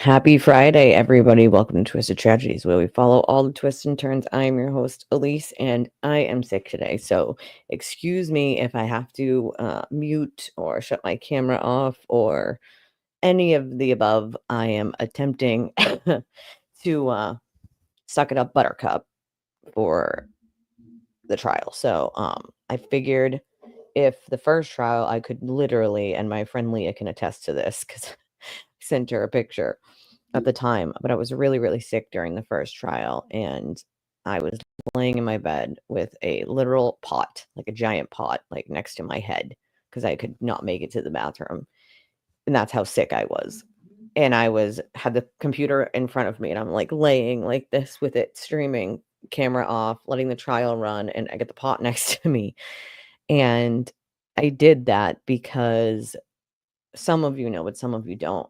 Happy Friday, everybody. Welcome to Twisted Tragedies, where we follow all the twists and turns. I am your host, Elise, and I am sick today. So excuse me if I have to mute or shut my camera off or any of the above. I am attempting to suck it up buttercup for the trial. So I figured if the first trial, I could literally, and my friend Leah can attest to this because I sent her a picture at the time, but I was really, really sick during the first trial, and I was laying in my bed with a literal pot, like a giant pot, like next to my head, because I could not make it to the bathroom, and that's how sick I was. And I had the computer in front of me, and I'm like laying like this with it streaming, camera off, letting the trial run, and I get the pot next to me. And I did that because some of you know, but some of you don't.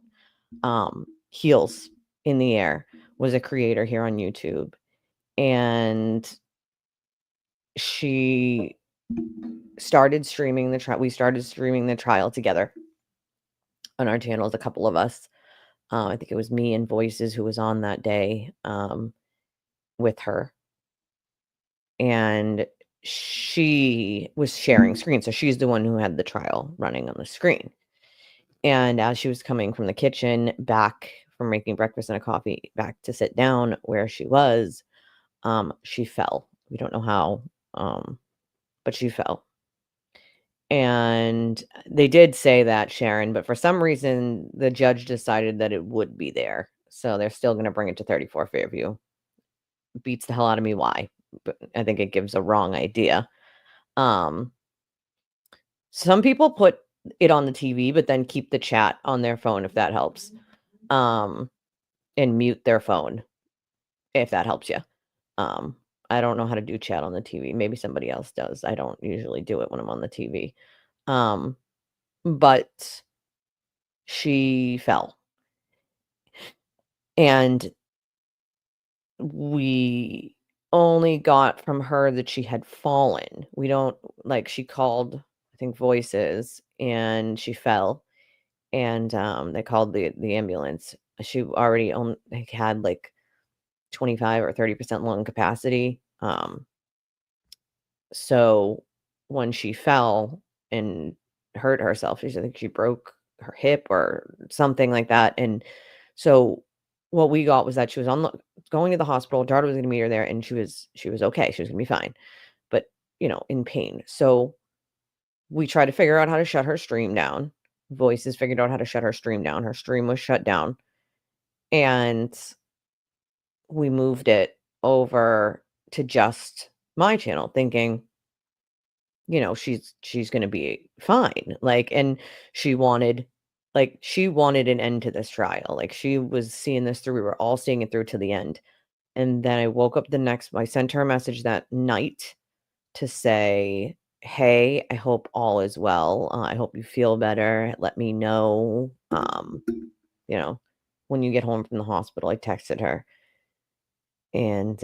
Heels in the Air was a creator here on YouTube, and she started streaming the trial. We started streaming the trial together on our channels, a couple of us. I think it was me and Voices who was on that day with her, and she was sharing screen. So she's the one who had the trial running on the screen. And as she was coming from the kitchen back from making breakfast and a coffee back to sit down where she was, she fell. We don't know how, but she fell. And they did say that, Sharon, but for some reason, the judge decided that it would be there. So they're still going to bring it to 34 Fairview. Beats the hell out of me why, but I think it gives a wrong idea. Some people put it on the TV, but then keep the chat on their phone if that helps. And mute their phone if that helps you. I don't know how to do chat on the TV. Maybe somebody else does. I don't usually do it when I'm on the TV. But she fell. And we only got from her that she had fallen. We don't she called, I think, Voices, and she fell. And they called the ambulance. She already had like 25 or 30% lung capacity. So when she fell and hurt herself, I think she broke her hip or something like that. And so what we got was that she was going to the hospital. Daughter was going to meet her there, and she was okay. She was going to be fine, but in pain. So we tried to figure out how to shut her stream down. Voices figured out how to shut her stream down. Her stream was shut down, and we moved it over to just my channel, thinking, she's gonna be fine. And she wanted an end to this trial. Like, she was seeing this through. We were all seeing it through to the end. And then I woke up I sent her a message that night to say, "Hey, I hope all is well. I hope you feel better. Let me know, when you get home from the hospital." I texted her, and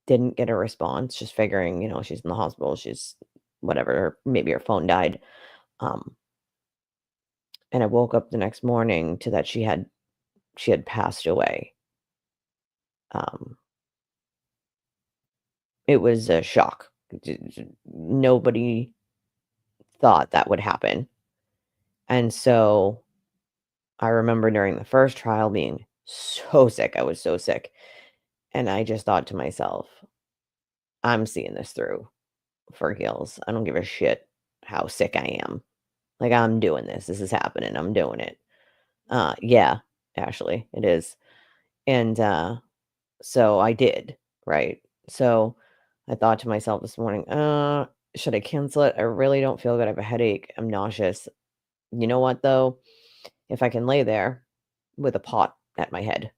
didn't get a response, just figuring, she's in the hospital, she's whatever, maybe her phone died. And I woke up the next morning to that she had passed away. It was a shock. Nobody thought that would happen. And so I remember during the first trial being so sick. I was so sick. And I just thought to myself, I'm seeing this through for heels. I don't give a shit how sick I am. Like, I'm doing this. This is happening. I'm doing it. Yeah, actually, it is. And so I did, right? So I thought to myself this morning, should I cancel it? I really don't feel good. I have a headache. I'm nauseous. You know what, though? If I can lay there with a pot at my head,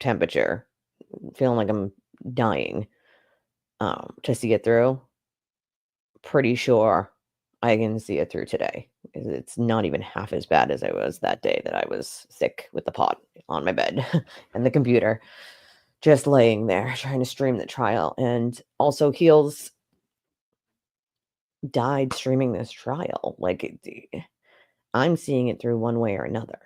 temperature, feeling like I'm dying, to see it through, pretty sure I can see it through today. It's not even half as bad as I was that day that I was sick with the pot on my bed and the computer, just laying there trying to stream the trial. And also, Heels died streaming this trial. I'm seeing it through one way or another.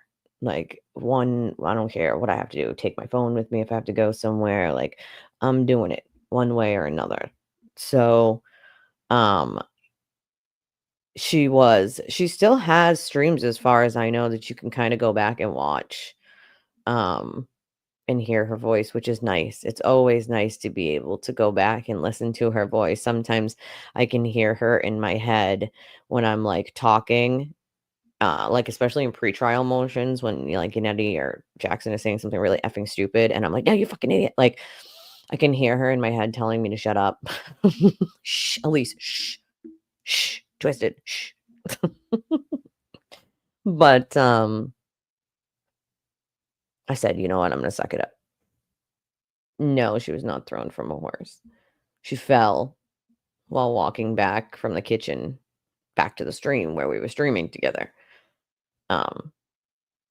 Like, one, I don't care what I have to do, take my phone with me if I have to go somewhere, like, I'm doing it one way or another. So, um, she still has streams as far as I know that you can kinda go back and watch, um, and hear her voice, which is nice. It's always nice to be able to go back and listen to her voice. Sometimes I can hear her in my head when I'm, like, talking, like, especially in pretrial motions when, like, Yannetti or Jackson is saying something really effing stupid, and I'm like, "No, you fucking idiot." Like, I can hear her in my head telling me to shut up. "Shh, Elise, shh, shh, Twisted, shh." But, I said, "You know what? I'm gonna suck it up." No, she was not thrown from a horse. She fell while walking back from the kitchen back to the stream where we were streaming together. Um,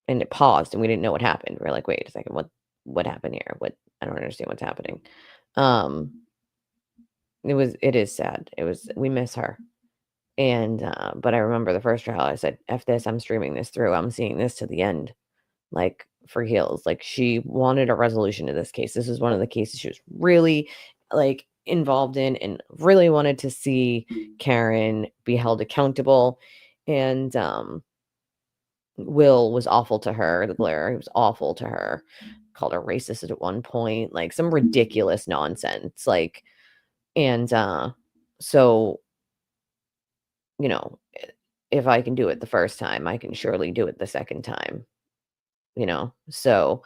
and it paused and we didn't know what happened. We're like, "Wait a second, what happened here? What I don't understand what's happening." Um, it is sad. We miss her. And but I remember the first trial I said, "F this, I'm streaming this through. I'm seeing this to the end." Like, for heels. Like, she wanted a resolution to this case. This is one of the cases she was really, like, involved in and really wanted to see Karen be held accountable. And Will was awful to her, the Blair, he was awful to her. Called her racist at one point, like some ridiculous nonsense. Like, and so, you know, if I can do it the first time, I can surely do it the second time, you know. So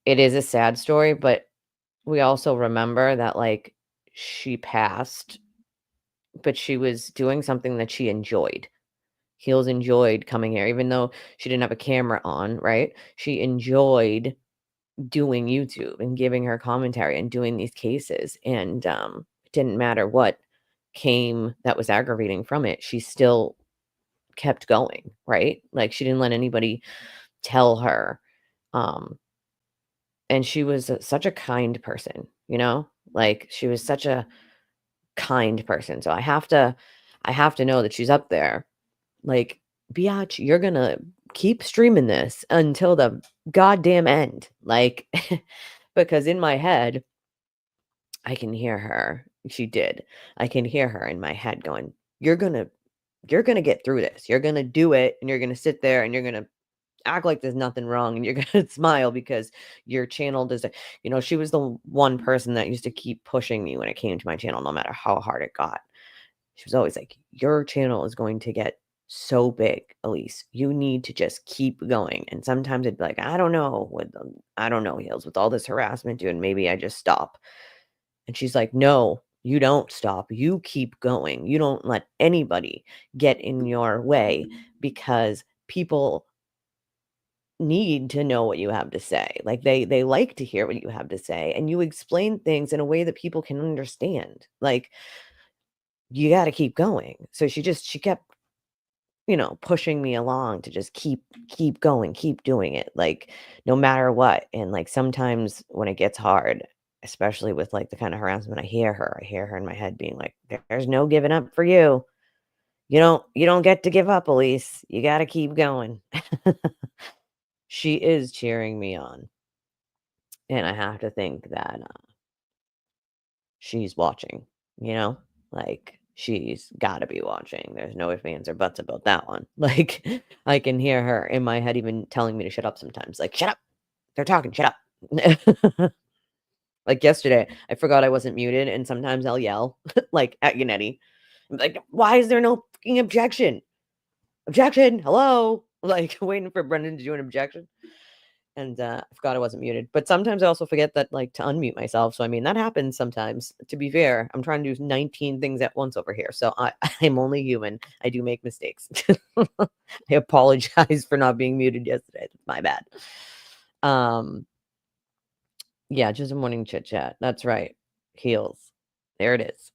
it is a sad story, but we also remember that, like, she passed, but she was doing something that she enjoyed. Heels enjoyed coming here, even though she didn't have a camera on, right? She enjoyed doing YouTube and giving her commentary and doing these cases, and, it didn't matter what came that was aggravating from it, she still kept going, right? Like, she didn't let anybody tell her, um and she was such a kind person, you know? Like, she was such a kind person, so I have to know that she's up there. Like, "Biatch, you're gonna keep streaming this until the goddamn end." Like, because in my head, I can hear her. She did. I can hear her in my head going, "You're gonna get through this. You're gonna do it, and you're gonna sit there, and you're gonna act like there's nothing wrong, and you're gonna smile because your channel does it." She was the one person that used to keep pushing me when it came to my channel, no matter how hard it got. She was always like, "Your channel is going to get so big, Elise. You need to just keep going." And sometimes it'd be like, I don't know, Heels, with all this harassment, dude, maybe I just stop. And she's like, "No, you don't stop. You keep going. You don't let anybody get in your way because people need to know what you have to say. Like, they like to hear what you have to say, and you explain things in a way that people can understand. Like, you got to keep going." So she kept, pushing me along to just keep going, keep doing it, like, no matter what. And, like, sometimes when it gets hard, especially with, like, the kind of harassment, I hear her in my head being like, "There's no giving up for you. You don't get to give up, Elise. You got to keep going." She is cheering me on. And I have to think that, she's watching, you know? Like, she's gotta be watching. There's no ifs, ands, or buts about that one. Like, I can hear her in my head even telling me to shut up sometimes, like, "Shut up! They're talking, shut up." Like, yesterday, I forgot I wasn't muted, and sometimes I'll yell, like, at Yannetti. I'm like, "Why is there no fucking objection? Objection! Hello?" Like, waiting for Brendan to do an objection. And, I forgot I wasn't muted, but sometimes I also forget that, like, to unmute myself, so, I mean, that happens sometimes. To be fair, I'm trying to do 19 things at once over here, so I'm only human. I do make mistakes. I apologize for not being muted yesterday. That's my bad. Um, yeah, just a morning chit chat. That's right. Heels. There it is.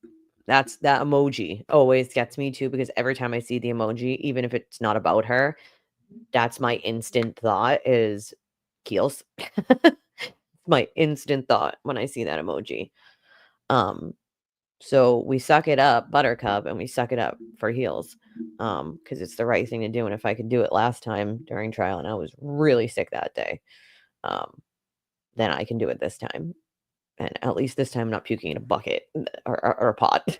That emoji always gets me too, because every time I see the emoji, even if it's not about her, that's my instant thought is heels. My instant thought when I see that emoji. Um, So we suck it up, Buttercup, and we suck it up for heels, because it's the right thing to do. And if I could do it last time during trial, and I was really sick that day, um, then I can do it this time. And at least this time, I'm not puking in a bucket or a pot.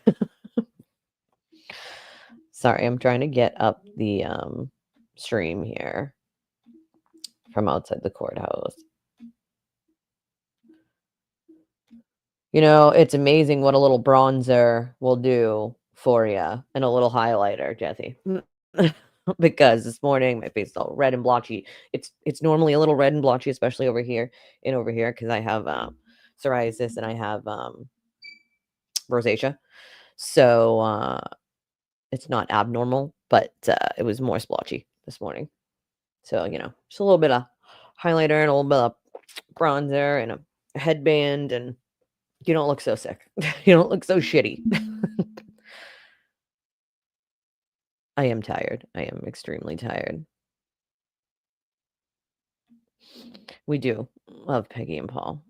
Sorry, I'm trying to get up the stream here from outside the courthouse. You know, it's amazing what a little bronzer will do for you and a little highlighter, Jesse. Because this morning my face is all red and blotchy. It's normally a little red and blotchy, especially over here because I have psoriasis and I have rosacea. So it's not abnormal, but it was more splotchy this morning. So, just a little bit of highlighter and a little bit of bronzer and a headband, and you don't look so sick. You don't look so shitty. I am tired. I am extremely tired. We do love Peggy and Paul.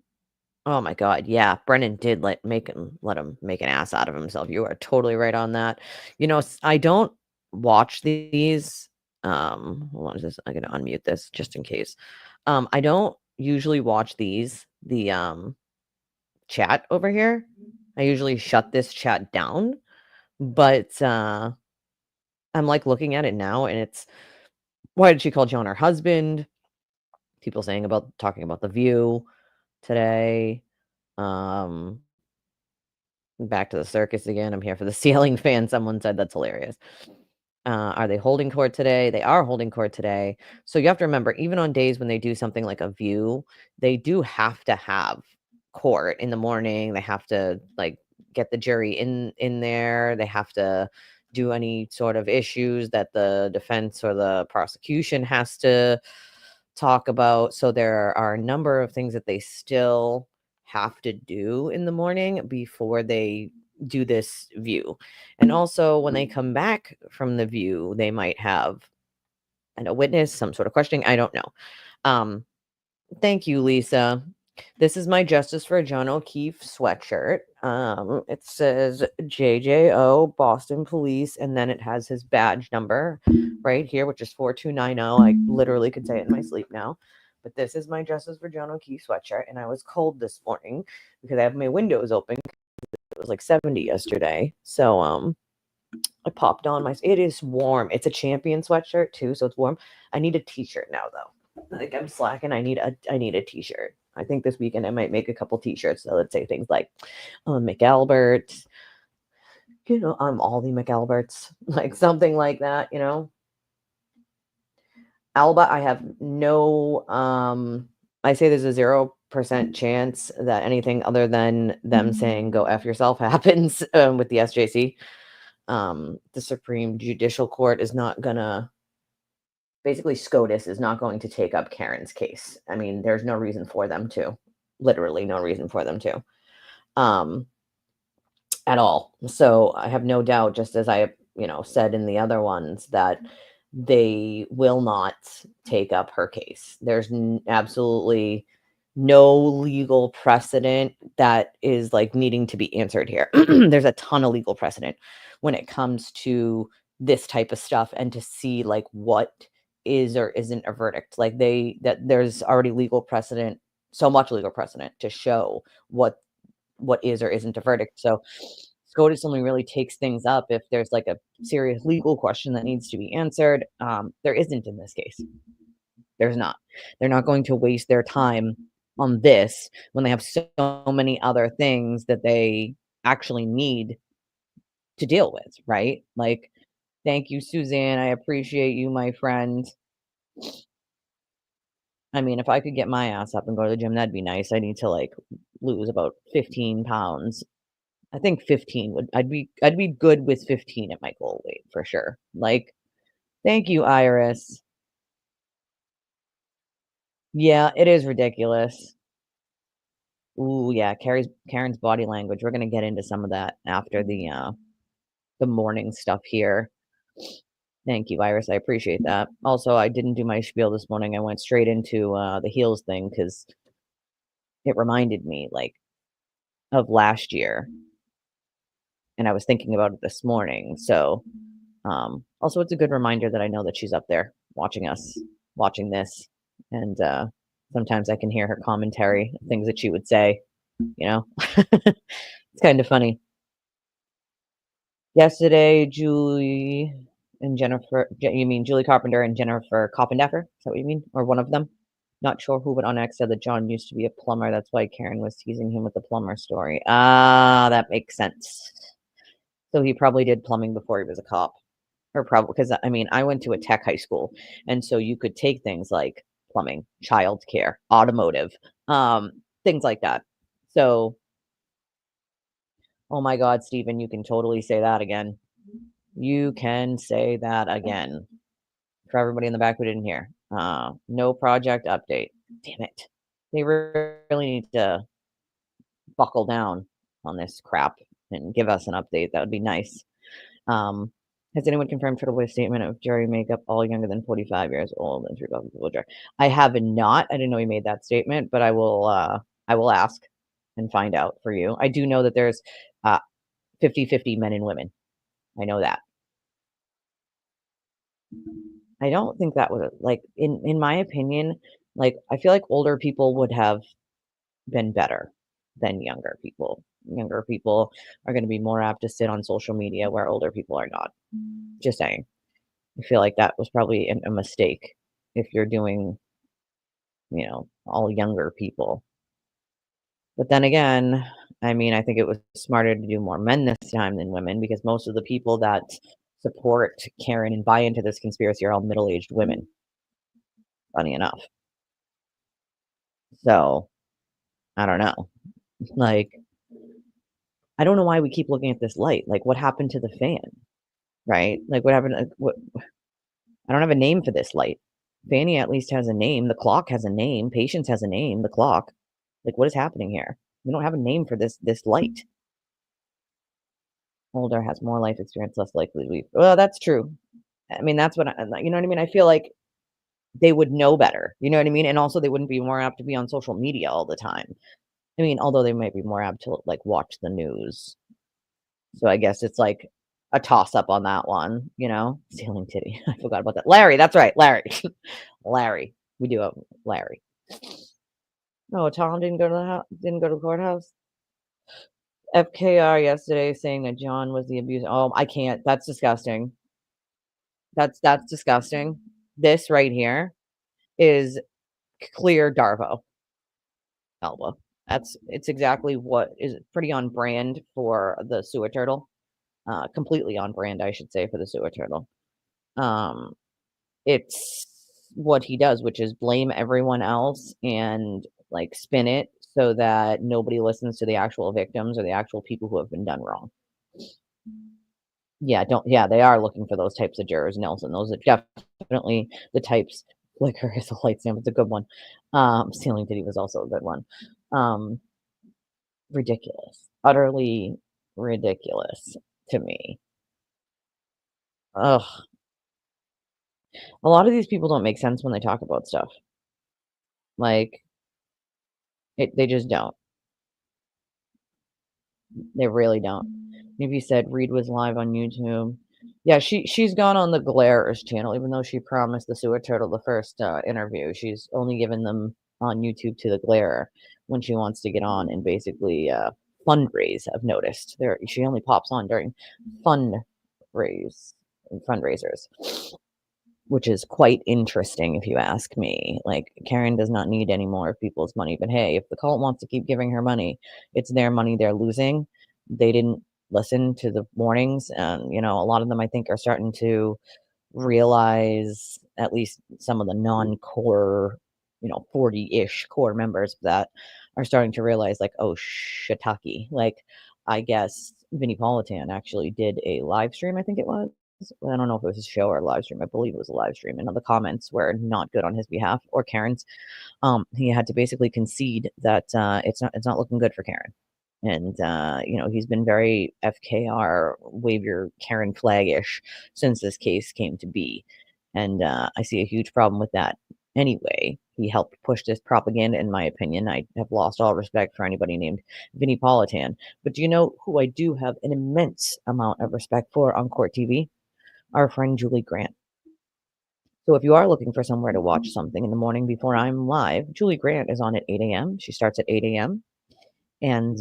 Oh my god, yeah, Brennan did let him make an ass out of himself. You are totally right on that. I don't watch these. Hold on, I'm gonna unmute this just in case. I don't usually watch the chat over here. I usually shut this chat down, but I'm like looking at it now, and it's why did she call John her husband? People talking about the view today. Um, Back to the circus again. I'm here for the ceiling fan. Someone said that's hilarious. Are they holding court today? They are holding court today. So you have to remember, even on days when they do something like a view, they do have to have court in the morning. They have to get the jury in there. They have to do any sort of issues that the defense or the prosecution has to talk about. So there are a number of things that they still have to do in the morning before they do this view. And also when they come back from the view, they might have a witness, some sort of questioning. I don't know. Thank you, Lisa. This is my Justice for John O'Keefe sweatshirt. It says JJO Boston Police, and then it has his badge number right here, which is 4290. I literally could say it in my sleep now. But this is my Justice for John O'Keefe sweatshirt, and I was cold this morning because I have my windows open. It was like 70 yesterday. So I popped on it is warm. It's a Champion sweatshirt too, so it's warm. I need a t-shirt now though. Like I'm slacking. I need a t-shirt. I think this weekend I might make a couple t-shirts that say things like McAlbert, all the McAlberts, like something like that. Alba, I have no I say there's a 0% chance that anything other than them saying go F yourself happens with the SJC. The Supreme Judicial Court is not gonna basically SCOTUS is not going to take up Karen's case. I mean, there's no reason for them to. Literally no reason for them to. At all. So I have no doubt, just as I said in the other ones, that they will not take up her case. There's absolutely no legal precedent that is needing to be answered here. There's a ton of legal precedent when it comes to this type of stuff, and to see what is or isn't a verdict. There's already legal precedent, so much legal precedent to show what is or isn't a verdict. So SCOTUS only really takes things up if there's a serious legal question that needs to be answered. There isn't in this case. There's not. They're not going to waste their time on this when they have so many other things that they actually need to deal with, right? Thank you, Suzanne. I appreciate you, my friend. I mean, if I could get my ass up and go to the gym, that'd be nice. I need to lose about 15 pounds. I think 15 I'd be good with 15 at my goal weight for sure. Thank you, Iris. Yeah, it is ridiculous. Ooh, yeah, Karen's body language. We're gonna get into some of that after the morning stuff here. Thank you, Iris. I appreciate that. Also, I didn't do my spiel this morning. I went straight into the heels thing because it reminded me of last year. and I was thinking about it this morning. So, also, it's a good reminder that I know that she's up there watching us, watching this, and sometimes I can hear her commentary, things that she would say. You know, it's kind of funny. Yesterday, Julie and Jennifer. You mean Julie Carpenter and Jennifer Coppendeffer? Is that what you mean, or one of them? Not sure who, but on X said that John used to be a plumber. That's why Karen was teasing him with the plumber story. Ah, that makes sense. So he probably did plumbing before he was a cop. Or probably because I mean, I went to a tech high school, and so you could take things like plumbing, childcare, automotive, things like that. So, oh my God, Stephen, you can totally say that again. You can say that again for everybody in the back who didn't hear. No project update. Damn it. They really need to buckle down on this crap and give us an update. That would be nice. Um, has anyone confirmed Turtle Boy's statement of jury makeup all younger than 45 years old and 3 people jury? I have not. I didn't know he made that statement, but I will ask and find out for you. I do know that there's 50-50 men and women. I know that. I don't think that would like in my opinion, like I feel like older people would have been better than younger people. Younger people are going to be more apt to sit on social media where older people are not. Just saying. I feel like that was probably a mistake if you're doing, all younger people. But then again, I mean, I think it was smarter to do more men this time than women because most of the people that support Karen and buy into this conspiracy are all middle-aged women, funny enough. So, I don't know. Like, I don't know why we keep looking at this light. Like, what happened to the fan, right? Like, what happened? What I don't have a name for this light. Fanny at least has a name. The clock has a name. Patience has a name. The clock. Like, what is happening here? We don't have a name for this light. Older has more life experience, less likely to leave. Well, that's true. I mean, that's what you know what I mean. I feel like they would know better. You know what I mean? And also, they wouldn't be more apt to be on social media all the time. I mean, although they might be more apt to like watch the news. So I guess it's like a toss up on that one. Stealing titty. I forgot about that. Larry. That's right, Larry. Larry. We do have Larry. No, Tom didn't go to the didn't go to the courthouse. FKR yesterday saying that John was the abuser. Oh, I can't. That's disgusting. That's disgusting. This right here is clear Darvo Elba. It's exactly what is pretty on brand for the sewer turtle. Completely on brand, I should say, for the sewer turtle. Um, it's what he does, which is blame everyone else and like spin it so that nobody listens to the actual victims or the actual people who have been done wrong. Yeah, they are looking for those types of jurors, Nelson. Those are definitely the types. Liquor is a light stamp. It's a good one. Stealing Diddy was also a good one. Um, Ridiculous, utterly ridiculous to me. Ugh, a lot of these people don't make sense when they talk about stuff. Like they just don't. They really don't. Maybe said Reed was live on YouTube. Yeah, she's gone on the Glares channel, even though she promised the sewer turtle the first interview. She's only given them on YouTube to the Glare when she wants to get on and basically fundraise. I've noticed there she only pops on during fundraise fundraisers, which is quite interesting if you ask me. Like Karen does not need any more of people's money, but hey, if the cult wants to keep giving her money, it's their money they're losing. They didn't listen to the warnings, and a lot of them I think are starting to realize, at least some of the non-core, 40-ish core members that are starting to realize like, oh shiitake. Like I guess Vinnie Politan actually did a live stream, I think it was. I don't know if it was a show or a live stream. I believe it was a live stream, and the comments were not good on his behalf or Karen's. He had to basically concede that it's not looking good for Karen, and he's been very FKR wave your Karen flag-ish since this case came to be, and I see a huge problem with that. Anyway, he helped push this propaganda, in my opinion. I have lost all respect for anybody named Vinnie Politan. But do you know who I do have an immense amount of respect for on court TV? Our friend Julie Grant. So if you are looking for somewhere to watch something in the morning before I'm live, Julie Grant is on at 8 a.m. She starts at 8 a.m. and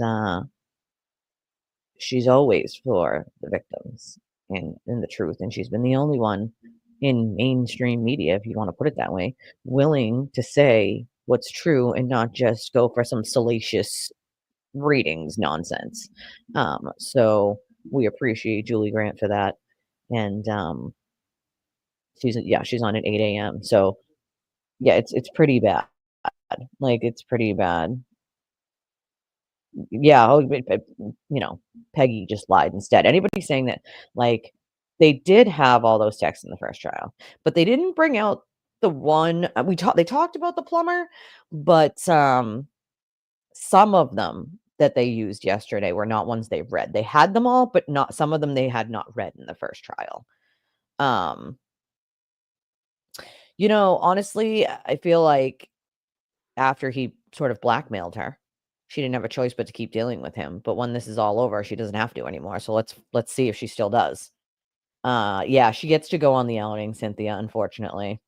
she's always for the victims and the truth. And she's been the only one in mainstream media, if you want to put it that way, willing to say what's true and not just go for some salacious ratings nonsense. So we appreciate Julie Grant for that. And she's on at 8 a.m. So yeah, it's pretty bad. Like it's pretty bad. Yeah, Peggy just lied instead. Anybody saying that, like, they did have all those texts in the first trial, but they didn't bring out the one they talked about the plumber, but, some of them that they used yesterday were not ones they've read. They had them all, but not some of them they had not read in the first trial. Um, honestly, I feel like after he sort of blackmailed her, she didn't have a choice but to keep dealing with him, but when this is all over, she doesn't have to anymore, so let's see if she still does. Yeah, she gets to go on the outing, Cynthia, unfortunately.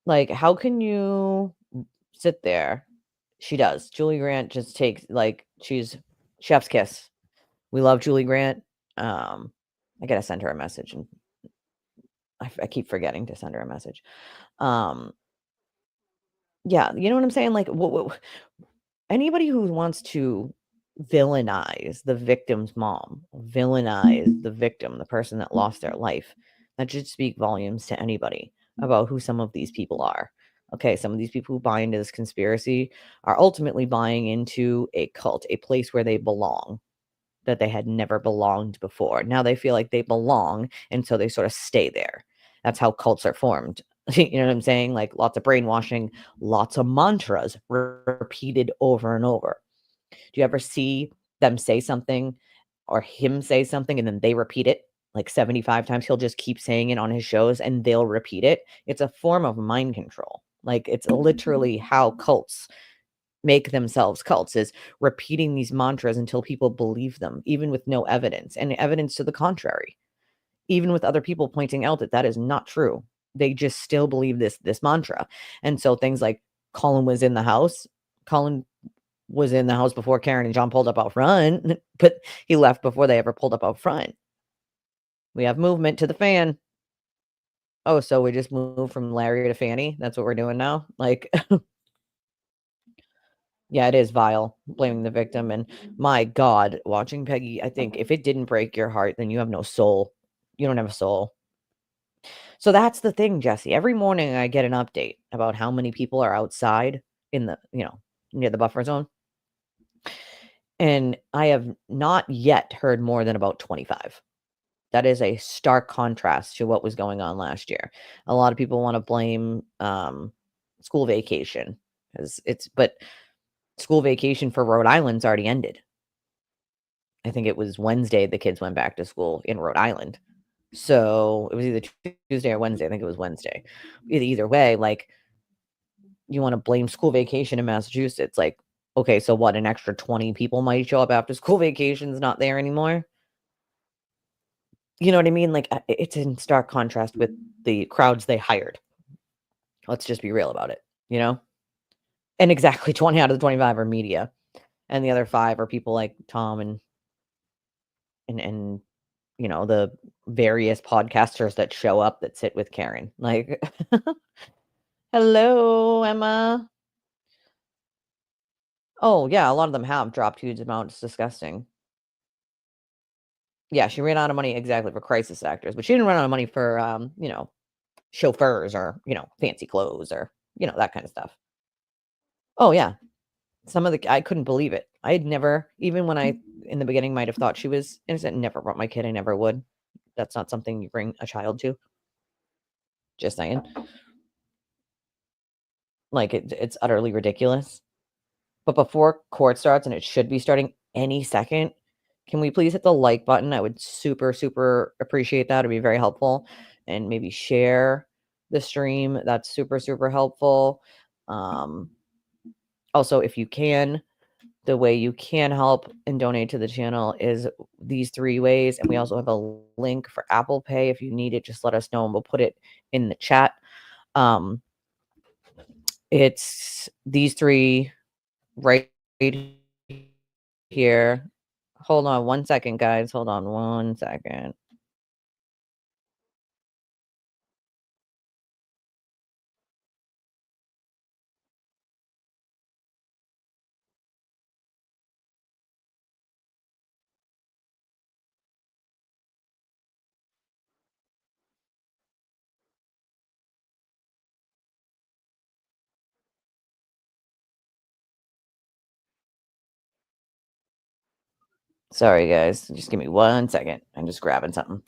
Like, how can you sit there? She does. Julie Grant just takes she's chef's kiss. We love Julie Grant. Um, I gotta send her a message, and I keep forgetting to send her a message. Um, yeah, you know what I'm saying? Like, what anybody who wants to villainize the victim's mom, villainize the victim, the person that lost their life, that should speak volumes to anybody about who some of these people are. Okay, some of these people who buy into this conspiracy are ultimately buying into a cult, a place where they belong, that they had never belonged before. Now they feel like they belong, and so they sort of stay there. That's how cults are formed. You know what I'm saying? Like lots of brainwashing, lots of mantras repeated over and over. Do you ever see them say something or him say something and then they repeat it like 75 times? He'll just keep saying it on his shows and they'll repeat it. It's a form of mind control. Like it's literally how cults make themselves cults, is repeating these mantras until people believe them, even with no evidence and evidence to the contrary. Even with other people pointing out that that is not true. They just still believe this mantra. And so things like Colin was in the house. Colin was in the house before Karen and John pulled up out front, but he left before they ever pulled up out front. We have movement to the fan. Oh, so we just moved from Larry to Fanny? That's what we're doing now? Like, yeah, it is vile blaming the victim. And my God, watching Peggy, I think if it didn't break your heart, then you have no soul. You don't have a soul. So that's the thing, Jesse. Every morning I get an update about how many people are outside in the, near the buffer zone. And I have not yet heard more than about 25. That is a stark contrast to what was going on last year. A lot of people want to blame school vacation but school vacation for Rhode Island's already ended. I think it was Wednesday the kids went back to school in Rhode Island. So it was either Tuesday or Wednesday. I think it was Wednesday. Either way, like you want to blame school vacation in Massachusetts. Like, okay, so what? An extra 20 people might show up after school vacation's not there anymore. You know what I mean? Like, it's in stark contrast with the crowds they hired. Let's just be real about it, you know? And exactly 20 out of the 25 are media, and the other 5 are people like Tom and the various podcasters that show up that sit with Karen. Like, "Hello, Emma." Oh, yeah, a lot of them have dropped huge amounts. It's disgusting. Yeah, she ran out of money exactly for crisis actors, but she didn't run out of money for, chauffeurs or, fancy clothes or, that kind of stuff. Oh, yeah. Some of the I couldn't believe it. I had never, even when I, in the beginning, might have thought she was innocent, never brought my kid, I never would. That's not something you bring a child to. Just saying. Like, it's utterly ridiculous. But before court starts, and it should be starting any second, can we please hit the like button? I would super, super appreciate that. It'd be very helpful. And maybe share the stream. That's super, super helpful. Also, if you can, the way you can help and donate to the channel is these 3 ways. And we also have a link for Apple Pay. If you need it, just let us know and we'll put it in the chat. It's these 3 right here. Hold on 1 second, guys. Hold on 1 second. Sorry, guys. Just give me 1 second. I'm just grabbing something.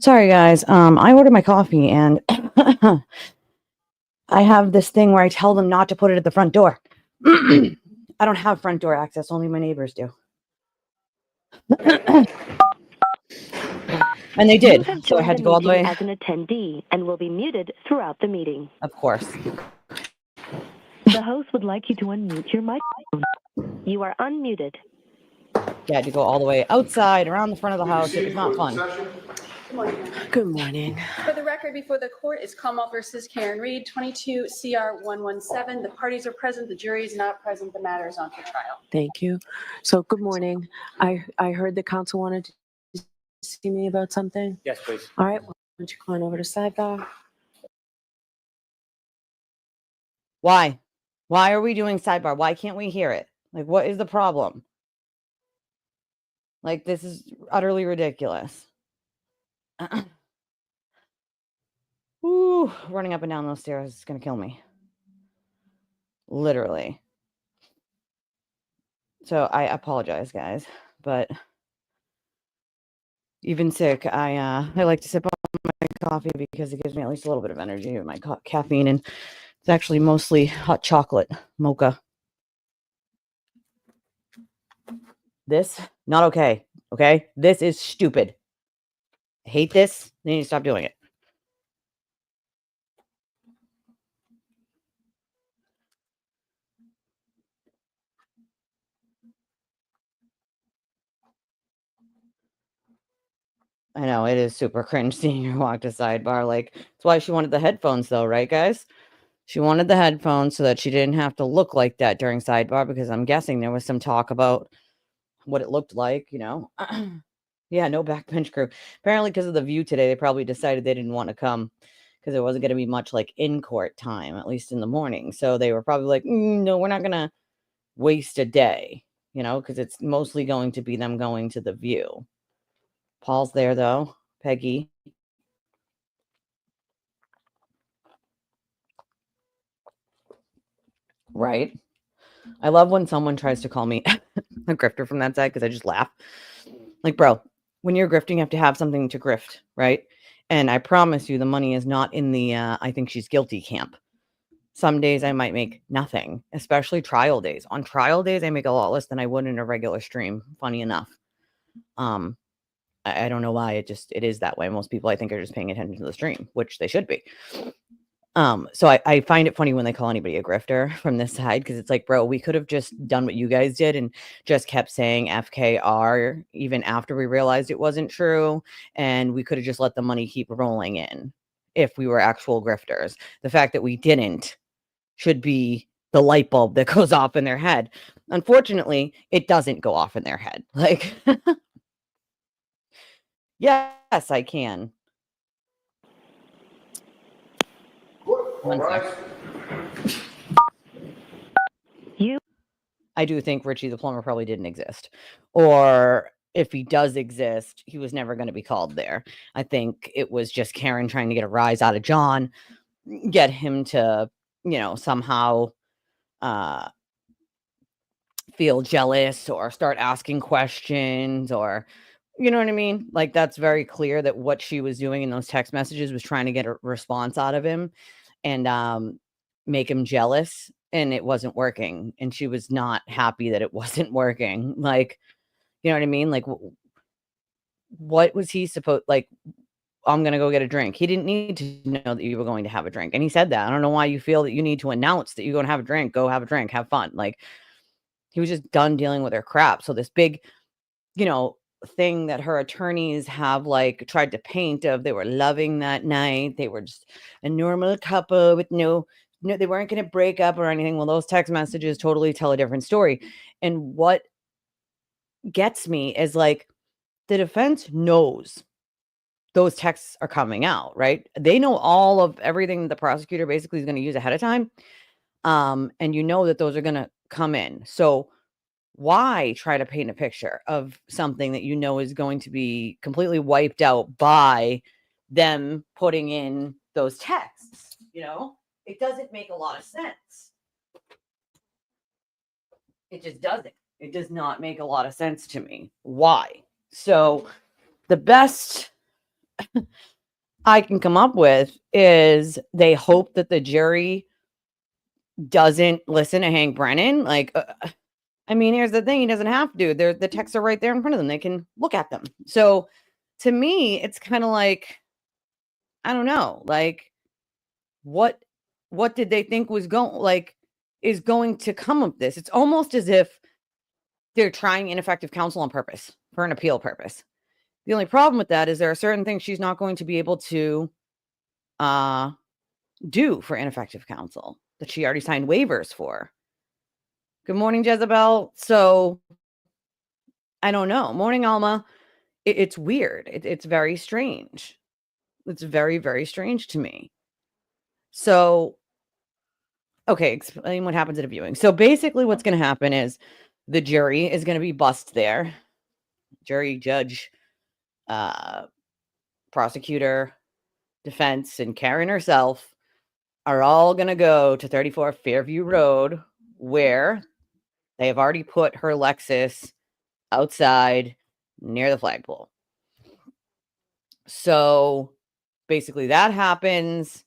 Sorry, guys. I ordered my coffee and I have this thing where I tell them not to put it at the front door. I don't have front door access. Only my neighbors do. And they did. So I had to go all the way. As an attendee and will be muted throughout the meeting. Of course. The host would like you to unmute your microphone. You are unmuted. You had to go all the way outside, around the front of the house. It was not fun. Good morning. For the record, before the court is Commonwealth versus Karen Reed, 22 CR 117. The parties are present. The jury is not present. The matter is on for trial. Thank you. So good morning. I heard the council wanted to see me about something. Yes, please. All right. Why don't you come on over to sidebar? Why? Why are we doing sidebar? Why can't we hear it? Like, what is the problem? Like, this is utterly ridiculous. Ooh, running up and down those stairs is going to kill me. Literally. So I apologize, guys, but even sick, I like to sip on my coffee because it gives me at least a little bit of energy with my caffeine, and it's actually mostly hot chocolate mocha. This, not okay. Okay? This is stupid. I hate this. They need to stop doing it. I know, it is super cringe seeing her walk to sidebar. Like, that's why she wanted the headphones, though, right, guys? She wanted the headphones so that she didn't have to look like that during sidebar, because I'm guessing there was some talk about what it looked like, you know? Yeah, no backbench crew. Apparently, because of the view today, they probably decided they didn't want to come because there wasn't going to be much, like, in-court time, at least in the morning. So they were probably like, no, we're not going to waste a day, you know, because it's mostly going to be them going to the view. Paul's there, though. Peggy. right? I love when someone tries to call me a grifter from that side because I just laugh. Like, bro, when you're grifting, you have to have something to grift, right? And I promise you the money is not in the I think she's guilty camp. Some days I might make nothing, especially trial days. On trial days, I make a lot less than I would in a regular stream, funny enough. I don't know why, it is that way. Most people I think are just paying attention to the stream, which they should be. So I find it funny when they call anybody a grifter from this side, because it's like, bro, we could have just done what you guys did and just kept saying FKR even after we realized it wasn't true, and we could have just let the money keep rolling in if we were actual grifters. The fact that we didn't should be the light bulb that goes off in their head. Unfortunately, it doesn't go off in their head. Like, yes, I can. One sec. I do think Richie the plumber probably didn't exist. Or if he does exist, he was never going to be called there. I think it was just Karen trying to get a rise out of John, get him to, somehow feel jealous or start asking questions, or, you know what I mean? Like, that's very clear that what she was doing in those text messages was trying to get a response out of him and make him jealous, and it wasn't working. And she was not happy that it wasn't working. Like, you know what I mean? Like, what was he supposed, like, I'm going to go get a drink. He didn't need to know that you were going to have a drink. And he said that. I don't know why you feel that you need to announce that you're going to have a drink. Go have a drink, have fun. Like, he was just done dealing with her crap. So this big, thing that her attorneys have like tried to paint of they were loving that night. They were just a normal couple with no, they weren't going to break up or anything. Well, those text messages totally tell a different story. And what gets me is like, the defense knows those texts are coming out, right? They know all of everything the prosecutor basically is going to use ahead of time. And you know that those are going to come in. So why try to paint a picture of something that you know is going to be completely wiped out by them putting in those texts? It doesn't make a lot of sense. It just doesn't. It does not make a lot of sense to me. Why? So the best I can come up with is they hope that the jury doesn't listen to Hank Brennan. Like, I mean, here's the thing. He doesn't have to. The texts are right there in front of them. They can look at them. So to me, it's kind of like, I don't know, like, what did they think was is going to come of this? It's almost as if they're trying ineffective counsel on purpose for an appeal purpose. The only problem with that is there are certain things she's not going to be able to do for ineffective counsel that she already signed waivers for. Good morning, Jezebel. So I don't know. Morning, Alma. It's weird. It's very strange. It's very, very strange to me. So, okay, explain what happens at a viewing. So basically what's going to happen is the jury is going to be bussed there. Jury, judge, prosecutor, defense, and Karen herself are all going to go to 34 Fairview Road, where they have already put her Lexus outside near the flagpole. So basically that happens.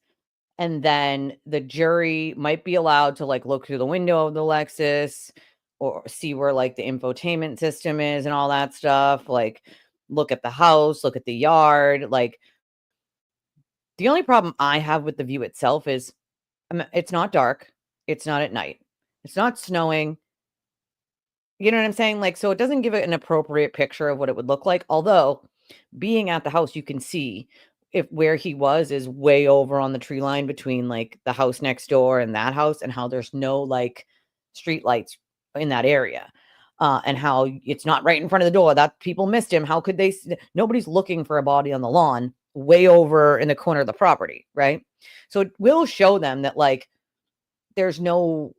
And then the jury might be allowed to like look through the window of the Lexus or see where like the infotainment system is and all that stuff. Like, look at the house, look at the yard. Like, the only problem I have with the view itself is it's not dark. It's not at night. It's not snowing. You know what I'm saying? Like, so it doesn't give it an appropriate picture of what it would look like. Although being at the house, you can see if where he was is way over on the tree line between like the house next door and that house, and how there's no like street lights in that area. And how it's not right in front of the door. That people missed him. How could they? Nobody's looking for a body on the lawn way over in the corner of the property, right? So it will show them that like there's no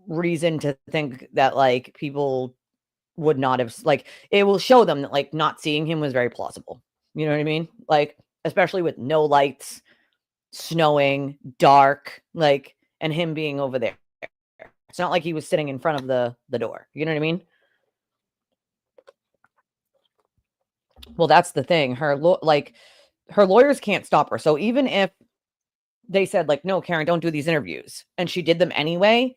reason to think that like people would not have, like, it will show them that like not seeing him was very plausible. You know what I mean? Like, especially with no lights, snowing, dark, like, and him being over there. It's not like he was sitting in front of the door. You know what I mean? Well, that's the thing. Her lawyers can't stop her. So even if they said like, no, Karen, don't do these interviews, and she did them anyway,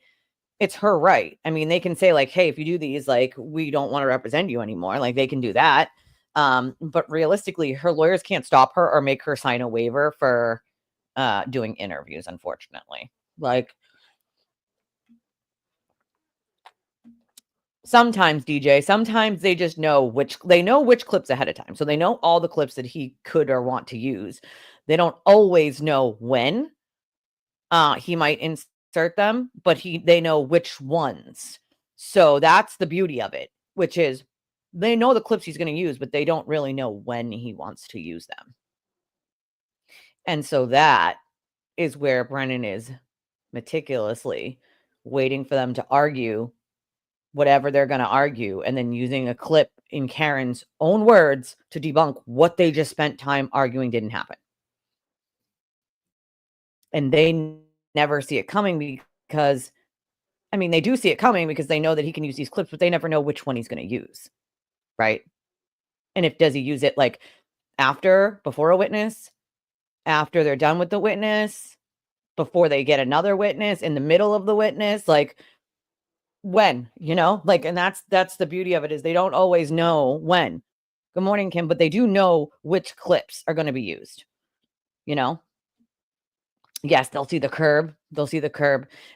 it's her right. I mean, they can say like, hey, if you do these, like, we don't want to represent you anymore. Like, they can do that. But realistically, her lawyers can't stop her or make her sign a waiver for doing interviews, unfortunately. Like, sometimes, DJ, sometimes they just know which clips ahead of time. So they know all the clips that he could or want to use. They don't always know when he might insert them, but they know which ones. So that's the beauty of it, which is they know the clips he's going to use, but they don't really know when he wants to use them. And so that is where Brennan is meticulously waiting for them to argue whatever they're going to argue, and then using a clip in Karen's own words to debunk what they just spent time arguing didn't happen. And they never see it coming because, I mean, they do see it coming because they know that he can use these clips, but they never know which one he's going to use, right? And does he use it like before a witness, after they're done with the witness, before they get another witness, in the middle of the witness, like when, like, and that's the beauty of it, is they don't always know when. Good morning, Kim, but they do know which clips are going to be used, Yes, they'll see the curb.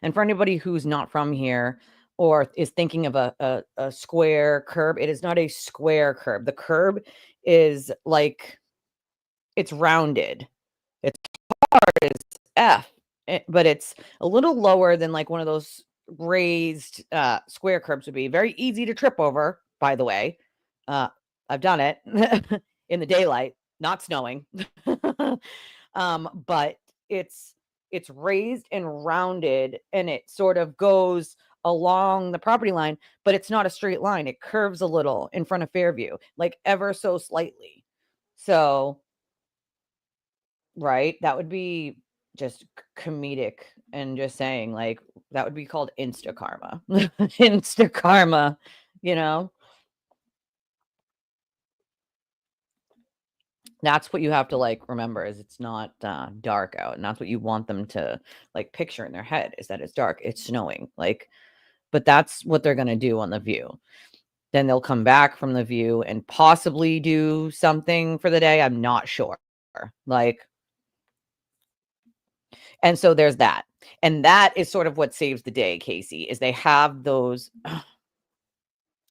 And for anybody who's not from here or is thinking of a square curb, it is not a square curb. The curb is like, it's rounded. It's hard as F, but it's a little lower than like one of those raised square curbs would be. Very easy to trip over, by the way. I've done it in the daylight, not snowing. But it's raised and rounded, and it sort of goes along the property line, but it's not a straight line. It curves a little in front of Fairview, like ever so slightly. So, right, that would be just comedic, and just saying, like, that would be called insta karma. Insta karma, That's what you have to like remember, is it's not dark out, and that's what you want them to like picture in their head, is that it's dark, it's snowing, like, but that's what they're going to do on The View. Then they'll come back from The View and possibly do something for the day. I'm not sure. Like, and so there's that. And that is sort of what saves the day, Casey, is they have those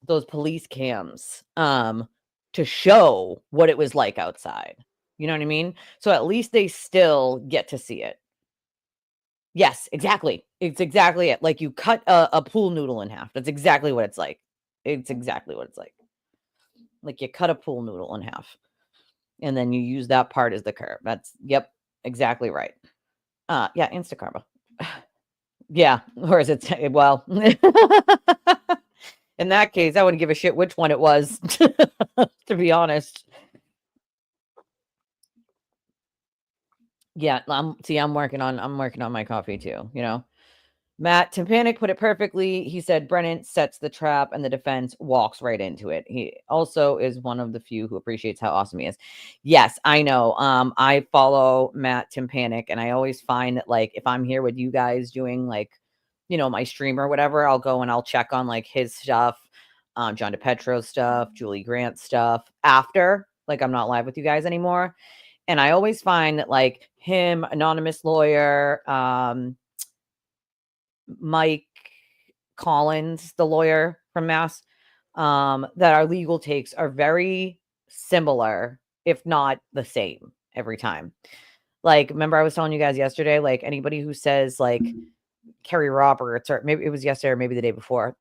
police cams to show what it was like outside. You know what I mean? So at least they still get to see it. Yes, exactly. It's exactly it. Like, you cut a pool noodle in half. That's exactly what it's like. It's exactly what it's like. Like, you cut a pool noodle in half, and then you use that part as the curve. Yep, exactly right. Yeah, Instakarma. Yeah, or is it, well, in that case, I wouldn't give a shit which one it was, to be honest. Yeah, I'm working on my coffee too, Matt Timpanic put it perfectly. He said Brennan sets the trap and the defense walks right into it. He also is one of the few who appreciates how awesome he is. Yes, I know. I follow Matt Timpanic, and I always find that, like, if I'm here with you guys doing, like, my stream or whatever, I'll go and I'll check on like his stuff, John DePetro stuff, Julie Grant stuff after, like, I'm not live with you guys anymore. And I always find that, like, him, Anonymous Lawyer, Mike Collins, the lawyer from Mass, that our legal takes are very similar, if not the same, every time. Like, remember I was telling you guys yesterday, like, anybody who says, like, Kerry Roberts, or maybe it was yesterday or maybe the day before,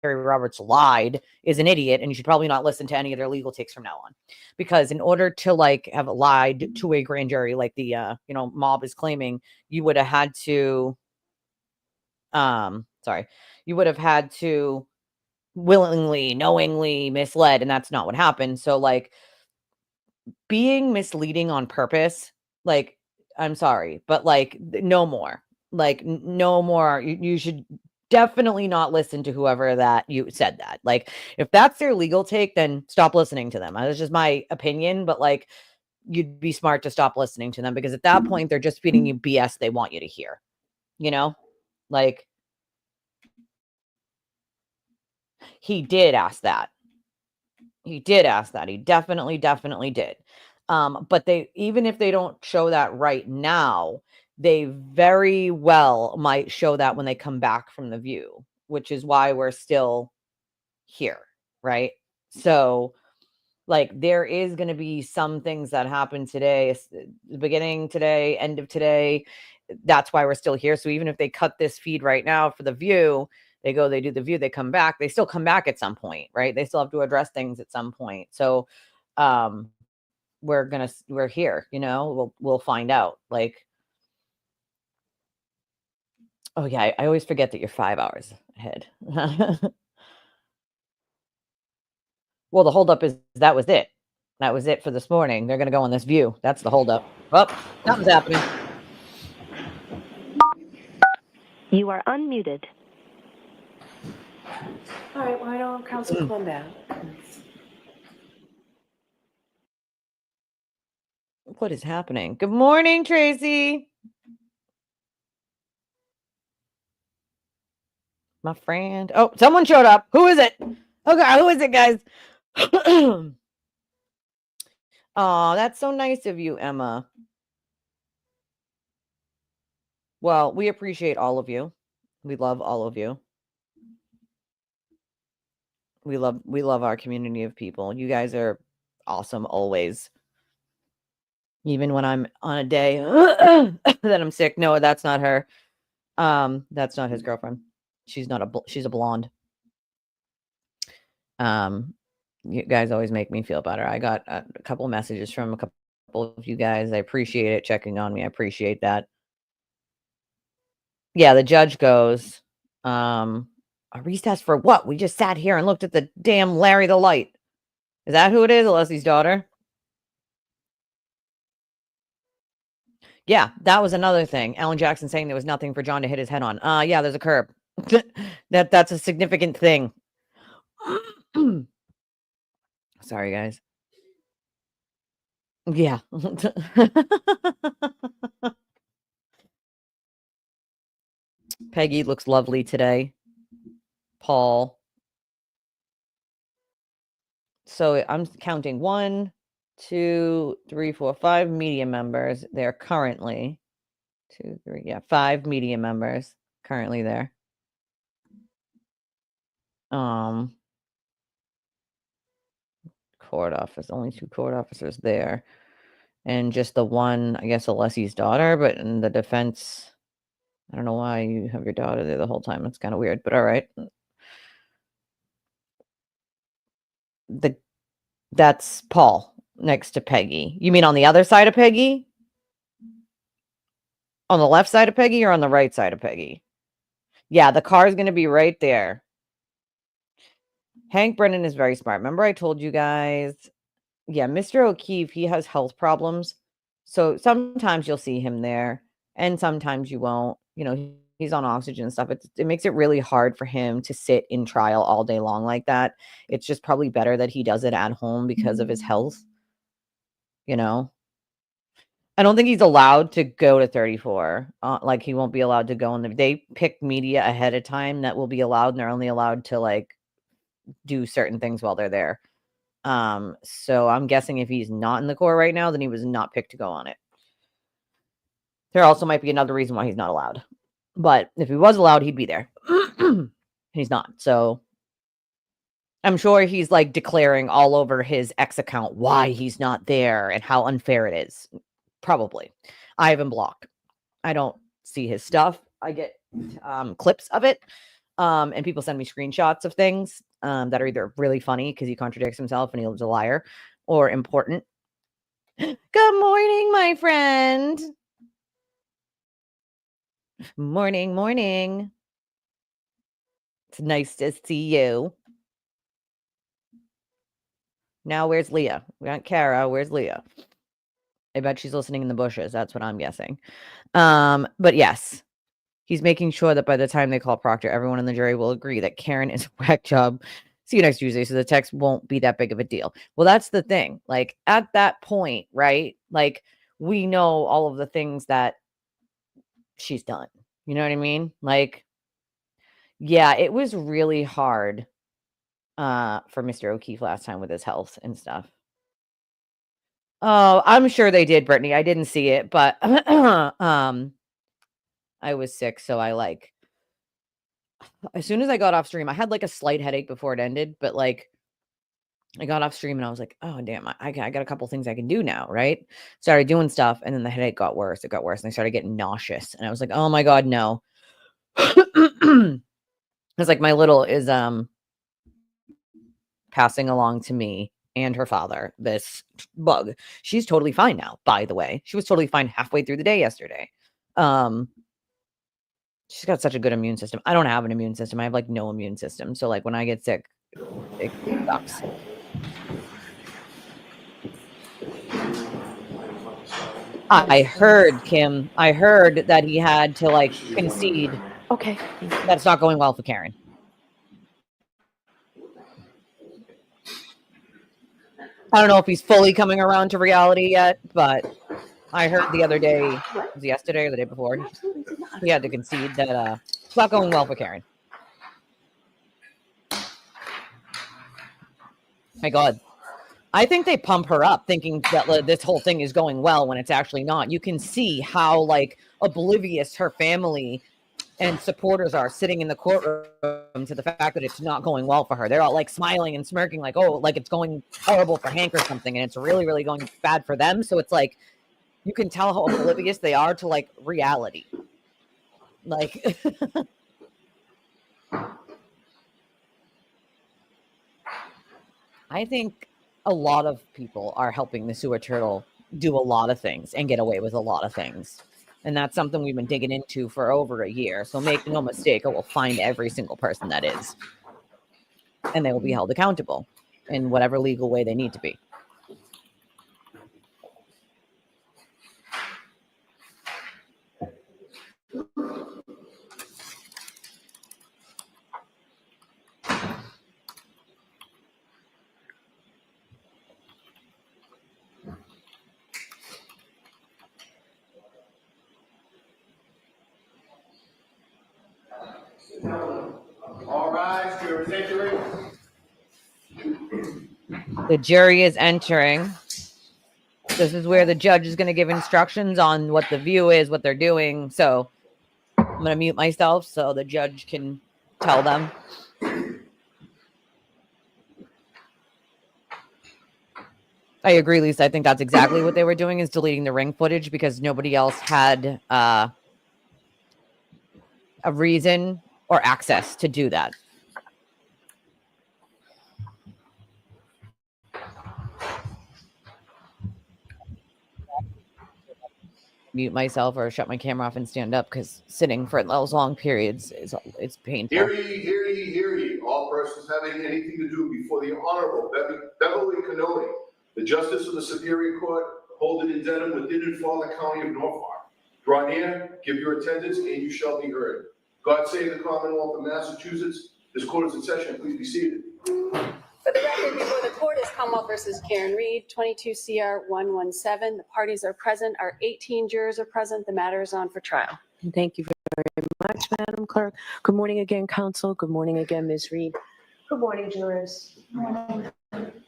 Kerry Roberts lied, is an idiot, and you should probably not listen to any of their legal takes from now on. Because in order to, like, have lied to a grand jury, like the mob is claiming, you would have had to you would have had to willingly, knowingly misled, and that's not what happened. So, like, being misleading on purpose, like, I'm sorry, but, like, no more. Like, no more. You should definitely not listen to whoever that you said that. Like, if that's their legal take, then stop listening to them. That's just my opinion, but like, you'd be smart to stop listening to them, because at that point, they're just feeding you BS they want you to hear, you know? Like, he did ask that. He did ask that. He definitely did. But they, even if they don't show that right now, they very well might show that when they come back from the view, which is why we're still here, right? So, like, there is going to be some things that happen today, beginning today, end of today. That's why we're still here. So even if they cut this feed right now for the view, they go, they do the view, they come back, they still come back at some point, right? They still have to address things at some point. So we're here, you know, we'll find out. Like, oh yeah, I always forget that you're 5 hours ahead. Well, the holdup is that was it. That was it for this morning. They're gonna go on this view. That's the holdup. Oh, something's happening. You are unmuted. All right, why don't Council come back? What is happening? Good morning, Tracy. My friend. Oh, someone showed up. Who is it? Okay, who is it, guys? Oh, that's so nice of you, Emma. Well, we appreciate all of you. We love all of you. We love our community of people. You guys are awesome always. Even when I'm on a day that I'm sick. No, that's not her. That's not his girlfriend. She's a blonde. You guys always make me feel better. I got a couple messages from a couple of you guys. I appreciate it checking on me. I appreciate that. Yeah, the judge goes, a recess for what? We just sat here and looked at the damn Larry the Light. Is that who it is? Leslie's daughter? Yeah, that was another thing. Alan Jackson saying there was nothing for John to hit his head on. Yeah, there's a curb. That's a significant thing. Sorry, guys. Yeah. Peggy looks lovely today. Paul. So I'm counting 1, 2, 3, 4, 5 media members there currently. 2, 3, yeah, 5 media members currently there. Court office, only 2 court officers there. And just the one, I guess, Alessi's daughter, but in the defense, I don't know why you have your daughter there the whole time. It's kind of weird, but all right. That's Paul next to Peggy. You mean on the other side of Peggy? On the left side of Peggy or on the right side of Peggy? Yeah, the car is going to be right there. Hank Brennan is very smart. Remember I told you guys? Yeah, Mr. O'Keefe, he has health problems. So sometimes you'll see him there and sometimes you won't. You know, he's on oxygen and stuff. It makes it really hard for him to sit in trial all day long like that. It's just probably better that he does it at home because of his health. You know? I don't think he's allowed to go to 34. Like, he won't be allowed to go in they pick media ahead of time that will be allowed, and they're only allowed to, like, do certain things while they're there. So I'm guessing if he's not in the court right now, then he was not picked to go on it. There also might be another reason why he's not allowed. But if he was allowed, he'd be there. He's not. So I'm sure he's, like, declaring all over his X account why he's not there and how unfair it is. Probably. I have him blocked. I don't see his stuff. I get clips of it. And people send me screenshots of things that are either really funny because he contradicts himself and he's a liar, or important. Good morning, my friend. Morning. It's nice to see you. Now, where's Leah? We got Kara. Where's Leah? I bet she's listening in the bushes. That's what I'm guessing. But yes, He's making sure that by the time they call Proctor, everyone in the jury will agree that Karen is a whack job. See you next Tuesday. So the text won't be that big of a deal. Well, that's the thing. Like at that point, right? Like we know all of the things that she's done. You know what I mean? Like, yeah, it was really hard for Mr. O'Keefe last time with his health and stuff. Oh, I'm sure they did, Brittany. I didn't see it, but I was sick, so I like as soon as I got off stream, I had like a slight headache before it ended, but like I got off stream and I was like, oh damn, I got a couple things I can do now, right? Started doing stuff, and then the headache got worse. It got worse, and I started getting nauseous, and I was like, oh my god, no. It's like my little is passing along to me and her father this bug. She's totally fine now, by the way. She was totally fine halfway through the day yesterday. She's got such a good immune system. I don't have an immune system. I have like no immune system. So like when I get sick, it sucks. I heard, Kim, I heard that he had to like concede. Okay. That's not going well for Karen. I don't know if he's fully coming around to reality yet, but I heard the other day, was it yesterday or the day before, he had to concede that it's not going well for Karen. My God. I think they pump her up thinking that this whole thing is going well when it's actually not. You can see how like oblivious her family and supporters are sitting in the courtroom to the fact that it's not going well for her. They're all like smiling and smirking like, oh, like it's going horrible for Hank or something. And it's really, really going bad for them. So it's like, you can tell how oblivious they are to like reality. Like, I think a lot of people are helping the sewer turtle do a lot of things and get away with a lot of things. And that's something we've been digging into for over a year. So make no mistake, I will find every single person that is. And they will be held accountable in whatever legal way they need to be. All rise, jury is entering. The jury is entering. This is where the judge is going to give instructions on what the view is, what they're doing. So I'm going to mute myself so the judge can tell them. I agree, Lisa. I think that's exactly what they were doing, is deleting the ring footage because nobody else had a reason or access to do that. Mute myself or shut my camera off and stand up because sitting for those long periods it's painful. Hear ye, hear ye, hear ye. All persons having anything to do before the Honorable Beverly Cannoni, the Justice of the Superior Court, holding in Dedham within and for the County of Norfolk. Draw near, give your attendance, and you shall be heard. God save the Commonwealth of Massachusetts. This court is in session. Please be seated. For the record, before the court is Commonwealth versus Karen Reed, 22 CR 117. The parties are present. Our 18 jurors are present. The matter is on for trial. Thank you very much, Madam Clerk. Good morning again, counsel. Good morning again, Ms. Reed. Good morning, jurors.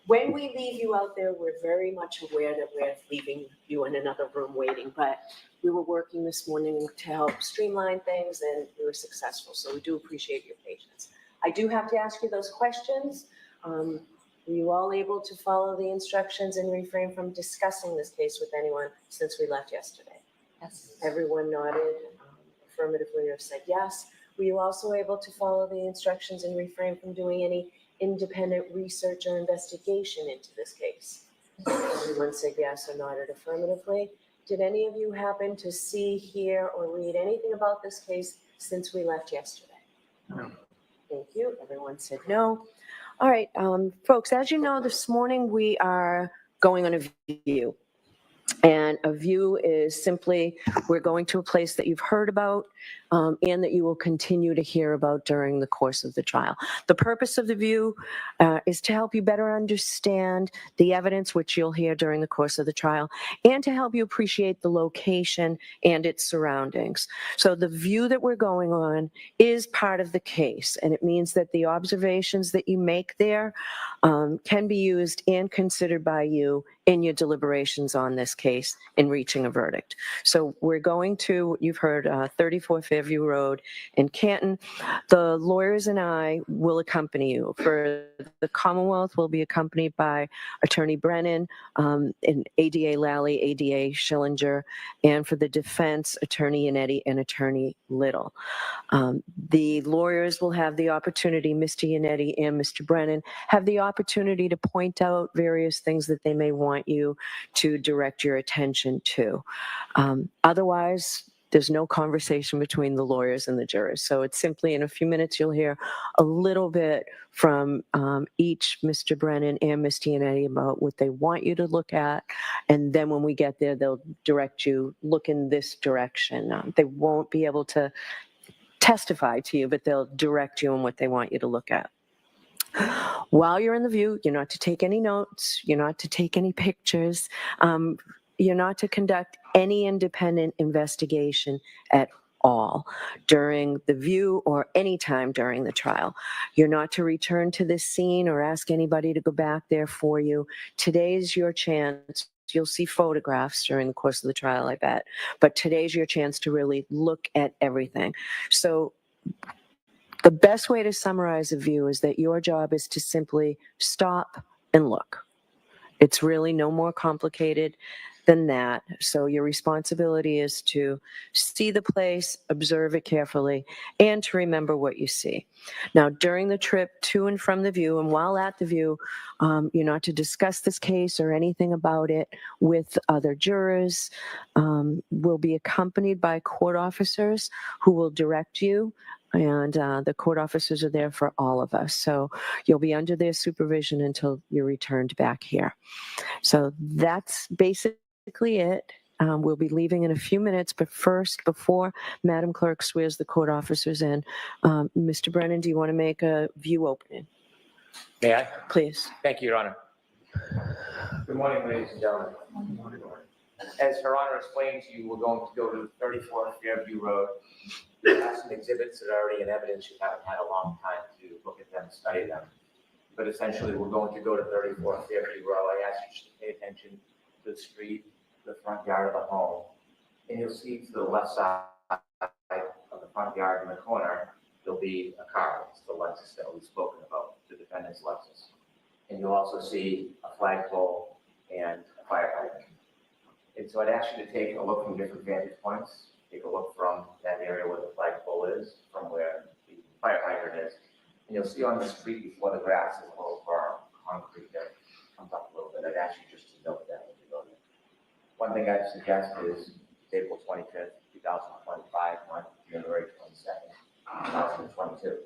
When we leave you out there, we're very much aware that we're leaving you in another room waiting, but we were working this morning to help streamline things and we were successful. So we do appreciate your patience. I do have to ask you those questions. Were you all able to follow the instructions and refrain from discussing this case with anyone since we left yesterday? Yes. Everyone nodded affirmatively or said yes. Were you also able to follow the instructions and refrain from doing any independent research or investigation into this case? Everyone said yes or nodded affirmatively. Did any of you happen to see, hear, or read anything about this case since we left yesterday? No. Thank you. Everyone said no. All right, folks, as you know, this morning we are going on a view. And a view is simply, we're going to a place that you've heard about and that you will continue to hear about during the course of the trial. The purpose of the view is to help you better understand the evidence, which you'll hear during the course of the trial, and to help you appreciate the location and its surroundings. So the view that we're going on is part of the case, and it means that the observations that you make there can be used and considered by you in your deliberations on this case in reaching a verdict. So we're going to, you've heard 34 Fairview Road in Canton. The lawyers and I will accompany you. For the Commonwealth, we'll be accompanied by Attorney Brennan, and ADA Lally, ADA Schillinger, and for the defense, Attorney Yannetti and Attorney Little. The lawyers will have the opportunity, Mr. Yannetti and Mr. Brennan, have the opportunity to point out various things that they may want you to direct your attention to. Otherwise, there's no conversation between the lawyers and the jurors. So it's simply in a few minutes, you'll hear a little bit from each Mr. Brennan and Mr. Yannetti about what they want you to look at. And then when we get there, they'll direct you, look in this direction. They won't be able to testify to you, but they'll direct you on what they want you to look at. While you're in the view, you're not to take any notes, you're not to take any pictures, you're not to conduct any independent investigation at all during the view or any time during the trial. You're not to return to this scene or ask anybody to go back there for you. Today's your chance. You'll see photographs during the course of the trial, I bet, but today's your chance to really look at everything. So the best way to summarize a view is that your job is to simply stop and look. It's really no more complicated than that. So your responsibility is to see the place, observe it carefully, and to remember what you see. Now, during the trip to and from the view, and while at the view, you're not to discuss this case or anything about it with other jurors. We'll be accompanied by court officers who will direct you, and the court officers are there for all of us. So you'll be under their supervision until you're returned back here. So that's basically it. We'll be leaving in a few minutes, but first, before Madam Clerk swears the court officers in, Mr. Brennan, do you want to make a view opening? May I? Please. Thank you, Your Honor. Good morning, ladies and gentlemen. As Her Honor explained to you, we're going to go to 34 Fairview Road. We have some exhibits that are already in evidence. You haven't had a long time to look at them, study them. But essentially, we're going to go to 34 Fairview Road. I ask you to pay attention to the street, the front yard of the home. And you'll see to the left side of the front yard in the corner, there'll be a car. It's the Lexus that we've spoken about, the defendant's Lexus. And you'll also see a flagpole and a fire hydrant. And so I'd ask you to take a look from different vantage points. Take a look from that area where the flagpole is, from where the fire hydrant is. And you'll see on the street before the grass is a little berm, concrete that comes up a little bit. I'd ask you just to note that as you go there. One thing I'd suggest is April 25th, 2025, not January 22nd, 2022.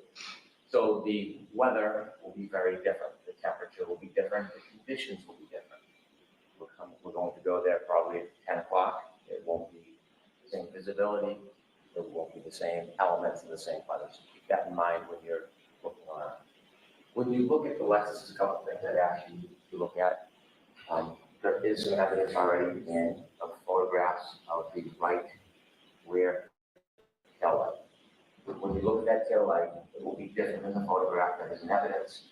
So the weather will be very different. The temperature will be different. The conditions will be different. We're going to go there probably at 10 o'clock. It won't be the same visibility. It won't be the same elements and the same weather. So keep that in mind when you're looking around. When you look at the Lexus, there's a couple of things I'd ask you to look at. There is some evidence already in of photographs of the right rear tail light. When you look at that tail light, it will be different than the photograph that is in evidence.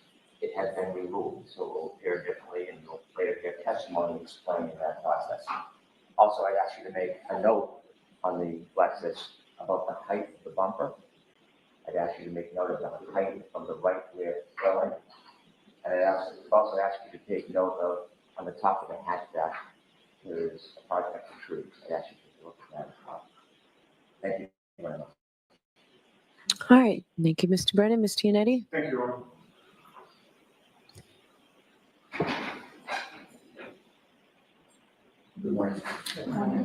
It has been removed, so it will appear differently, and you'll later get testimony explaining that process. Also, I'd ask you to make a note on the Lexus about the height of the bumper. I'd ask you to make note of the height of the right rear tail light. And I'd also ask you to take note of, on the top of the hatchback, there is a part that protrudes. I'd ask you to look at that as well. Thank you very much. All right. Thank you, Mr. Brennan. Mr. Yannetti? Thank you, Your Honor. Good morning.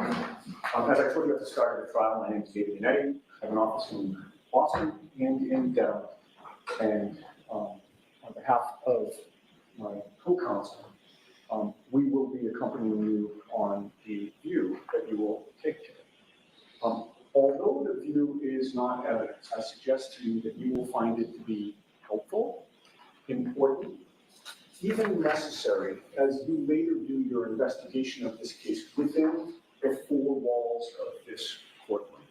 As I told you at the start of the trial, my name is David Yannetti. I have an office in Boston and in Dedham. And on behalf of my co-counsel, we will be accompanying you on the view that you will take today. Although the view is not evidence, I suggest to you that you will find it to be helpful, important, even necessary as you later do your investigation of this case within the four walls of this courtroom.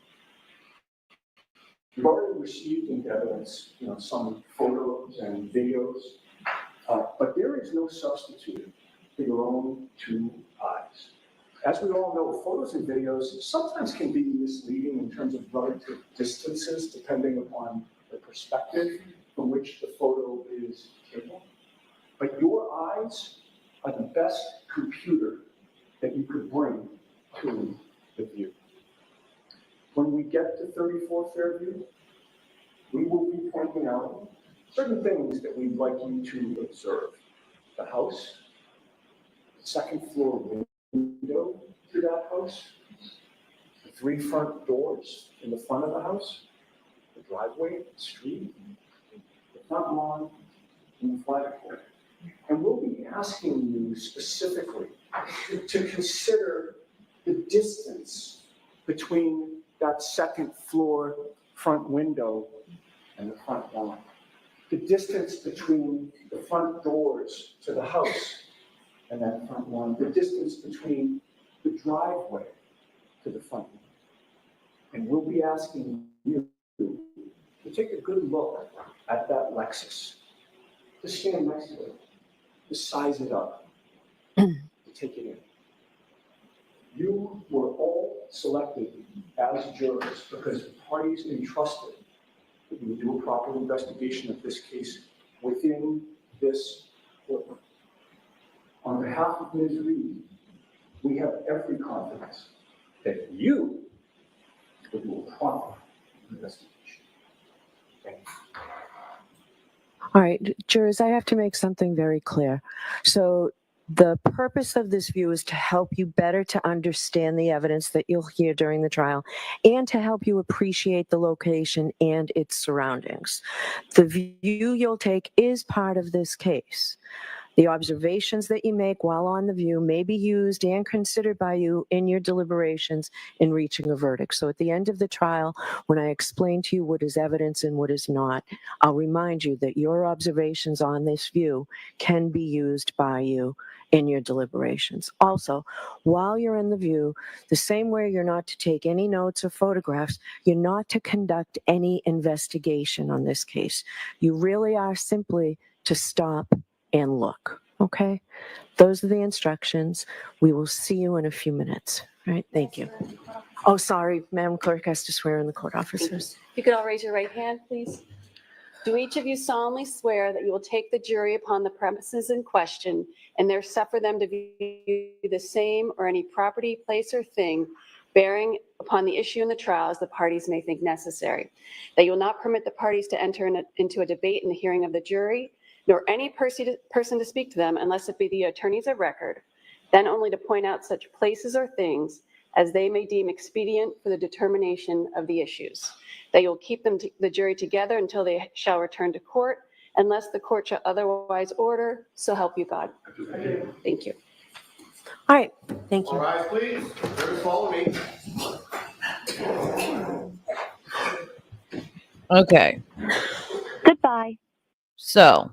You've already received into evidence, some photos and videos, but there is no substitute for your own two eyes. As we all know, photos and videos sometimes can be misleading in terms of relative distances, depending upon the perspective from which the photo is taken. But your eyes are the best computer that you could bring to the view. When we get to 34 Fairview, we will be pointing out certain things that we'd like you to observe. The house, the second floor window to that house, the 3 front doors in the front of the house, the driveway, the street, the front lawn, and the flagpole. And we'll be asking you specifically to consider the distance between that second floor front window and the front lawn. The distance between the front doors to the house and that front lawn. The distance between the driveway to the front lawn. And we'll be asking you to take a good look at that Lexus. To stand next to it. To size it up, to take it in. You were all selected as jurors because the parties entrusted that you would do a proper investigation of this case within this courtroom. On behalf of Ms. Reed, we have every confidence that you will do a proper investigation. Thank you. All right, jurors, I have to make something very clear. So the purpose of this view is to help you better to understand the evidence that you'll hear during the trial and to help you appreciate the location and its surroundings. The view you'll take is part of this case. The observations that you make while on the view may be used and considered by you in your deliberations in reaching a verdict. So at the end of the trial, when I explain to you what is evidence and what is not, I'll remind you that your observations on this view can be used by you in your deliberations. Also, while you're in the view, the same way you're not to take any notes or photographs, you're not to conduct any investigation on this case. You really are simply to stop and look, okay? Those are the instructions. We will see you in a few minutes. All right, thank you. Oh, sorry, Madam Clerk has to swear in the court officers. You could all raise your right hand, please. Do each of you solemnly swear that you will take the jury upon the premises in question and there suffer them to view the same or any property, place, or thing bearing upon the issue in the trial as the parties may think necessary, that you will not permit the parties to enter into a debate in the hearing of the jury, nor any person to speak to them unless it be the attorneys of record, then only to point out such places or things as they may deem expedient for the determination of the issues, that you'll keep the jury together until they shall return to court, unless the court shall otherwise order, so help you God. Thank you. All right, thank All you. right, please, everybody follow me. Okay, Goodbye. so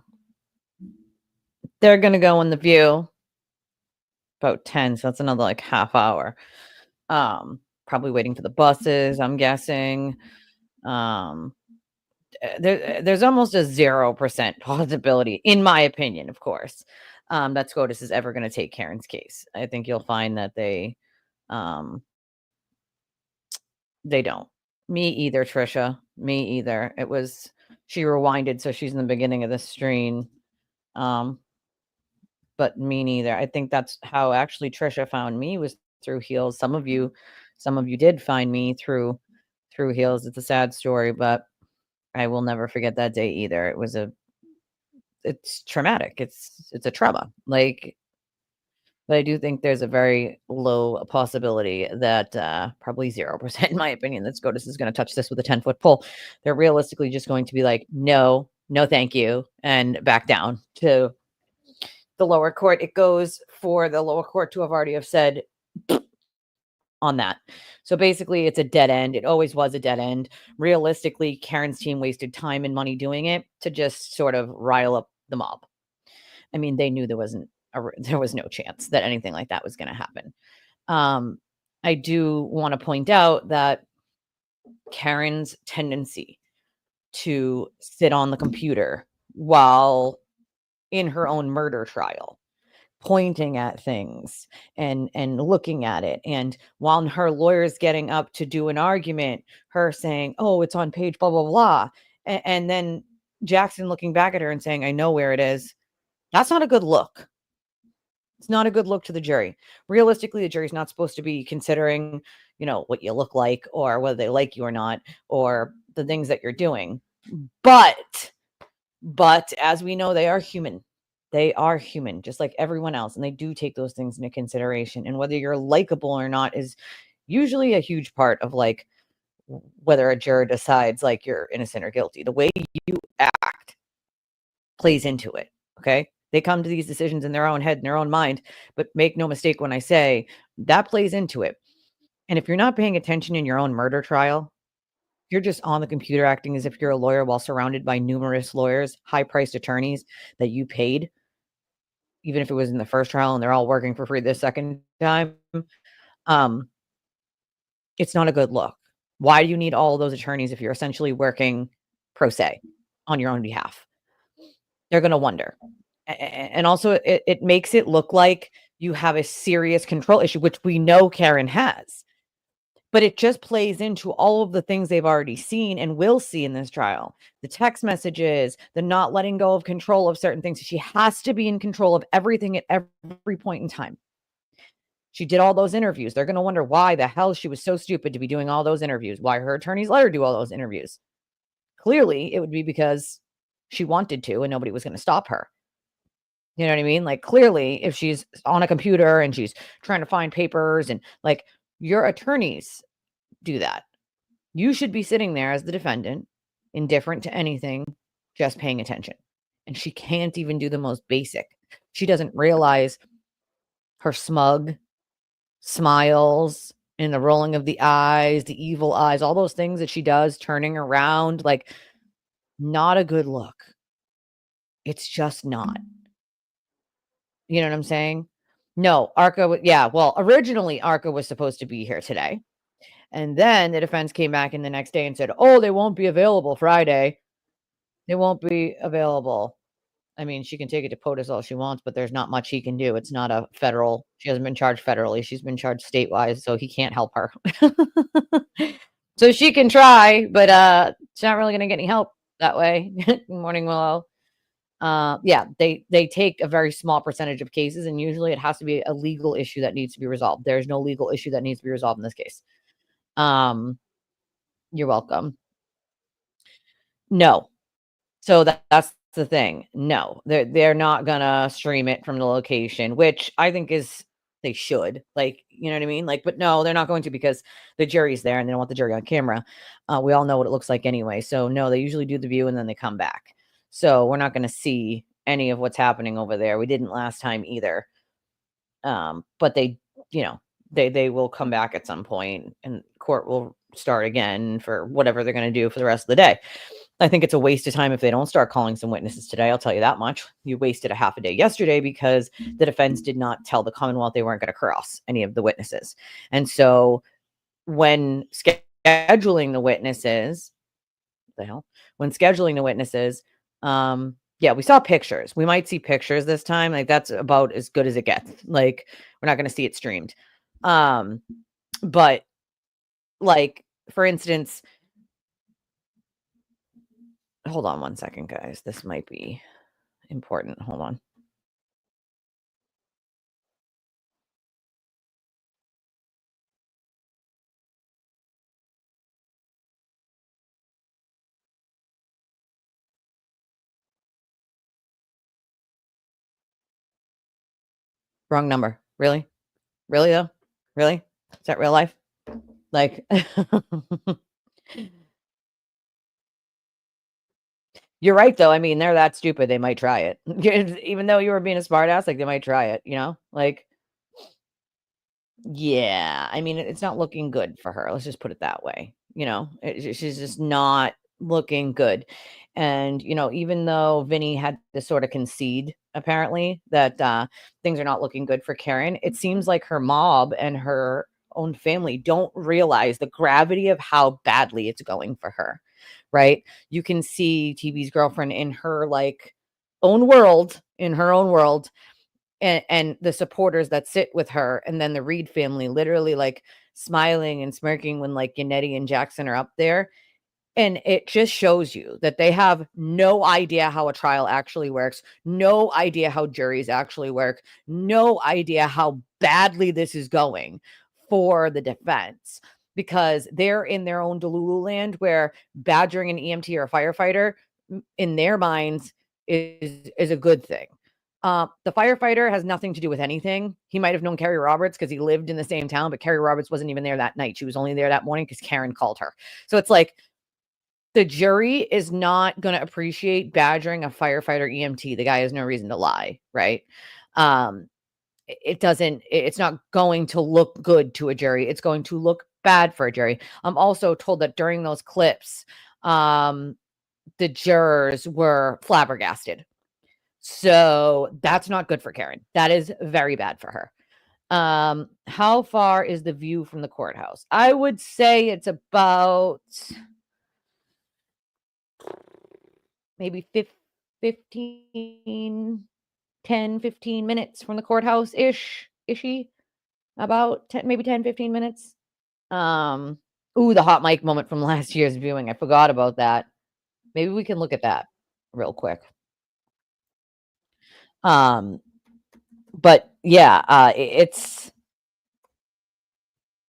they're gonna go in the view about 10, so that's another like half hour. Probably waiting for the buses, I'm guessing. There's almost a 0% possibility, in my opinion, of course, that SCOTUS is ever going to take Karen's case. I think you'll find that they don't. Me either, Trisha. Me either. She rewinded, so she's in the beginning of the screen. But me neither. I think that's how actually Trisha found me, was through Heels. Some of you did find me through Heels. It's a sad story, but I will never forget that day either. It's traumatic. It's a trauma. Like, but I do think there's a very low possibility that, probably 0%, in my opinion, that SCOTUS is going to touch this with a 10-foot pole. They're realistically just going to be like, no, thank you, and back down to the lower court, it goes for the lower court to have already have said on that. So basically, it's a dead end. It always was a dead end. Realistically, Karen's team wasted time and money doing it to just sort of rile up the mob. I mean, they knew there was no chance that anything like that was going to happen. I do want to point out that Karen's tendency to sit on the computer while in her own murder trial, pointing at things and looking at it, and while her lawyer's getting up to do an argument, her saying, oh, it's on page blah blah blah, and then Jackson looking back at her and saying, I know where it is. That's not a good look. It's not a good look to the jury. Realistically, the jury's not supposed to be considering, what you look like or whether they like you or not, or the things that you're doing. But as we know, they are human. They are human, just like everyone else. And they do take those things into consideration. And whether you're likable or not is usually a huge part of like whether a juror decides like you're innocent or guilty. The way you act plays into it. Okay. They come to these decisions in their own head, in their own mind, but make no mistake when I say that plays into it. And if you're not paying attention in your own murder trial, you're just on the computer acting as if you're a lawyer while surrounded by numerous lawyers, high-priced attorneys that you paid, even if it was in the first trial and they're all working for free the second time. It's not a good look. Why do you need all those attorneys if you're essentially working pro se on your own behalf? They're going to wonder. And also it makes it look like you have a serious control issue, which we know Karen has. But it just plays into all of the things they've already seen and will see in this trial. The text messages, the not letting go of control of certain things. She has to be in control of everything at every point in time. She did all those interviews. They're going to wonder why the hell she was so stupid to be doing all those interviews, why her attorneys let her do all those interviews. Clearly, it would be because she wanted to and nobody was going to stop her. You know what I mean? Like, clearly, if she's on a computer and she's trying to find papers and like your attorneys do that. You should be sitting there as the defendant, indifferent to anything, just paying attention. And she can't even do the most basic. She doesn't realize her smug smiles and the rolling of the eyes, the evil eyes, all those things that she does, turning around, like, not a good look. It's just not. You know what I'm saying? No, originally Arca was supposed to be here today. And then the defense came back in the next day and said, oh, they won't be available Friday. They won't be available. I mean, she can take it to POTUS all she wants, but there's not much he can do. It's not a federal. She hasn't been charged federally. She's been charged statewide, so he can't help her. So she can try, but she's not really going to get any help that way. Good morning, Willow. They take a very small percentage of cases, and usually it has to be a legal issue that needs to be resolved. There's no legal issue that needs to be resolved in this case. You're welcome. No. So that's the thing. No, they're not gonna stream it from the location, which I think they should. Like, you know what I mean? Like, but no, they're not going to because the jury's there and they don't want the jury on camera. We all know what it looks like anyway. So no, they usually do the view and then they come back. So we're not going to see any of what's happening over there. We didn't last time either. But they will come back at some point and court will start again for whatever they're going to do for the rest of the day. I think it's a waste of time if they don't start calling some witnesses today. I'll tell you that much. You wasted a half a day yesterday because the defense did not tell the Commonwealth they weren't going to cross any of the witnesses. And so when scheduling the witnesses, we saw pictures. We might see pictures this time. Like, that's about as good as it gets. Like, we're not going to see it streamed. But like, for instance, hold on one second, guys. This might be important. Hold on. Wrong number. Really? Really though? Really? Is that real life? Like, You're right, though. I mean, they're that stupid, they might try it. Even though you were being a smartass, like, they might try it, you know? Like, yeah, I mean, it's not looking good for her. Let's just put it that way. You know, she's just not looking good. And, you know, even though Vinny had to sort of concede, apparently, that things are not looking good for Karen, it seems like her mob and her own family don't realize the gravity of how badly it's going for her, right? You can see TV's girlfriend in her like own world, and the supporters that sit with her, and then the Reed family literally like smiling and smirking when like Yannetti and Jackson are up there. And it just shows you that they have no idea how a trial actually works, no idea how juries actually work, no idea how badly this is going for the defense, because they're in their own Delulu land where badgering an EMT or a firefighter in their minds is a good thing. The firefighter has nothing to do with anything. He might have known Carrie Roberts because he lived in the same town, but Carrie Roberts wasn't even there that night. She was only there that morning because Karen called her. So it's like the jury is not going to appreciate badgering a firefighter EMT. The guy has no reason to lie, right? It's not going to look good to a jury. It's going to look bad for a jury. I'm also told that during those clips, the jurors were flabbergasted. So that's not good for Karen. That is very bad for her. How far is the view from the courthouse? I would say it's about maybe 15, 10, 15 minutes from the courthouse ishy, about 10, maybe 10, 15 minutes. Ooh, the hot mic moment from last year's viewing. I forgot about that. Maybe we can look at that real quick. But yeah, it's,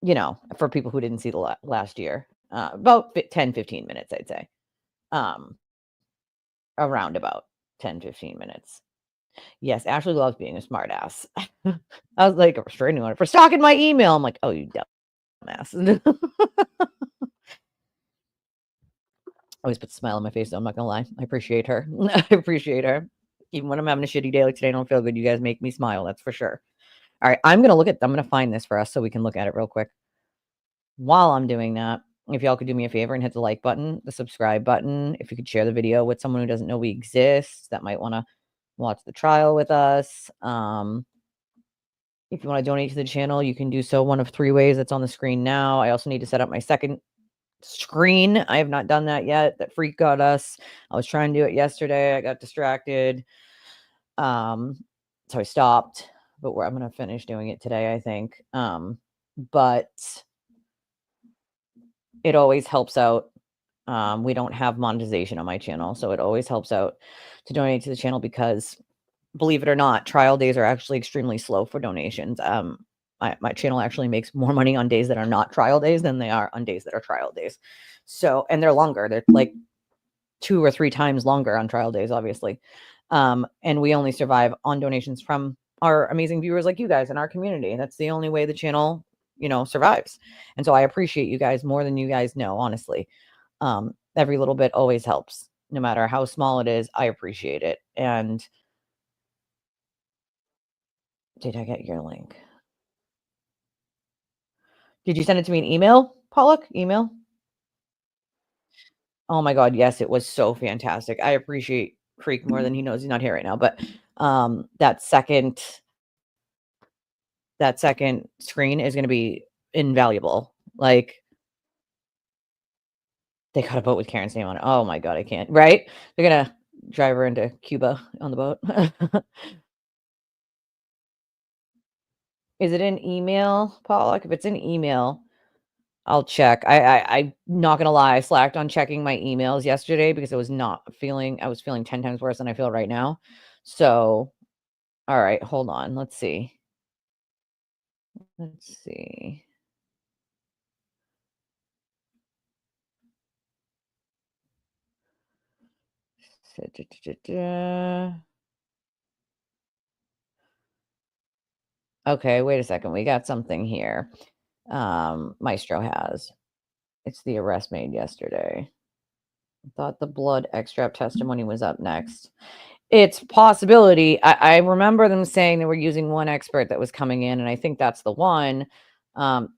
you know, for people who didn't see the last year, about 10, 15 minutes, I'd say. Around about 10, 15 minutes. Yes, Ashley loves being a smartass. I was like, a restraining order for stalking my email. I'm like, oh, you dumbass. Always puts a smile on my face, though. I'm not gonna lie. I appreciate her. I appreciate her. Even when I'm having a shitty day like today, I don't feel good. You guys make me smile. That's for sure. All right, I'm gonna find this for us so we can look at it real quick. While I'm doing that, if y'all could do me a favor and hit the like button, the subscribe button, if you could share the video with someone who doesn't know we exist, that might want to watch the trial with us. If you want to donate to the channel, you can do so one of 3 ways that's on the screen now. I also need to set up my second screen. I have not done that yet. That freak got us. I was trying to do it yesterday. I got distracted. So I stopped, but I'm going to finish doing it today, I think. But it always helps out. We don't have monetization on my channel, so it always helps out to donate to the channel because, believe it or not, trial days are actually extremely slow for donations. My channel actually makes more money on days that are not trial days than they are on days that are trial days. So, and they're longer. They're like 2 or 3 times longer on trial days, obviously. And we only survive on donations from our amazing viewers like you guys in our community. That's the only way the channel, you know, survives. And so I appreciate you guys more than you guys know, honestly. Every little bit always helps, no matter how small it is. I appreciate it. And did I get your link? Did you send it to me in email, Pollock? Email? Oh my God, yes, it was so fantastic. I appreciate Creek more than he knows. He's not here right now, but that second screen is going to be invaluable. Like, they got a boat with Karen's name on it. Oh my God, I can't. Right? They're going to drive her into Cuba on the boat. Is it an email, Pollock? If it's an email, I'll check. I'm not gonna lie, I slacked on checking my emails yesterday because I was feeling 10 times worse than I feel right now. So, all right, hold on. Let's see. Let's see. Okay, wait a second. We got something here. Maestro has. It's the arrest made yesterday. I thought the blood extract testimony was up next. It's possibility. I remember them saying they were using one expert that was coming in, and I think that's the one,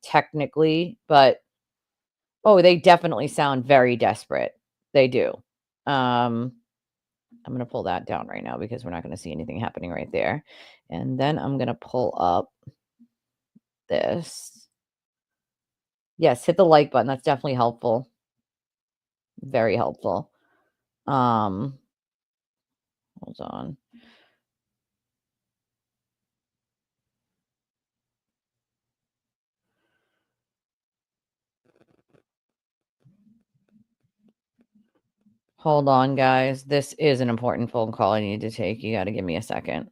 technically, but oh, they definitely sound very desperate. They do. I'm going to pull that down right now because we're not going to see anything happening right there. And then I'm going to pull up this. Yes, hit the like button. That's definitely helpful. Very helpful. Hold on. Hold on, guys. This is an important phone call I need to take. You got to give me a second.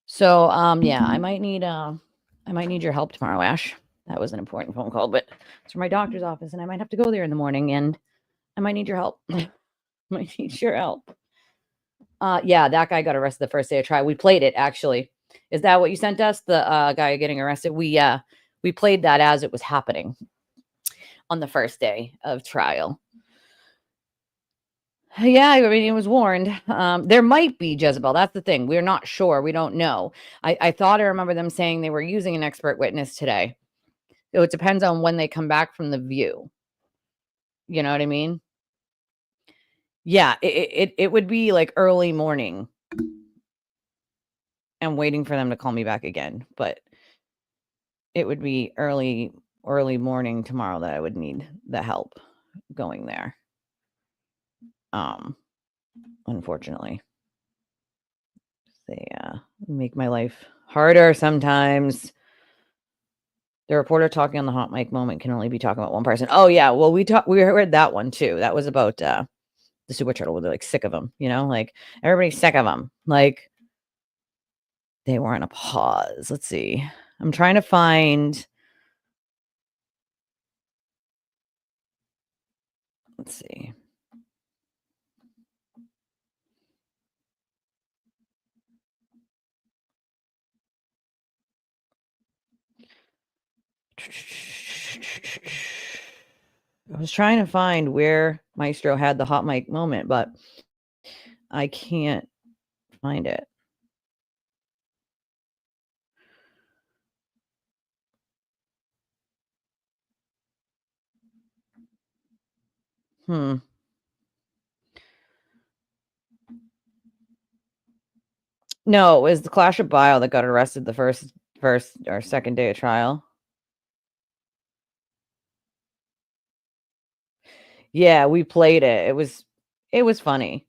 So, yeah, I might need your help tomorrow, Ash. That was an important phone call, but it's from my doctor's office, and I might have to go there in the morning, and I might need your help. Might need your help. Yeah, that guy got arrested the first day of trial. We played it, actually. Is that what you sent us? The guy getting arrested? We played that as it was happening on the first day of trial. Yeah, I mean, it was warned. There might be, Jezebel. That's the thing. We're not sure. We don't know. I thought I remember them saying they were using an expert witness today. So it depends on when they come back from the view. You know what I mean? Yeah, it would be like early morning. I'm waiting for them to call me back again, but it would be early morning tomorrow that I would need the help going there. Unfortunately. They make my life harder sometimes. The reporter talking on the hot mic moment can only be talking about one person. Oh yeah, well we heard that one too. That was about the super turtle. They're like sick of them, you know, like everybody's sick of them. Like they were on a pause. Let's see. I'm trying to find. Let's see. I was trying to find where Maestro had the hot mic moment, but I can't find it. No, it was the Clash of Bile that got arrested the first or second day of trial. Yeah, we played it. It was funny.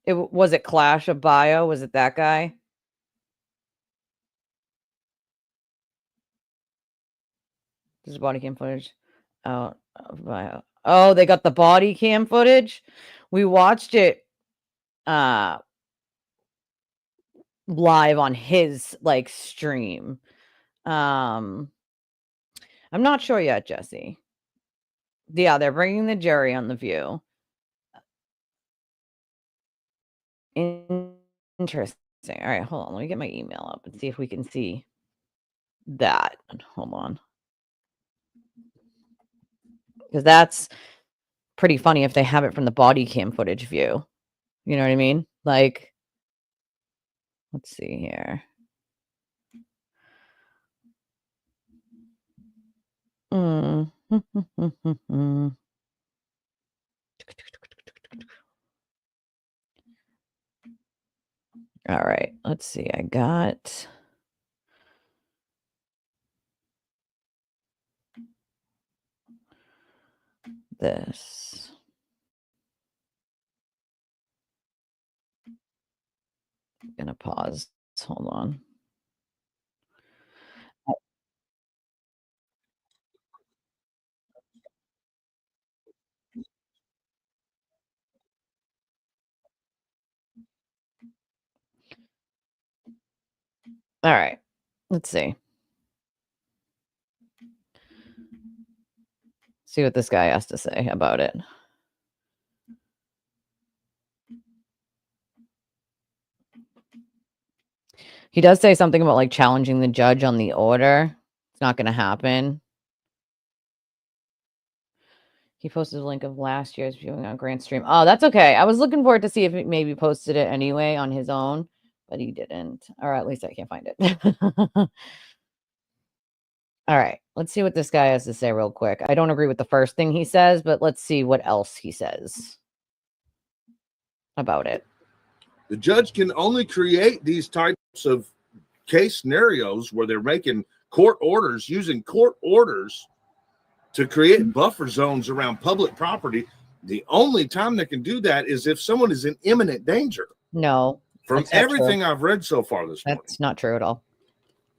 Was it Clash of Bio? Was it that guy? This is body cam footage. Oh, Bio. Oh, they got the body cam footage. We watched it live on his like stream. I'm not sure yet, Jesse. Yeah, they're bringing the jury on The View. Interesting. All right, hold on. Let me get my email up and see if we can see that. Hold on. Because that's pretty funny if they have it from the body cam footage view. You know what I mean? Like, let's see here. All right, let's see. I got this. I'm gonna pause. Hold on. All right, let's see. See what this guy has to say about it. He does say something about like challenging the judge on the order. It's not going to happen. He posted a link of last year's viewing on Grand Stream. Oh, that's okay. I was looking forward to see if he maybe posted it anyway on his own, but he didn't. Or at least I can't find it. All right. Let's see what this guy has to say real quick. I don't agree with the first thing he says, but let's see what else he says about it. The judge can only create these types of case scenarios where they're making court orders, using court orders to create buffer zones around public property. The only time they can do that is if someone is in imminent danger. No. From everything I've read so far this morning. That's not true at all.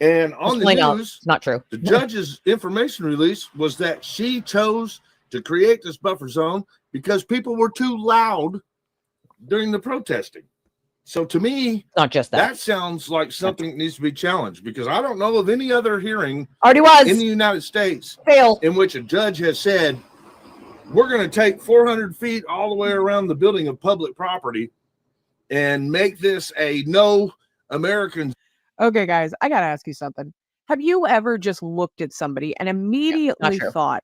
And on the news, it's not true. The judge's information release was that she chose to create this buffer zone because people were too loud during the protesting. So to me, not just that sounds like something that needs to be challenged, because I don't know of any other hearing already was in the United States fail in which a judge has said, we're going to take 400 feet all the way around the building of public property and make this a no Americans. Okay, guys, I got to ask you something. Have you ever just looked at somebody and immediately thought,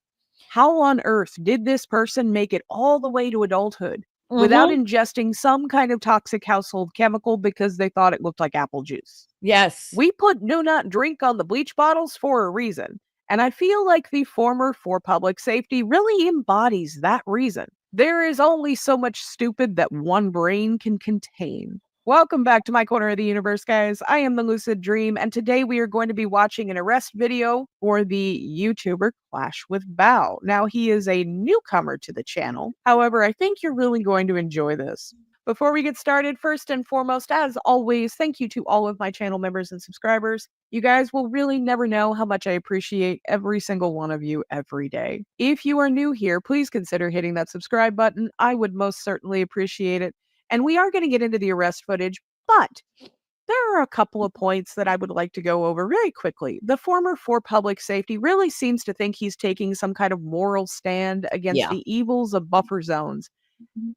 how on earth did this person make it all the way to adulthood without ingesting some kind of toxic household chemical because they thought it looked like apple juice? Yes. We put do not drink on the bleach bottles for a reason. And I feel like the former for public safety really embodies that reason. There is only so much stupid that one brain can contain. Welcome back to my corner of the universe, guys. I am the Lucid Dream, and today we are going to be watching an arrest video for the YouTuber Clash with Bao. Now, he is a newcomer to the channel. However, I think you're really going to enjoy this. Before we get started, first and foremost, as always, thank you to all of my channel members and subscribers. You guys will really never know how much I appreciate every single one of you every day. If you are new here, please consider hitting that subscribe button. I would most certainly appreciate it. And we are going to get into the arrest footage, but There are a couple of points that I would like to go over very quickly. The former for public safety really seems to think he's taking some kind of moral stand against Yeah. the evils of buffer zones.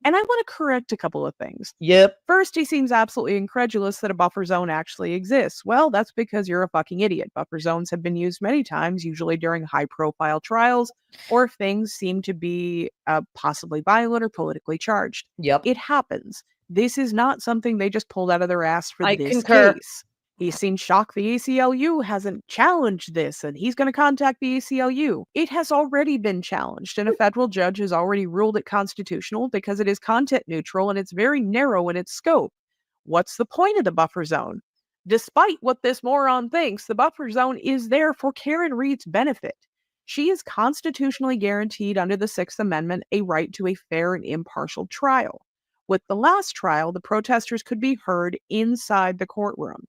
And I want to correct a couple of things. Yep. First, he seems absolutely incredulous that a buffer zone actually exists. Well, that's because you're a fucking idiot. Buffer zones have been used many times, usually during high-profile trials, or if things seem to be possibly violent or politically charged. Yep. It happens. This is not something they just pulled out of their ass for I this concur. case. He seems shocked the ACLU hasn't challenged this, and he's going to contact the ACLU. It has already been challenged, and a federal judge has already ruled it constitutional because it is content neutral and it's very narrow in its scope. What's the point of the buffer zone? Despite what this moron thinks, the buffer zone is there for Karen Reed's benefit. She is constitutionally guaranteed under the Sixth Amendment a right to a fair and impartial trial. With the last trial, the protesters could be heard inside the courtroom.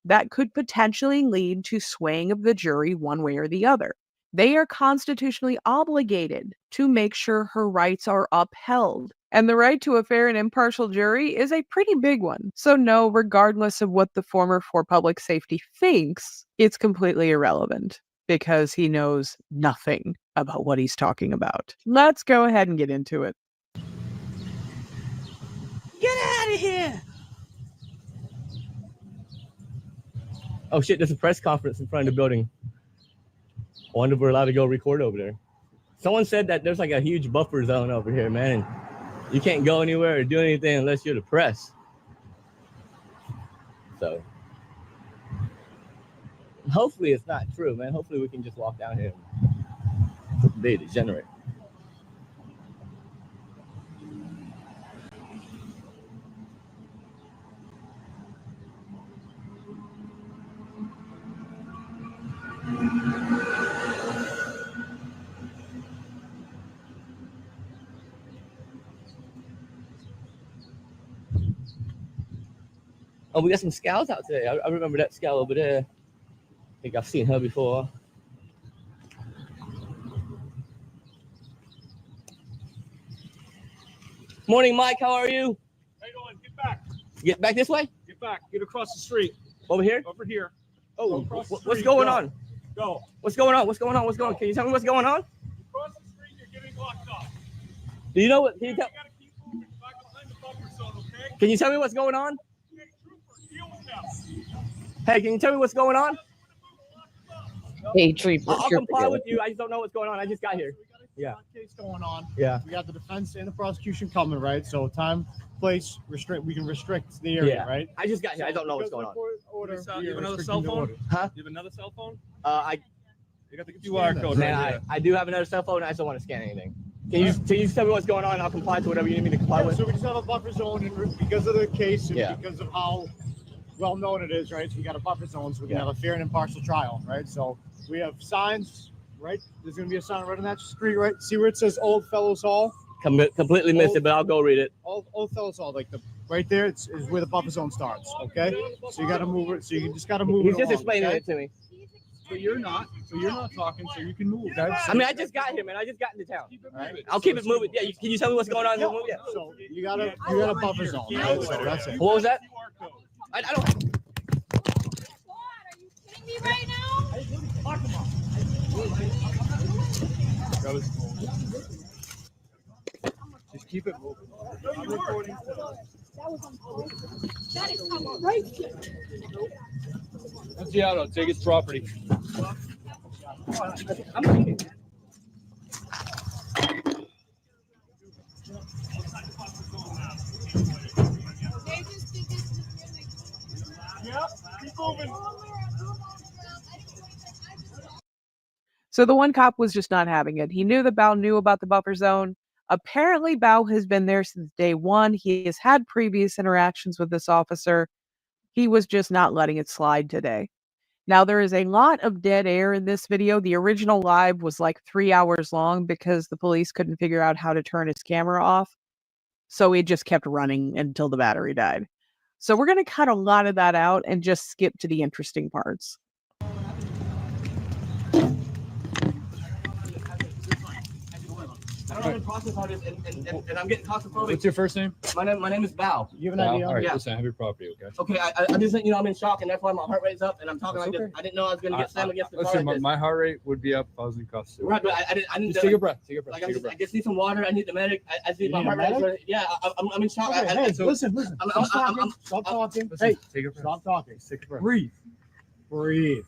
That could potentially lead to swaying of the jury one way or the other. They are constitutionally obligated to make sure her rights are upheld. And the right to a fair and impartial jury is a pretty big one. So no, regardless of what the former for public safety thinks, it's completely irrelevant because he knows nothing about what he's talking about. Let's go ahead and get into it. Get out of here! Oh shit, there's a press conference in front of the building. I wonder if we're allowed to go record over there. Someone said that there's like a huge buffer zone over here, man. And you can't go anywhere or do anything unless you're the press. So hopefully it's not true, man. Hopefully we can just walk down here and be degenerate. Oh, we got some scouts out today. I remember that scout over there. I think I've seen her before. Morning, Mike. How are you? How you doing? Get back. Get back this way? Get back. Get across the street. Over here? Over here. Oh, Across the what's street. going Go. on? Go. What's going on? What's going on? What's going on? Can you tell me what's going on? Across the street, you're getting locked up. Do you know what? Can you, You gotta keep moving back behind the buffer zone, okay? can you tell me what's going on? Hey, trooper, deal with them. Hey, can you tell me what's going on? Hey, tree. I'll comply with you. I just don't know what's going on. I just got here. Yeah. Case going on. Yeah. We got the defense and the prosecution coming, right? So time, place, restrict. We can restrict the area, Yeah. right? I just got here. I don't know what's going on. Order, You have another cell phone? Huh? You have another cell phone? You got the QR code Man, right there. I do have another cell phone. I just don't want to scan anything. Can you tell me what's going on? And I'll comply to whatever you need me to comply with. So we just have a buffer zone, and because of the case, and Yeah. because of how well known it is, right? So we got a buffer zone, so we can Yeah. have a fair and impartial trial, right? So we have signs, right? There's going to be a sign right on that street, right? See where it says Old Fellows Hall? Completely missed it, but I'll go read it. Old Fellows Hall, like the right there. Is where the buffer zone starts. Okay, so you got to move it. So you just got to move He's it. just along, explaining okay? it to me. So you're not talking. So you can move. Okay? I mean, I just got here, man. I just got into town. Right. I'll keep it moving. Yeah, can you tell me what's going on? Yeah. Yeah. So you got a buffer zone. Right? So that's it. What was that? I don't. Are you kidding me right now? Just keep it moving. I'm recording. That is outrageous. That's the auto. Take its property. Yeah, keep moving. So the one cop was just not having it. He knew that Bao knew about the buffer zone. Apparently, Bao has been there since day one. He has had previous interactions with this officer. He was just not letting it slide today. Now, there is a lot of dead air in this video. The original live was like 3 hours long because the police couldn't figure out how to turn his camera off. So it just kept running until the battery died. So we're going to cut a lot of that out and just skip to the interesting parts. I don't know how to process all this, and I'm getting claustrophobic. What's your first name? My name is Val. You have an ID? All right, Yeah. Listen, I have your property, okay? Okay, I just, I'm in shock, and that's why my heart rate's up, and I'm talking like this. I didn't know I was going to get slammed against the car Listen, like this. my heart rate would be up if I was in cuffs. Right, but I didn't. Just take a breath. Take a breath. Like, take a breath. I just need some water. I need the medic. I see You my need heart a medic? rate. Yeah, I'm in shock. Okay, hey, listen. Stop talking. Listen, Hey, take a breath. stop talking. Take a breath. Breathe.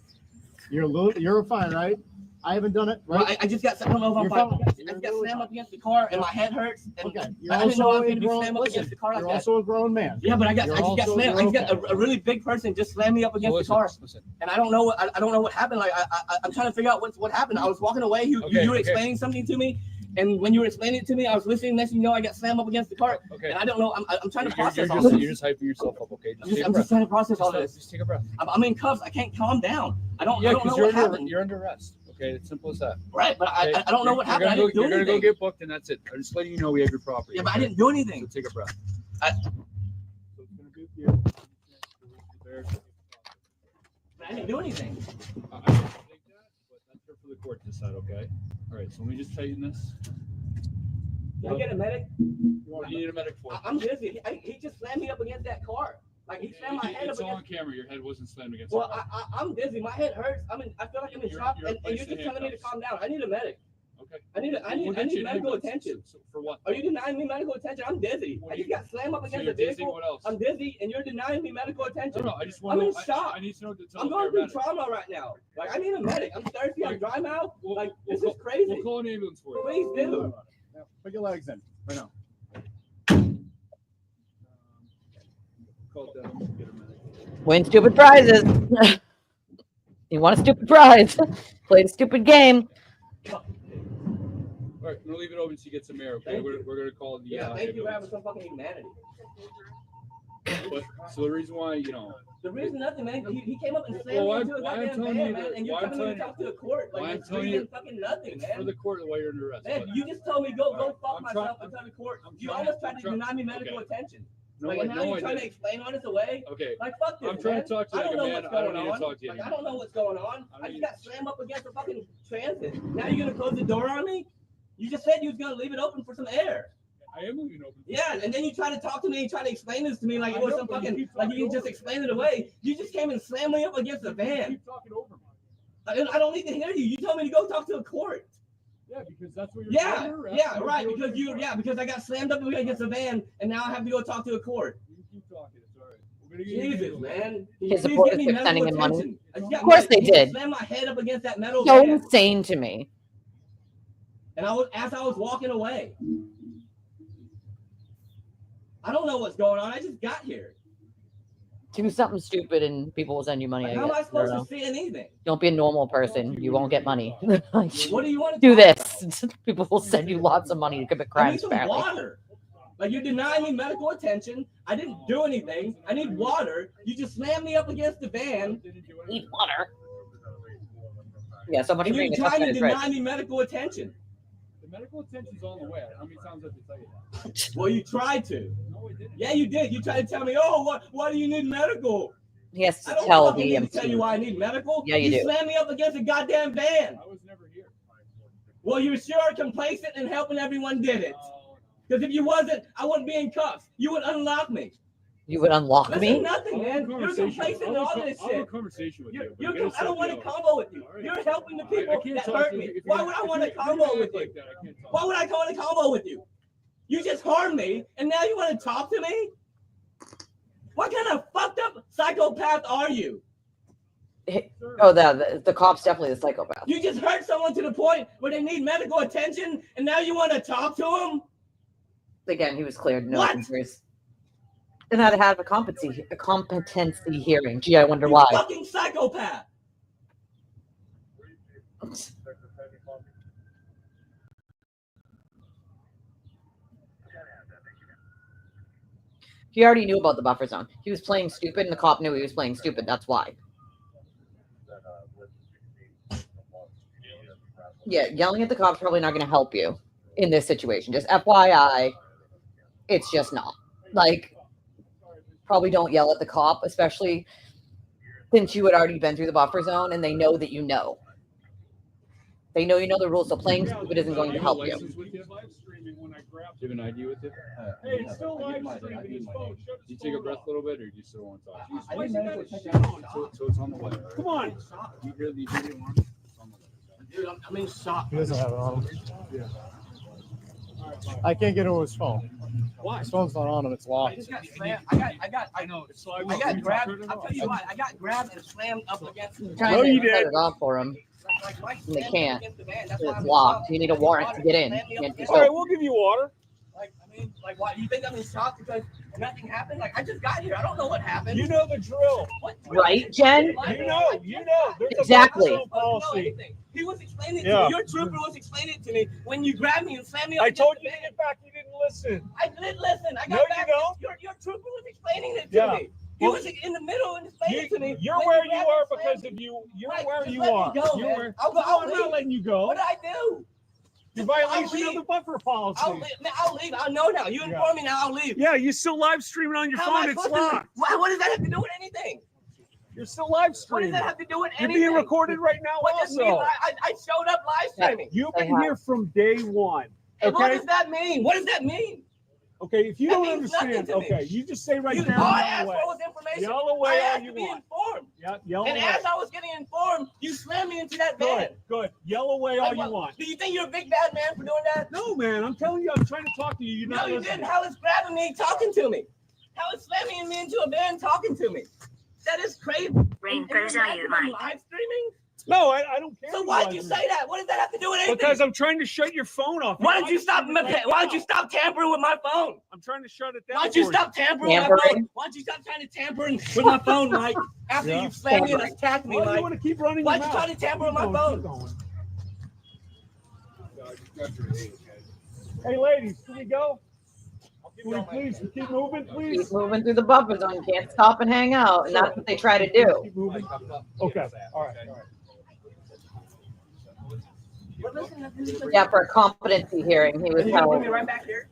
You're fine, right? I haven't done it. Right? Well, I just got I don't know if I'm fine. I just got slammed up against the car, and my head hurts. And Okay, you're I didn't know I was also going a to be grown. slammed up against Listen, the car like you're that. also a grown man. Yeah, but I just got slammed. I just got a really big person just slammed me up against the car, and I don't know what happened. Like I'm trying to figure out what happened. I was walking away. You were explaining something to me, and when you were explaining it to me, I was listening. Next thing you know, I got slammed up against the car, and I don't know. I'm trying to process all this. You're just hyping yourself up, okay? I'm just trying to process all this. Just take a breath. I'm in cuffs. I can't calm down. I don't know because what happened. you're under arrest. Okay, it's simple as that. Right, but I don't know what happened. I didn't do You're gonna go anything. get booked, and that's it. I'm just letting you know we have your property. Yeah, but I didn't do anything. So take a breath. I didn't do anything. I don't think that, but that's for the court to decide. Okay. All right. So let me just tighten this. Can I get a medic? What do you need a medic for? I'm busy. He just slammed me up against that car. Like he slammed my head up It's all on against. camera. Your head wasn't slammed against. Well, I'm busy. My head hurts. I feel like I'm in shock, and you're just telling me to calm down. I need a medic. Okay. I need medical attention. For what? Are you denying me medical attention? I'm dizzy. I just got slammed up against the vehicle. What else? I'm dizzy, and you're denying me medical attention. No, I just want I'm to in shock. I need to know the I'm going through trauma right now. Like I need a medic. I'm thirsty. I'm dry mouth. Like this is crazy. We'll call an ambulance for you. Please do. Put your legs in right now. Call down. Get a medic. Win stupid prizes. You want a stupid prize? Play the stupid game. All right, I'm gonna leave it open so you get some air. Okay, we're gonna call the. Yeah, thank you for having some fucking humanity. But, so the reason why The reason nothing, man. He came up and slammed Well, me into a why I'm goddamn telling van, you man, that- and you're why I'm coming to telling talk to the court. why Like I'm you're telling reading you- fucking nothing, for man. the court why you're under arrest. Man, but- you just told me go fuck I'm myself trying- in front of court. I'm You trying- almost tried I'm to trying- deny me medical okay. attention. No, Like, and now no, you're I trying to didn't. explain all this away. Okay. Like, fuck this, I'm trying man. to talk to you I don't like a know man. what's I don't going need to on. talk to you Like, I anymore. don't know what's going on. I just got slammed up against the fucking transit. Now you're gonna close the door on me? You just said you was gonna leave it open for some air. I am leaving open. Yeah, and then you try to talk to me and try to explain this to me like I it was know, some but you fucking, keep like talking you can just over me. explain it away. You just came and slammed me up against the van. Keep talking over me. I don't need to hear you. You told me to go talk to the court. Yeah, because that's what you're. Yeah, under arrest. yeah, You're right. under Because because I got slammed up against the van, and now I have to go talk to a court. You keep talking. It's all right. We're gonna get you Jesus, legal. man. Can you His please supporters get me kept medical sending him money. attention? I just got Of course they he just did. Slammed my head up against that metal So van, insane to me. and I was walking away. I don't know what's going on. I just got here. Do something stupid and people will send you money. Like, I how am I guess. I supposed don't to know. see anything? Don't be a normal person. You won't get money. What do you want to Do talk this. People will send you lots of money to commit I need crimes. some Apparently. water. Like you're denying me medical attention. I didn't do anything. I need water. You just slammed me up against the van, Need water. Yeah, so much and for you're being a tough trying to guy's right. deny me medical attention. The medical attention's on the way. How many times have to tell you that? Well, you tried to. No, I didn't. Yeah, you did. You tried to tell me, oh, why do you need medical? He has I to don't tell fucking need to tell you DMT. why I need medical. Yeah, you do. slammed me up against a goddamn van. I was never here. Well, you're sure complacent and helping everyone did it. Because if you wasn't, I wouldn't be in cuffs. You would unlock me. You would unlock Listen, me? nothing, man. You're complacent in all this I'll have a shit. conversation with You're, you. you're, I don't want to combo with you. You're helping the people can't that talk hurt to you me. if Why you're- would I if want to you're gonna combo act with you? like that, I can't talk. Why would I want to combo with you? You just harmed me, and now you want to talk to me? What kind of fucked up psychopath are you? Oh, the cop's definitely the psychopath. You just hurt someone to the point where they need medical attention, and now you want to talk to them? Again, he was cleared. No What? injuries. And had to have a competency hearing. Gee, I wonder You why. fucking psychopath. He already knew about the buffer zone. He was playing stupid, and the cop knew he was playing stupid. That's why. Yeah, yelling at the cop's probably not going to help you in this situation. Just FYI, it's just not. Like, probably don't yell at the cop, especially since you had already been through the buffer zone and they know that you know. They know you know the rules, so playing stupid isn't going to help you. License with you? Live streaming when I grab. Do you have an ID with you? Hey, it's still live streaming. His phone. Shut Do you his take a phone breath off. a little bit, or do you still want to talk? Jeez, why is he got his shit on? So it's on the way. Right? Come on. You hear the alarm? It's on the way. Dude, I'm in shock. He doesn't have it on him. Yeah. I can't get over his phone. Why? His phone's not on him. It's I locked. just got slammed. I know. It's live. I got grabbed. I'll tell you what. I got grabbed and slammed up against. I'm No, trying you to set did. it off for him. Mike And they slammed me can't. against the van. That's why It's I'm locked. shocked. You need a warrant to get in. Slammed me up Can't against All the right, we'll give you water. Like, why? You think I'm in shock because nothing happened? Like, I just got here. I don't know what happened. You know the drill. What? Right, Jen? You know. There's Exactly. a policy. He was explaining Yeah. to me. Your trooper was explaining to me when you grabbed me and slammed me up. I against told the you to van. get back. You didn't listen. I did listen. I got No, you back. don't. Your trooper was explaining it to Yeah. me. He was in the middle and explaining to me. You're when where you grabbed are and because slammed of me. you. You're Mike, where just you let me are. go, You're man. where. I'll I'm leave. not letting you go. What did I do? You're I'll violation of leave. the buffer policy. I'll leave. Man, I'll leave. I know now. You informed me now. I'll leave. Yeah, you're still live streaming on your How am phone. I It's supposed to- locked. What does that have to do with anything? You're still live What streaming. does that have to do with You're anything? being recorded right now. What does mean? Also, I showed up live streaming. you've been here from day one. And what Okay. does that mean? What does that mean? Okay. If you That don't means nothing understand, to me. okay, you just say right You, there. all I yell asked away. for was information. Yell away I all asked you to be want. informed. Yeah, yell And away. as I was getting informed, you slammed me into that van. Good. Yell away all Like, you what- want. Do you think you're a big bad man for doing that? No, man. I'm telling you, I'm trying to talk to you. You're No, not you listening. didn't. How is grabbing me, talking to me? How is slamming me into a van, talking to me? That is crazy. Rainbows are you, I'm Mike? live streaming? No, I don't care. So why'd you say that? What does that have to do with anything? Because I'm trying to shut your phone off. Why don't you stop tampering with my phone? I'm trying to shut it down. Why don't you for stop tampering with my phone? Tampering? Why don't you stop trying to tamper with my phone, Mike? After Yeah. you slammed me and attacked me, Why do you Mike. want to keep running Why'd your you mouth? try to tamper with my Keep phone? going. Hey, ladies, can we go? Can we please keep moving, please? Keep moving through the buffer zone. You can't stop and hang out. And that's what they try to do. Keep moving. Okay. All right. Yeah, for a competency hearing, he was You gonna held. give me right back here?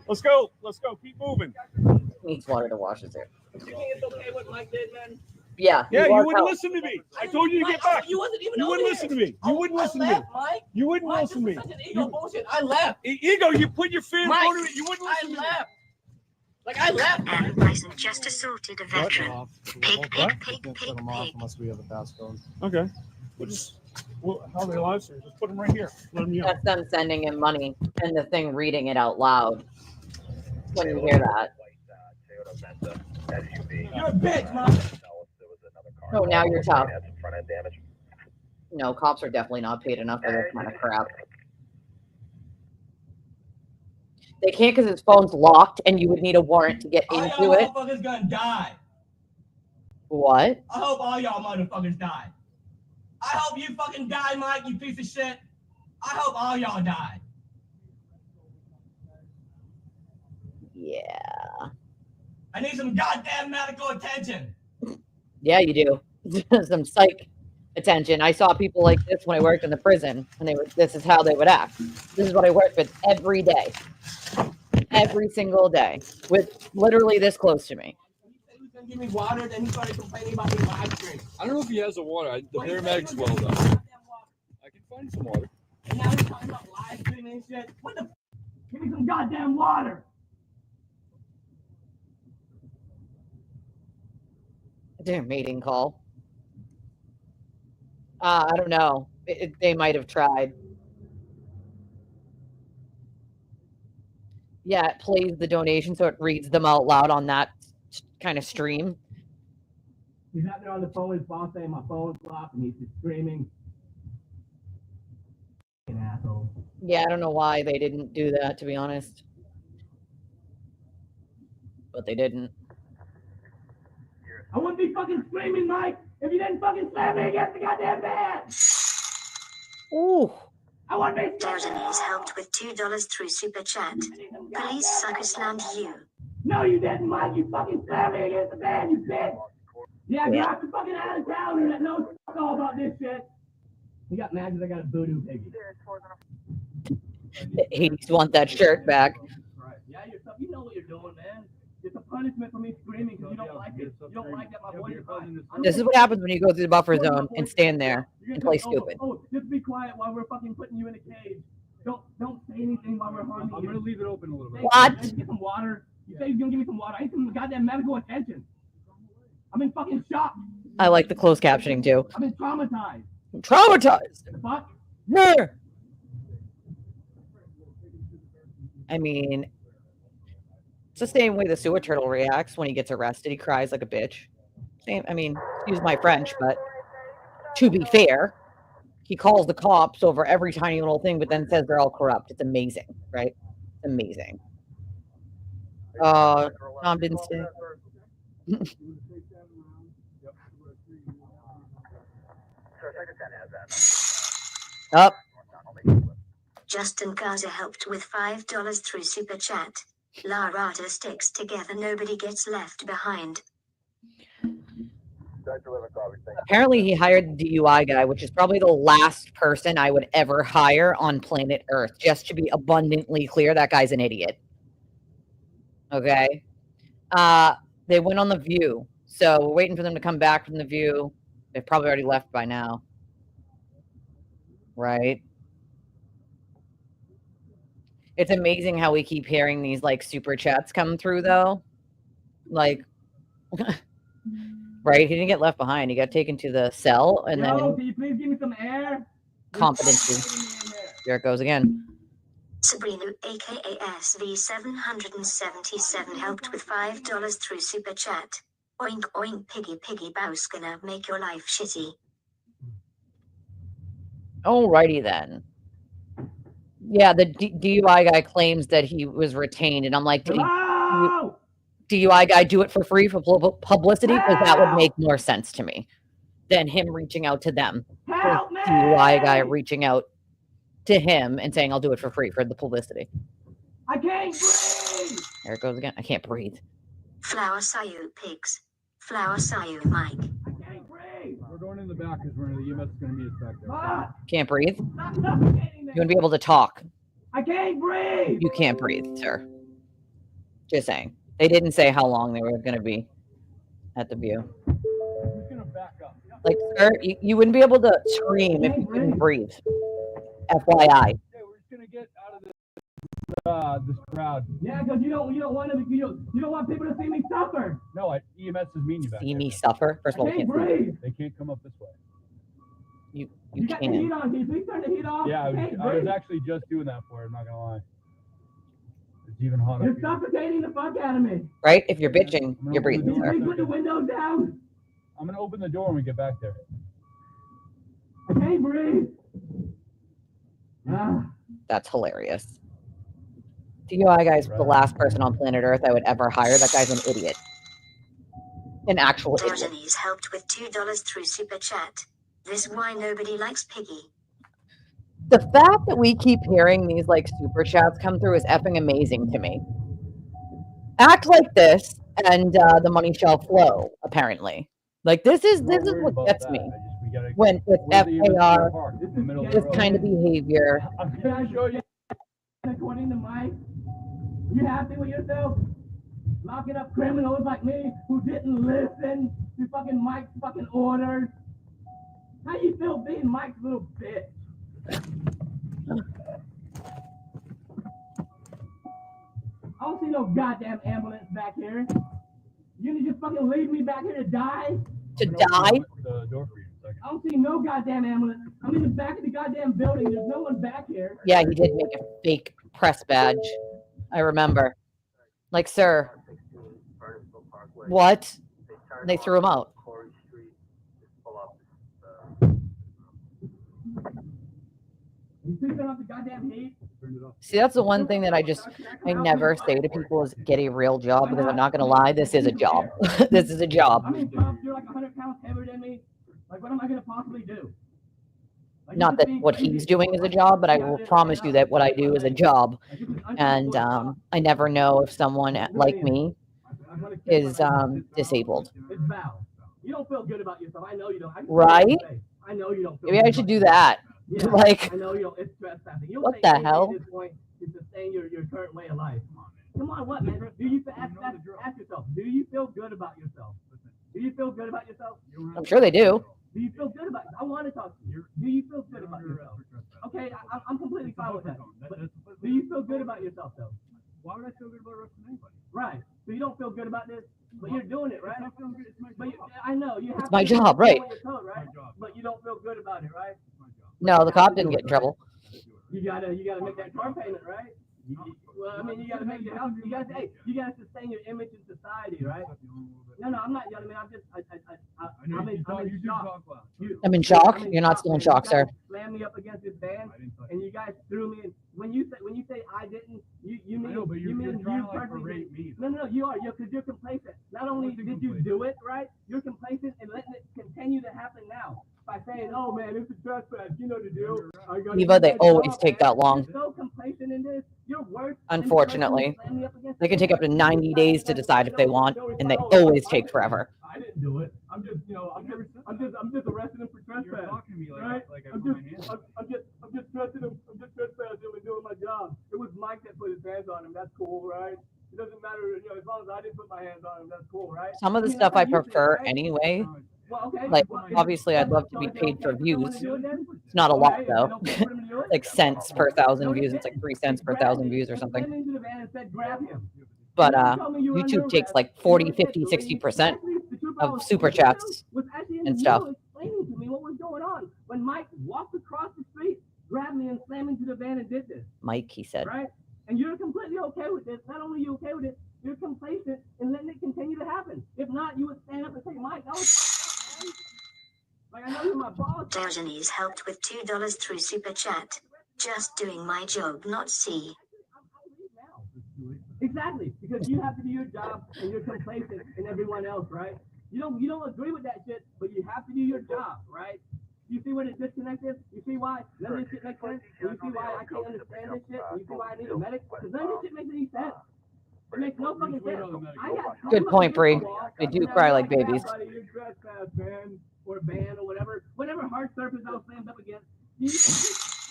Let's go. Let's go. Keep moving. Needs water to wash his hair. You think it's okay what Mike did, man? Yeah. Yeah, he you was wouldn't held. listen to me. I told you to get Mike, back. You wasn't even You over wouldn't here. listen to me. You wouldn't I listen to me. left, Mike. You wouldn't Mike, listen to me. this is such an ego bullshit. I left. Ego, you put your fear in Mike, front of it. You wouldn't I listen to me. left. Like, I left. And Bryson just assaulted a veteran. Pig, pig, pig, pig, Let them off pig. unless we have a passcode. Okay. We'll just, how are they live stream? Just put them right here. Let them yell. That's them sending him money and the thing reading it out loud. When you hear that. You're a bitch, Mike. Oh, now you're tough. No, cops are definitely not paid enough for this kind of crap. They can't because his phone's locked and you would need a warrant to get All into y'all it. motherfuckers gonna die. What? I hope all y'all motherfuckers die. I hope you fucking die, Mike, you piece of shit. I hope all y'all die. Yeah. I need some goddamn medical attention. Yeah, you do. Some psych attention. I saw people like this when I worked in the prison, and this is how they would act. This is what I worked with every day. Every single day. With literally this close to me. He said he was gonna give me water, then he started complaining about the live stream. I don't know if he has the water. The Well, he said he paramedics was will gonna though. give me goddamn water. I can find some water. And now he's talking about live streaming and shit. What the f? Give me some goddamn water. Their mating call. I don't know. They might have tried. Yeah, it plays the donation, so it reads them out loud on that kind of stream. He's out there on the phone with his boss saying my phone's locked and he's just screaming. Fucking asshole. Yeah, I don't know why they didn't do that, to be honest. But they didn't. I wouldn't be fucking screaming, Mike, if you didn't fucking slam me against the goddamn van. Ooh. I wouldn't be Dowden is helped with $2 through Super Chat. Police sucker slammed you. No, you didn't, Mike. You fucking slammed me against the van, you bitch. Yeah, get out the fucking out of town that knows fuck all about this shit. He got mad because I got a voodoo piggy. The 80s want that shirt back. Right. Yeah, you know what you're doing, man. It's a punishment for me screaming because you don't like it. You don't like that my voice is high. This is what happens when you go through the buffer zone and stand there and play stupid. Oh, just be quiet while we're fucking putting you in a cage. Don't say anything while we're harming you. I'm gonna leave it open a little bit. What? Get some water. You say you're gonna give me some water. I need some goddamn medical attention. I'm in fucking shock. I like the closed captioning too. I've been traumatized. Traumatized. Fuck. Yeah. I mean, it's the same way the sewer turtle reacts when he gets arrested. He cries like a bitch. Same. I mean, excuse my French, but to be fair, he calls the cops over every tiny little thing, but then says they're all corrupt. It's amazing, right? It's amazing. Tom didn't stay. Up. Justin Gaza helped with $5 through Super Chat. La Rata sticks together, nobody gets left behind. Apparently he hired the DUI guy, which is probably the last person I would ever hire on planet Earth. Just to be abundantly clear, that guy's an idiot. Okay. They went on The View. So we're waiting for them to come back from The View. They've probably already left by now. Right? It's amazing how we keep hearing these like super chats come through though. Like right? He didn't get left behind. He got taken to the cell and Yo, then can you please give me some air? competency. There it goes again. Sabrina, aka SV777, helped with $5 through Super Chat. Oink oink piggy bow's gonna make your life shitty. Alrighty then. Yeah, the DUI guy claims that he was retained, and I'm like, DUI guy, do it for free for publicity, because that would make more sense to me than him reaching out to them. Help me! DUI guy reaching out to him and saying, I'll do it for free for the publicity. I can't breathe! There it goes again. I can't breathe. Flower Sayu pigs. Flower Sayu Mike. I can't breathe! We're going in the back because we're the EMS is gonna meet us back there. Ah, Can't breathe? stop suffocating me! You want to be able to talk. I can't breathe! You can't breathe, sir. Just saying. They didn't say how long they were going to be at The View. Who's gonna back up? Like, sir, you wouldn't be able to scream if you couldn't breathe. FYI. Yeah, we're just gonna get out of this crowd. Yeah, because you don't want to. You don't want people to see me suffer. No, EMS is meeting you back See there. me suffer? First of all, I we can't can't see. breathe. They can't come up this way. You got the heat can. on. Can you please turn the heat off? Yeah, I can't I was breathe. actually just doing that for it, I'm not gonna lie. It's even hot up You're here. suffocating the fuck out of me. Right? If you're bitching, you're Can breathing, you sir. please put the windows down? I'm gonna open the door when we get back there. I can't breathe. Ah. That's hilarious. DUI guy's the last person on planet Earth I would ever hire. That guy's an idiot. An actual idiot. Diogenes helped with $2 through Super Chat. This why nobody likes Piggy. The fact that we keep hearing these like super chats come through is effing amazing to me. Act like this and the money shall flow, apparently. Like this is what gets me. When with FAR, this kind of behavior. I'm gonna show you. According to Mike, you happy with yourself? Locking up criminals like me who didn't listen to fucking Mike's fucking orders. How you feel being Mike's little bitch? I don't see no goddamn ambulance back here. You gonna just fucking leave me back here to die? To die? The door for you in a second. I don't see no goddamn ambulance. I'm in the back of the goddamn building. There's no one back here. Yeah, he did make a fake press badge. I remember. Like, sir. What? And they threw him out. You see turn off the goddamn heat? See, that's the one thing that I never say to people is get a real job, because I'm not going to lie, this is a job. This is a job. I mean, Tom, you're like 100 pounds heavier than me. Like, what am I going to possibly do? Like, Not that what he's doing is a job, but I will promise you that what I do is a job. And I never know if someone like me is disabled. It's Val. You don't feel good about yourself. I know you don't. Right? I know you don't feel Maybe I good should about do yourself. that. Yeah, Like, I know you don't. It's trespassing. You don't what take the anything hell? At this point to sustain your current way of life. Come on, what, man? Do you ask yourself? Do you feel good about yourself? Do you feel good about yourself? I'm sure they do. Do you feel good about? I want to talk to you. Do you feel good about yourself? Okay, I'm completely fine with that. But do you feel good about yourself, though? Why would I feel good about arresting anybody? Right. So you don't feel good about this, but you're doing it, right? But I know you have. It's my job, right? Code, right? But you don't feel good about it, right? No, the cop didn't get in trouble. You gotta make that car payment, right? Well, I mean, you gotta make your house. You gotta sustain your image in society, right? No, I'm not yelling. I'm just, I'm in shock. I'm in shock. You're not still in shock, sir. Slam me up against this van, and you guys threw me in. When you say I didn't, you mean you personally. No, you are. Because you're complacent. Not only did you do it, right? You're complacent and letting it continue to happen now. By saying, oh man, it's a trespass, you know the deal. Eva, they always take that long. You're so complacent in this, you're worse. Unfortunately, they can take up to 90 days to decide if they want, and they always take forever. I didn't do it. I'm just arresting him for trespass. Right? I'm just arresting him. I'm just trespassing him and doing my job. It was Mike that put his hands on him. That's cool, right? It doesn't matter, as long as I didn't put my hands on him. That's cool, right? Some of the stuff I prefer anyway. Like, obviously, I'd love to be paid for views. It's not a lot, though. Like cents per 1,000 views. It's like 3 cents per 1,000 views or something. But YouTube takes like 40, 50, 60% of super chats and stuff. Explaining to me what was going on when Mike walked across the street, grabbed me, and slammed into the van and did this. Mike, he said. Right? And you're completely okay with this. Not only are you okay with it, you're complacent in letting it continue to happen. If not, you would stand up and say, Mike, that was like, I know you're my boss. Diogenes helped with $2 through Super Chat. Just doing my job, not see. Exactly, because you have to do your job and you're complacent in everyone else, right? You don't agree with that shit, but you have to do your job, right? You see where the disconnect is? You see why none of this shit makes sense? And you see why I can't understand this shit? And you see why I need a medic? Because none of this shit makes any sense. It makes no fucking sense. Good point, Bree. They do cry like babies. You're trespass, man, or ban, or whatever hard surface I was slammed up against.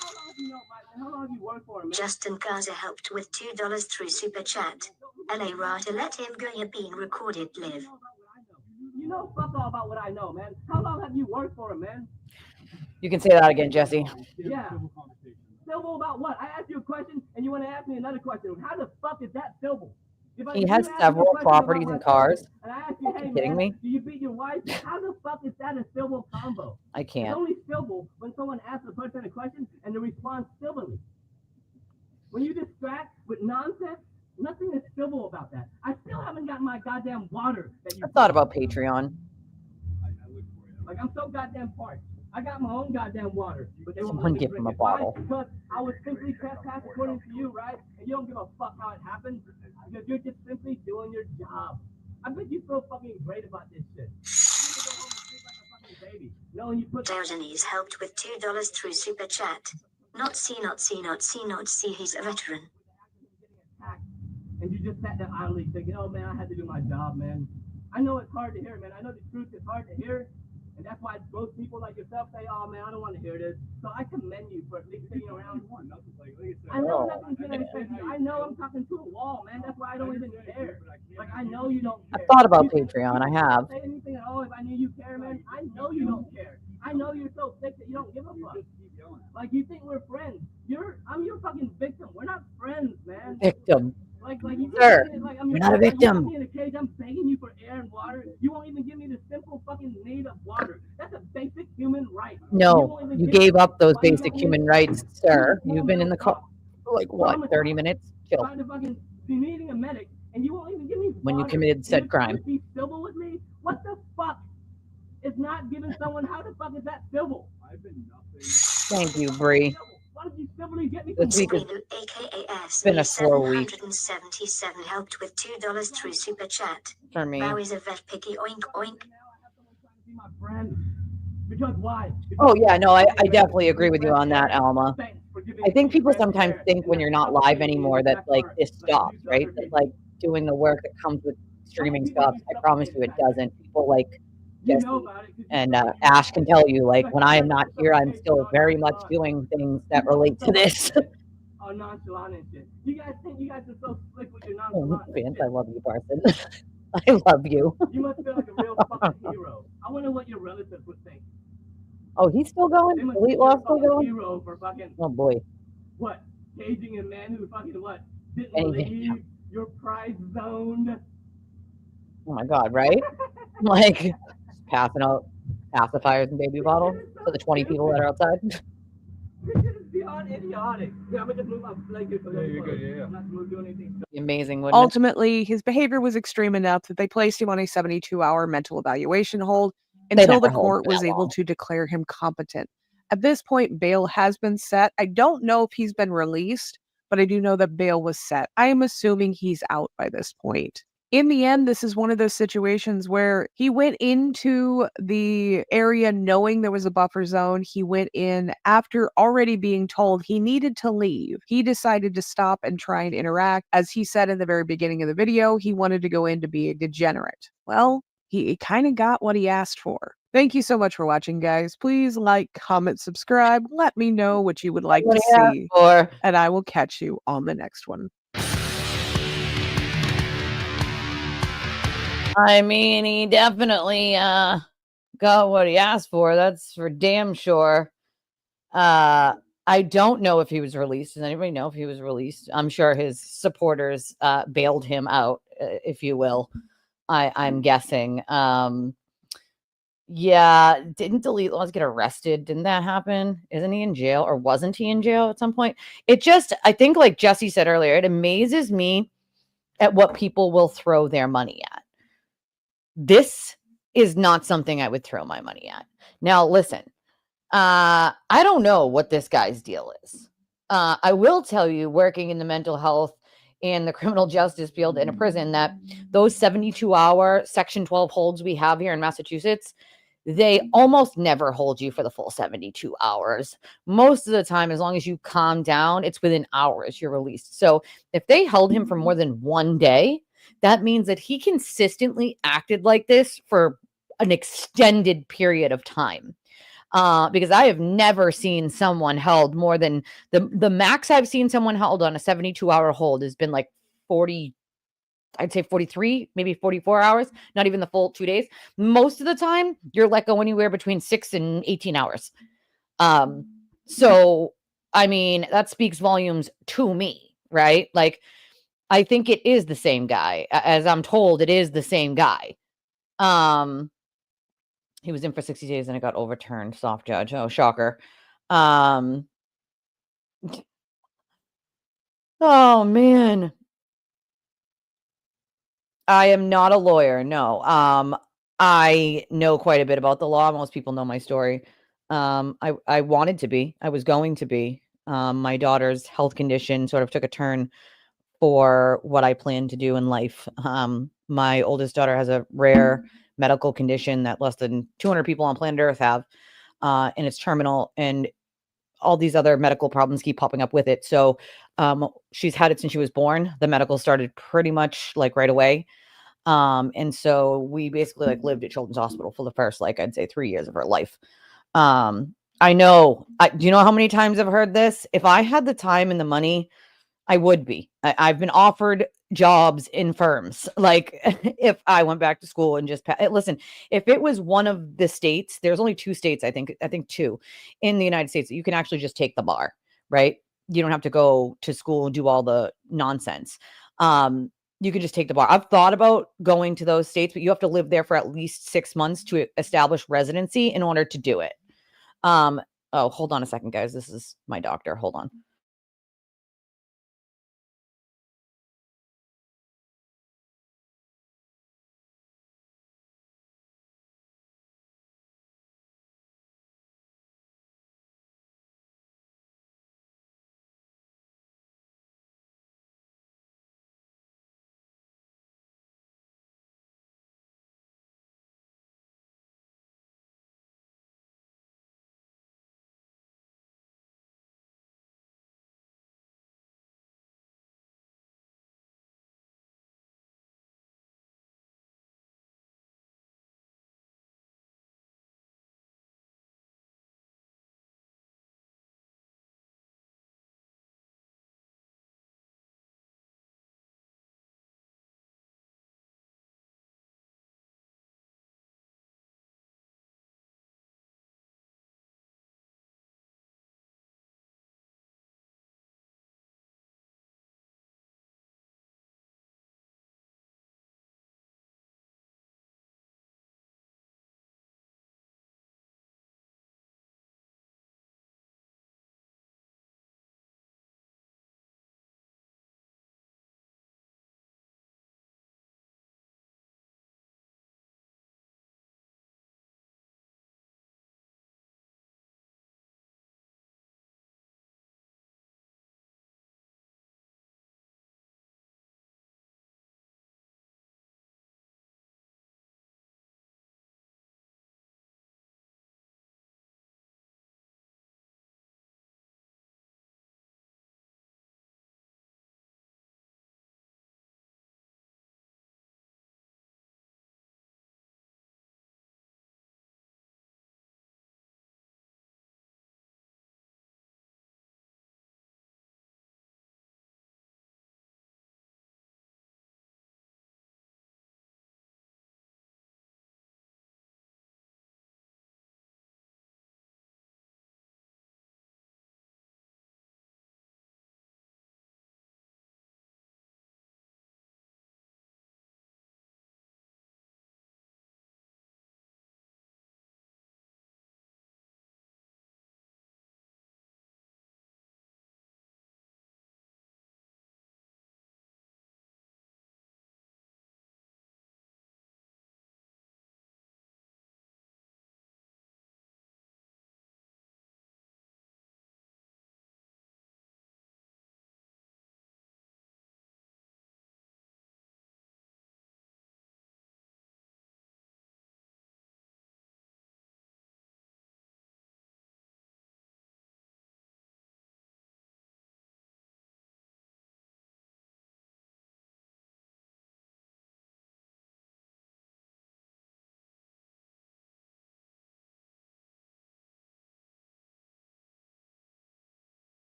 How long have you known, Mike? How long have you worked for him, man? Justin Gaza helped with $2 through Super Chat. LA Rata, let him go, you're being recorded live. You know fuck all about what I know, man. How long have you worked for him, man? You can say that again, Jesse. Yeah. Civil about what? I asked you a question, and you want to ask me another question. How the fuck is that civil? He has several properties and cars. And I asked you, hey, kidding man, me? do you beat your wife? How the fuck is that a civil combo? I It's can't. only civil when someone asks a person a question and they respond civilly. When you distract with nonsense, nothing is civil about that. I still haven't gotten my goddamn water. I thought about Patreon. Like, I'm so goddamn parched. I got my own goddamn water, but they won't Someone let me give drink him a it. Why? bottle. Because I was simply trespassed according to you, right? And you don't give a fuck how it happened because you're just simply doing your job. I bet you feel fucking great about this shit. Diogenes helped with $2 through Super Chat. Not see, not see, not see, not see, he's a veteran. And you just sat there idly thinking, oh man, I had to do my job, man. I know it's hard to hear, man. I know the truth is hard to hear. And that's why most people like yourself say, oh man, I don't want to hear this. So I commend you for at least sitting around. I know nothing's gonna affect you. I know I'm talking to a wall, man. That's why I don't even care. Like, I know you don't care. I've thought about Patreon. I have. Say anything at all if I knew you care, man. I know you don't care. I know you're so sick that you don't give a fuck. Like, you think we're friends. I'm your fucking victim. We're not friends, man. Victim. Like you Sir, like, you're not a victim. You put me in a cage, I'm begging you for air and water. You won't even give me the simple fucking need of water. That's a basic human right. No, you gave up those basic human rights, sir. You've been in the car for like, what, 30 minutes? Chill. Trying to fucking be needing a medic, and you won't even give me When you water. committed said crime. Be civil with me? What the fuck? It's not giving someone, how the fuck is that civil? Thank you, Bree. Why don't you civilly get me This week has AKAS been a slow week 777 helped with $2 through Super Chat. for me. Now is a vet picky, oink oink. My friend. Because why? Oh, yeah, no, I definitely agree with you on that, Alma. I think people sometimes think when you're not live anymore that, like, this stops, right? That, like, doing the work that comes with streaming stops. I promise you it doesn't. People, like, Jesse and Ash can tell you, like, when I am not here, I'm still very much doing things that relate to this. all nonchalant and shit. You guys think you guys are so slick with your Oh, nonchalant and Vince, shit. I love you, Parson. I love you. You must feel like a real fucking hero. I wonder what your relatives would think. Oh, he's still going? They must Elite think you're Law a still fucking going? hero for fucking Oh boy. what? Caging a man who fucking what? Didn't Anything. leave your prize zone. Oh my god, right? Like passing out pacifiers and baby bottles to the 20 people that are outside. This shit is beyond idiotic. Yeah, I'm gonna just move my blanket so you're good, yeah. I'm not gonna do anything. Amazing, wouldn't it? Ultimately, his behavior was extreme enough that they placed him on a 72-hour mental evaluation hold They until the never hold court for was that able long. to declare him competent. At this point, bail has been set. I don't know if he's been released, but I do know that bail was set. I am assuming he's out by this point. In the end, this is one of those situations where he went into the area knowing there was a buffer zone. He went in after already being told he needed to leave. He decided to stop and try and interact. As he said in the very beginning of the video, he wanted to go in to be a degenerate. Well, he kind of got what he asked for. Thank you so much for watching, guys. Please like, comment, subscribe. Let me know what you would like What to do you ask see, for? and I will catch you on the next one. I mean, he definitely got what he asked for. That's for damn sure. I don't know if he was released. Does anybody know if he was released? I'm sure his supporters bailed him out, if you will. I'm guessing. Yeah, didn't Delete Laws get arrested? Didn't that happen? Isn't he in jail, or wasn't he in jail at some point? It just, I think, like Jesse said earlier, it amazes me at what people will throw their money at. This is not something I would throw my money at. Now, listen, I don't know what this guy's deal is. I will tell you, working in the mental health and the criminal justice field in a prison, that those 72-hour Section 12 holds we have here in Massachusetts, they almost never hold you for the full 72 hours. Most of the time, as long as you calm down, it's within hours you're released. So if they held him for more than one day, that means that he consistently acted like this for an extended period of time. Because I have never seen someone held more than the max I've seen someone held on a 72-hour hold has been like 40, I'd say 43, maybe 44 hours, not even the full 2 days. Most of the time, you're let go anywhere between 6 and 18 hours. So, I mean, that speaks volumes to me, right? Like, I think it is the same guy. As I'm told, it is the same guy. He was in for 60 days and it got overturned. Soft judge. Oh, shocker. Oh, man. I am not a lawyer. No. I know quite a bit about the law. Most people know my story. I wanted to be. I was going to be. My daughter's health condition sort of took a turn for what I planned to do in life. My oldest daughter has a rare medical condition that less than 200 people on planet Earth have, and it's terminal, and all these other medical problems keep popping up with it. So she's had it since she was born. The medical started pretty much like right away. And so we basically like lived at Children's Hospital for the first, like, I'd say 3 years of her life. I know, do you know how many times I've heard this? If I had the time and the money, I would be. I've been offered jobs in firms. Like, if I went back to school and just listen, if it was one of the states, there's only 2 states, I think 2 in the United States that you can actually just take the bar, right? You don't have to go to school and do all the nonsense. You can just take the bar. I've thought about going to those states, but you have to live there for at least 6 months to establish residency in order to do it. Oh, hold on a second, guys. This is my doctor. Hold on.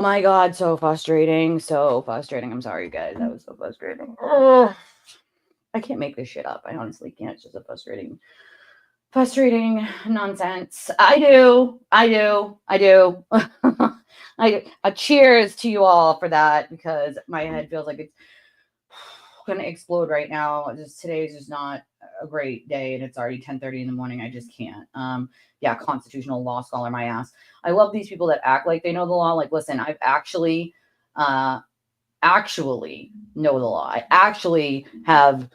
my God, so frustrating. So frustrating. I'm sorry, guys. That was so frustrating. Ugh. I can't make this shit up. I honestly can't. It's just a frustrating nonsense. I do. Cheers to you all for that, because my head feels like it's gonna explode right now. Today's just not a great day, and it's already 10:30 in the morning. I just can't. Yeah, constitutional law scholar, my ass. I love these people that act like they know the law. Like, listen, I've actually know the law. I actually have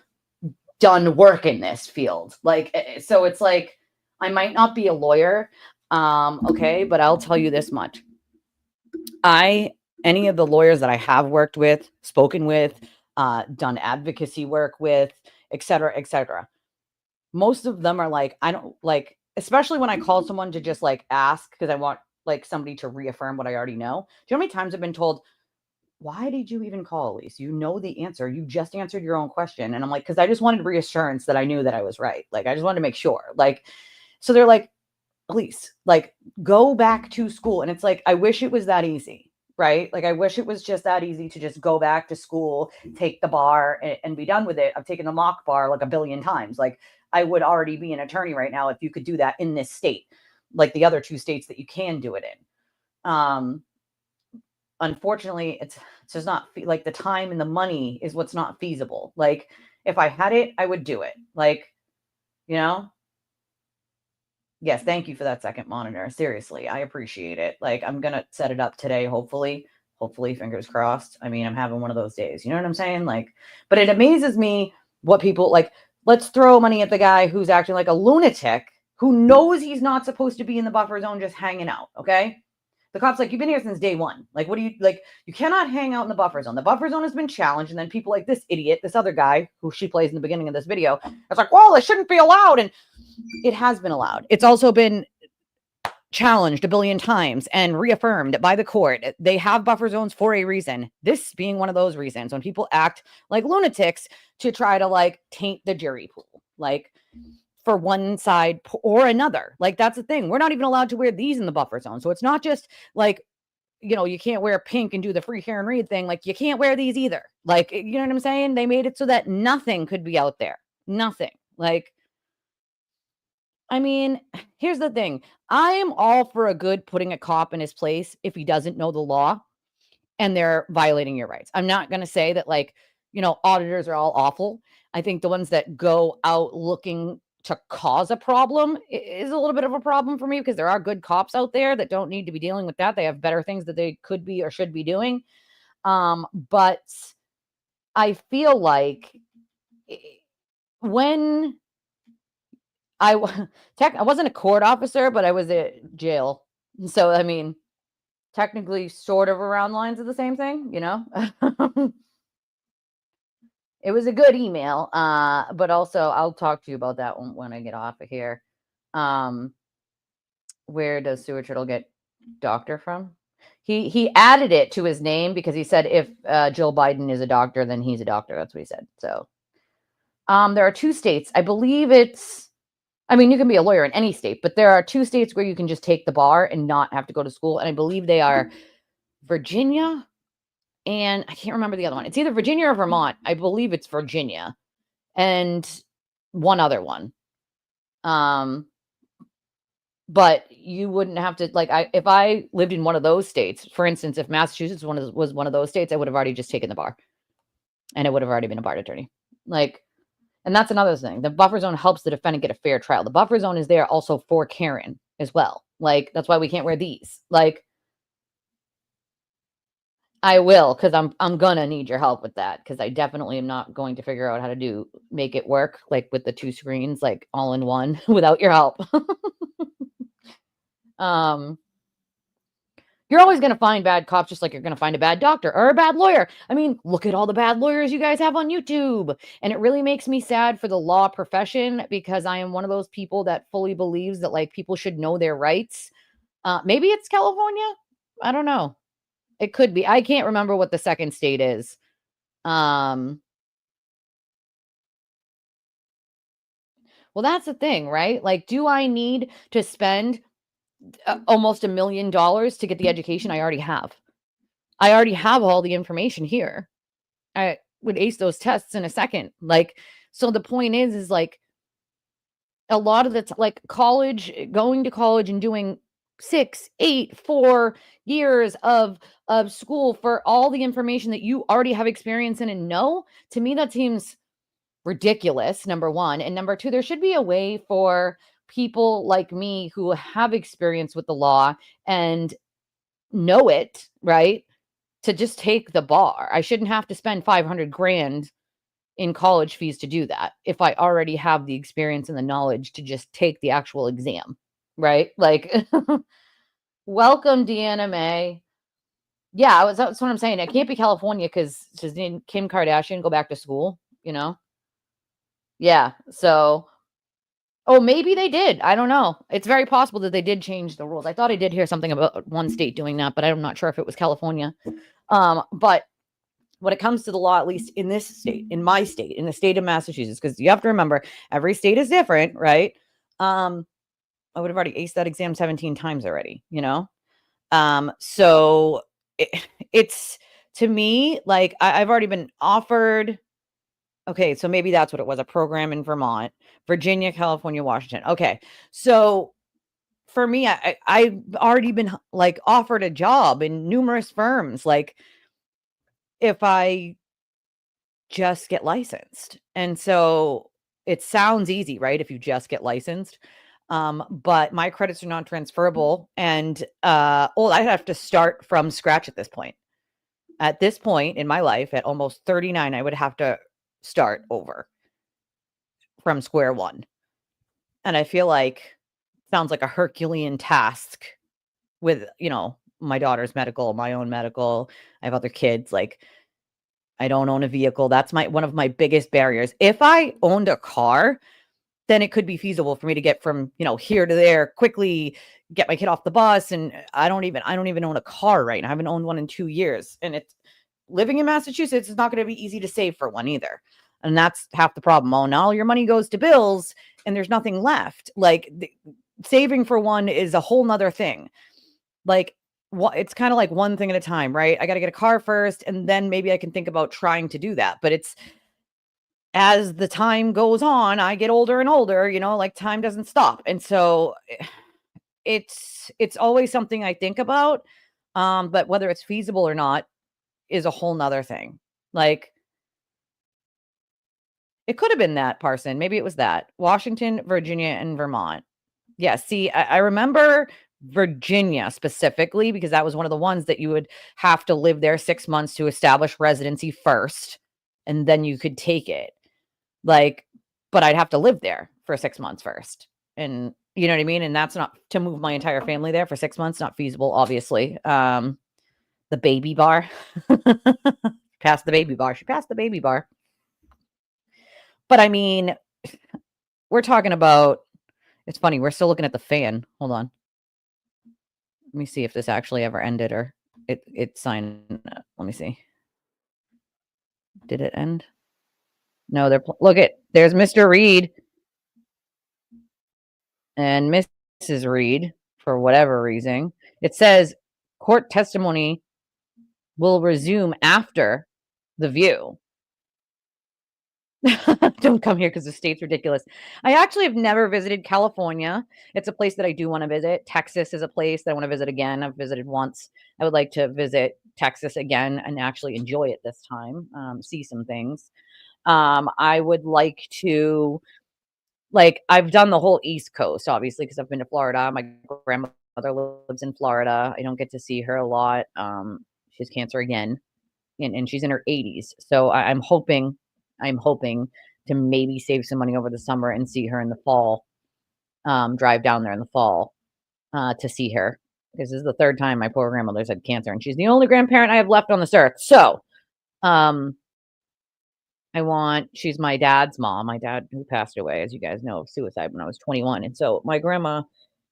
done work in this field. Like, so it's like, I might not be a lawyer, okay, but I'll tell you this much. Any of the lawyers that I have worked with, spoken with, done advocacy work with, etc., most of them are like, I don't like, especially when I call someone to just like ask, because I want like somebody to reaffirm what I already know. Do you know how many times I've been told, why did you even call, Elise? You know the answer. You just answered your own question. And I'm like, because I just wanted reassurance that I knew that I was right. Like, I just wanted to make sure. Like, so they're like, Elise, like, go back to school. And it's like, I wish it was that easy, right? Like, I wish it was just that easy to just go back to school, take the bar, and be done with it. I've taken the mock bar like a billion times. Like, I would already be an attorney right now if you could do that in this state, like the other 2 states that you can do it in. Unfortunately, it's just not like the time and the money is what's not feasible. Like, if I had it, I would do it. Like, you know? Yes, thank you for that second monitor. Seriously, I appreciate it. Like, I'm gonna set it up today, hopefully. Hopefully, fingers crossed. I mean, I'm having one of those days. You know what I'm saying? Like, but it amazes me what people like. Let's throw money at the guy who's acting like a lunatic, who knows he's not supposed to be in the buffer zone just hanging out, okay? The cop's like, you've been here since day one. Like, what do you, like, you cannot hang out in the buffer zone. The buffer zone has been challenged. And then people like this idiot, this other guy who she plays in the beginning of this video, it's like, well, it shouldn't be allowed. And it has been allowed. It's also been challenged a billion times and reaffirmed by the court. They have buffer zones for a reason. This being one of those reasons, when people act like lunatics to try to like taint the jury pool. Like, for one side or another. Like, that's the thing. We're not even allowed to wear these in the buffer zone. So it's not just like, you know, you can't wear pink and do the free hair and read thing. Like, you can't wear these either. Like, you know what I'm saying? They made it so that nothing could be out there. Nothing. Like, I mean, here's the thing. I am all for a good putting a cop in his place if he doesn't know the law and they're violating your rights. I'm not going to say that, like, you know, auditors are all awful. I think the ones that go out looking to cause a problem is a little bit of a problem for me, because there are good cops out there that don't need to be dealing with that. They have better things that they could be or should be doing. But I feel like when I wasn't a court officer, but I was at jail. So, I mean, technically sort of around lines of the same thing, you know? It was a good email, but also I'll talk to you about that when I get off of here. Where does Stuart Turtle get doctor from? He added it to his name because he said if Jill Biden is a doctor, then he's a doctor. That's what he said. So there are 2 states. I believe it's, I mean, you can be a lawyer in any state, but there are 2 states where you can just take the bar and not have to go to school. And I believe they are Virginia, and I can't remember the other one. It's either Virginia or Vermont. I believe it's Virginia, and one other one. But you wouldn't have to, like, if I lived in one of those states, for instance, if Massachusetts was one of those states, I would have already just taken the bar, and it would have already been a bar attorney. Like, and that's another thing. The buffer zone helps the defendant get a fair trial. The buffer zone is there also for Karen as well. Like, that's why we can't wear these. Like, I will, because I'm gonna need your help with that, because I definitely am not going to figure out how to make it work, like with the 2 screens, like all in one, without your help. You're always going to find bad cops, just like you're going to find a bad doctor or a bad lawyer. I mean, look at all the bad lawyers you guys have on YouTube. And it really makes me sad for the law profession, because I am one of those people that fully believes that, like, people should know their rights. Maybe it's California. I don't know. It could be. I can't remember what the second state is. Well, that's the thing, right? Like, do I need to spend almost $1 million to get the education I already have? I already have all the information here. I would ace those tests in a second. Like, so the point is like a lot of the like college, going to college and doing 6, 8, 4 years of school for all the information that you already have experience in and know, to me that seems ridiculous, number 1. And number 2, there should be a way for people like me who have experience with the law and know it, right? To just take the bar. I shouldn't have to spend 500 grand in college fees to do that if I already have the experience and the knowledge to just take the actual exam, right? Like, welcome, Deanna May. Yeah, that's what I'm saying. It can't be California because Kim Kardashian go back to school, you know? Yeah. So, oh, maybe they did. I don't know. It's very possible that they did change the rules. I thought I did hear something about one state doing that, but I'm not sure if it was California. But when it comes to the law, at least in this state, in my state, in the state of Massachusetts, because you have to remember every state is different, right? I would have already aced that exam 17 times already, you know? So it's to me, like I've already been offered. Okay, so maybe that's what it was, a program in Vermont, Virginia, California, Washington. Okay. So for me, I've already been like offered a job in numerous firms. Like if I just get licensed. And so it sounds easy, right? If you just get licensed. But my credits are non-transferable and I have to start from scratch at this point. At this point in my life, at almost 39, I would have to start over from square one. And I feel like sounds like a Herculean task with, my daughter's medical, my own medical. I have other kids. Like, I don't own a vehicle. That's one of my biggest barriers. If I owned a car, then it could be feasible for me to get from, here to there quickly, get my kid off the bus. And I don't even own a car right now. I haven't owned one in 2 years. And it's living in Massachusetts is not going to be easy to save for one either. And that's half the problem. Oh, now all your money goes to bills and there's nothing left. Like saving for one is a whole nother thing. Like, it's kind of like one thing at a time, right? I got to get a car first, and then maybe I can think about trying to do that. But it's as the time goes on, I get older and older, like time doesn't stop. And so it's always something I think about. But whether it's feasible or not is a whole nother thing. Like, it could have been that, Parson. Maybe it was that. Washington, Virginia, and Vermont. Yeah, see, I remember Virginia specifically because that was one of the ones that you would have to live there 6 months to establish residency first, and then you could take it. Like, but I'd have to live there for 6 months first. And you know what I mean? And that's not to move my entire family there for 6 months, not feasible, obviously. The baby bar. Passed the baby bar. She passed the baby bar. But I mean, we're talking about, it's funny, we're still looking at the fan. Hold on. Let me see if this actually ever ended or it signed. Let me see. Did it end? No, there's Mr. Reed and Mrs. Reed for whatever reason. It says court testimony will resume after the view. Don't come here because the state's ridiculous. I actually have never visited California. It's a place that I do want to visit. Texas is a place that I want to visit again. I've visited once. I would like to visit Texas again and actually enjoy it this time, see some things. I would like to, I've done the whole East Coast, obviously, because I've been to Florida. My grandmother lives in Florida. I don't get to see her a lot. She has cancer again, and she's in her 80s. So I'm hoping to maybe save some money over the summer and see her in the fall, drive down there in the fall to see her. This is the third time my poor grandmother's had cancer, and she's the only grandparent I have left on this earth. So she's my dad's mom, my dad who passed away, as you guys know, of suicide when I was 21. And so my grandma,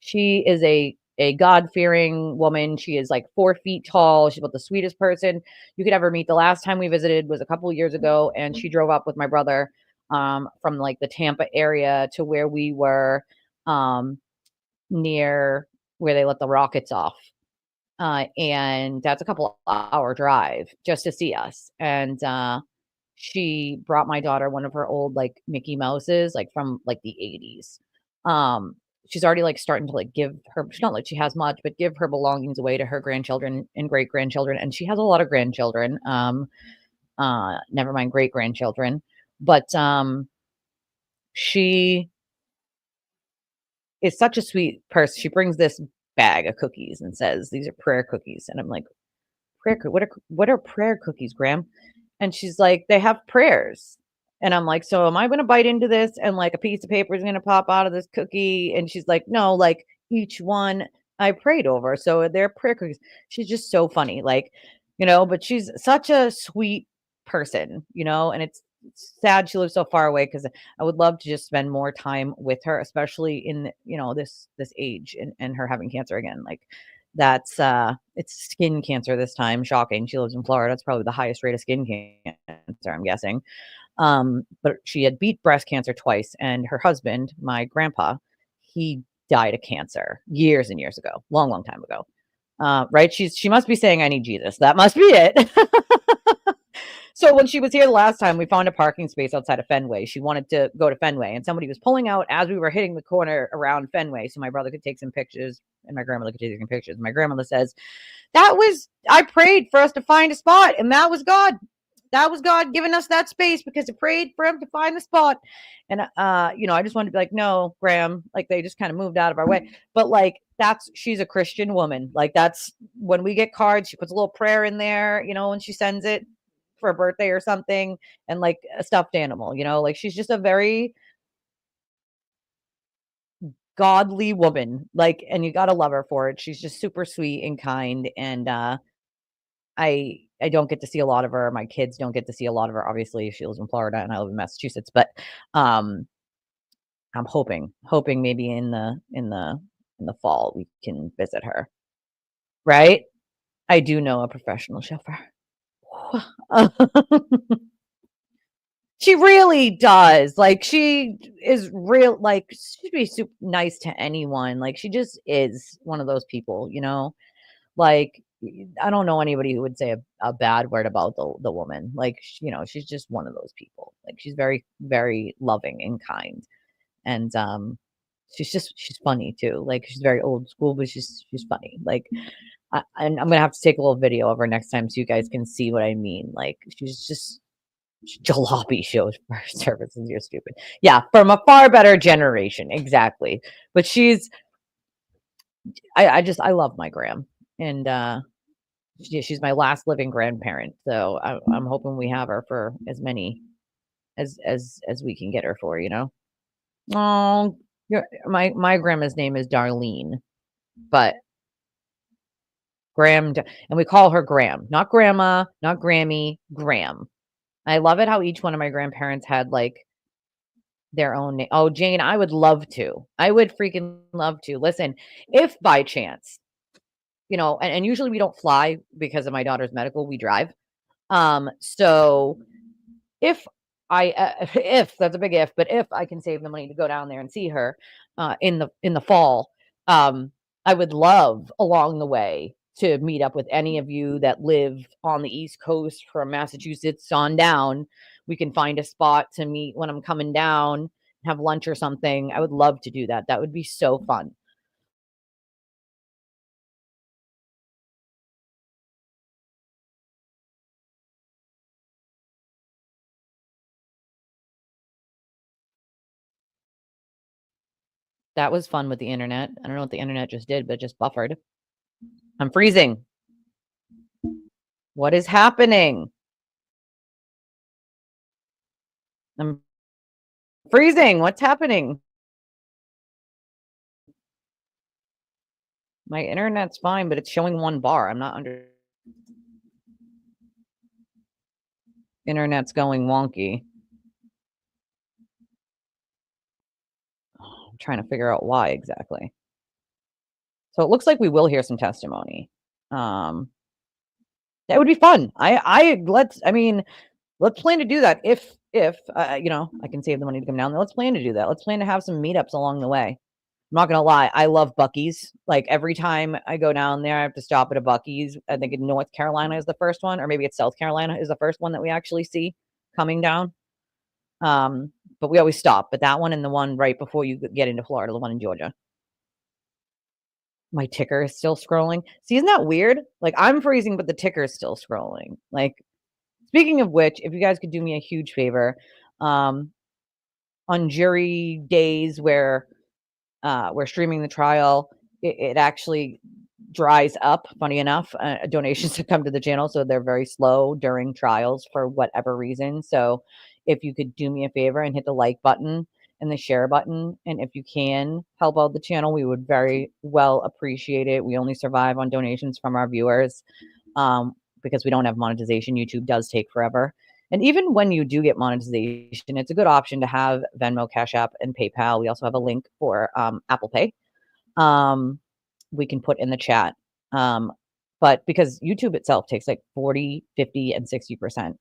she is a God-fearing woman. She is like 4 feet tall. She's about the sweetest person you could ever meet. The last time we visited was a couple of years ago, and she drove up with my brother from like the Tampa area to where we were near where they let the rockets off. And that's a couple hour drive just to see us. And she brought my daughter one of her old like Mickey Mouses, like from like the 80s. She's already like starting to like give her, she's not like she has much, but give her belongings away to her grandchildren and great grandchildren. And she has a lot of grandchildren. Never mind great grandchildren. But she is such a sweet person. She brings this bag of cookies and says, "These are prayer cookies." And I'm like, what are prayer cookies, Graham? And she's like, "They have prayers." And I'm like, "So am I going to bite into this and like a piece of paper is going to pop out of this cookie?" And she's like, "No, like each one I prayed over. So they're prayer cookies." She's just so funny. Like, but she's such a sweet person, and it's sad she lives so far away because I would love to just spend more time with her, especially in, this age and her having cancer again. Like, that's it's skin cancer this time. Shocking. She lives in Florida. It's probably the highest rate of skin cancer, I'm guessing. But she had beat breast cancer twice, and her husband, my grandpa, he died of cancer years and years ago, long time ago. Right? She must be saying, "I need Jesus." That must be it. So when she was here the last time, we found a parking space outside of Fenway. She wanted to go to Fenway, and somebody was pulling out as we were hitting the corner around Fenway, so my brother could take some pictures and my grandmother could take some pictures. My grandmother says, I prayed for us to find a spot, and that was God. That was God giving us that space because I prayed for him to find the spot. And I just wanted to be like, "No, Graham," like they just kind of moved out of our way. But like she's a Christian woman. Like that's when we get cards, she puts a little prayer in there, when she sends it for a birthday or something, and like a stuffed animal, like she's just a very godly woman. Like, and you gotta love her for it. She's just super sweet and kind. And I don't get to see a lot of her. My kids don't get to see a lot of her. Obviously, she lives in Florida and I live in Massachusetts. But I'm hoping maybe in the fall we can visit her. Right? I do know a professional chauffeur. She really does. Like, she is real, like, she'd be super nice to anyone. Like, she just is one of those people, Like, I don't know anybody who would say a bad word about the woman. Like, she's just one of those people. Like, she's very, very loving and kind. And she's funny too. Like, she's very old school, but she's funny. Like, and I'm gonna have to take a little video of her next time so you guys can see what I mean. Like, she's just jalopy shows for services. You're stupid. Yeah, from a far better generation. Exactly. But I love my Graham. And she's my last living grandparent. So I'm hoping we have her for as many as we can get her for, Oh, my grandma's name is Darlene, but Graham, and we call her Graham, not grandma, not Grammy, Graham. I love it how each one of my grandparents had like their own name. Oh, Jane, I would love to. I would freaking love to. Listen, if by chance, and usually we don't fly because of my daughter's medical, we drive. So if if that's a big if, but if I can save the money to go down there and see her in the fall, I would love along the way to meet up with any of you that live on the East Coast from Massachusetts on down. We can find a spot to meet when I'm coming down, have lunch or something. I would love to do that. That would be so fun. That was fun with the internet. I don't know what the internet just did, but it just buffered. I'm freezing. What is happening? I'm freezing. What's happening? My internet's fine, but it's showing one bar. I'm not under. Internet's going wonky. I'm trying to figure out why exactly. So it looks like we will hear some testimony. That would be fun. Let's plan to do that if I can save the money to come down there. Let's plan to do that. Let's plan to have some meetups along the way. not gonna lie, I love Buc-ee's. Like every time I go down there, I have to stop at a Buc-ee's. I think in North Carolina is the first one, or maybe it's South Carolina is the first one that we actually see coming down. But we always stop. But that one and the one right before you get into Florida, the one in Georgia. My ticker is still scrolling. See, isn't that weird? Like I'm freezing, but the ticker is still scrolling. Like speaking of which, if you guys could do me a huge favor, on jury days where we're streaming the trial, it actually dries up, funny enough, donations to come to the channel, so they're very slow during trials for whatever reason. So if you could do me a favor and hit the like button and the share button, and if you can help out the channel, we would very well appreciate it. We only survive on donations from our viewers, because we don't have monetization. YouTube does take forever. And even when you do get monetization, it's a good option to have Venmo, Cash App, and PayPal. We also have a link for Apple Pay. We can put in the chat. But because YouTube itself takes like 40, 50, and 60%.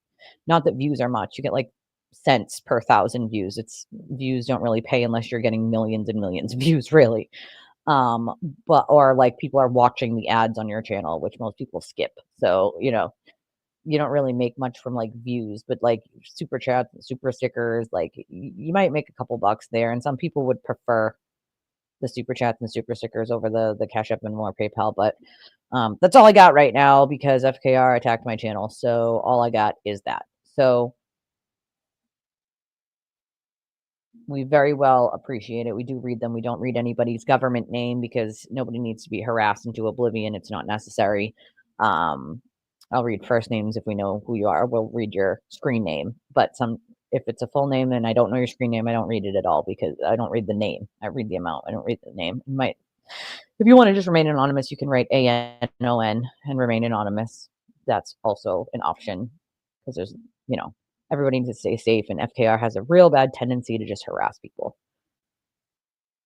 Not that views are much. You get like cents per 1,000 views. It's views don't really pay unless you're getting millions and millions of views, really. But or like people are watching the ads on your channel, which most people skip. So, you know, you don't really make much from like views, but like super chats, super stickers, like you might make a couple bucks there. And some people would prefer the super chats and super stickers over the Cash App and more PayPal. But that's all I got right now because FKR attacked my channel. So all I got is that. So we very well appreciate it. We do read them. We don't read anybody's government name because nobody needs to be harassed into oblivion. It's not necessary. I'll read first names if we know who you are. We'll read your screen name. But if it's a full name and I don't know your screen name, I don't read it at all because I don't read the name. I read the amount. I don't read the name. If you want to just remain anonymous, you can write ANON and remain anonymous. That's also an option because there's, you know, everybody needs to stay safe, and FKR has a real bad tendency to just harass people.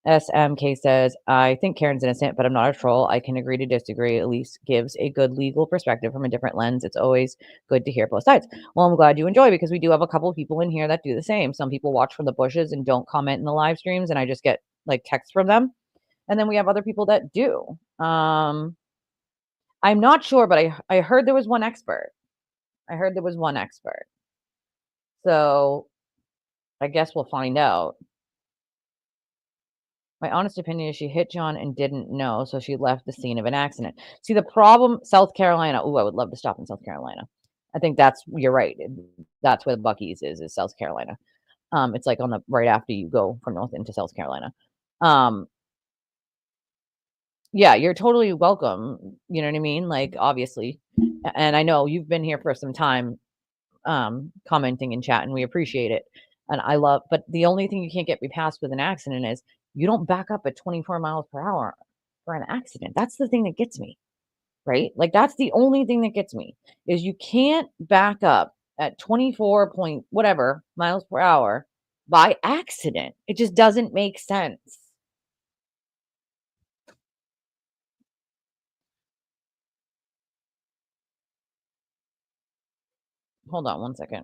SMK says, I think Karen's innocent, but I'm not a troll. I can agree to disagree. At least gives a good legal perspective from a different lens. It's always good to hear both sides. Well, I'm glad you enjoy because we do have a couple of people in here that do the same. Some people watch from the bushes and don't comment in the live streams, and I just get like texts from them. And then we have other people that do. I'm not sure, but I heard there was one expert. So I guess we'll find out. My honest opinion is she hit John and didn't know, so she left the scene of an accident. See, the problem, South Carolina. Oh, I would love to stop in South Carolina. I think you're right. That's where the Buc-ee's is South Carolina. It's like on the right after you go from north into South Carolina. Yeah, you're totally welcome. You know what I mean? Like, obviously. And I know you've been here for some time, commenting in chat, and we appreciate it. And but the only thing you can't get me past with an accident is you don't back up at 24 miles per hour for an accident. That's the thing that gets me, right? Like, that's the only thing that gets me is you can't back up at 24 point whatever miles per hour by accident. It just doesn't make sense. Hold on one second.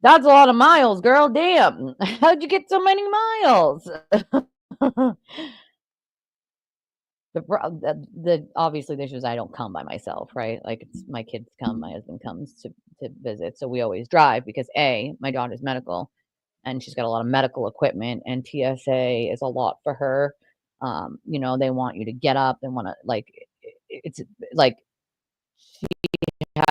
That's a lot of miles, girl. Damn. How'd you get so many miles? Obviously the issue is I don't come by myself, right? Like it's my kids come, my husband comes to visit. So we always drive because my daughter's medical and she's got a lot of medical equipment, and TSA is a lot for her. You know, they want you to get up. They want to it's like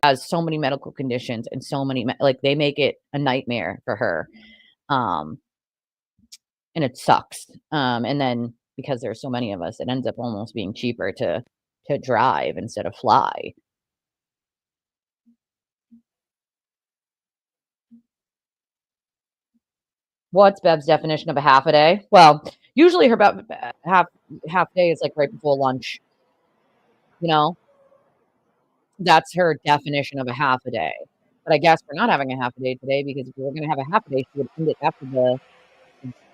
has so many medical conditions and so many, like, they make it a nightmare for her. And it sucks. And then because there's so many of us, it ends up almost being cheaper to drive instead of fly. What's Bev's definition of a half a day? Well, usually her half day is like right before lunch. You know, that's her definition of a half a day. But I guess we're not having a half a day today, because if we were going to have a half a day, she would end it after the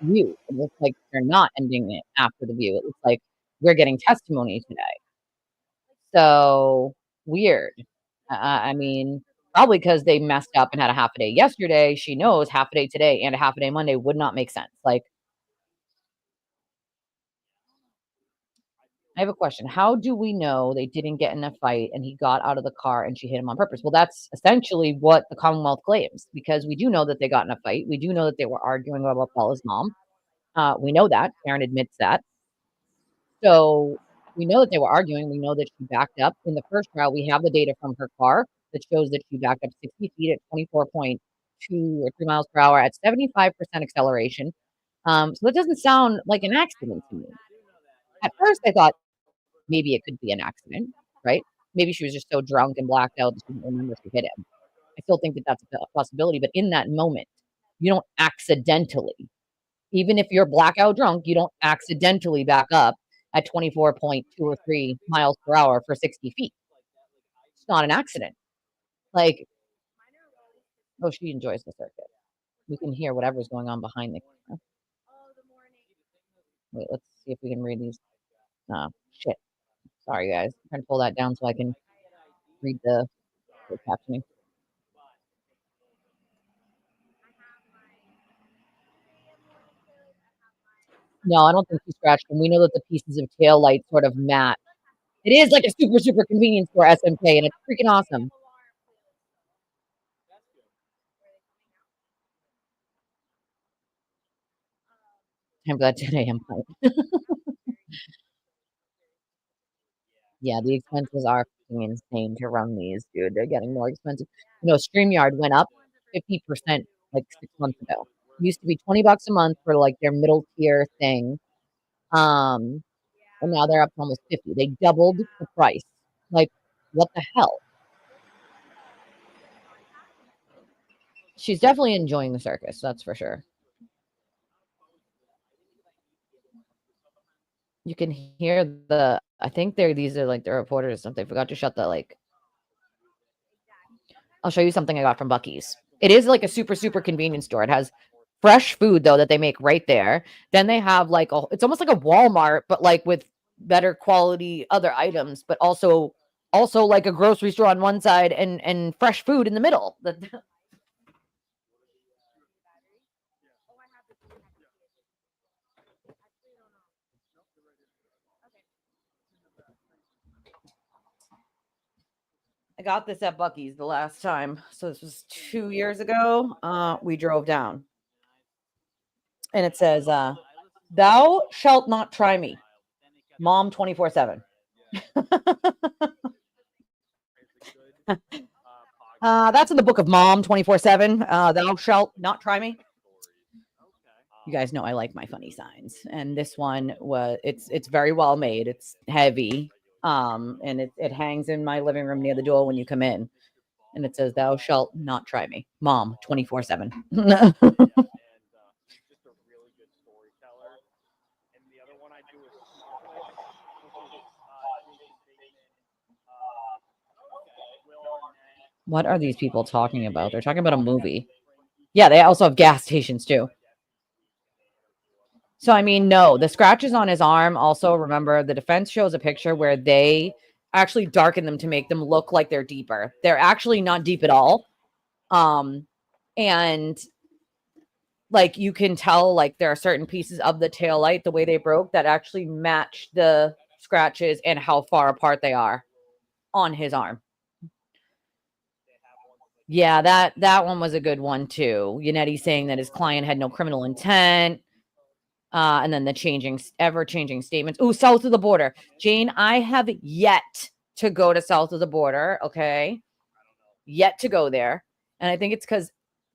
view. It looks like they're not ending it after the view. It looks like we're getting testimony today. So weird. I mean, probably because they messed up and had a half a day yesterday. She knows half a day today and a half a day Monday would not make sense. Like, I have a question. How do we know they didn't get in a fight and he got out of the car and she hit him on purpose? Well, that's essentially what the Commonwealth claims, because we do know that they got in a fight. We do know that they were arguing about Bella's mom. We know that. Karen admits that. So we know that they were arguing. We know that she backed up. In the first trial, we have the data from her car that shows that she backed up 60 feet at 24.2 or 3 miles per hour at 75% acceleration. So that doesn't sound like an accident to me. At first, I thought maybe it could be an accident, right? Maybe she was just so drunk and blacked out that she didn't remember she hit him. I still think that that's a possibility, but in that moment, you don't accidentally, even if you're blackout drunk, you don't accidentally back up at 24.2 or 3 miles per hour for 60 feet. It's not an accident. Like, oh, she enjoys the circuit. We can hear whatever's going on behind the camera. Wait, let's see if we can read these. Shit. Sorry, guys. I'm trying to pull that down so I can read the captioning. No, I don't think she scratched them. We know that the pieces of tail light sort of matte. It is like a super, super convenience store SMK, and it's freaking awesome. Time for that 10 a.m. fight. Yeah, the expenses are insane to run these, dude. They're getting more expensive. You know, StreamYard went up 50% like 6 months ago. It used to be $20 a month for like their middle tier thing. And now they're up to almost 50. They doubled the price. Like, what the hell? She's definitely enjoying the circus, that's for sure. You can hear I think these are like the reporters or something. Forgot to shut the I'll show you something I got from Buc-ee's. It is like a super, super convenience store. It has fresh food though that they make right there. Then they have like it's almost like a Walmart, but like with better quality other items, but also like a grocery store on one side and fresh food in the middle. I got this at Buc-ee's the last time. So this was 2 years ago. We drove down. And it says, thou shalt not try me. Mom 24/7. That's in the book of Mom 24/7. Thou shalt not try me. You guys know I like my funny signs. And this one it's very well made. It's heavy. And it hangs in my living room near the door when you come in. And it says, thou shalt not try me. Mom 24/7. What are these people talking about? They're talking about a movie. Yeah, they also have gas stations too. So, I mean, no, the scratches on his arm. Also, remember, the defense shows a picture where they actually darken them to make them look like they're deeper. They're actually not deep at all. And like you can tell, like there are certain pieces of the tail light, the way they broke, that actually match the scratches and how far apart they are on his arm. Yeah, that one was a good one too. Yannetti saying that his client had no criminal intent. And then the ever-changing statements. Oh, south of the border. Jane, I have yet to go to south of the border, okay? yet to go there. And I think it's because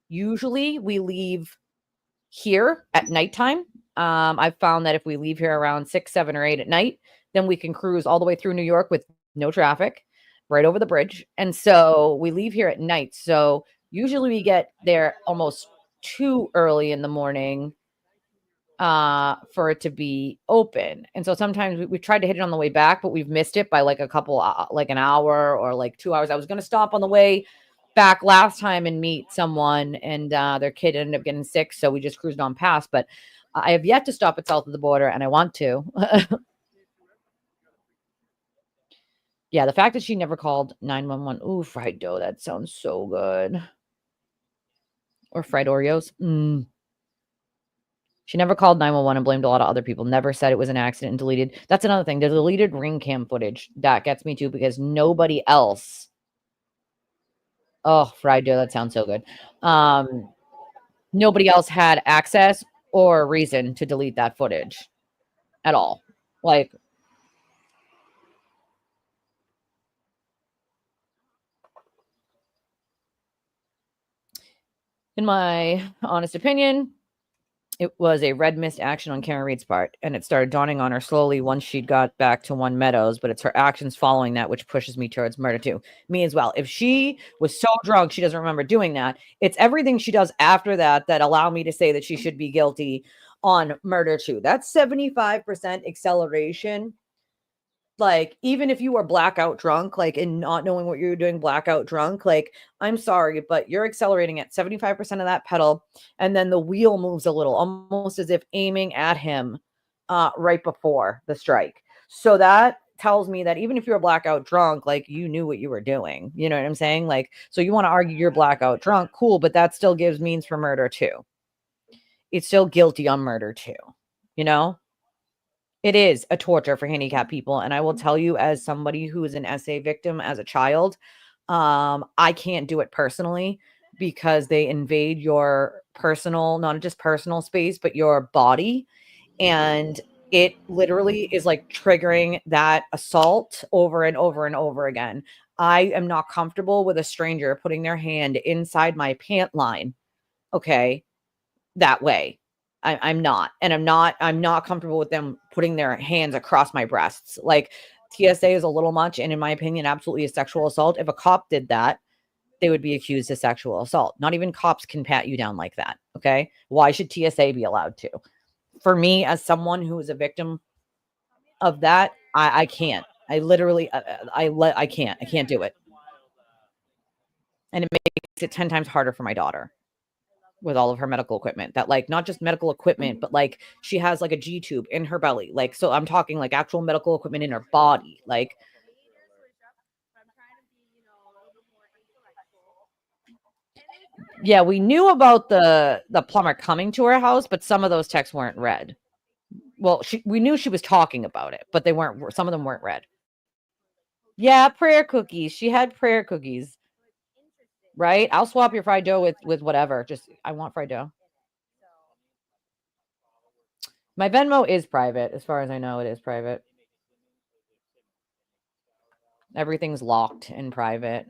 usually we leave here at nighttime. I've found that if we leave here around 6, 7, or 8 at night, then we can cruise all the way through New York with no traffic, right over the bridge. And so we leave here at night. So usually we get there almost too early in the morning for it to be open. And so sometimes we tried to hit it on the way back, but we've missed it by like a couple, like an hour or like 2 hours. I was going to stop on the way back last time and meet someone, and their kid ended up getting sick. So we just cruised on past, but I have yet to stop at south of the border, and I want to. Yeah, the fact that she never called 911. Ooh, fried dough. That sounds so good. Or fried Oreos. She never called 911 and blamed a lot of other people. Never said it was an accident and deleted. That's another thing. The deleted ring cam footage. That gets me too, because nobody else. Oh, fried dough. That sounds so good. Nobody else had access or reason to delete that footage at all. Like, in my honest opinion, it was a red mist action on Karen Reed's part, and it started dawning on her slowly once she got back to One Meadows, but it's her actions following that which pushes me towards murder too. Me as well. If she was so drunk she doesn't remember doing that, it's everything she does after that that allow me to say that she should be guilty on murder too. That's 75% acceleration. Like, even if you are blackout drunk, like, and not knowing what you're doing, blackout drunk, like, I'm sorry, but you're accelerating at 75% of that pedal, and then the wheel moves a little, almost as if aiming at him right before the strike. So that tells me that even if you're blackout drunk, like, you knew what you were doing. You know what I'm saying? Like, so you want to argue you're blackout drunk, cool, but that still gives means for murder too. It's still guilty on murder too, you know? It is a torture for handicapped people, and I will tell you, as somebody who is an SA victim as a child, I can't do it personally because they invade your personal, not just personal space, but your body, and it literally is like triggering that assault over and over and over again. I am not comfortable with a stranger putting their hand inside my pant line, okay, that way. I'm not. And I'm not comfortable with them putting their hands across my breasts. Like, TSA is a little much, and in my opinion, absolutely a sexual assault. If a cop did that, they would be accused of sexual assault. Not even cops can pat you down like that. Okay. Why should TSA be allowed to? For me, as someone who is a victim of that, I can't. I literally, I can't do it. And it makes it 10 times harder for my daughter with all of her medical equipment, that, like, not just medical equipment, but like she has like a G tube in her belly. Like, so I'm talking like actual medical equipment in her body. Like, yeah, we knew about the plumber coming to her house, but some of those texts weren't read. Well, we knew she was talking about it, but they weren't, some of them weren't read. Yeah, prayer cookies. She had prayer cookies. Right? I'll swap your fried dough with whatever. Just, I want fried dough. My Venmo is private. As far as I know, it is private. Everything's locked in private.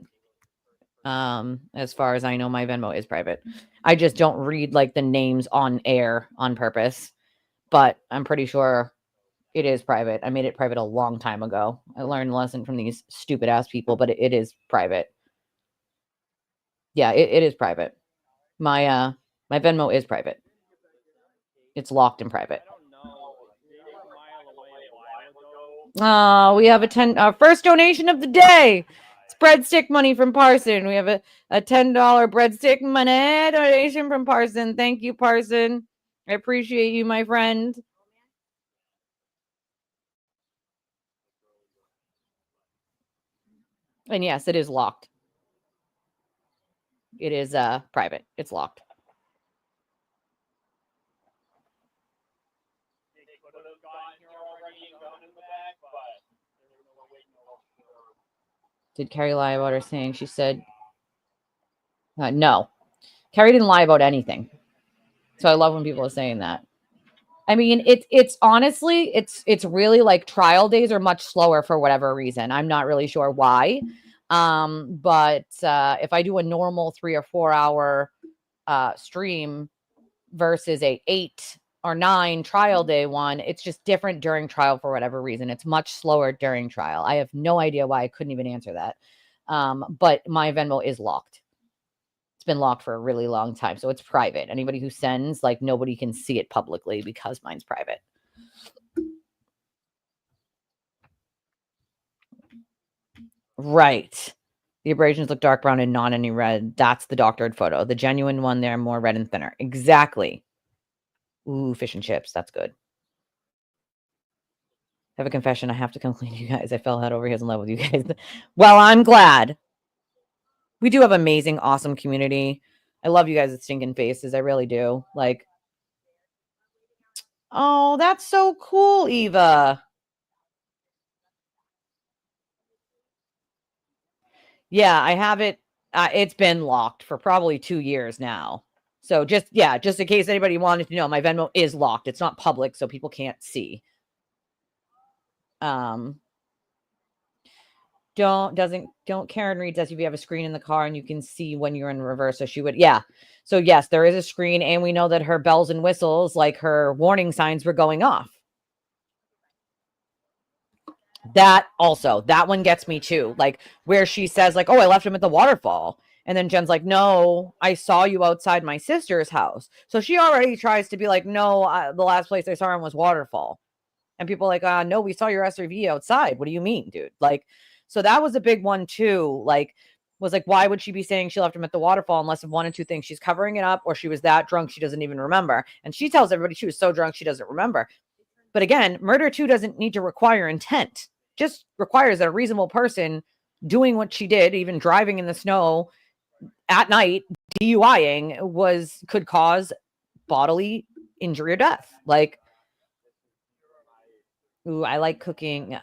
As far as I know, my Venmo is private. I just don't read like the names on air on purpose, but I'm pretty sure it is private. I made it private a long time ago. I learned a lesson from these stupid ass people, but it is private. Yeah, it is private. My Venmo is private. It's locked in private. Oh, we have our first donation of the day. It's breadstick money from Parson. We have a $10 breadstick money donation from Parson. Thank you, Parson. I appreciate you, my friend. And yes, it is locked. It is private. It's locked. Did Carrie lie about her saying she said no? Carrie didn't lie about anything. So I love when people are saying that. I mean, it's honestly, it's really like trial days are much slower for whatever reason. I'm not really sure why. But if I do a normal 3 or 4 hour stream versus a 8 or 9 trial day one, it's just different during trial for whatever reason. It's much slower during trial. I have no idea why. I couldn't even answer that. But my Venmo is locked. It's been locked for a really long time. So it's private. Anybody who sends, like, nobody can see it publicly because mine's private. Right. The abrasions look dark brown and not any red. That's the doctored photo. The genuine one, they're more red and thinner. Exactly. Ooh, fish and chips. That's good. I have a confession. I have to come clean you guys. I fell head over heels in love with you guys. Well, I'm glad. We do have amazing, awesome community. I love you guys with stinking faces. I really do. Like, oh, that's so cool, Eva. Yeah, I have it. It's been locked for probably 2 years now. So just in case anybody wanted to know, my Venmo is locked. It's not public, so people can't see. Don't Karen read says if you have a screen in the car and you can see when you're in reverse, so she would, yeah. So yes, there is a screen, and we know that her bells and whistles, like her warning signs, were going off. That one gets me too. Like where she says, like, oh, I left him at the waterfall. And then Jen's like, no, I saw you outside my sister's house. So she already tries to be like, no, the last place I saw him was waterfall. And people are like, no, we saw your SUV outside. What do you mean, dude? Like, so that was a big one too. Like, was like, why would she be saying she left him at the waterfall unless of one and two things? She's covering it up, or she was that drunk she doesn't even remember. And she tells everybody she was so drunk she doesn't remember. But again, murder too doesn't need to require intent. Just requires that a reasonable person doing what she did, even driving in the snow at night, DUIing, could cause bodily injury or death. Like, ooh, I like cooking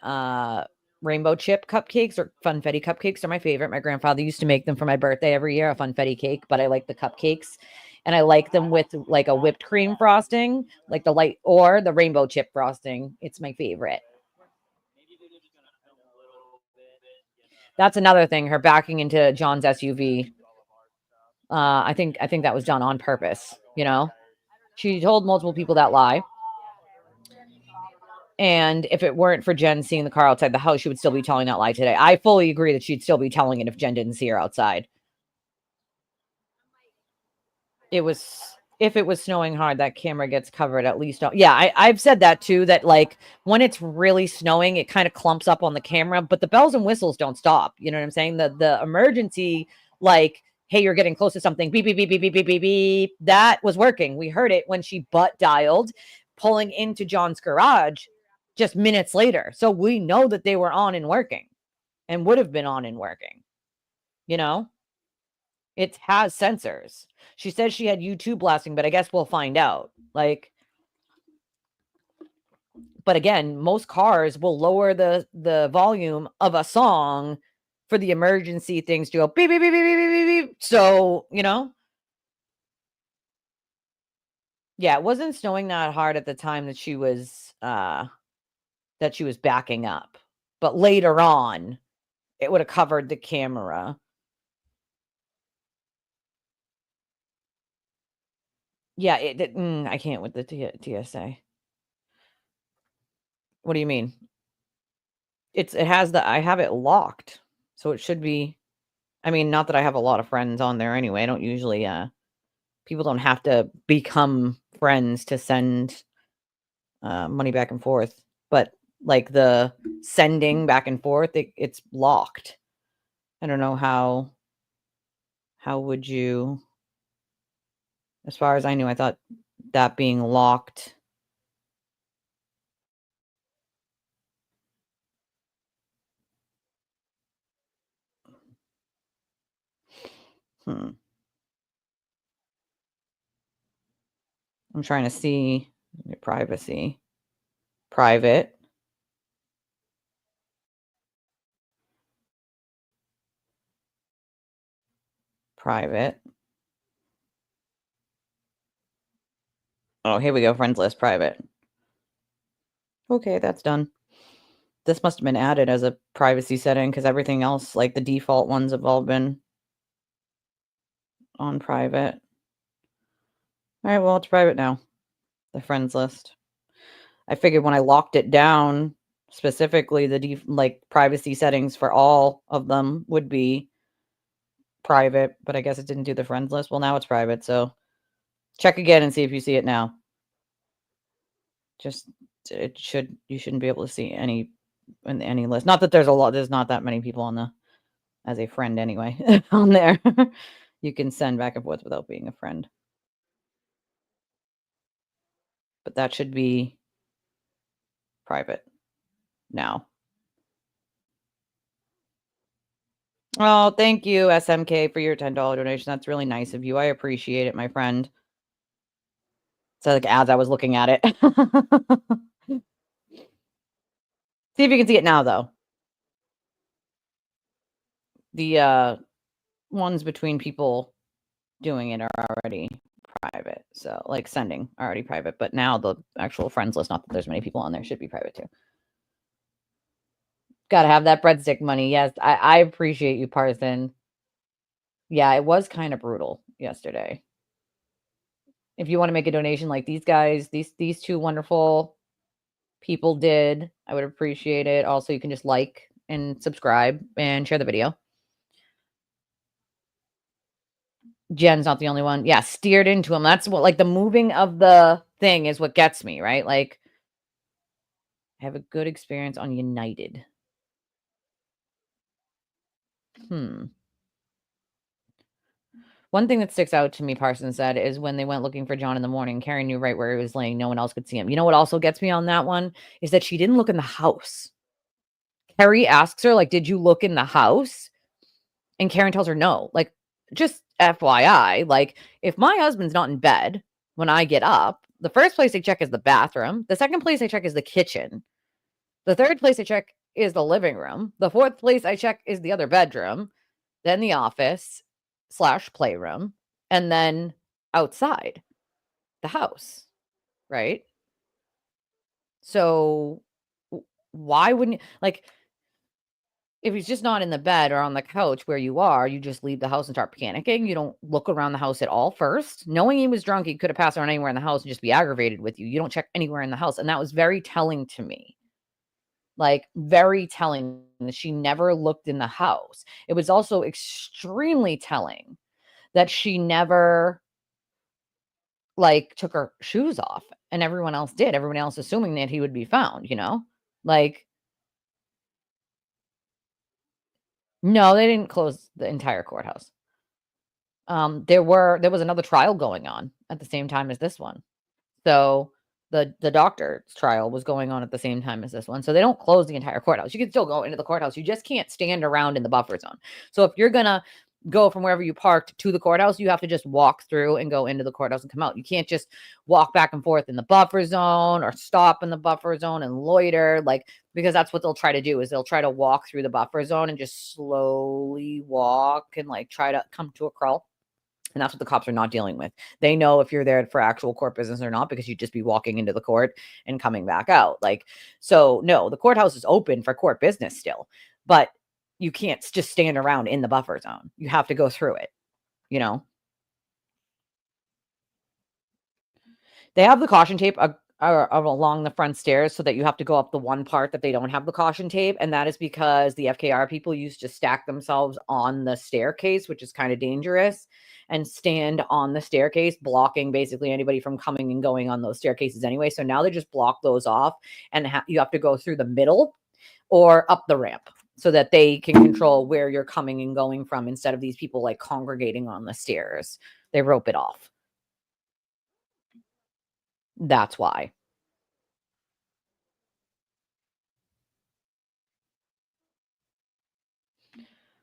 rainbow chip cupcakes, or funfetti cupcakes are my favorite. My grandfather used to make them for my birthday every year, a funfetti cake, but I like the cupcakes. And I like them with like a whipped cream frosting, like the light or the rainbow chip frosting. It's my favorite. That's another thing, her backing into John's SUV. I think that was done on purpose, you know? She told multiple people that lie. And if it weren't for Jen seeing the car outside the house, she would still be telling that lie today. I fully agree that she'd still be telling it if Jen didn't see her outside. If it was snowing hard, that camera gets covered at least. Yeah, I've said that too, that like when it's really snowing, it kind of clumps up on the camera, but the bells and whistles don't stop. You know what I'm saying? The emergency, like, hey, you're getting close to something, beep, beep, beep, beep, beep, beep, beep, beep, that was working. We heard it when she butt dialed, pulling into John's garage just minutes later. So we know that they were on and working, and would have been on and working, you know? It has sensors. She says she had YouTube blasting, but I guess we'll find out. Like, but again, most cars will lower the volume of a song for the emergency things to go beep, beep, beep, beep, beep, beep, beep. So, you know? Yeah, it wasn't snowing that hard at the time that she was backing up. But later on, it would have covered the camera. Yeah, I can't with the TSA. What do you mean? I have it locked, so it should be. I mean, not that I have a lot of friends on there anyway. I don't usually. People don't have to become friends to send money back and forth, but like the sending back and forth, it's locked. I don't know how. How would you? As far as I knew, I thought that being locked. I'm trying to see your privacy. Private. Private. Oh, here we go. Friends list, private. Okay, that's done. This must have been added as a privacy setting because everything else, like the default ones, have all been on private. All right, well, it's private now. The friends list. I figured when I locked it down, specifically the like privacy settings for all of them would be private, but I guess it didn't do the friends list. Well, now it's private, so check again and see if you see it now. Just you shouldn't be able to see any in any list. Not that there's not that many people on the as a friend anyway on there. You can send back and forth without being a friend. But that should be private now. Oh, thank you, SMK, for your $10 donation. That's really nice of you. I appreciate it, my friend. So, like, as I was looking at it. See if you can see it now, though. The ones between people doing it are already private. So, like, sending already private. But now the actual friends list, not that there's many people on there, should be private, too. Gotta have that breadstick money. Yes, I appreciate you, Parson. Yeah, it was kind of brutal yesterday. If you want to make a donation like these guys, these two wonderful people did, I would appreciate it. Also, you can just like and subscribe and share the video. Jen's not the only one. Yeah, steered into him. That's what, like, the moving of the thing is what gets me, right? Like, have a good experience on United. One thing that sticks out to me, Parson said, is when they went looking for John in the morning, Karen knew right where he was laying. No one else could see him. You know what also gets me on that one is that she didn't look in the house. Carrie asks her, like, did you look in the house? And Karen tells her no. Like, just FYI, like, if my husband's not in bed when I get up, the first place I check is the bathroom. The second place I check is the kitchen. The third place I check is the living room. The fourth place I check is the other bedroom. Then the office / playroom. And then outside the house, right? So why wouldn't, like, if he's just not in the bed or on the couch where you are, you just leave the house and start panicking. You don't look around the house at all first. Knowing he was drunk, he could have passed around anywhere in the house and just be aggravated with you. You don't check anywhere in the house. And that was very telling to me. Like, very telling that she never looked in the house. It was also extremely telling that she never, like, took her shoes off, and everyone else did. Everyone else assuming that he would be found, you know? Like, no, they didn't close the entire courthouse. There was another trial going on at the same time as this one. So the doctor's trial was going on at the same time as this one. So they don't close the entire courthouse. You can still go into the courthouse. You just can't stand around in the buffer zone. So if you're gonna go from wherever you parked to the courthouse, you have to just walk through and go into the courthouse and come out. You can't just walk back and forth in the buffer zone or stop in the buffer zone and loiter, like, because that's what they'll try to do is they'll try to walk through the buffer zone and just slowly walk and, like, try to come to a crawl. And that's what the cops are not dealing with. They know if you're there for actual court business or not, because you'd just be walking into the court and coming back out. Like, so no, the courthouse is open for court business still, but you can't just stand around in the buffer zone. You have to go through it, you know? They have the caution tape along the front stairs so that you have to go up the one part that they don't have the caution tape. And that is because the FKR people used to stack themselves on the staircase, which is kind of dangerous, and stand on the staircase, blocking basically anybody from coming and going on those staircases anyway. So now they just block those off, and you have to go through the middle or up the ramp so that they can control where you're coming and going from instead of these people, like, congregating on the stairs. They rope it off. That's why.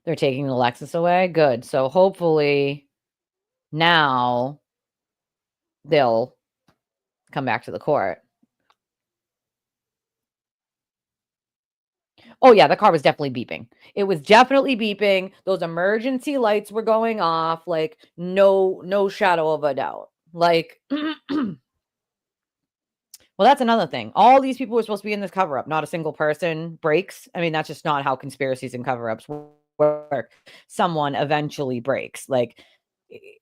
They're taking the lexus away. Good. So hopefully now they'll come back to the court. Oh yeah, the car was definitely beeping. It was definitely beeping. Those emergency lights were going off, like, no shadow of a doubt. Like, Well, that's another thing. All these people were supposed to be in this cover up. Not a single person breaks. I mean, that's just not how conspiracies and cover ups work. Someone eventually breaks. Like,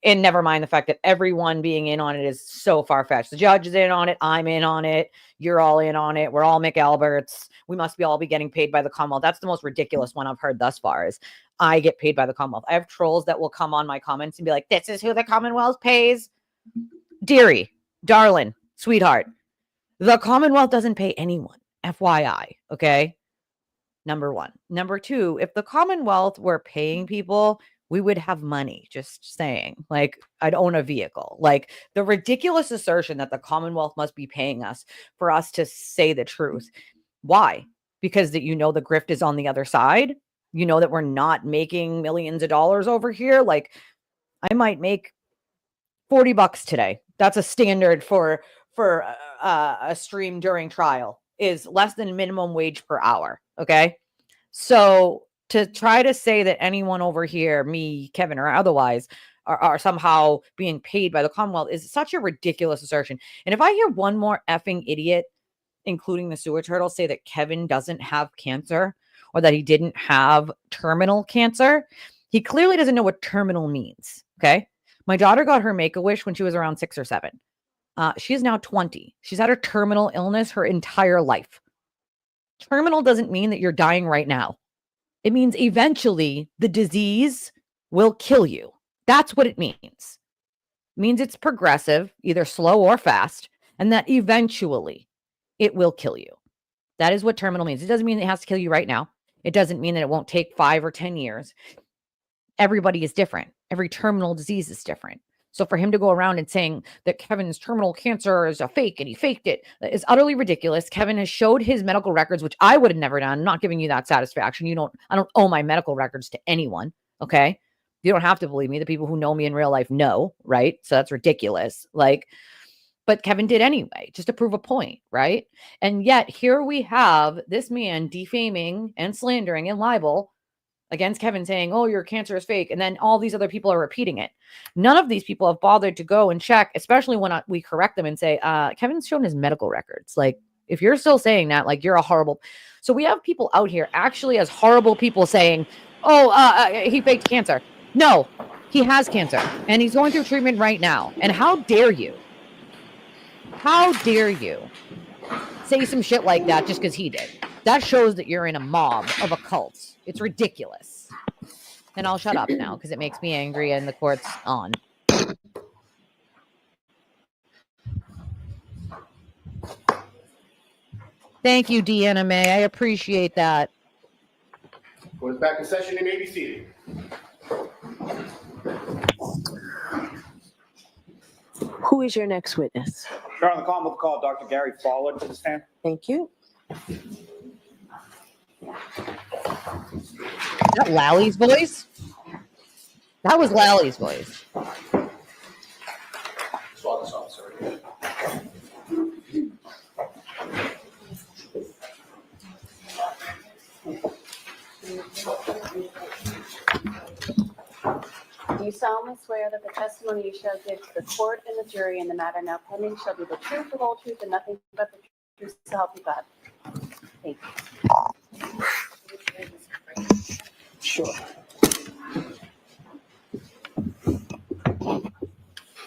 and never mind the fact that everyone being in on it is so far fetched. The judge is in on it. I'm in on it. You're all in on it. We're all McAlberts. We must be all be getting paid by the Commonwealth. That's the most ridiculous one I've heard thus far is I get paid by the Commonwealth. I have trolls that will come on my comments and be like, this is who the Commonwealth pays. Dearie, darling, sweetheart. The Commonwealth doesn't pay anyone, FYI, okay? Number one. Number two, if the Commonwealth were paying people, we would have money, just saying. Like, I'd own a vehicle. Like, the ridiculous assertion that the Commonwealth must be paying us for us to say the truth. Why? Because that you know the grift is on the other side? You know that we're not making millions of dollars over here? Like, I might make $40 today. That's a standard for a stream during trial is less than minimum wage per hour. Okay. So to try to say that anyone over here, me, Kevin, or otherwise are somehow being paid by the Commonwealth is such a ridiculous assertion. And if I hear one more effing idiot, including the sewer turtle, say that Kevin doesn't have cancer or that he didn't have terminal cancer, he clearly doesn't know what terminal means. Okay. My daughter got her Make-A-Wish when she was around 6 or 7. She is now 20. She's had a terminal illness her entire life. Terminal doesn't mean that you're dying right now. It means eventually the disease will kill you. That's what it means. It means it's progressive, either slow or fast, and that eventually it will kill you. That is what terminal means. It doesn't mean it has to kill you right now. It doesn't mean that it won't take 5 or 10 years. Everybody is different. Every terminal disease is different. So for him to go around and saying that Kevin's terminal cancer is a fake and he faked it is utterly ridiculous. Kevin has showed his medical records, which I would have never done. I'm not giving you that satisfaction. I don't owe my medical records to anyone. Okay. You don't have to believe me. The people who know me in real life know, right? So that's ridiculous. But Kevin did anyway, just to prove a point, right? And yet here we have this man defaming and slandering and libel against Kevin saying, oh, your cancer is fake. And then all these other people are repeating it. None of these people have bothered to go and check, especially when we correct them and say, Kevin's shown his medical records. Like, if you're still saying that, like, you're a horrible. So we have people out here actually as horrible people saying, he faked cancer. No, he has cancer and he's going through treatment right now. And how dare you? How dare you say some shit like that just because he did? That shows that you're in a mob of a cult. It's ridiculous. And I'll shut up now because it makes me angry and the court's on. Thank you, DNMA. I appreciate that. Court is back in session. You may be seated. Who is your next witness? Your Honor, the Commonwealth will call Dr. Gary Fowler to the stand. Thank you. That Lally's voice? That was Lally's voice. Do you solemnly swear that the testimony you shall give to the court and the jury in the matter now pending shall be the truth, the whole truth, and nothing but the truth, so help you God? Thank you. Sure.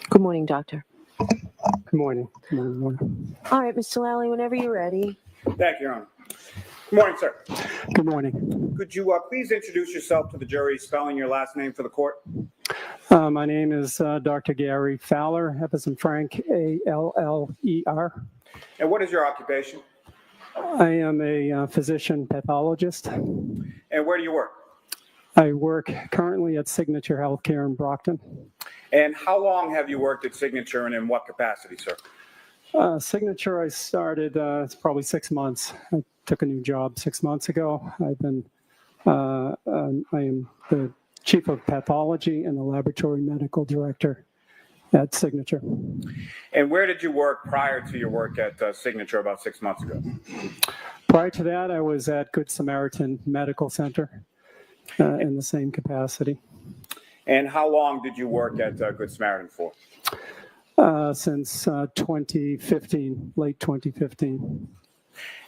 Good morning, doctor. Good morning. Good morning. All right, Mr. Lally, whenever you're ready. Thank you, Your Honor. Good morning, sir. Good morning. Could you please introduce yourself to the jury, spelling your last name for the court? My name is Dr. Gary Fowler, F as in Frank, A-L-L-E-R. And what is your occupation? I am a physician pathologist. And where do you work? I work currently at Signature Healthcare in Brockton. And how long have you worked at Signature and in what capacity, sir? Signature, I started, it's probably 6 months. I took a new job 6 months ago. I am the chief of pathology and the laboratory medical director at Signature. And where did you work prior to your work at Signature about 6 months ago? Prior to that, I was at Good Samaritan Medical Center in the same capacity. And how long did you work at Good Samaritan for? Since 2015, late 2015.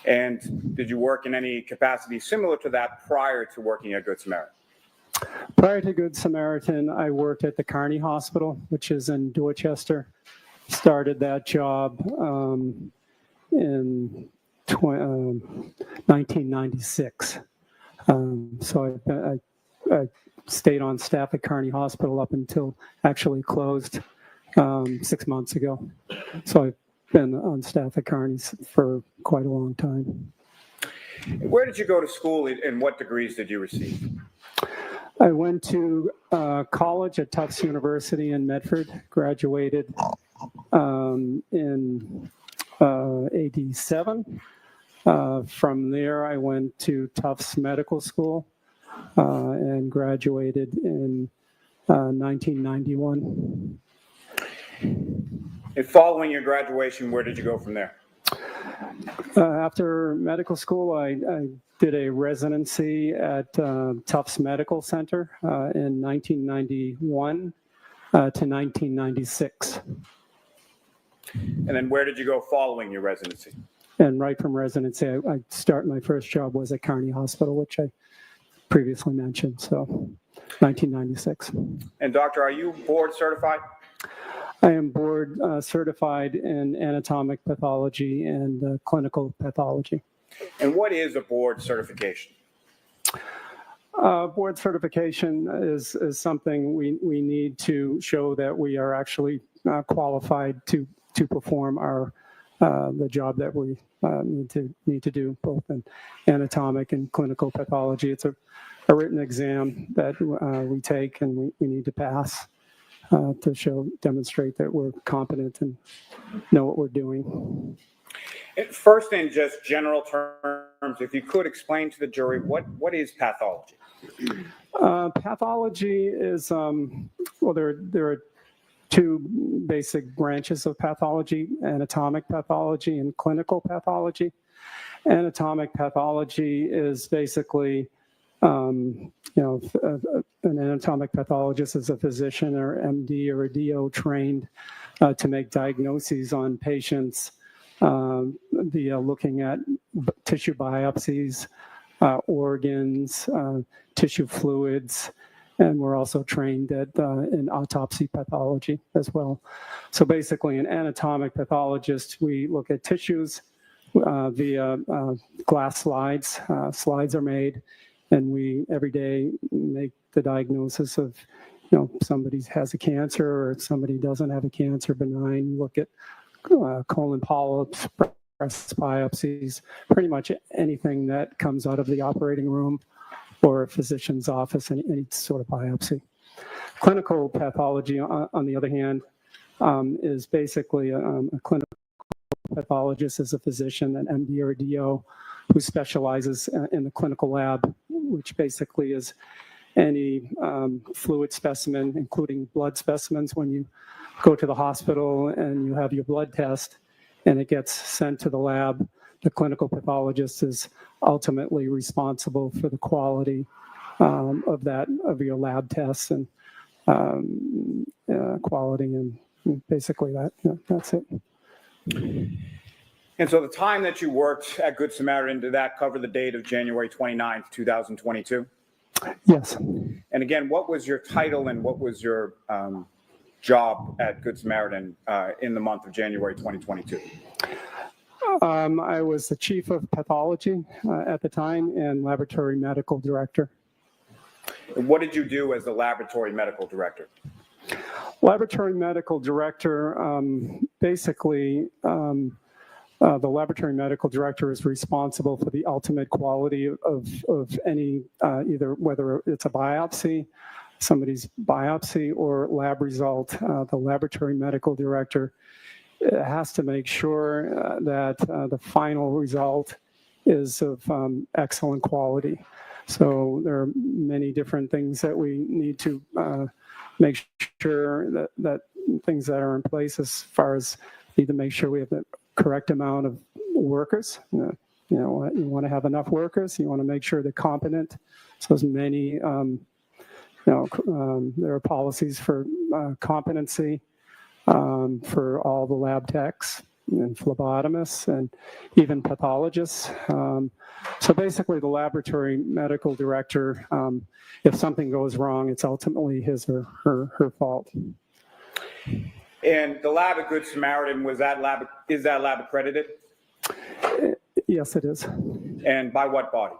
And did you work in any capacity similar to that prior to working at Good Samaritan? Prior to Good Samaritan, I worked at the Kearney Hospital, which is in Dorchester. Started that job in 1996. So I stayed on staff at Kearney Hospital up until actually closed 6 months ago. So I've been on staff at Kearney's for quite a long time. Where did you go to school and what degrees did you receive? I went to college at Tufts University in Medford, graduated in '87. From there, I went to Tufts Medical School and graduated in 1991. And following your graduation, where did you go from there? After medical school, I did a residency at Tufts Medical Center in 1991 to 1996. And then where did you go following your residency? And right from residency, I start my first job was at Kearney Hospital, which I previously mentioned, so 1996. And doctor, are you board certified? I am board certified in anatomic pathology and clinical pathology. And what is a board certification? Board certification is something we need to show that we are actually qualified to perform our the job that we need to do, both in anatomic and clinical pathology. It's a written exam that we take and we need to pass to demonstrate that we're competent and know what we're doing. First, in just general terms, if you could explain to the jury what is pathology? Pathology is well, there are two basic branches of pathology: anatomic pathology and clinical pathology. Anatomic pathology is basically an anatomic pathologist is a physician or MD or a DO trained to make diagnoses on patients via looking at tissue biopsies, organs, tissue fluids, and we're also trained in autopsy pathology as well. So basically, an anatomic pathologist, we look at tissues via glass slides. Slides are made, and we every day make the diagnosis of, somebody has a cancer or somebody doesn't have a cancer, benign. Look at colon polyps, breast biopsies, pretty much anything that comes out of the operating room or a physician's office, any sort of biopsy. Clinical pathology, on the other hand, is basically a clinical pathologist is a physician, an MD or a DO, who specializes in the clinical lab, which basically is any fluid specimen, including blood specimens. When you go to the hospital and you have your blood test and it gets sent to the lab, the clinical pathologist is ultimately responsible for the quality of your lab tests and quality, and basically that's it. And so the time that you worked at Good Samaritan, did that cover the date of January 29th, 2022? Yes. And again, what was your title and what was your job at Good Samaritan in the month of January 2022? I was the chief of pathology at the time and laboratory medical director. And what did you do as the laboratory medical director? Laboratory medical director, basically, the laboratory medical director is responsible for the ultimate quality of any, either whether it's a biopsy, somebody's biopsy, or lab result. The laboratory medical director has to make sure that the final result is of excellent quality. So there are many different things that we need to make sure that things that are in place, as far as need to make sure we have the correct amount of workers. You want to have enough workers. You want to make sure they're competent. So as many, there are policies for competency. for all the lab techs and phlebotomists and even pathologists. So basically the laboratory medical director, if something goes wrong, it's ultimately his or her fault. And the lab at Good Samaritan, is that lab accredited? Yes, it is. And by what body?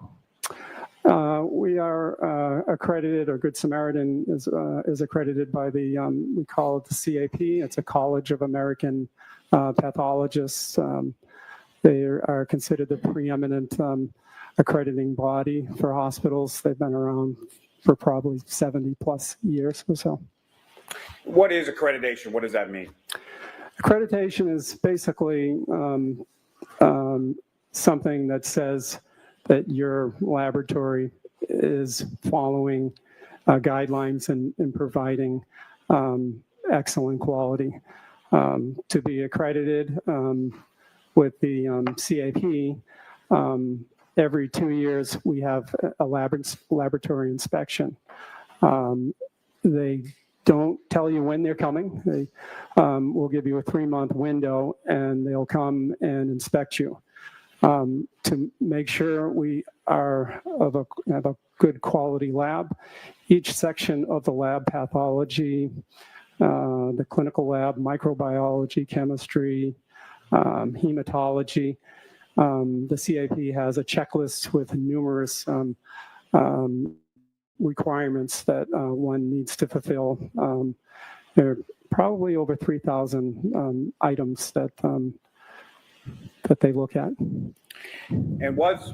We are accredited, or Good Samaritan is accredited by the, we call it the CAP. It's a College of American Pathologists. They are considered the preeminent accrediting body for hospitals. They've been around for probably 70 plus years or so. What is accreditation? What does that mean? Accreditation is basically something that says that your laboratory is following guidelines and providing excellent quality. To be accredited with the CAP, every 2 years we have a laboratory inspection. They don't tell you when they're coming. They will give you a 3-month window and they'll come and inspect you. To make sure we have a good quality lab. Each section of the lab, pathology, the clinical lab, microbiology, chemistry, hematology. The CAP has a checklist with numerous requirements that one needs to fulfill. There are probably over 3,000 items that they look at. And was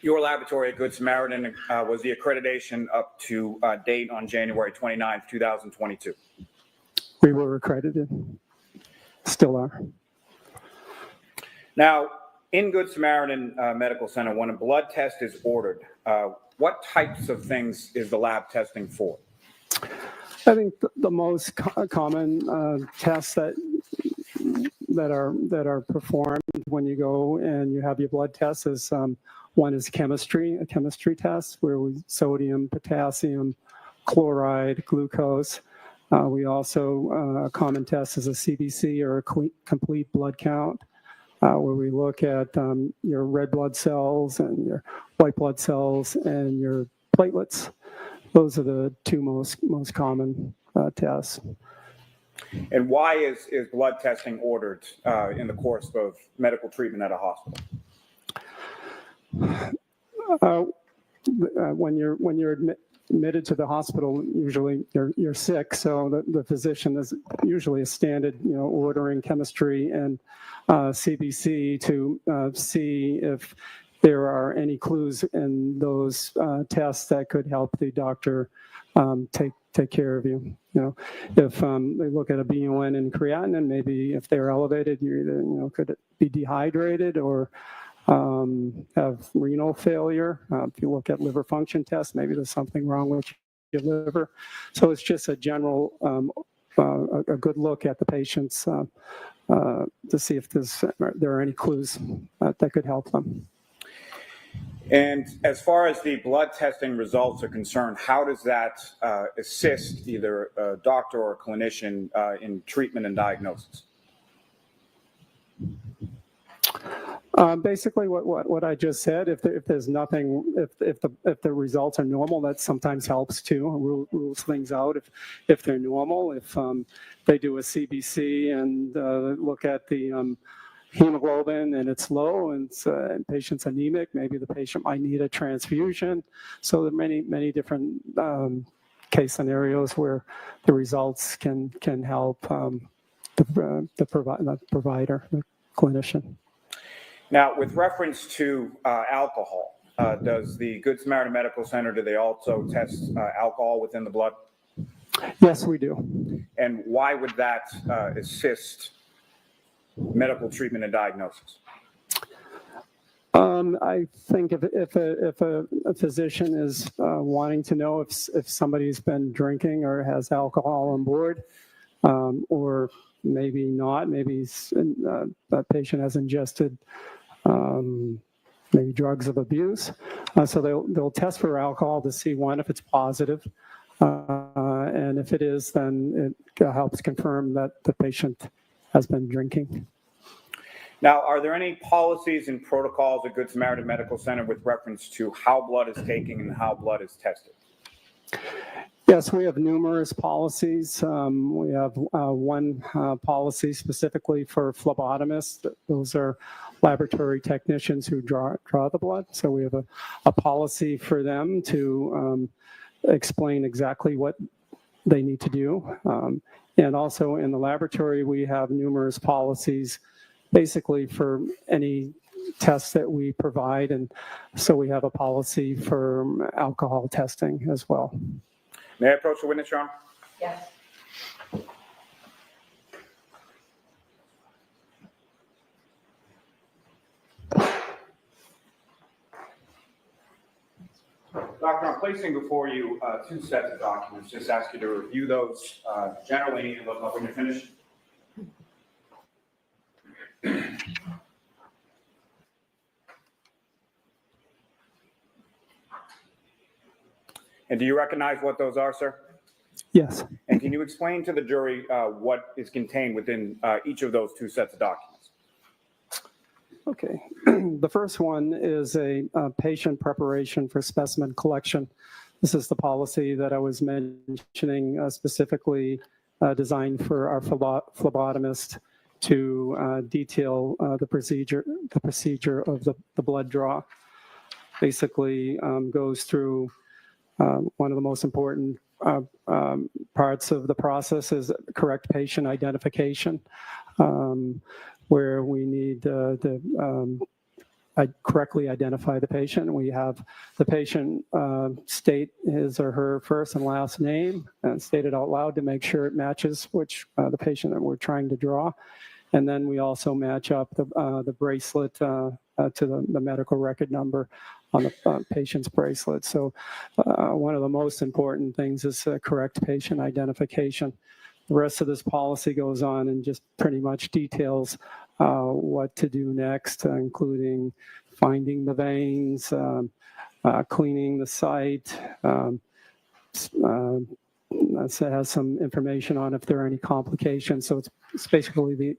your laboratory at Good Samaritan, was the accreditation up to date on January 29th, 2022? We were accredited, still are. Now, in Good Samaritan Medical Center, when a blood test is ordered, what types of things is the lab testing for? I think the most common tests that are performed when you go and you have your blood tests is one is a chemistry test where sodium, potassium, chloride, glucose. We also, a common test is a CBC or a complete blood count, where we look at your red blood cells and your white blood cells and your platelets. Those are the two most common tests. And why is blood testing ordered in the course of medical treatment at a hospital? When you're admitted to the hospital, usually you're sick, so the physician is usually a standard, ordering chemistry and CBC to see if there are any clues in those tests that could help the doctor take care of you. If they look at a BUN and creatinine, maybe if they're elevated, you either could be dehydrated or have renal failure. If you look at liver function tests, maybe there's something wrong with your liver. So it's just a general, a good look at the patients to see if there are any clues that could help them. And as far as the blood testing results are concerned, how does that assist either a doctor or a clinician in treatment and diagnosis? Basically, what I just said. If there's nothing, if the results are normal, that sometimes helps too. Rules things out. If they're normal, if they do a CBC and look at the hemoglobin and it's low and patient's anemic, maybe the patient might need a transfusion. So there are many different case scenarios where the results can help the provider, the clinician. Now, with reference to alcohol, does the Good Samaritan Medical Center, do they also test alcohol within the blood? Yes, we do. And why would that assist medical treatment and diagnosis? I think if a physician is wanting to know if somebody's been drinking or has alcohol on board, or maybe not, maybe that patient has ingested maybe drugs of abuse. So they'll test for alcohol to see, one, if it's positive, And if it is, then it helps confirm that the patient has been drinking. Now, are there any policies and protocols at Good Samaritan Medical Center with reference to how blood is taken and how blood is tested? Yes, we have numerous policies. We have one policy specifically for phlebotomists. Those are laboratory technicians who draw the blood. So we have a policy for them to explain exactly what they need to do. And also in the laboratory, we have numerous policies basically for any tests that we provide. And so we have a policy for alcohol testing as well. May I approach the witness, Your Honor? Yes. Doctor, I'm placing before you two sets of documents. Just ask you to review those generally and look up when you're finished. And do you recognize what those are, sir? Yes. And can you explain to the jury what is contained within each of those two sets of documents? Okay. The first one is a patient preparation for specimen collection. This is the policy that I was mentioning, specifically designed for our phlebotomist to detail the procedure of the blood draw. Basically goes through one of the most important parts of the process is correct patient identification, where we need to correctly identify the patient. We have the patient state his or her first and last name and state it out loud to make sure it matches which the patient that we're trying to draw. And then we also match up the bracelet to the medical record number on the patient's bracelet. So one of the most important things is correct patient identification. The rest of this policy goes on and just pretty much details what to do next, including finding the veins, cleaning the site. It has some information on if there are any complications. So it's basically the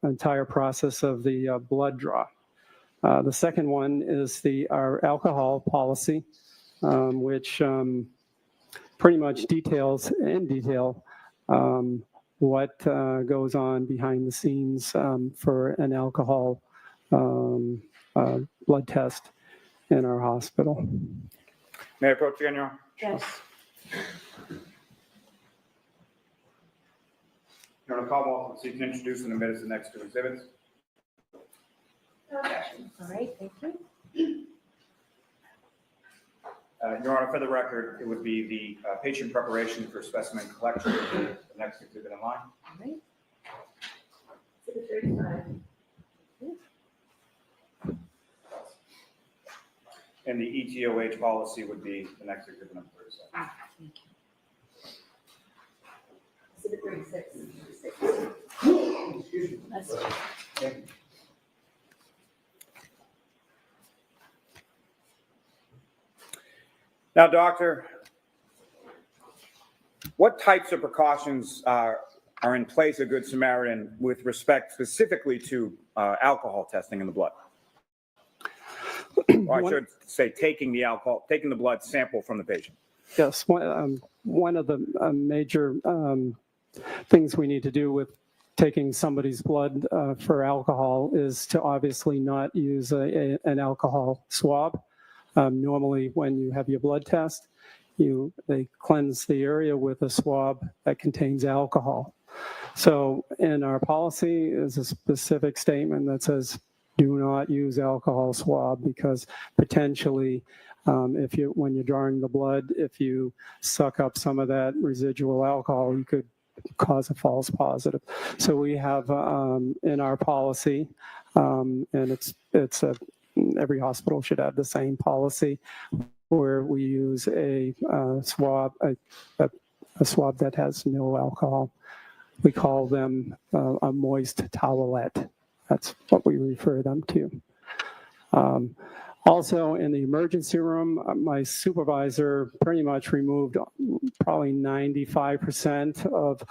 entire process of the blood draw. The second one is our alcohol policy, which pretty much details in detail what goes on behind the scenes for an alcohol blood test in our hospital. May I approach again, Your Honor? Yes. Your Honor, Caldwell, so you can introduce in a minute the next two exhibits. Okay. All right, thank you. Your Honor, for the record, it would be the patient preparation for specimen collection, the next exhibit in line. All right. Exhibit 35. And the ETOH policy would be the next exhibit number 37. Thank you. Exhibit 36. Excuse me. Thank you. Now, doctor, what types of precautions are in place at Good Samaritan with respect specifically to alcohol testing in the blood? Or I should say taking the blood sample from the patient. Yes, one of the major things we need to do with taking somebody's blood for alcohol is to obviously not use an alcohol swab. Normally, when you have your blood test, they cleanse the area with a swab that contains alcohol. So in our policy is a specific statement that says, do not use alcohol swab because potentially when you're drawing the blood, if you suck up some of that residual alcohol, you could cause a false positive. So we have in our policy, and every hospital should have the same policy, where we use a swab that has no alcohol. We call them a moist towelette. That's what we refer them to. Also, in the emergency room, my supervisor pretty much removed probably 95% of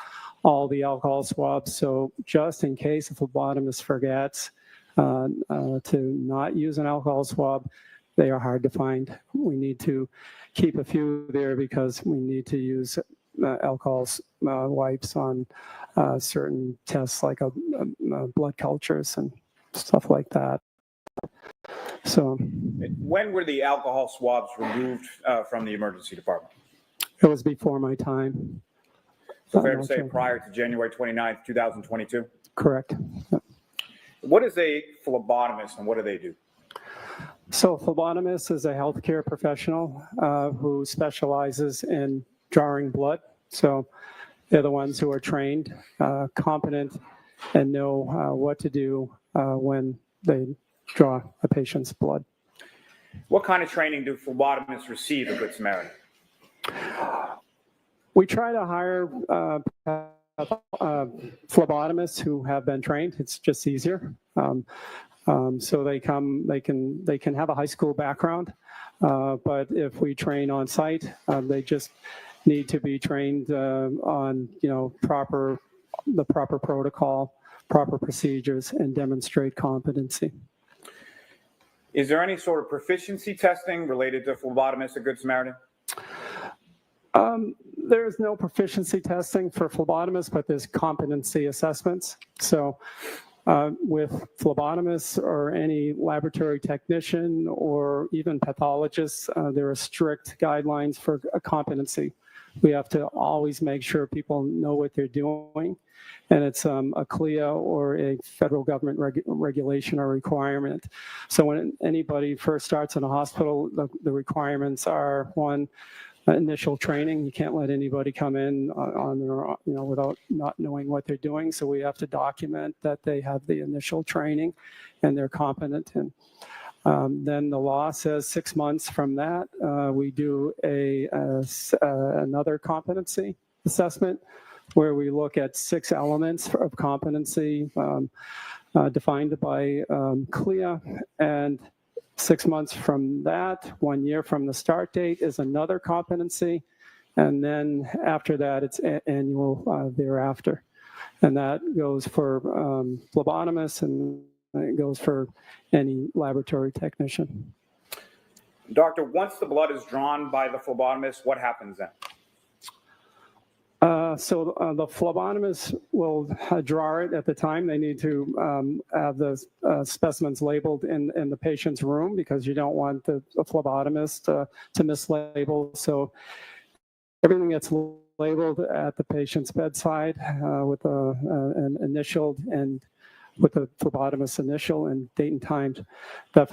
all the alcohol swabs. So just in case a phlebotomist forgets to not use an alcohol swab, they are hard to find. We need to keep a few there because we need to use alcohol wipes on certain tests like blood cultures and stuff like that. So, when were the alcohol swabs removed from the emergency department? it was before my time. So fair to say prior to January 29th, 2022? Correct. What is a phlebotomist and what do they do? So, phlebotomist is a healthcare professional who specializes in drawing blood. So, they're the ones who are trained, competent, and know what to do when they draw a patient's blood. What kind of training do phlebotomists receive at Good Samaritan? We try to hire phlebotomists who have been trained. It's just easier. So they can have a high school background, but if we train on site, they just need to be trained on the proper protocol, proper procedures, and demonstrate competency. Is there any sort of proficiency testing related to phlebotomists at Good Samaritan? There's no proficiency testing for phlebotomists, but there's competency assessments. So with phlebotomists or any laboratory technician or even pathologists, there are strict guidelines for competency. We have to always make sure people know what they're doing, and it's a CLIA or a federal government regulation or requirement. So when anybody first starts in a hospital, the requirements are, one, initial training. You can't let anybody come in on their, without not knowing what they're doing. So we have to document that they have the initial training and they're competent. And then the law says 6 months from that, we do another competency assessment where we look at 6 elements of competency defined by CLIA, and 6 months from that, 1 year from the start date, is another competency. And then after that, it's annual thereafter. And that goes for phlebotomists, and it goes for any laboratory technician. Doctor, once the blood is drawn by the phlebotomist, what happens then? So the phlebotomist will draw it at the time. They need to have the specimens labeled in the patient's room, because you don't want the phlebotomist to mislabel. So everything gets labeled at the patient's bedside with an initialed and with the phlebotomist's initial and date and time. That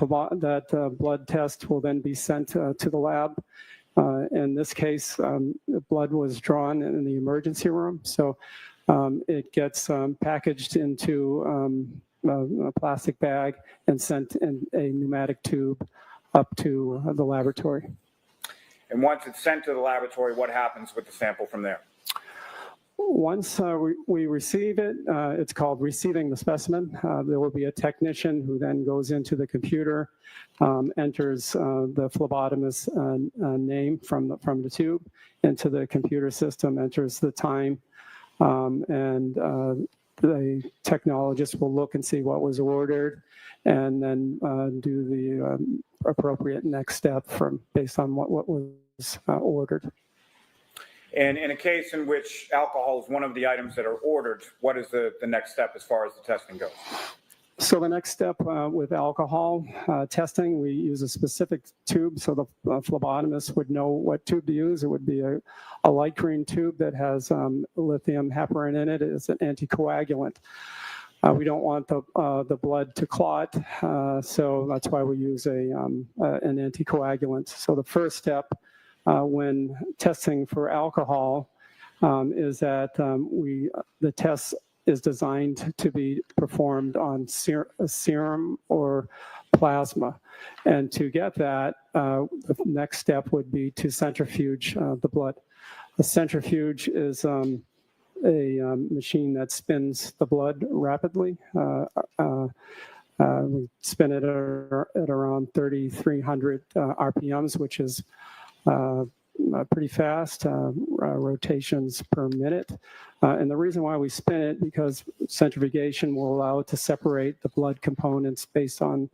blood test will then be sent to the lab. In this case, the blood was drawn in the emergency room, so it gets packaged into a plastic bag and sent in a pneumatic tube up to the laboratory. And once it's sent to the laboratory, what happens with the sample from there? Once we receive it, it's called receiving the specimen. There will be a technician who then goes into the computer, enters the phlebotomist's name from the tube into the computer system, enters the time, and the technologist will look and see what was ordered, and then do the appropriate next step based on what was ordered. And in a case in which alcohol is one of the items that are ordered, what is the next step as far as the testing goes? So the next step with alcohol testing, we use a specific tube, so the phlebotomist would know what tube to use. It would be a light green tube that has lithium heparin in it. It's an anticoagulant. We don't want the blood to clot, so that's why we use an anticoagulant. So the first step when testing for alcohol is that the test is designed to be performed on serum or plasma. And to get that, the next step would be to centrifuge the blood. A centrifuge is a machine that spins the blood rapidly We spin it at around 3,300 RPMs, which is pretty fast, rotations per minute. And the reason why we spin it, because centrifugation will allow it to separate the blood components based on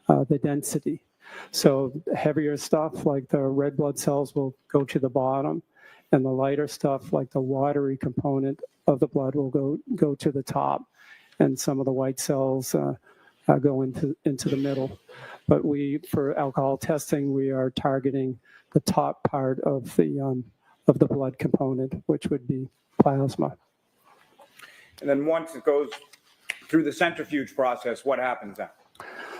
the density. So heavier stuff like the red blood cells will go to the bottom, and the lighter stuff like the watery component of the blood will go to the top, and some of the white cells go into the middle. But for alcohol testing, we are targeting the top part of the blood component, which would be plasma. And then once it goes through the centrifuge process, what happens then?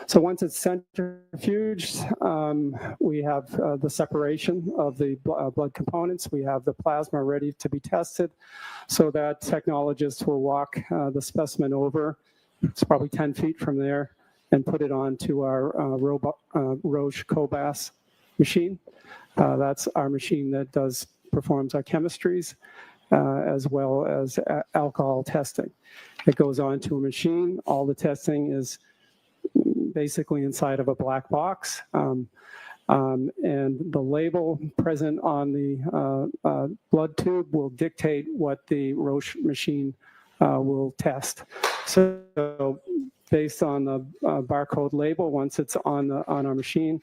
So once it's centrifuged, we have the separation of the blood components. We have the plasma ready to be tested, so that technologists will walk the specimen over. It's probably 10 feet from there, and put it onto our Roche Cobas machine. That's our machine that performs our chemistries as well as alcohol testing. It goes onto a machine. All the testing is basically inside of a black box, and the label present on the blood tube will dictate what the Roche machine will test. So based on the barcode label, once it's on our machine,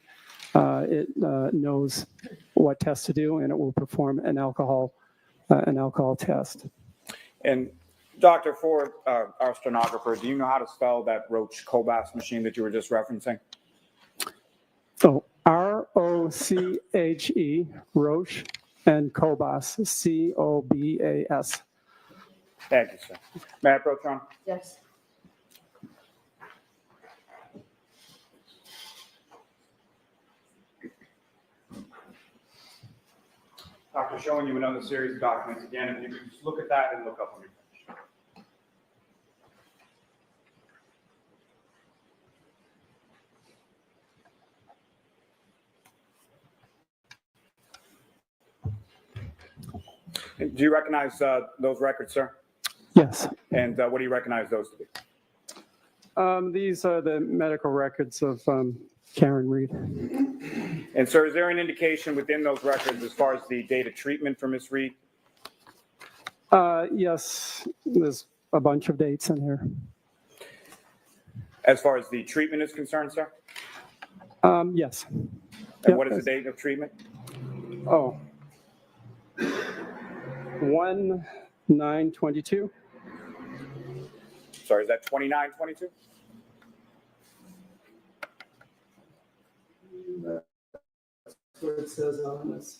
it knows what test to do, and it will perform an alcohol test. And Doctor, for our stenographer, do you know how to spell that Roche Cobas machine that you were just referencing? So R-O-C-H-E, Roche, and Cobas, C-O-B-A-S. Thank you, sir. May I approach, Ron? Yes. Doctor, showing you another series of documents. Again, if you could just look at that and look up when you're finished. Do you recognize those records, sir? Yes. And what do you recognize those to be? These are the medical records of Karen Reed. And sir, is there an indication within those records as far as the date of treatment for Ms. Reed? Yes, there's a bunch of dates in here. As far as the treatment is concerned, sir? Yes. And what is the date of treatment? Oh. 1/9/22. Sorry, is that 29/22? That's what it says on this.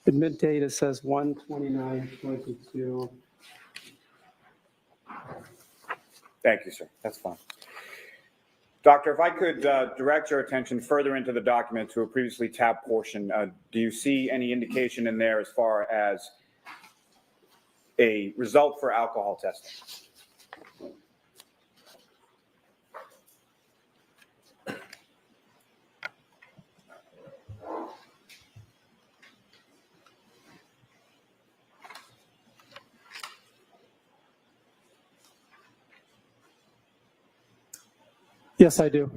Admit date, it says 1/29/22. Thank you, sir. That's fine. Doctor, if I could direct your attention further into the document to a previously tabbed portion, do you see any indication in there as far as a result for alcohol testing? Yes, I do.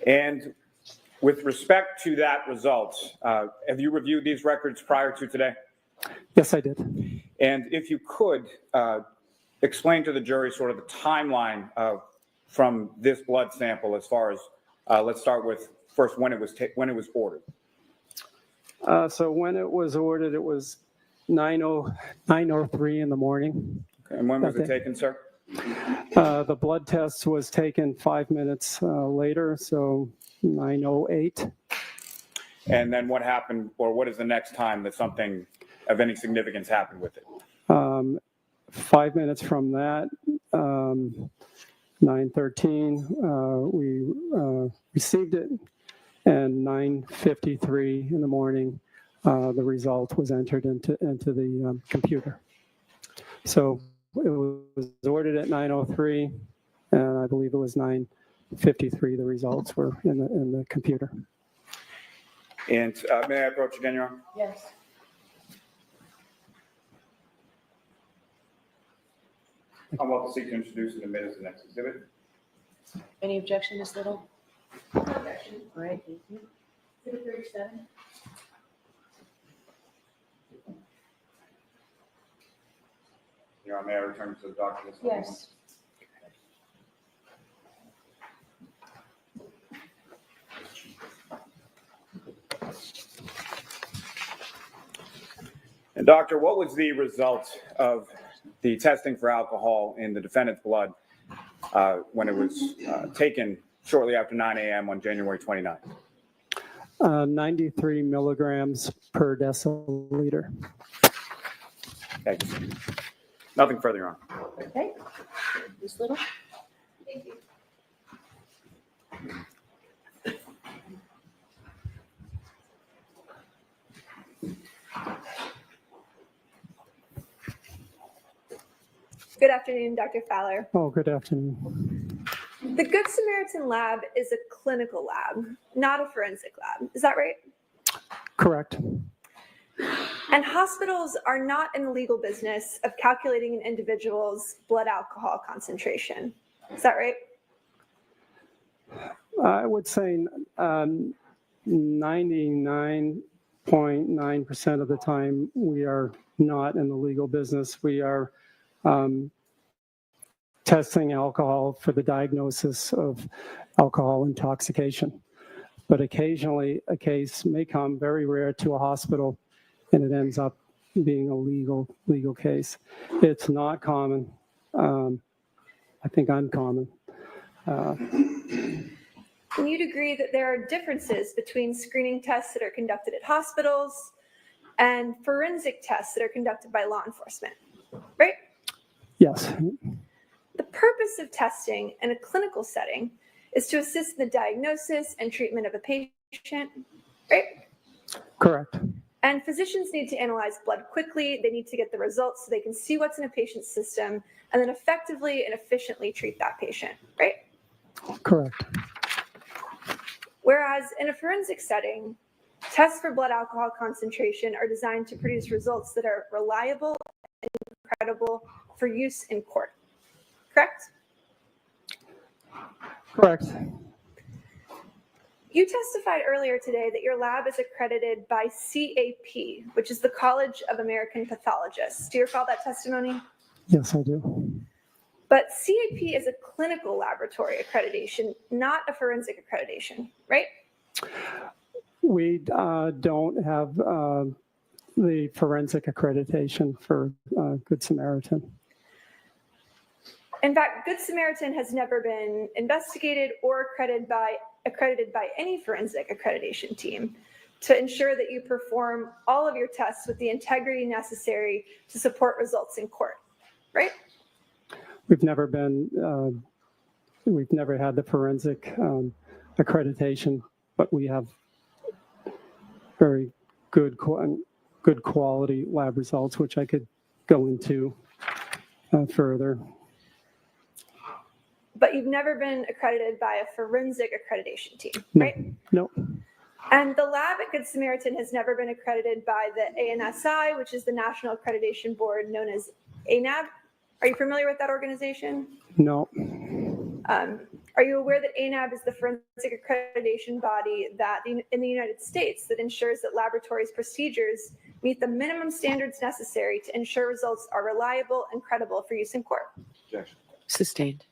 And with respect to that result, have you reviewed these records prior to today? Yes, I did. And if you could explain to the jury sort of the timeline from this blood sample as far as, let's start with first when it was ordered. So when it was ordered, it was 9:03 in the morning. Okay. And when was it taken, sir? The blood test was taken 5 minutes later, so 9:08. And then what happened, or what is the next time that something of any significance happened with it? 5 minutes from that, 9:13, we received it, and 9:53 in the morning, the result was entered into the computer. So it was ordered at 9:03, and I believe it was 9:53. The results were in the computer. And may I approach again, Your Honor? Yes. I'm about to seek to introduce and admit as the next exhibit. Any objection, Ms. Little? No objection. All right, thank you. Exhibit 37. Your Honor, may I return to the documents? Yes. And Doctor, what was the result of the testing for alcohol in the defendant's blood when it was taken shortly after 9 a.m. on January 29th? 93 milligrams per deciliter. Thank you. Nothing further, Your Honor. Okay. Ms. Little? Thank you. Good afternoon, Dr. Fowler. Oh, good afternoon. The Good Samaritan lab is a clinical lab, not a forensic lab. Is that right? Correct. And hospitals are not in the legal business of calculating an individual's blood alcohol concentration. Is that right? I would say 99.9% of the time we are not in the legal business. We are testing alcohol for the diagnosis of alcohol intoxication. But occasionally a case may come, very rare, to a hospital, and it ends up being a legal case. It's not common. I think uncommon. And you'd agree that there are differences between screening tests that are conducted at hospitals and forensic tests that are conducted by law enforcement, right? Yes. The purpose of testing in a clinical setting is to assist in the diagnosis and treatment of a patient, right? Correct. And physicians need to analyze blood quickly. They need to get the results so they can see what's in a patient's system and then effectively and efficiently treat that patient, right? Correct. Whereas in a forensic setting, tests for blood alcohol concentration are designed to produce results that are reliable and credible for use in court. Correct? Correct. You testified earlier today that your lab is accredited by CAP, which is the College of American Pathologists. Do you recall that testimony? Yes, I do. But CAP is a clinical laboratory accreditation, not a forensic accreditation, right? We don't have the forensic accreditation for Good Samaritan. In fact, Good Samaritan has never been investigated or accredited by any forensic accreditation team to ensure that you perform all of your tests with the integrity necessary to support results in court, right? We've never had the forensic accreditation, but we have very good quality lab results, which I could go into further. But you've never been accredited by a forensic accreditation team, No, right? no. And the lab at Good Samaritan has never been accredited by the ANSI, which is the National Accreditation Board known as ANAB. Are you familiar with that organization? No. Are you aware that ANAB is the forensic accreditation body that in the United States that ensures that laboratories' procedures meet the minimum standards necessary to ensure results are reliable and credible for use in court? Objection. Sustained.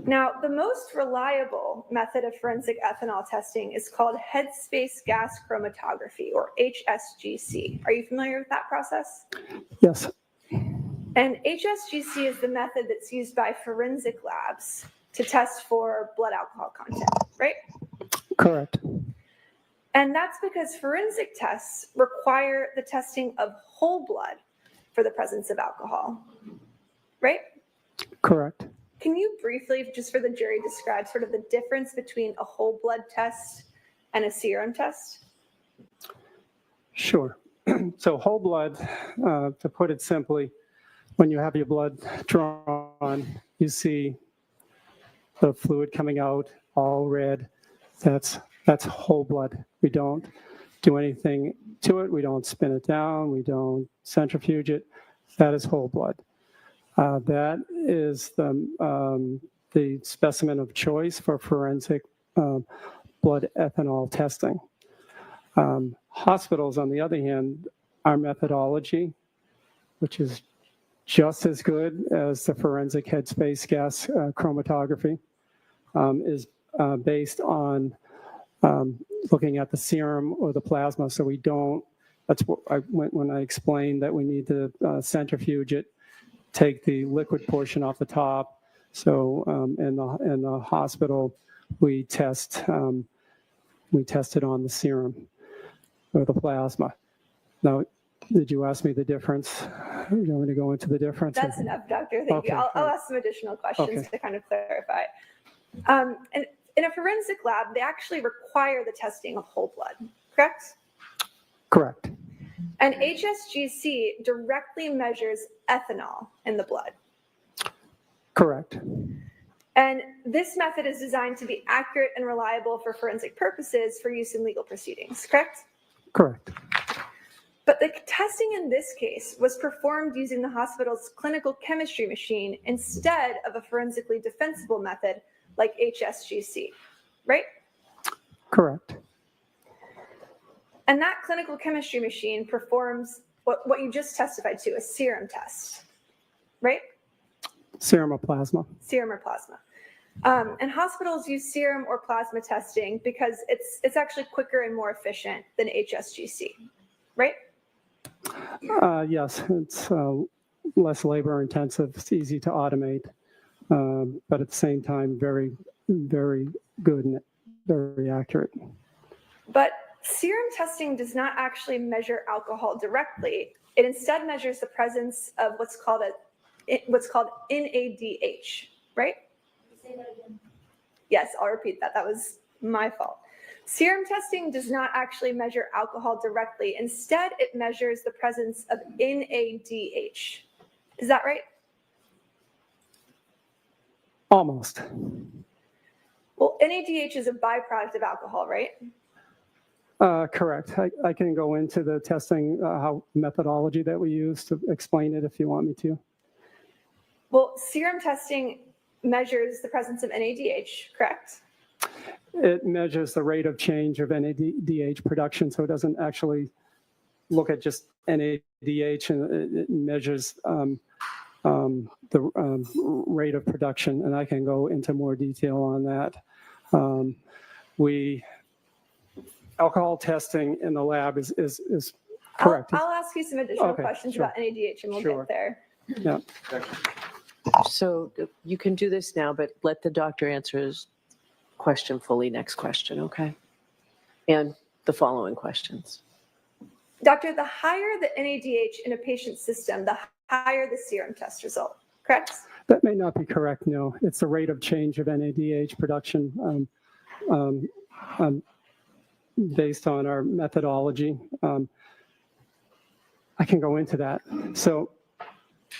Now, the most reliable method of forensic ethanol testing is called headspace gas chromatography, or HSGC. Are you familiar with that process? Yes. And HSGC is the method that's used by forensic labs to test for blood alcohol content, right? Correct. And that's because forensic tests require the testing of whole blood for the presence of alcohol, right? Correct. Can you briefly, just for the jury, describe sort of the difference between a whole blood test and a serum test? Sure. So whole blood, to put it simply, when you have your blood drawn, you see the fluid coming out all red, That's whole blood. We don't do anything to it. We don't spin it down. We don't centrifuge it. That is whole blood. That is the specimen of choice for forensic blood ethanol testing. Hospitals, on the other hand, our methodology, which is just as good as the forensic headspace gas chromatography, is based on looking at the serum or the plasma. So we don't, that's what I went when I explained that we need to centrifuge it, take the liquid portion off the top. So in the hospital, we test it on the serum or the plasma. Now, did you ask me the difference? You want me to go into the difference? That's enough, Doctor. Thank you. I'll ask some additional questions to kind of clarify. And in a forensic lab, they actually require the testing of whole blood, correct? Correct. And HSGC directly measures ethanol in the blood. Correct. And this method is designed to be accurate and reliable for forensic purposes for use in legal proceedings, correct? Correct. But the testing in this case was performed using the hospital's clinical chemistry machine instead of a forensically defensible method like HSGC, right? Correct. And that clinical chemistry machine performs what you just testified to, a serum test, right? Serum or plasma. Serum or plasma. And hospitals use serum or plasma testing because it's actually quicker and more efficient than HSGC, right? Yes, it's less labor intensive. It's easy to automate, but at the same time, very, very good and very accurate. But serum testing does not actually measure alcohol directly. It instead measures the presence of what's called NADH, right? Say that again. Yes, I'll repeat that. That was my fault. Serum testing does not actually measure alcohol directly. Instead, it measures the presence of NADH. Is that right? Almost. Well, NADH is a byproduct of alcohol, right? Correct. I can go into the testing how methodology that we use to explain it if you want me to. Well, serum testing measures the presence of NADH, correct? It measures the rate of change of NADH production, so it doesn't actually look at just NADH, and it measures the rate of production, and I can go into more detail on that. Alcohol testing in the lab is correct. I'll ask you some additional Okay, questions sure. about NADH, and we'll Sure. get there. Yeah. So you can do this now, but let the doctor answer his question fully next question, okay? And the following questions. Doctor, the higher the NADH in a patient's system, the higher the serum test result, correct? That may not be correct, no. It's the rate of change of NADH production based on our methodology. I can go into that. So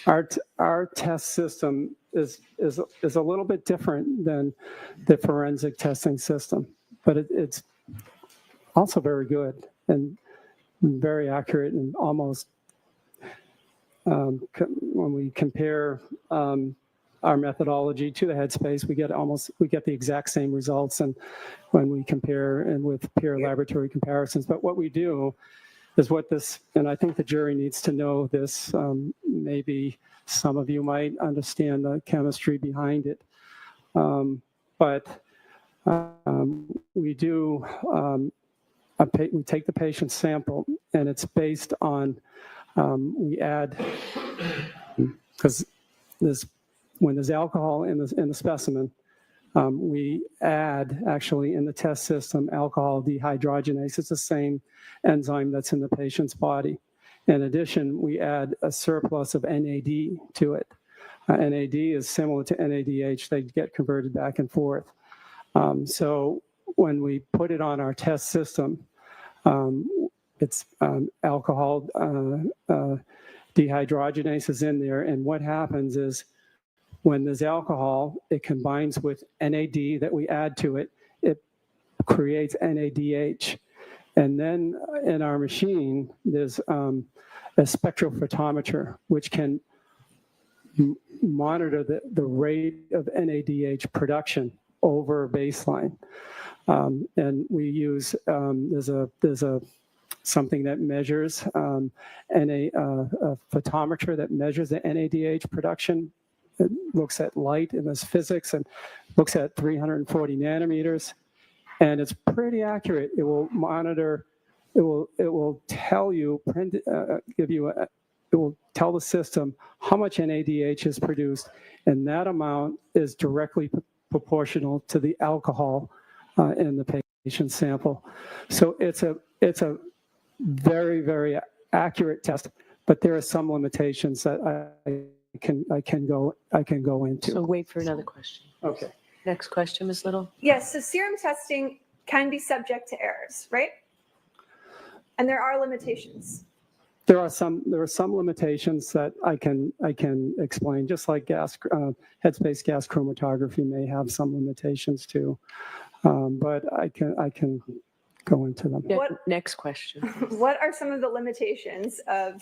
our test system is a little bit different than the forensic testing system, but it's also very good and very accurate, and almost when we compare our methodology to the headspace, we get the exact same results, and when we compare and with peer laboratory comparisons. But what we do is and I think the jury needs to know this, maybe some of you might understand the chemistry behind it, but we do, we take the patient's sample, and it's based on, we add, because when there's alcohol in the specimen, we add, actually, in the test system, alcohol dehydrogenase. It's the same enzyme that's in the patient's body. In addition, we add a surplus of NAD to it. NAD is similar to NADH. They get converted back and forth. So when we put it on our test system, it's alcohol dehydrogenase is in there, and what happens is, when there's alcohol, it combines with NAD that we add to it. It creates NADH. And then in our machine, there's a spectrophotometer, which can monitor the rate of NADH production over baseline. And we use, there's something that measures, a photometer that measures the NADH production. It looks at light in this physics and looks at 340 nanometers. And it's pretty accurate. It will monitor, it will tell you, it will tell the system how much NADH is produced, and that amount is directly proportional to the alcohol in the patient sample. So it's a very, very accurate test, but there are some limitations that I can go into. So wait for another question. Okay. Next question, Ms. Little. Yes, so serum testing can be subject to errors, right? And there are limitations. There are some limitations that I can explain, just like headspace gas chromatography may have some limitations too, but I can go into them. Yeah, next question. What are some of the limitations of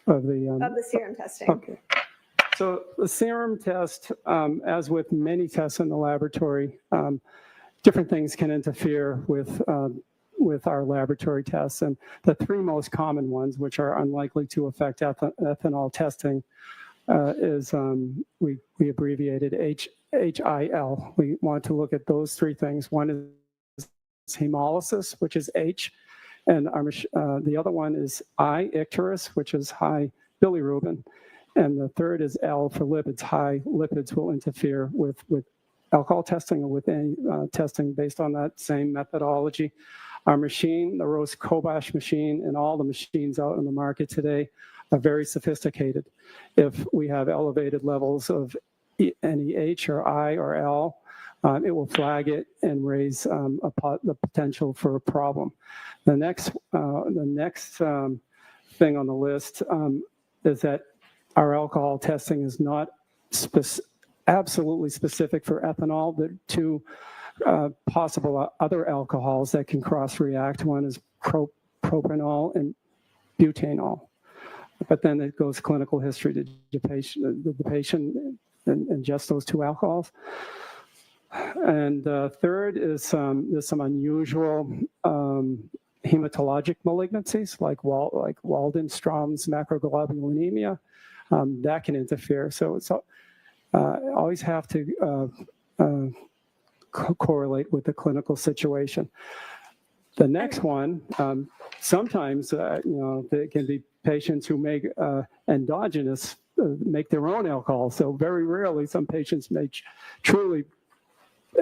the serum testing? Okay. So the serum test, as with many tests in the laboratory, different things can interfere with our laboratory tests. And the three most common ones, which are unlikely to affect ethanol testing, is we abbreviated HIL. We want to look at those three things. One is hemolysis, which is H, and the other one is icterus, which is high bilirubin. And the third is L for lipids. High lipids will interfere with alcohol testing or with any testing based on that same methodology. Our machine, the Rose Kobash machine, and all the machines out in the market today are very sophisticated. If we have elevated levels of any H or I or L, it will flag it and raise the potential for a problem. The next thing on the list is that our alcohol testing is not absolutely specific for ethanol. There are two possible other alcohols that can cross-react. One is propanol and butanol. But then it goes clinical history to the patient and just those two alcohols. And third is there's some unusual hematologic malignancies like Waldenstrom's macroglobulinemia that can interfere. So it's always have to correlate with the clinical situation. The next one, sometimes there can be patients who make endogenous, make their own alcohol. So very rarely, some patients may truly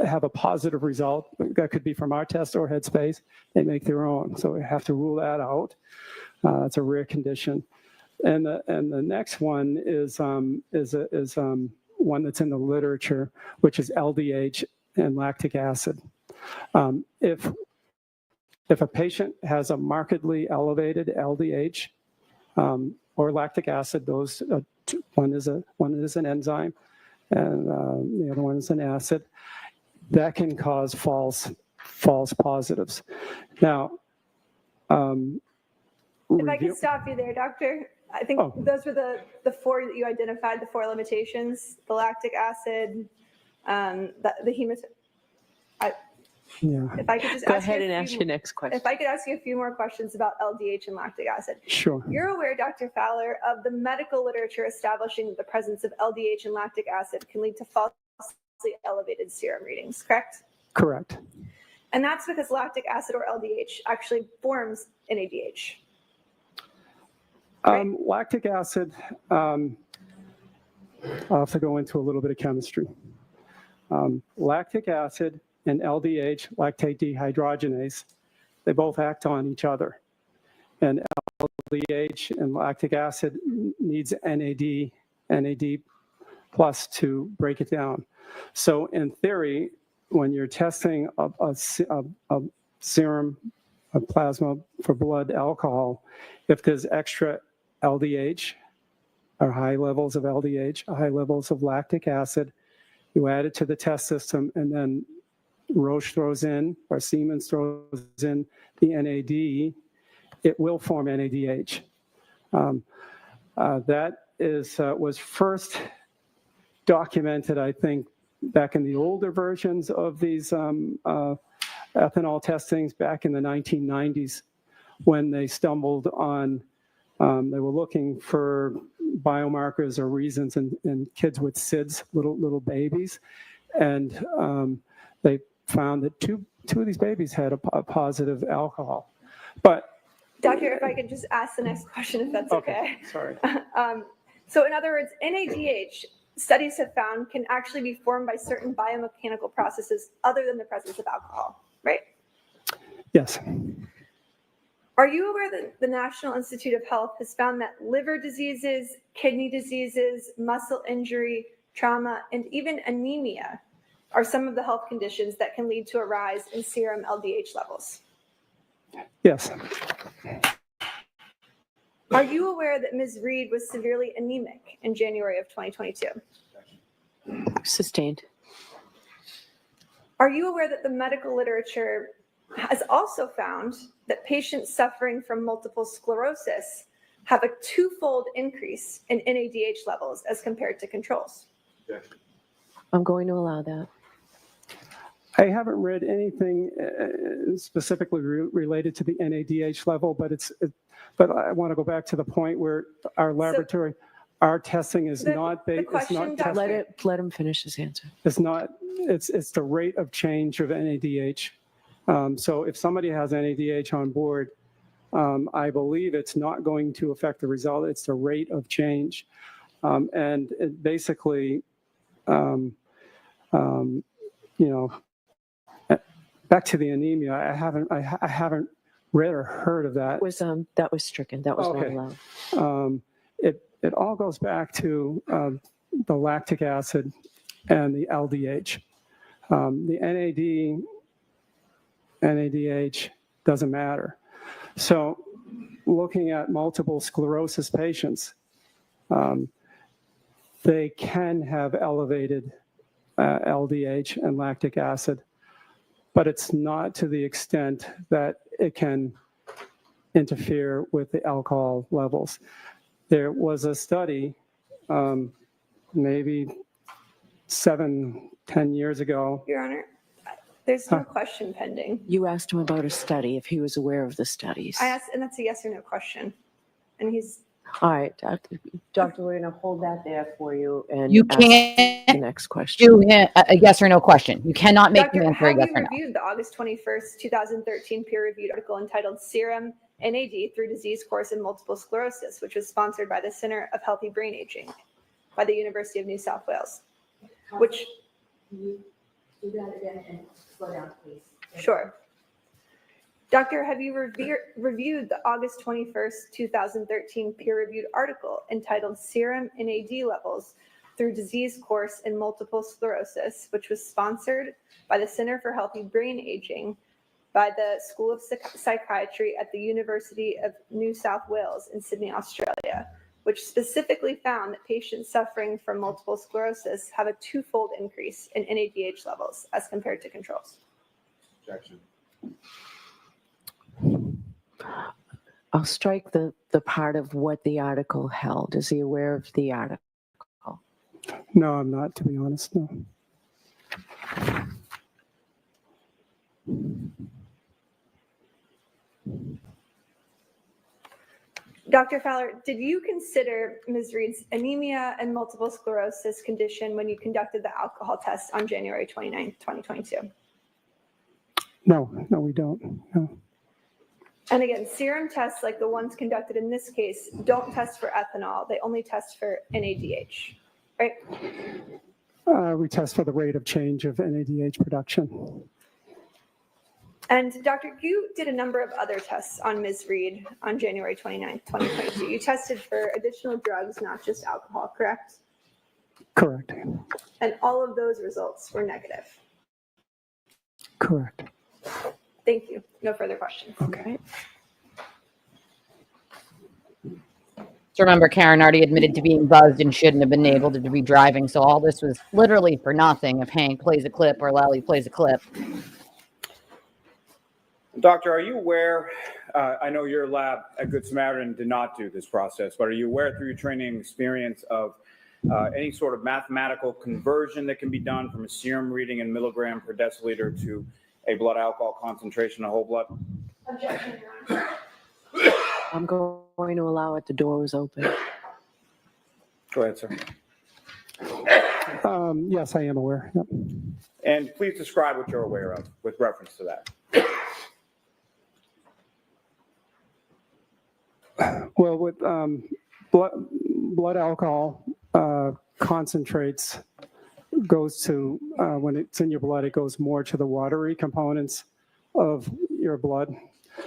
have a positive result. That could be from our test or Headspace. They make their own, so we have to rule that out. It's a rare condition. And the next one is one that's in the literature, which is LDH and lactic acid. If a patient has a markedly elevated LDH or lactic acid, those one is an enzyme, and the other one is an acid. That can cause false positives. Now, if I could stop you there, doctor. I think those were the four that you identified, the four limitations: the lactic acid, the hemat. Yeah. If I could just go ahead and ask your next question. If I could ask you a few more questions about LDH and lactic acid. Sure. You're aware, Dr. Fowler, of the medical literature establishing the presence of LDH and lactic acid can lead to falsely elevated serum readings, correct? Correct. And that's because lactic acid or LDH actually forms NADH. Right? Lactic acid, I'll have to go into a little bit of chemistry. Lactic acid and LDH, lactate dehydrogenase, they both act on each other. And LDH and lactic acid needs NAD plus to break it down. So in theory, when you're testing a serum, a plasma for blood alcohol, if there's extra LDH or high levels of LDH, high levels of lactic acid, you add it to the test system, and then Roche throws in, or Siemens throws in the NAD, it will form NADH. That was first documented, I think, back in the older versions of these ethanol testings back in the 1990s, when they stumbled on, they were looking for biomarkers or reasons in kids with SIDS, little babies, and they found that two of these babies had a positive alcohol. But Doctor, if I could just ask the next question, if that's okay. Sorry. So in other words, NADH, studies have found, can actually be formed by certain biomechanical processes other than the presence of alcohol, right? Yes. Are you aware that the National Institute of Health has found that liver diseases, kidney diseases, muscle injury, trauma, and even anemia are some of the health conditions that can lead to a rise in serum LDH levels? Yes. Are you aware that Ms. Reed was severely anemic in January of 2022? Sustained. Are you aware that the medical literature has also found that patients suffering from multiple sclerosis have a twofold increase in NADH levels as compared to controls? I'm going to allow that. I haven't read anything specifically related to the NADH level, but but I want to go back to the point where our laboratory, our testing is not based. Let him finish his answer. It's not. It's the rate of change of NADH. So if somebody has NADH on board, I believe it's not going to affect the result. It's the rate of change, and it basically, you know. Back to the anemia, I haven't read or heard of that. That was stricken. That was Okay. not allowed. It all goes back to the lactic acid and the LDH. The NADH doesn't matter. So looking at multiple sclerosis patients, they can have elevated LDH and lactic acid, but it's not to the extent that it can interfere with the alcohol levels. There was a study maybe 7-10 years ago. Your Honor, there's no question pending. You asked him about a study, if he was aware of the studies. I asked, and that's a yes or no question. And he's. All right, Doctor, we're going to hold that there for you and You ask can't the next question. do a yes or no question. You cannot make Doctor, them answer a have yes you or no. reviewed the August 21st, 2013 peer-reviewed article entitled Serum NAD Through Disease Course in Multiple Sclerosis, which was sponsored by the Center of Healthy Brain Aging by the University of New South Wales? Which. Can you do that again and slow down, please? Sure. Doctor, have you reviewed the August 21st, 2013 peer-reviewed article entitled Serum NAD Levels Through Disease Course in Multiple Sclerosis, which was sponsored by the Center for Healthy Brain Aging by the School of Psychiatry at the University of New South Wales in Sydney, Australia, which specifically found that patients suffering from multiple sclerosis have a twofold increase in NADH levels as compared to controls? Objection. I'll strike the part of what the article held. Is he aware of the article? No, I'm not, to be honest, no. Dr. Fowler, did you consider Ms. Reed's anemia and multiple sclerosis condition when you conducted the alcohol test on January 29, 2022? No, we don't. No. And again, serum tests like the ones conducted in this case don't test for ethanol. They only test for NADH, right? We test for the rate of change of NADH production. And Doctor, you did a number of other tests on Ms. Reed on January 29, 2022. You tested for additional drugs, not just alcohol, correct? Correct. And all of those results were negative. Correct. Thank you. No further questions. Okay. So remember, Karen already admitted to being buzzed and shouldn't have been able to be driving. So all this was literally for nothing if Hank plays a clip or Lally plays a clip. Doctor, are you aware, I know your lab at Good Samaritan did not do this process, but are you aware through your training and experience of any sort of mathematical conversion that can be done from a serum reading in milligram per deciliter to a blood alcohol concentration of whole blood? Objection, Your Honor. I'm going to allow it. The door was open. Go ahead, sir. Yes, I am aware. Yep. And please describe what you're aware of with reference to that. Well, with blood alcohol concentrates goes to, when it's in your blood, it goes more to the watery components of your blood.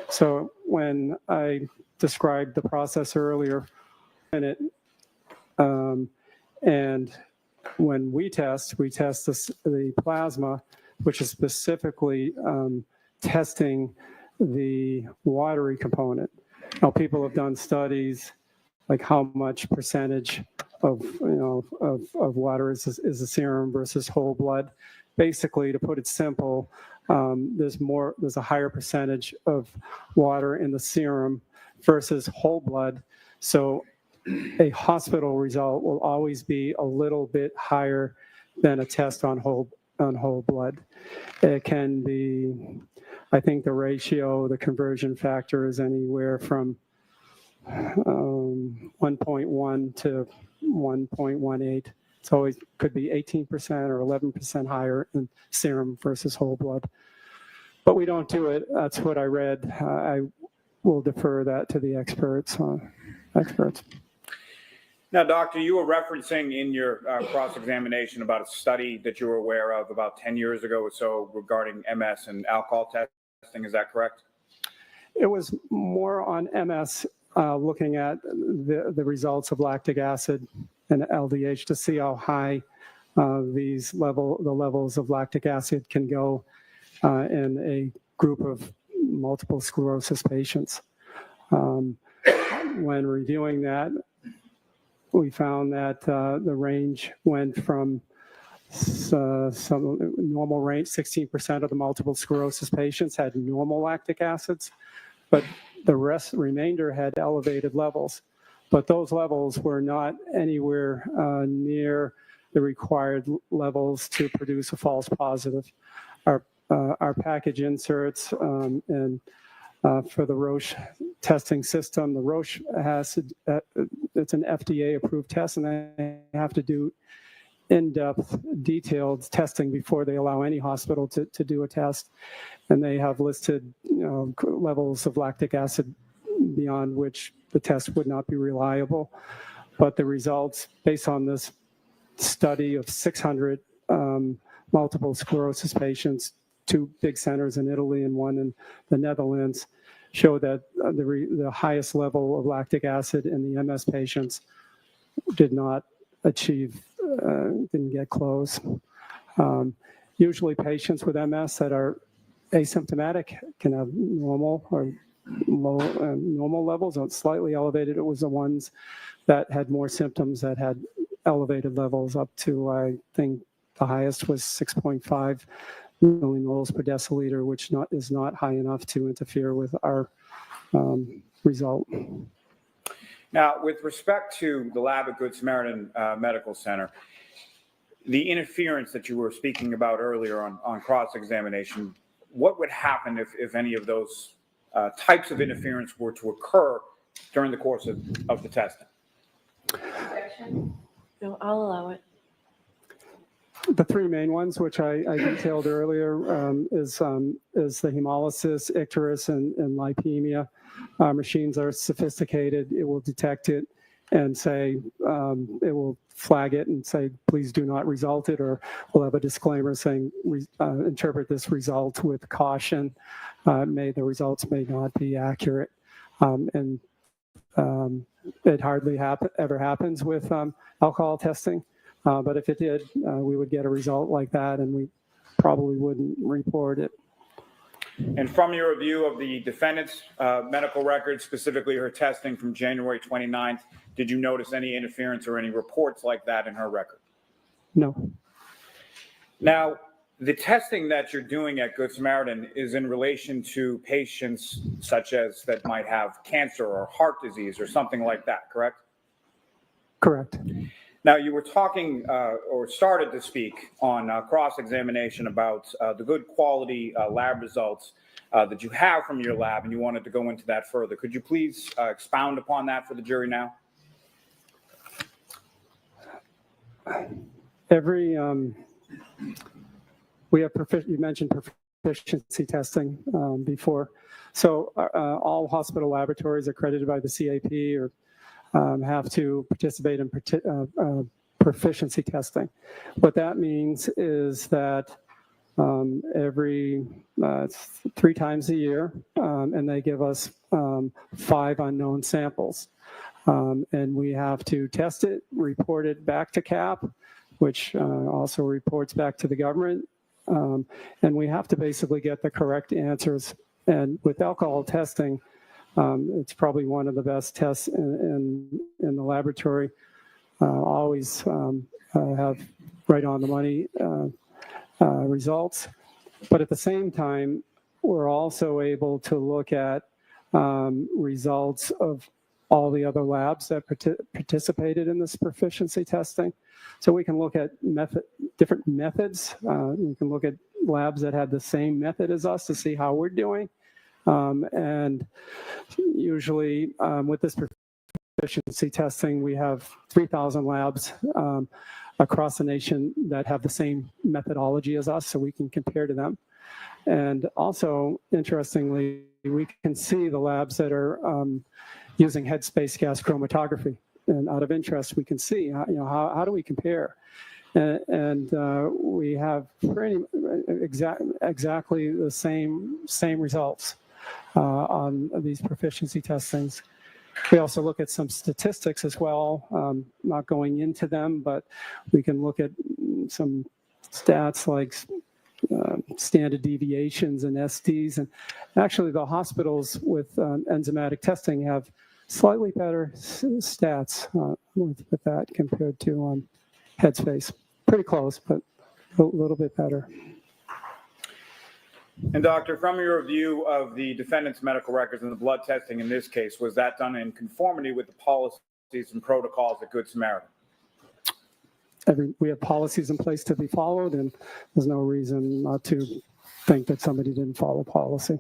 So when I described the process earlier, and when we test the plasma, which is specifically testing the watery component. Now, people have done studies like how much percentage of water is a serum versus whole blood. Basically, to put it simple, there's a higher percentage of water in the serum versus whole blood. So a hospital result will always be a little bit higher than a test on whole blood. It can be, I think the ratio, the conversion factor is anywhere from 1.1 to 1.18. It's always could be 18% or 11% higher in serum versus whole blood. But we don't do it. That's what I read. I will defer that to the experts. Now, doctor, you were referencing in your cross-examination about a study that you were aware of about 10 years ago or so regarding MS and alcohol testing. Is that correct? It was more on MS, looking at the results of lactic acid and LDH to see how high the levels of lactic acid can go in a group of multiple sclerosis patients. When reviewing that, we found that the range went from some normal range, 16% of the multiple sclerosis patients had normal lactic acids, but the remainder had elevated levels. But those levels were not anywhere near the required levels to produce a false positive. Our package inserts and for the Roche testing system, the Roche has, it's an FDA approved test, and they have to do in-depth detailed testing before they allow any hospital to do a test. And they have listed levels of lactic acid beyond which the test would not be reliable. But the results based on this study of 600 multiple sclerosis patients, 2 big centers in Italy and 1 in the Netherlands, show that the highest level of lactic acid in the MS patients did not achieve, didn't get close. Usually patients with MS that are asymptomatic can have normal or low normal levels, or slightly elevated. It was the ones that had more symptoms that had elevated levels up to, I think the highest was 6.5 millimoles per deciliter, which is not high enough to interfere with our result. Now, with respect to the lab at Good Samaritan Medical Center, the interference that you were speaking about earlier on cross-examination, what would happen if any of those types of interference were to occur during the course of the testing? No, I'll allow it. The 3 main ones, which I detailed earlier, is the hemolysis, icterus, and lipemia. Machines are sophisticated. It will detect it and say, it will flag it and say, please do not result it, or we'll have a disclaimer saying, interpret this result with caution. The results may not be accurate. And it hardly ever happens with alcohol testing. But if it did, we would get a result like that, and we probably wouldn't report it. And from your review of the defendant's medical records, specifically her testing from January 29th, did you notice any interference or any reports like that in her record? No. Now, the testing that you're doing at Good Samaritan is in relation to patients such as that might have cancer or heart disease or something like that, correct? Correct. Now, you were talking or started to speak on cross-examination about the good quality lab results that you have from your lab, and you wanted to go into that further. Could you please expound upon that for the jury now? Every, we have, you mentioned proficiency testing before. So all hospital laboratories accredited by the CAP or have to participate in proficiency testing. What that means is that every 3 times a year, and they give us 5 unknown samples. And we have to test it, report it back to CAP, which also reports back to the government. And we have to basically get the correct answers. And with alcohol testing, it's probably one of the best tests in the laboratory. Always have right on the money results. But at the same time, we're also able to look at results of all the other labs that participated in this proficiency testing. So we can look at different methods. We can look at labs that had the same method as us to see how we're doing. And usually with this proficiency testing, we have 3,000 labs across the nation that have the same methodology as us, so we can compare to them. And also, interestingly, we can see the labs that are using headspace gas chromatography. And out of interest, we can see, how do we compare? And we have pretty exactly the same results on these proficiency testings. We also look at some statistics as well, not going into them, but we can look at some stats like standard deviations and SDs. And actually the hospitals with enzymatic testing have slightly better stats with that compared to Headspace. Pretty close, but a little bit better. And doctor, from your review of the defendant's medical records and the blood testing in this case, was that done in conformity with the policies and protocols at Good Samaritan? We have policies in place to be followed, and there's no reason not to think that somebody didn't follow policy.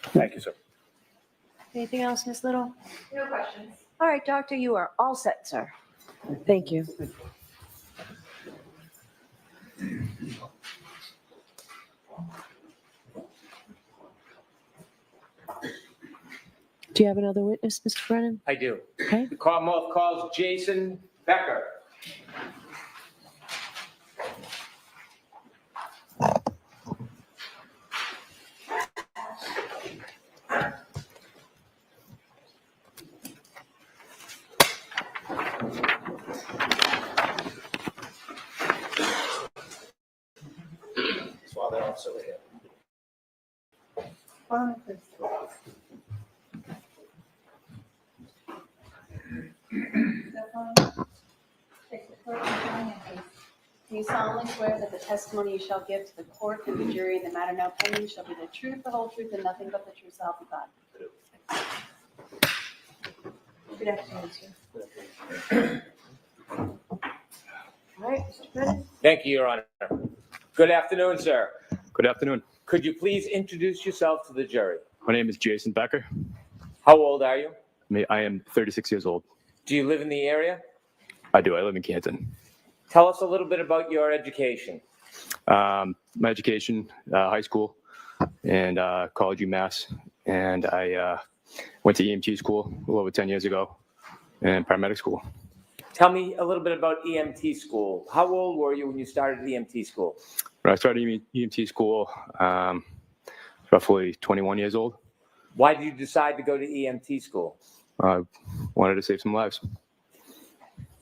Thank you, sir. Anything else, Ms. Little? No questions. All right, doctor, you are all set, sir. Thank you. Do you have another witness, Mr. Brennan? I do. Okay. The Commonwealth calls Jason Becker. Swab that officer right here. Do you solemnly swear that the testimony you shall give to the court and the jury in the matter now pending shall be the truth, the whole truth, and nothing but the truth, so help you God? Good afternoon, sir. All right, Mr. Brennan. Thank you, Your Honor. Good afternoon, sir. Good afternoon. Could you please introduce yourself to the jury? My name is Jason Becker. How old are you? I am 36 years old. Do you live in the area? I do. I live in Canton. Tell us a little bit about your education. My education, high school and college UMass. And I went to EMT school a little over 10 years ago and paramedic school. Tell me a little bit about EMT school. How old were you when you started EMT school? When I started EMT school, roughly 21 years old. Why did you decide to go to EMT school? I wanted to save some lives.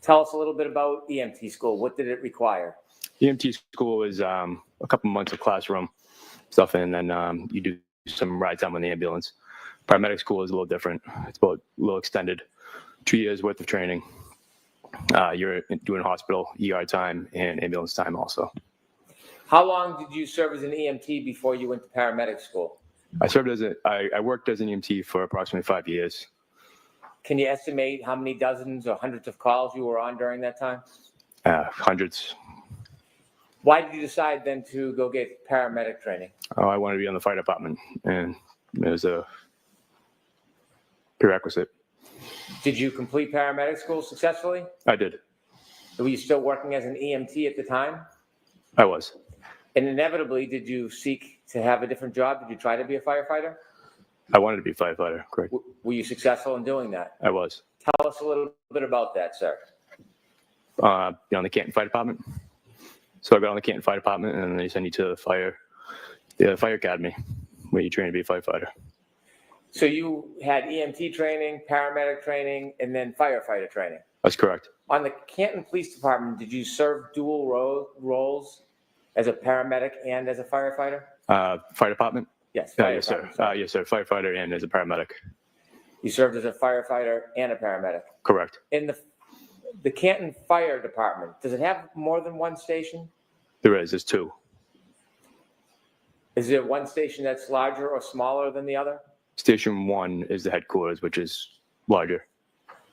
Tell us a little bit about EMT school. What did it require? EMT school was a couple months of classroom stuff, and then you do some ride time on the ambulance. Paramedic school is a little different. It's about a little extended, 2 years worth of training. You're doing hospital, ER time, and ambulance time also. How long did you serve as an EMT before you went to paramedic school? I worked as an EMT for approximately 5 years. Can you estimate how many dozens or hundreds of calls you were on during that time? Hundreds. Why did you decide then to go get paramedic training? Oh, I wanted to be on the fire department, and it was a prerequisite. Did you complete paramedic school successfully? I did. Were you still working as an EMT at the time? I was. And inevitably, did you seek to have a different job? Did you try to be a firefighter? I wanted to be a firefighter, correct. Were you successful in doing that? I was. Tell us a little bit about that, sir. On the Canton Fire Department. So I got on the Canton Fire Department, and then they send you to the fire academy, where you train to be a firefighter. So you had EMT training, paramedic training, and then firefighter training. That's correct. On the Canton Police Department, did you serve dual roles as a paramedic and as a firefighter? Fire department? Yes. Yes, sir. Yes, sir. Firefighter and as a paramedic. You served as a firefighter and a paramedic. Correct. In the Canton Fire Department, does it have more than one station? There's two. Is there one station that's larger or smaller than the other? Station 1 is the headquarters, which is larger.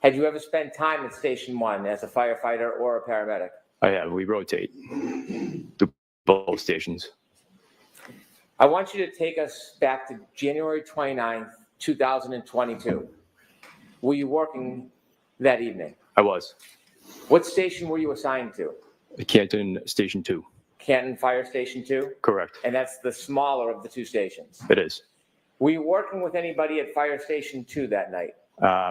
Had you ever spent time at Station 1 as a firefighter or a paramedic? I have. We rotate to both stations. I want you to take us back to January 29th, 2022. Were you working that evening? I was. What station were you assigned to? Canton Station 2. Canton Fire Station 2? Correct. And that's the smaller of the two stations? It is. Were you working with anybody at Fire Station 2 that night?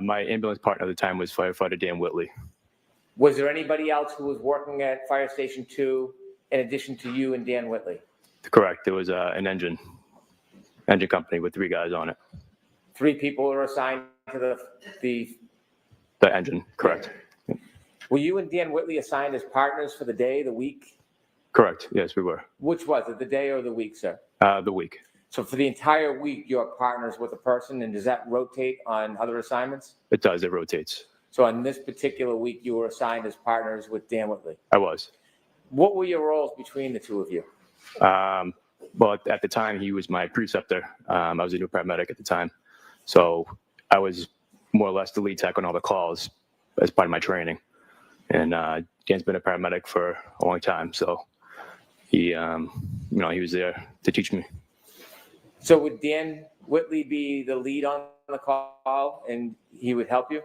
My ambulance partner at the time was firefighter Dan Whitley. Was there anybody else who was working at Fire Station 2 in addition to you and Dan Whitley? Correct. There was an engine company with 3 guys on it. 3 people were assigned to the engine, correct. Were you and Dan Whitley assigned as partners for the day, the week? Correct. Yes, we were. Which was it, the day or the week, sir? The week. So for the entire week, you're partners with a person, and does that rotate on other assignments? It does. It rotates. So on this particular week, you were assigned as partners with Dan Whitley? I was. What were your roles between the two of you? Well, at the time, he was my preceptor. I was a new paramedic at the time. So I was more or less the lead tech on all the calls as part of my training. And Dan's been a paramedic for a long time. So he, he was there to teach me. So would Dan Whitley be the lead on the call and he would help you?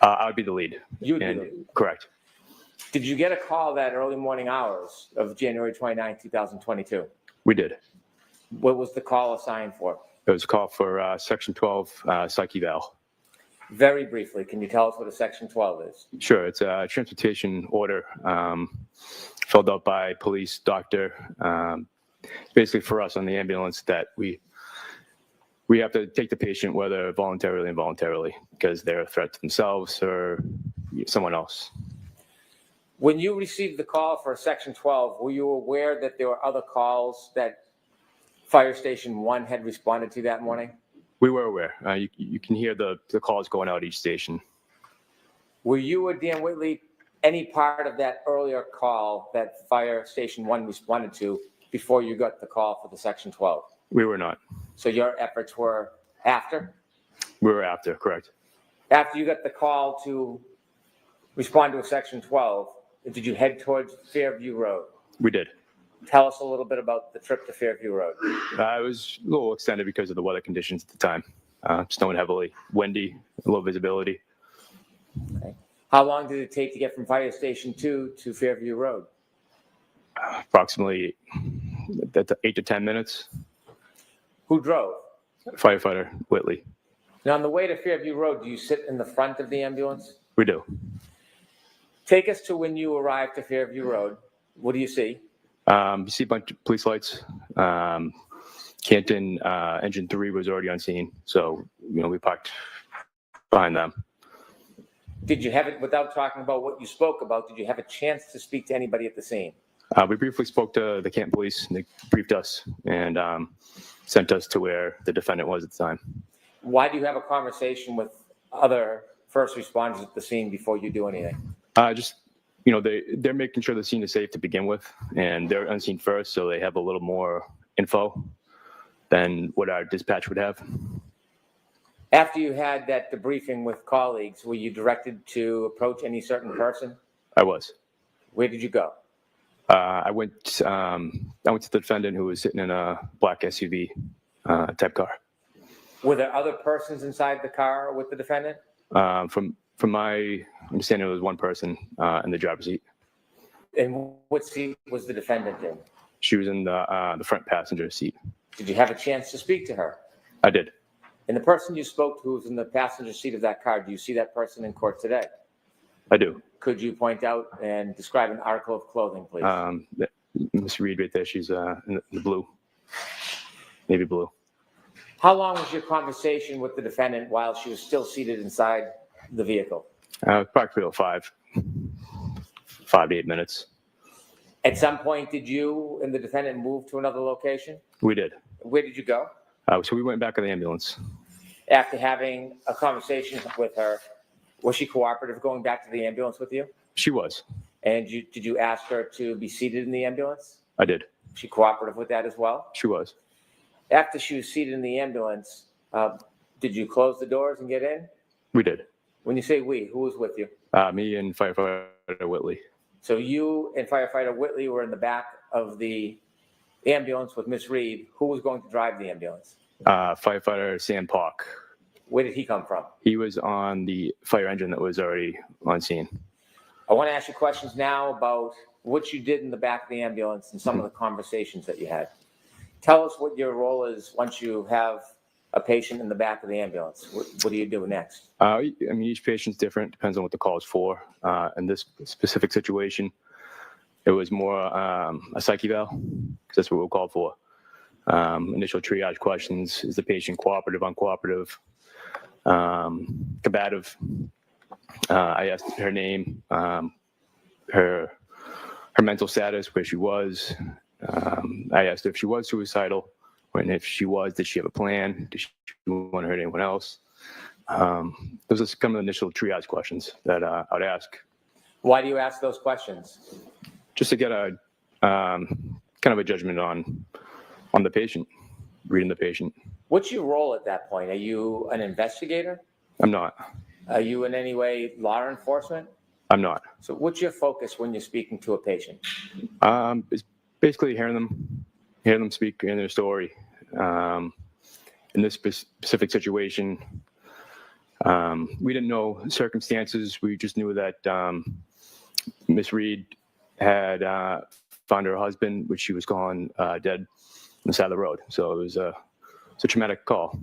I would be the lead. You would be the lead. Correct. Did you get a call that early morning hours of January 29, 2022? We did. What was the call assigned for? It was a call for Section 12 psych eval. Very briefly, can you tell us what a Section 12 is? Sure. It's a transportation order filled out by police, doctor, basically for us on the ambulance that we have to take the patient, whether voluntarily or involuntarily, because they're a threat to themselves or someone else. When you received the call for Section 12, were you aware that there were other calls that Fire Station 1 had responded to that morning? We were aware. You can hear the calls going out each station. Were you or Dan Whitley any part of that earlier call that Fire Station 1 responded to before you got the call for the Section 12? We were not. So your efforts were after? We were after, correct. After you got the call to respond to a Section 12, did you head towards Fairview Road? We did. Tell us a little bit about the trip to Fairview Road. It was a little extended because of the weather conditions at the time. Snowing heavily, windy, low visibility. Okay. How long did it take to get from Fire Station 2 to Fairview Road? Approximately 8 to 10 minutes. Who drove? Firefighter Whitley. Now, on the way to Fairview Road, do you sit in the front of the ambulance? We do. Take us to when you arrived to Fairview Road. What do you see? You see a bunch of police lights. Canton Engine 3 was already on scene, so we parked behind them. Did you have it, without talking about what you spoke about, did you have a chance to speak to anybody at the scene? We briefly spoke to the Canton Police, and they briefed us and sent us to where the defendant was at the time. Why do you have a conversation with other first responders at the scene before you do anything? Just, they're making sure the scene is safe to begin with, and they're unseen first, so they have a little more info than what our dispatch would have. After you had that debriefing with colleagues, were you directed to approach any certain person? I was. Where did you go? I went to the defendant, who was sitting in a black SUV type car. Were there other persons inside the car with the defendant? From my understanding, there was one person in the driver's seat. And what seat was the defendant in? She was in the front passenger seat. Did you have a chance to speak to her? I did. And the person you spoke to who was in the passenger seat of that car, do you see that person in court today? I do. Could you point out and describe an article of clothing, please? Miss Reed right there, she's in the blue, navy blue. How long was your conversation with the defendant while she was still seated inside the vehicle? Approximately 5 to 8 minutes. At some point, did you and the defendant move to another location? We did. Where did you go? So we went back in the ambulance. After having a conversation with her, was she cooperative going back to the ambulance with you? She was. And did you ask her to be seated in the ambulance? I did. She cooperative with that as well? She was. After she was seated in the ambulance, did you close the doors and get in? We did. When you say we, who was with you? Me and firefighter Whitley. So you and firefighter Whitley were in the back of the ambulance with Miss Reed. Who was going to drive the ambulance? Firefighter Sam Park. Where did he come from? He was on the fire engine that was already on scene. I want to ask you questions now about what you did in the back of the ambulance and some of the conversations that you had. Tell us what your role is once you have a patient in the back of the ambulance. What do you do next? Each patient's different, depends on what the call is for. In this specific situation, it was more a psych eval, because that's what we're called for. Initial triage questions: is the patient cooperative, uncooperative, combative? I asked her name, her mental status, where she was. I asked her if she was suicidal, and if she was, did she have a plan? Did she want to hurt anyone else? Those are some of the initial triage questions that I would ask. Why do you ask those questions? Just to get a kind of a judgment on the patient, reading the patient. What's your role at that point? Are you an investigator? I'm not. Are you in any way law enforcement? I'm not. So what's your focus when you're speaking to a patient? It's basically hearing them speak, hearing their story. In this specific situation, we didn't know circumstances. We just knew that Miss Reed had found her husband, which she was gone dead on the side of the road. So it was a traumatic call.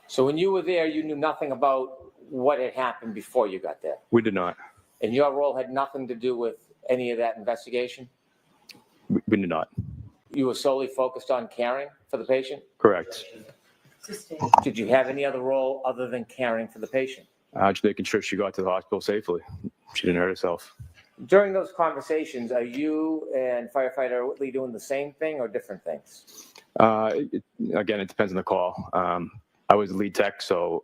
So when you were there, you knew nothing about what had happened before you got there? We did not. And your role had nothing to do with any of that investigation? We did not. You were solely focused on caring for the patient? Correct. Did you have any other role other than caring for the patient? Just making sure she got to the hospital safely. She didn't hurt herself. During those conversations, are you and firefighter Whitley doing the same thing or different things? Again, it depends on the call. I was the lead tech, so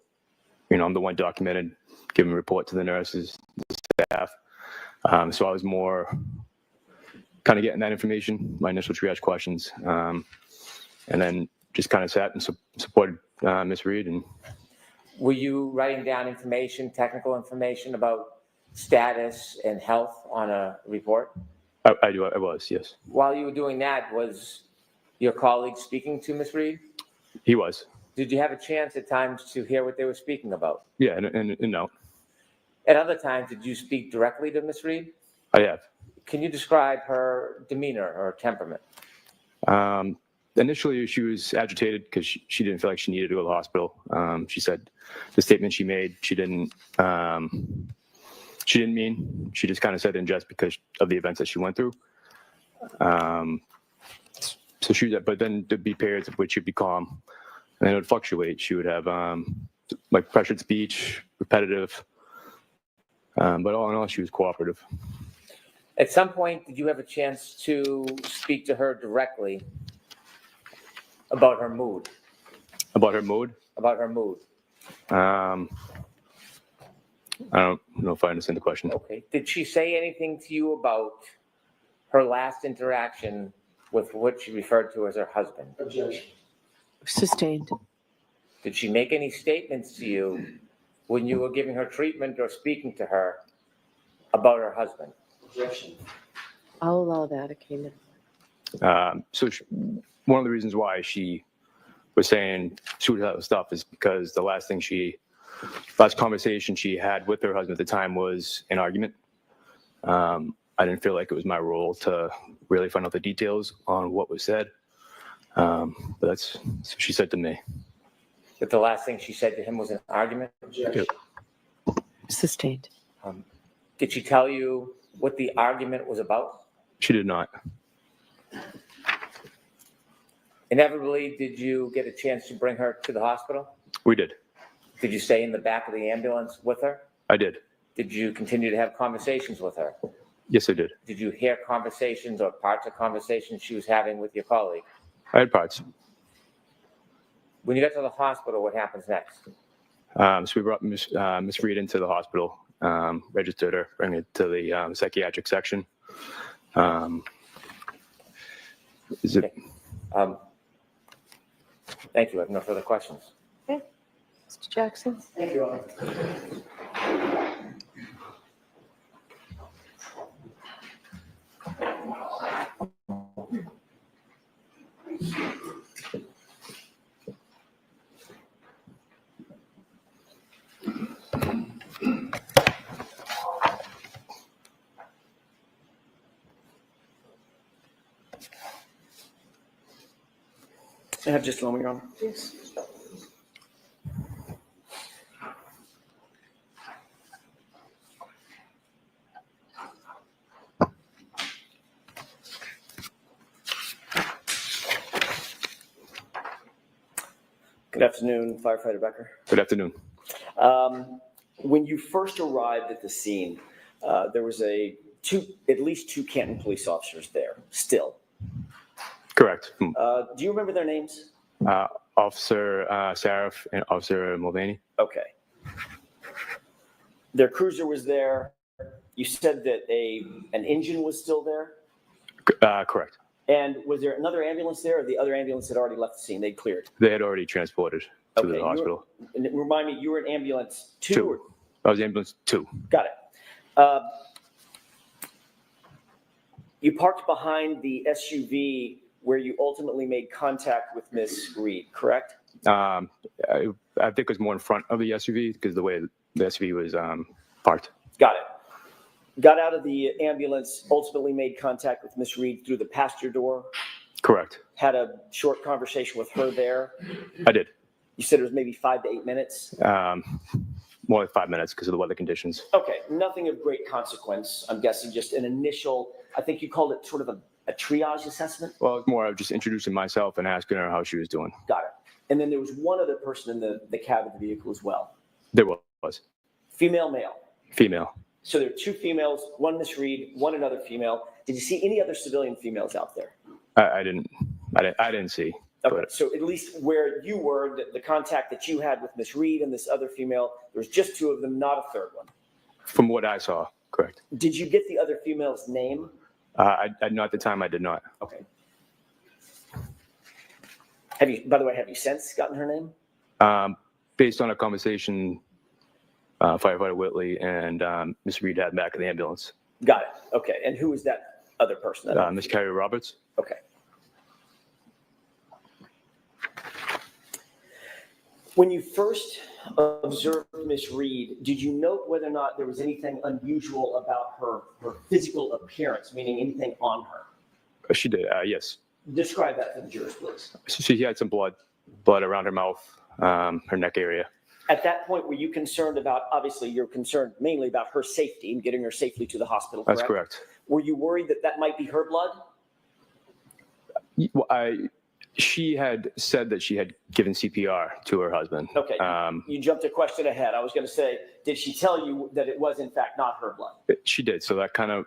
I'm the one documented, giving a report to the nurses, the staff. So I was more kind of getting that information, my initial triage questions, and then just kind of sat and supported Miss Reed. And were you writing down information, technical information about status and health on a report? I was, yes. While you were doing that, was your colleague speaking to Miss Reed? He was. Did you have a chance at times to hear what they were speaking about? Yeah, and no. At other times, did you speak directly to Miss Reed? I have. Can you describe her demeanor or temperament? Initially, she was agitated because she didn't feel like she needed to go to the hospital. She said the statement she made, she didn't mean. She just kind of said it in jest because of the events that she went through. So but then there'd be periods of which she'd be calm, and then it would fluctuate. She would have like pressured speech, repetitive, but all in all, she was cooperative. At some point, did you have a chance to speak to her directly about her mood? About her mood? About her mood. I don't know if I understand the question. Okay. Did she say anything to you about her last interaction with what she referred to as her husband? Objection. Sustained. Did she make any statements to you when you were giving her treatment or speaking to her about her husband? Objection. I'll allow that. It came in. One of the reasons why she was saying suicidal stuff is because the last conversation she had with her husband at the time was an argument. I didn't feel like it was my role to really find out the details on what was said. But that's what she said to me. That the last thing she said to him was an argument? Objection. Sustained. Did she tell you what the argument was about? She did not. Inevitably, did you get a chance to bring her to the hospital? We did. Did you stay in the back of the ambulance with her? I did. Did you continue to have conversations with her? Yes, I did. Did you hear conversations or parts of conversations she was having with your colleague? I had parts. When you got to the hospital, what happens next? So we brought Miss Reed into the hospital, registered her, bring her to the psychiatric section. Is it? Thank you. I have no further questions. Okay. Mr. Jackson? Thank you. I have just a moment, Your Honor. Yes. Good afternoon, Firefighter Becker. Good afternoon. When you first arrived at the scene, there was at least two Canton police officers there, still. Correct. Do you remember their names? Officer Saraf and Officer Mulvaney. Okay. Their cruiser was there. You said that an engine was still there? Correct. And was there another ambulance there, or the other ambulance had already left the scene? They'd cleared? They had already transported to the hospital. And remind me, you were in ambulance two? I was ambulance 2. Got it. You parked behind the SUV where you ultimately made contact with Miss Reed, correct? I think it was more in front of the SUV because the way the SUV was parked. Got it. Got out of the ambulance, ultimately made contact with Miss Reed through the passenger door? Correct. Had a short conversation with her there? I did. You said it was maybe 5 to 8 minutes? More like 5 minutes because of the weather conditions. Okay, nothing of great consequence. I'm guessing just an initial, I think you called it sort of a triage assessment? Well, it's more of just introducing myself and asking her how she was doing. Got it. And then there was one other person in the cab of the vehicle as well? There was. Female, male? Female. So there are two females, one Miss Reed, one another female. Did you see any other civilian females out there? I didn't see. Okay, But so at least where you were, the contact that you had with Miss Reed and this other female, there was just two of them, not a third one. from what I saw, correct. Did you get the other female's name? I not at the time. I did not. Okay. By the way, have you since gotten her name? Based on a conversation Firefighter Whitley and Miss Reed had back in the ambulance. Got it. Okay. And who is that other person? Miss Carrie Roberts. Okay. When you first observed Miss Reed, did you note whether or not there was anything unusual about her physical appearance, meaning anything on her? She did, yes. Describe that to the jurors, please. She had some blood around her mouth, her neck area. At that point, were you concerned about, obviously you're concerned mainly about her safety and getting her safely to the hospital, correct? That's correct. Were you worried that that might be her blood? She had said that she had given CPR to her husband. Okay, you jumped a question ahead. I was going to say, did she tell you that it was in fact not her blood? She did, so that kind of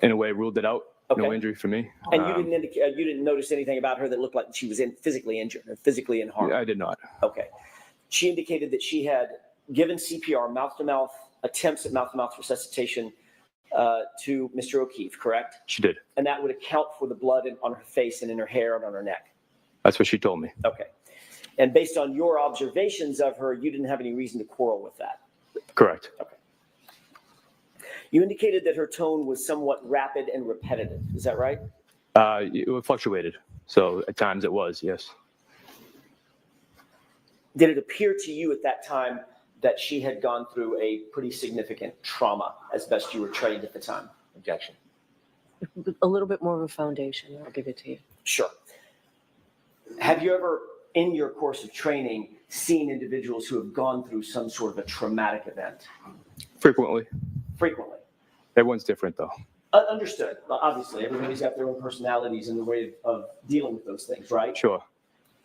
in a way, ruled it out. No Okay. injury for me. And you didn't indicate, you didn't notice anything about her that looked like she was physically injured or physically in harm? I did not. Okay. She indicated that she had given CPR, mouth-to-mouth, attempts at mouth-to-mouth resuscitation to Mr. O'Keefe, correct? She did. And that would account for the blood on her face and in her hair and on her neck? That's what she told me. Okay. And based on your observations of her, you didn't have any reason to quarrel with that? Correct. Okay. You indicated that her tone was somewhat rapid and repetitive. Is that right? It fluctuated. So at times it was, yes. Did it appear to you at that time that she had gone through a pretty significant trauma as best you were trained at the time? Objection. A little bit more of a foundation. I'll give it to you. Sure. Have you ever, in your course of training, seen individuals who have gone through some sort of a traumatic event? Frequently. Frequently. Everyone's different, though. Understood. Obviously, everybody's got their own personalities and the way of dealing with those things, right? Sure.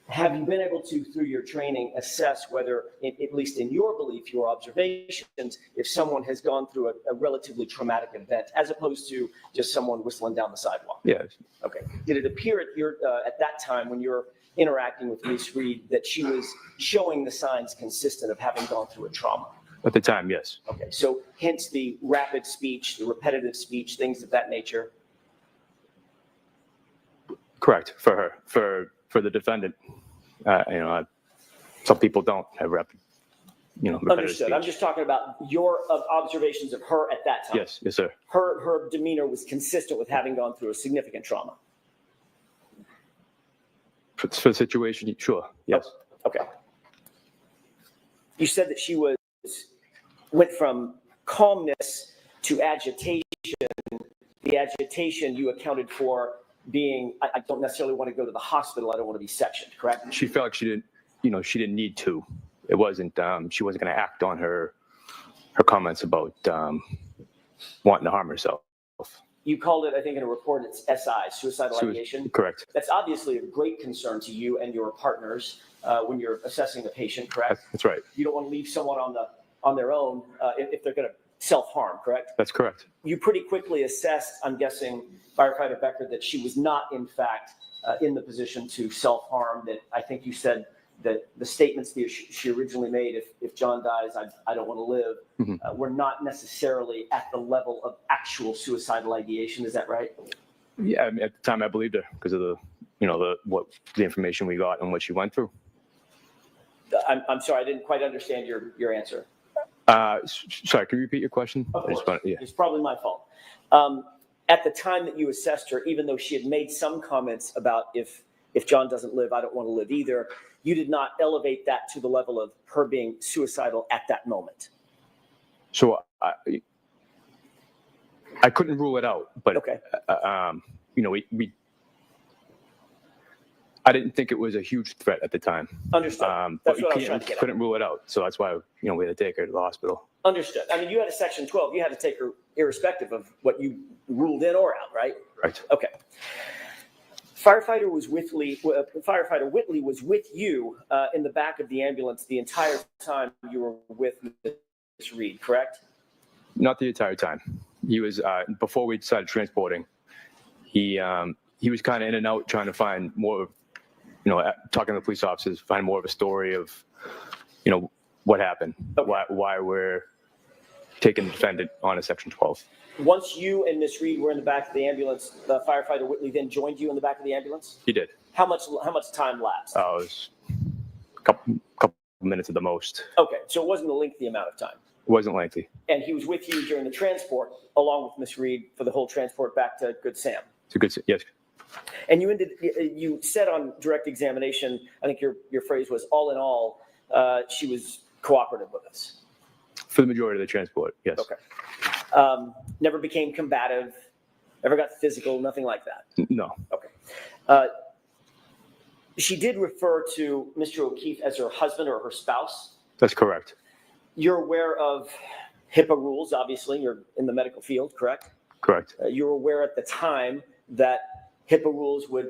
Have you been able to, through your training, assess whether, at least in your belief, your observations, if someone has gone through a relatively traumatic event, as opposed to just someone whistling down the sidewalk? Yes. Okay. Did it appear at that time when you're interacting with Ms. Reed that she was showing the signs consistent of having gone through a trauma? At the time, yes. Okay. So hence the rapid speech, the repetitive speech, things of that nature? Correct. For her. For the defendant, some people don't have repetitive Understood. speech. I'm just talking about your observations of her at that time. Yes, sir. Her demeanor was consistent with having gone through a significant trauma. For the situation, sure. Yes. Okay. You said that she went from calmness to agitation. The agitation you accounted for being, I don't necessarily want to go to the hospital. I don't want to be sectioned, correct? She felt like she didn't need to. It wasn't, she wasn't going to act on her comments about wanting to harm herself. You called it, I think in a report, it's SI, suicidal ideation. Correct. That's obviously of great concern to you and your partners when you're assessing the patient, correct? That's right. You don't want to leave someone on their own if they're going to self-harm, correct? That's correct. You pretty quickly assessed, I'm guessing, Firefighter Becker, that she was not, in fact, in the position to self-harm, that I think you said that the statements that she originally made, if John dies, I don't want to live, were not necessarily at the level of actual suicidal ideation. Is that right? Yeah, I mean, at the time I believed her because of the information we got and what she went through. I'm sorry, I didn't quite understand your answer. Sorry, can you repeat your question? Of course. It's probably my fault. At the time that you assessed her, even though she had made some comments about if John doesn't live, I don't want to live either, you did not elevate that to the level of her being suicidal at that moment. So I couldn't rule it out, but okay. I didn't think it was a huge threat at the time. Understood. That's what I was trying to get at. Couldn't rule it out, so that's why we had to take her to the hospital. Understood. I mean, you had a Section 12. You had to take her irrespective of what you ruled in or out, right? Right. Okay. Firefighter Whitley was with you in the back of the ambulance the entire time you were with Ms. Reed, correct? Not the entire time. He was before we decided transporting. He was kind of in and out, trying to find more of, talking to the police officers, find more of a story of, what happened, why we're taking the defendant on a Section 12. Once you and Ms. Reed were in the back of the ambulance, the Firefighter Whitley then joined you in the back of the ambulance? He did. How much time lapsed? It was a couple minutes at the most. Okay, so it wasn't a lengthy amount of time. It wasn't lengthy. And he was with you during the transport, along with Ms. Reed, for the whole transport back to Good Sam. Yes. And you said on direct examination, I think your phrase was, all in all, she was cooperative with us. For the majority of the transport, yes. Okay. Never became combative, never got physical, nothing like that? No. Okay. She did refer to Mr. O'Keefe as her husband or her spouse? That's correct. You're aware of HIPAA rules, obviously. You're in the medical field, correct? Correct. You're aware at the time that HIPAA rules would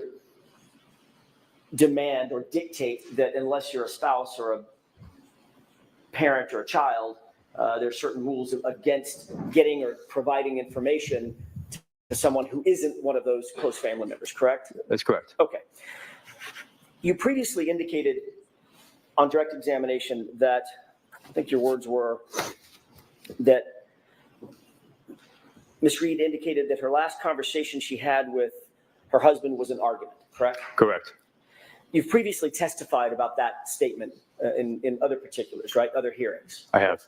demand or dictate that unless you're a spouse or a parent or a child, there are certain rules against getting or providing information someone who isn't one of those close family members, correct? That's correct. Okay. You previously indicated on direct examination that, I think your words were, that Ms. Reed indicated that her last conversation she had with her husband was an argument, correct? Correct. You've previously testified about that statement in other particulars, right? Other hearings. I have.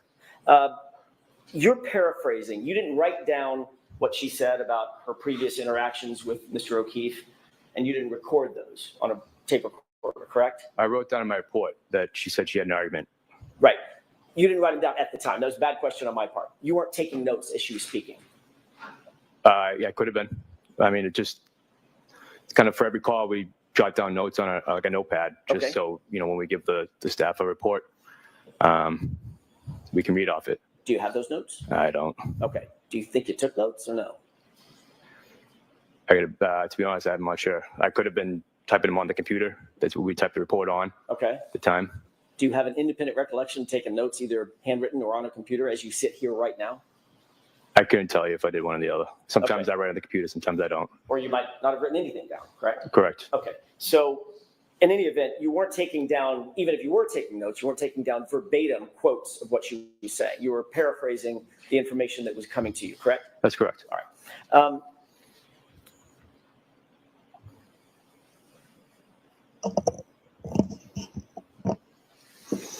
You're paraphrasing. You didn't write down what she said about her previous interactions with Mr. O'Keefe, and you didn't record those on a tape recorder, correct? I wrote down in my report that she said she had an argument. Right. You didn't write them down at the time. That was a bad question on my part. You weren't taking notes as she was speaking. Yeah, it could have been. I mean, it's kind of for every call, we jot down notes on a notepad, just Okay. so, when we give the staff a report, we can read off it. Do you have those notes? I don't. Okay. Do you think you took notes or no? To be honest, I'm not sure. I could have been typing them on the computer. That's what we typed the report on Okay. at the time. Do you have an independent recollection of taking notes, either handwritten or on a computer as you sit here right now? I couldn't tell you if I did one or the other. Sometimes Okay. I write on the computer, sometimes I don't. Or you might not have written anything down, correct? Correct. Okay. So in any event, you weren't taking down, even if you were taking notes, you weren't taking down verbatim quotes of what she was saying. You were paraphrasing the information that was coming to you, correct? That's correct. All right.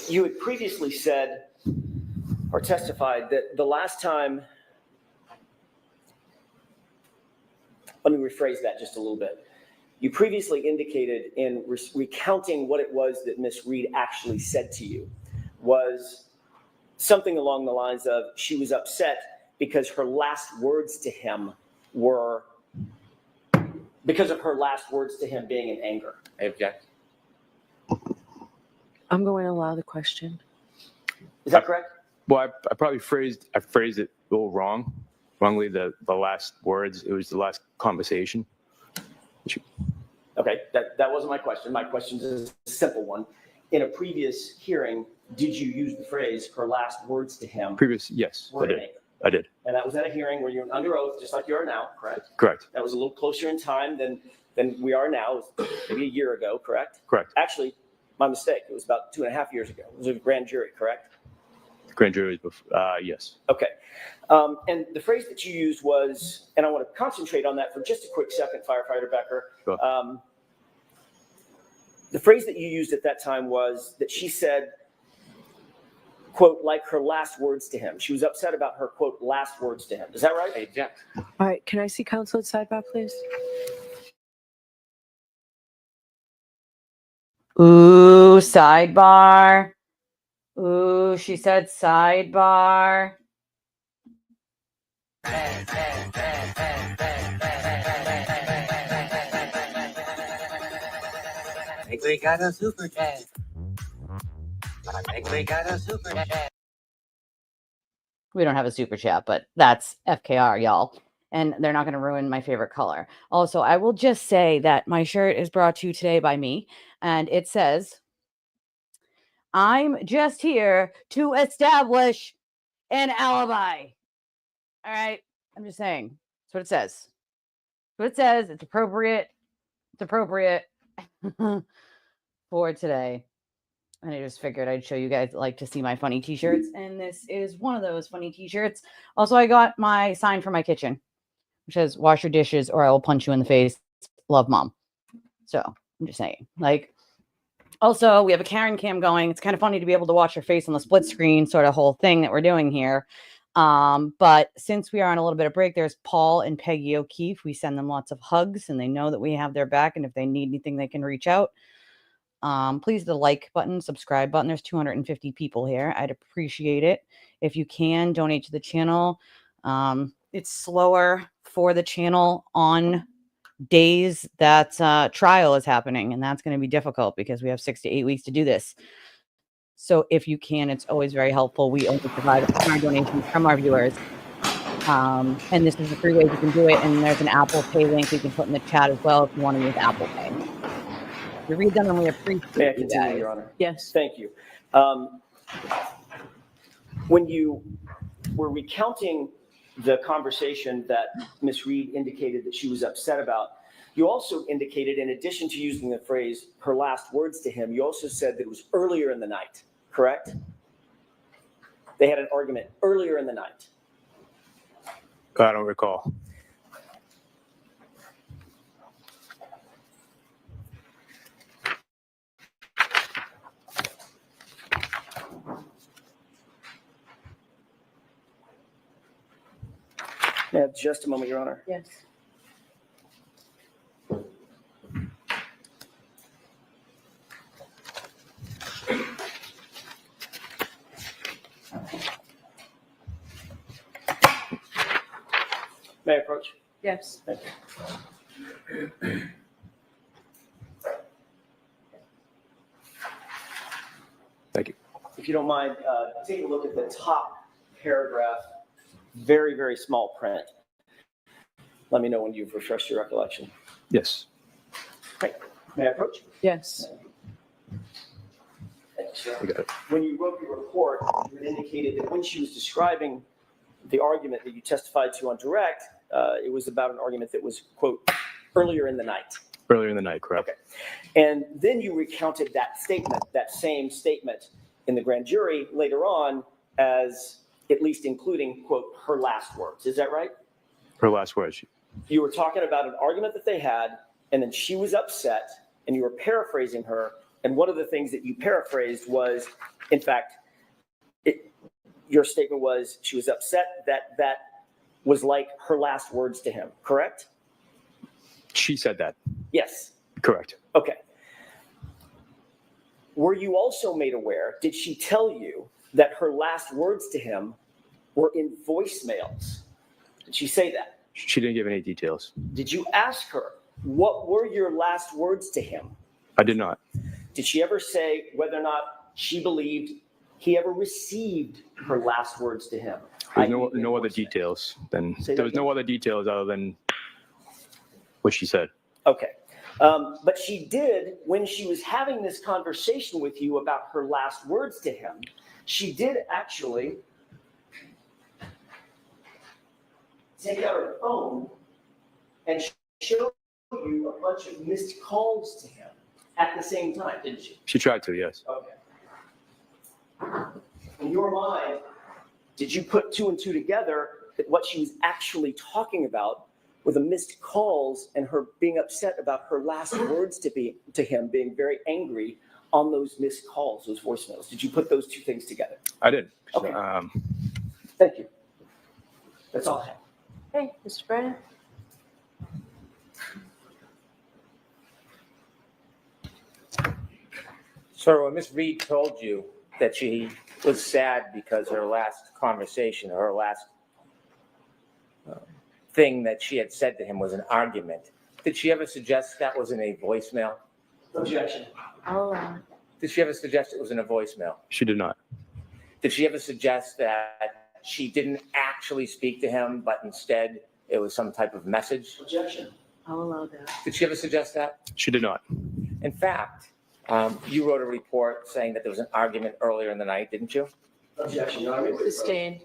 You had previously said or testified that the last time, let me rephrase that just a little bit. You previously indicated in recounting what it was that Ms. Reed actually said to you was something along the lines of she was upset because her last words to him were, because of her last words to him being in anger. I object. I'm going to allow the question. Is that correct? Well, I probably phrased it a little wrongly. The last words, it was the last conversation. Okay, that wasn't my question. My question is a simple one. In a previous hearing, did you use the phrase "her last words to him"? Yes, were I in did. anger? I did. And that was at a hearing where you're under oath, just like you are now, correct? Correct. That was a little closer in time than we are now. It was maybe a year ago, correct? Correct. Actually, my mistake. It was about 2.5 years ago. It was a grand jury, correct? Grand jury was before, yes. Okay. And the phrase that you used was, and I want to concentrate on that for just a quick second, Firefighter Becker. Sure. The phrase that you used at that time was that she said, quote, like her last words to him. She was upset about her, quote, last words to him. Is that right? I object. All right, can I see counsel at sidebar, please? Ooh, sidebar. Ooh, she said sidebar. I think we got a super chat. I think we got a super chat. We don't have a super chat, but that's FKR, y'all. And they're not going to ruin my favorite color. Also, I will just say that my shirt is brought to you today by me. And it says, I'm just here to establish an alibi. All right. I'm just saying. That's what it says. That's what it says. It's appropriate. It's appropriate for today. And I just figured I'd show you guys that like to see my funny t-shirts. And this is one of those funny t-shirts. Also, I got my sign for my kitchen, which says, wash your dishes or I will punch you in the face. Love, Mom. So I'm just saying, like, also we have a Karen cam going. It's kind of funny to be able to watch her face on the split screen sort of whole thing that we're doing here. But since we are on a little bit of break, there's Paul and Peggy O'Keefe. We send them lots of hugs and they know that we have their back. And if they need anything, they can reach out. Please the like button, subscribe button. There's 250 people here. I'd appreciate it. If you can donate to the channel. It's slower for the channel on days that trial is happening. And that's going to be difficult because we have 6 to 8 weeks to do this. So if you can, it's always very helpful. We only provide our donations from our viewers. And this is a free way you can do it. And there's an Apple Pay link you can put in the chat as well if you want to use Apple Pay. We read them and we appreciate May I you continue, guys. Your Honor? Yes. Thank you. When you were recounting the conversation that Ms. Reed indicated that she was upset about, you also indicated, in addition to using the phrase her last words to him, you also said that it was earlier in the night, correct? They had an argument earlier in the night. I don't recall. Yeah, just a moment, Your Honor. Yes. May I approach? Yes. Thank you. Thank you. If you don't mind, take a look at the top paragraph, very, very small print. Let me know when you've refreshed your recollection. Yes. Right. May I approach? Yes. Thank you, sir. You got it. When you wrote your report, you had indicated that when she was describing the argument that you testified to on direct, it was about an argument that was, quote, earlier in the night. Earlier in the night, correct. Okay. And then you recounted that statement, that same statement in the grand jury later on as at least including, quote, her last words. Is that right? Her last words. You were talking about an argument that they had, and then she was upset, and you were paraphrasing her. And one of the things that you paraphrased was, in fact, your statement was she was upset that was like her last words to him, correct? She said that. Yes. Correct. Okay. Were you also made aware, did she tell you that her last words to him were in voicemails? Did she say that? She didn't give any details. Did you ask her, what were your last words to him? I did not. Did she ever say whether or not she believed he ever received her last words to him? There's no other details than, there was no other details other than what she said. Okay. But she did, when she was having this conversation with you about her last words to him, she did actually take out her phone and show you a bunch of missed calls to him at the same time, didn't she? She tried to, yes. Okay. In your mind, did you put two and two together that what she was actually talking about were the missed calls and her being upset about her last words to him being very angry on those missed calls, those voicemails? Did you put those two things together? I didn't. Okay. Thank you. That's all I have. Hey, Mr. Brennan. Sir, when Ms. Reed told you that she was sad because her last conversation, or her last thing that she had said to him was an argument, did she ever suggest that was in a voicemail? Objection. Did she ever suggest it was in a voicemail? She did not. Did she ever suggest that she didn't actually speak to him, but instead it was some type of message? Objection. I'll allow that. Did she ever suggest that? She did not. In fact, you wrote a report saying that there was an argument earlier in the night, didn't you? Objection. Sustained.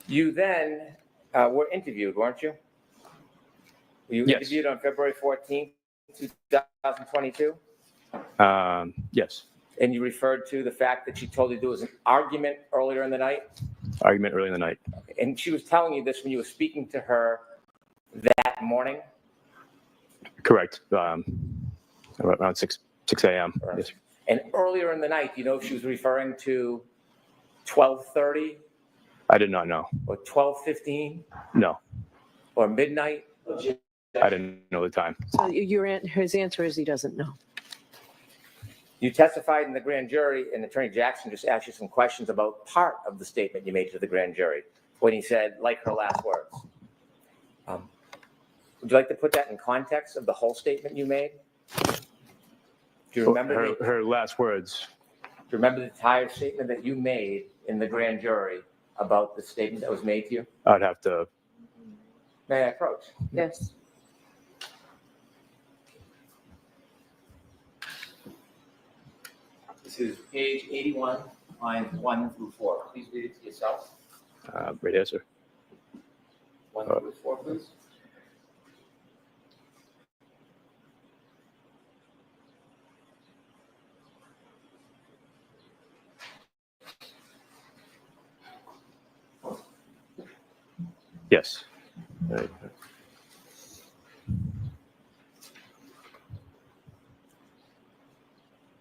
You then were interviewed, weren't you? Were you Yes. interviewed on February 14th, 2022? Yes. And you referred to the fact that she told you there was an argument earlier in the night? Argument early in the night. And she was telling you this when you were speaking to her that morning? Correct. Around 6 a.m. Yes. And earlier in the night, you know if she was referring to 12:30 I did not know. or 12:15 No. or midnight? I didn't know the time. So his answer is he doesn't know. You testified in the grand jury, and Attorney Jackson just asked you some questions about part of the statement you made to the grand jury when he said, like her last words. Would you like to put that in context of the whole statement you made? Do you remember her last words? Do you remember the entire statement that you made in the grand jury about the statement that was made to you? I'd have to. May I approach? Yes. This is page 81, lines 1 through 4. Please read it to yourself. Right here, sir. 1 through 4, please. Yes. Right.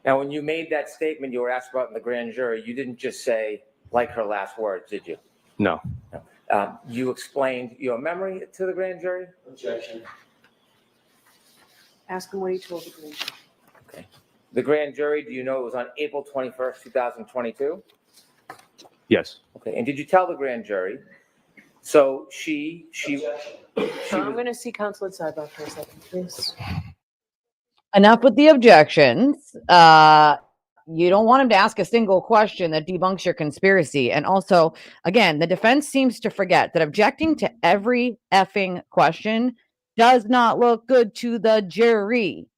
Now, when you made that statement you were asked about in the grand jury, you didn't just say, like her last words, did you? No. You explained your memory to the grand jury? Objection. Ask him what he told the grand jury. Okay. The grand jury, do you know it was on April 21st, 2022? Yes. Okay, and did you tell the grand jury? So she I'm going to see counsel at sidebar for a second, please. Enough with the objections. You don't want him to ask a single question that debunks your conspiracy. And also, again, the defense seems to forget that objecting to every effing question does not look good to the jury.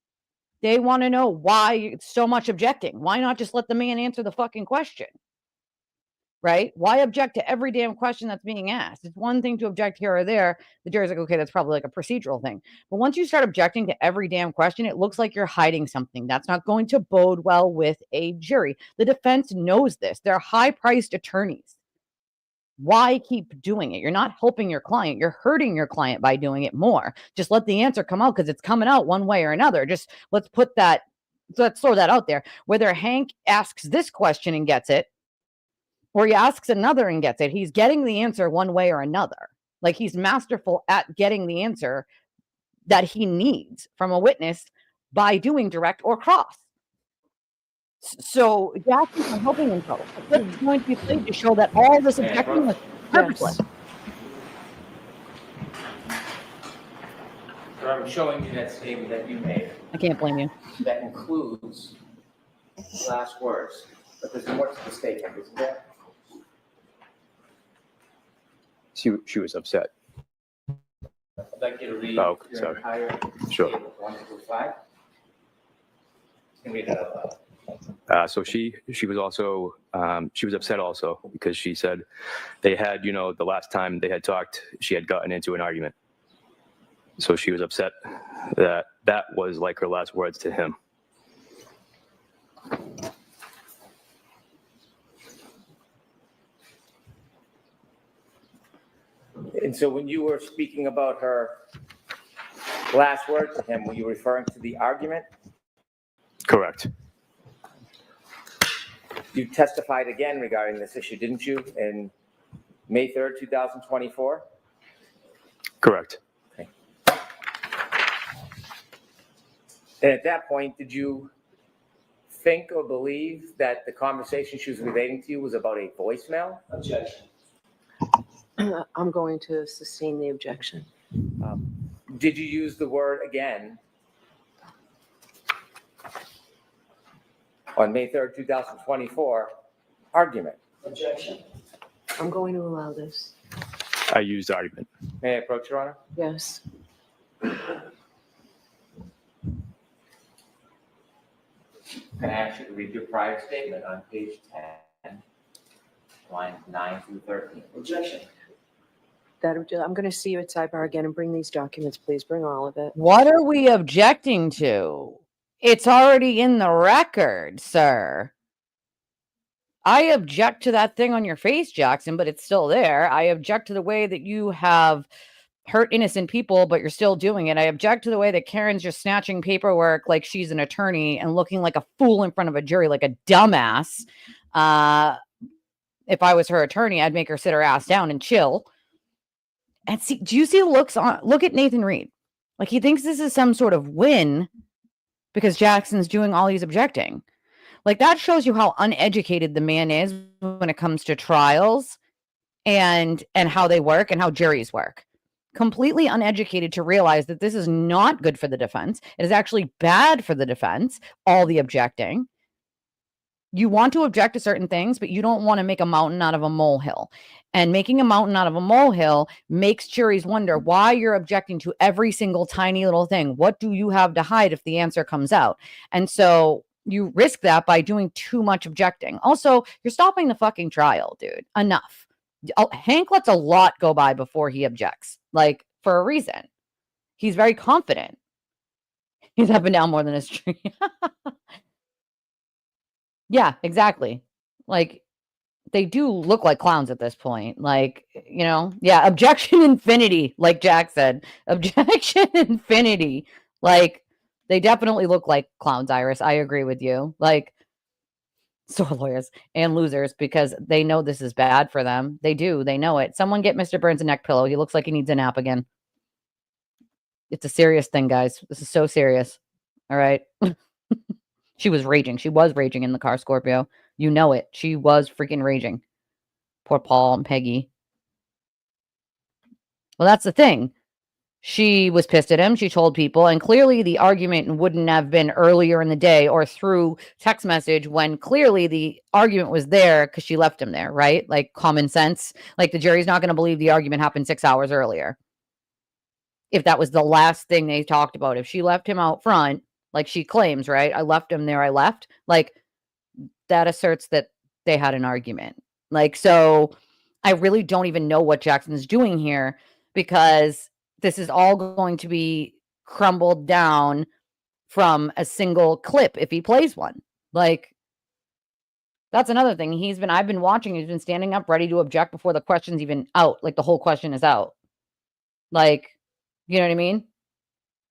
They want to know why so much objecting. Why not just let the man answer the fucking question? Right? Why object to every damn question that's being asked? It's one thing to object here or there. The jury's like, okay, that's probably like a procedural thing. But once you start objecting to every damn question, it looks like you're hiding something. That's not going to bode well with a jury. The defense knows this. They're high-priced attorneys. Why keep doing it? You're not helping your client. You're hurting your client by doing it more. Just let the answer come out because it's coming out one way or another. Just let's throw that out there. Whether Hank asks this question and gets it, or he asks another and gets it, he's getting the answer one way or another. Like he's masterful at getting the answer that he needs from a witness by doing direct or cross. So Jackson's not helping himself. It's going to be played to show that all this objecting was purposeless. So I'm showing you that statement that you made. I can't blame you. That includes the last words, but there's more to the statement, isn't there? She was upset. I'd like you to read Oh, your sorry. entire Sure. statement, 1 through 5. You can read it out loud. So she was also she was upset also because she said they had, the last time they had talked, she had gotten into an argument. So she was upset that that was like her last words to him. And so when you were speaking about her last word to him, were you referring to the argument? Correct. You testified again regarding this issue, didn't you, in May 3rd, 2024? Correct. Okay. And at that point, did you think or believe that the conversation she was relating to you was about a voicemail? Objection. I'm going to sustain the objection. Did you use the word again on May 3rd, 2024, argument? Objection. I'm going to allow this. I used argument. May I approach, Your Honor? Yes. Can I ask you to read your prior statement on page 10, lines 9 through 13? Objection. I'm going to see you at sidebar again and bring these documents, please. Bring all of it. What are we objecting to? It's already in the record, sir. I object to that thing on your face, Jackson, but it's still there. I object to the way that you have hurt innocent people, but you're still doing it. I object to the way that Karen's just snatching paperwork like she's an attorney and looking like a fool in front of a jury, like a dumbass. If I was her attorney, I'd make her sit her ass down and chill. And see, do you see look at Nathan Reed? Like he thinks this is some sort of win because Jackson's doing all these objecting. Like that shows you how uneducated the man is when it comes to trials and how they work and how juries work. Completely uneducated to realize that this is not good for the defense. It is actually bad for the defense, all the objecting. You want to object to certain things, but you don't want to make a mountain out of a molehill. And making a mountain out of a molehill makes juries wonder why you're objecting to every single tiny little thing. What do you have to hide if the answer comes out? And so you risk that by doing too much objecting. Also, you're stopping the fucking trial, dude. Enough. Hank lets a lot go by before he objects, like for a reason. He's very confident. He's up and down more than his tree. Yeah, exactly. Like, they do look like clowns at this point. Like, yeah, objection infinity, like Jack said. Objection infinity. Like, they definitely look like clowns, Iris. I agree with you. Like, sore lawyers and losers because they know this is bad for them. They do. They know it. Someone get Mr. Burns a neck pillow. He looks like he needs a nap again. It's a serious thing, guys. This is so serious. All right. She was raging. She was raging in the car, Scorpio. You know it. She was freaking raging. Poor Paul and Peggy. Well, that's the thing. She was pissed at him. She told people, and clearly the argument wouldn't have been earlier in the day or through text message when clearly the argument was there because she left him there, right? Like common sense. Like the jury's not going to believe the argument happened 6 hours earlier. If that was the last thing they talked about, if she left him out front, like she claims, right? I left him there. I left. Like that asserts that they had an argument. Like, so I really don't even know what Jackson's doing here because this is all going to be crumbled down from a single clip if he plays one. Like, that's another thing. I've been watching, he's been standing up ready to object before the question's even out. Like the whole question is out. Like, you know what I mean?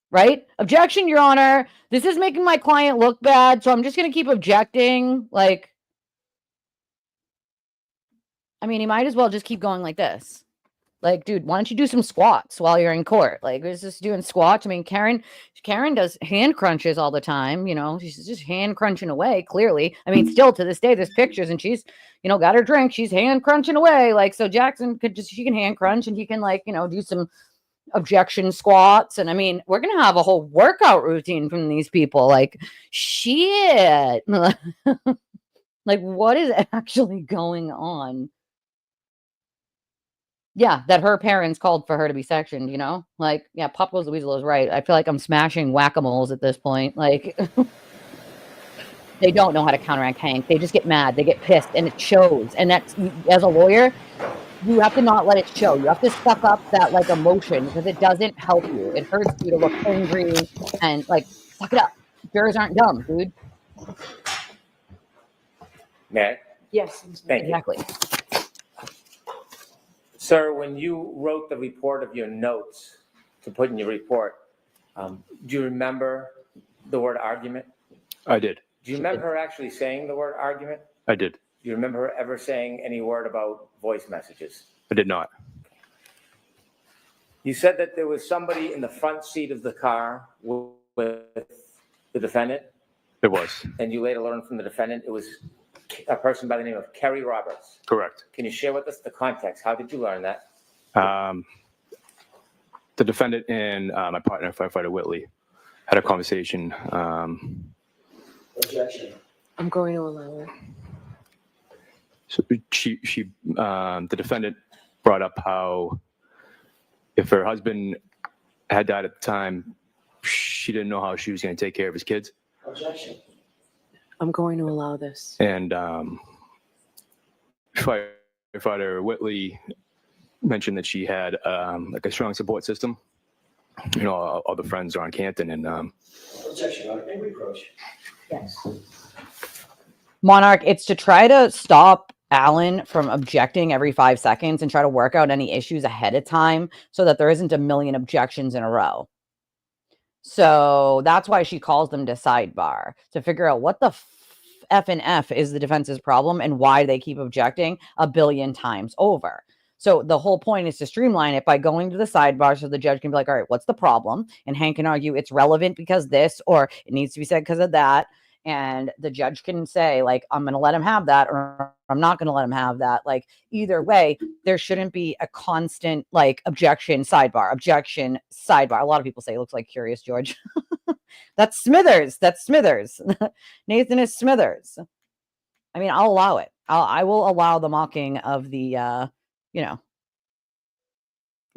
Right? Objection, Your Honor. This is making my client look bad, so I'm just going to keep objecting. Like, I mean, he might as well just keep going like this. Like, dude, why don't you do some squats while you're in court? Like, is just doing squats? I mean, Karen does hand crunches all the time. She's just hand crunching away, clearly. I mean, still to this day, there's pictures and she's, got her drink. She's hand crunching away. Like, so Jackson she can hand crunch and he can do some objection squats. And I mean, we're going to have a whole workout routine from these people. Like, shit. Like, what is actually going on? Yeah, that her parents called for her to be sectioned, Like, yeah, Pop Goes the Weasel is right. I feel like I'm smashing whack-a-moles at this point. Like, they don't know how to counteract Hank. They just get mad. They get pissed, and it shows. And that's, as a lawyer, you have to not let it show. You have to suck up that, like, emotion because it doesn't help you. It hurts you to look angry and, like, suck it up. Jurors aren't dumb, dude. May I? Yes. Thank you. Exactly. Sir, when you wrote the report of your notes to put in your report, do you remember the word argument? I did. Do you remember her actually saying the word argument? I did. Do you remember her ever saying any word about voice messages? I did not. You said that there was somebody in the front seat of the car with the defendant? It was. And you later learned from the defendant it was a person by the name of Kerry Roberts. Correct. Can you share with us the context? How did you learn that? The defendant and my partner, firefighter Whitley, had a conversation. Objection. I'm going to allow it. So the defendant brought up how if her husband had died at the time, she didn't know how she was going to take care of his kids. Objection. I'm going to allow this. And firefighter Whitley mentioned that she had like a strong support system. All the friends are on Canton and. Objection. Reproach. Yes. Monarch, it's to try to stop Alan from objecting every 5 seconds and try to work out any issues ahead of time so that there isn't a million objections in a row. So that's why she calls them to sidebar, to figure out what the F and F is the defense's problem and why they keep objecting a billion times over. So the whole point is to streamline it by going to the sidebar so the judge can be like, all right, what's the problem? And Hank can argue it's relevant because this, or it needs to be said because of that. And the judge can say, like, I'm going to let him have that, or I'm not going to let him have that. Like, either way, there shouldn't be a constant, like, objection, sidebar. A lot of people say it looks like Curious George. That's Smithers. Nathan is Smithers. I mean, I'll allow it. I will allow the mocking of the, the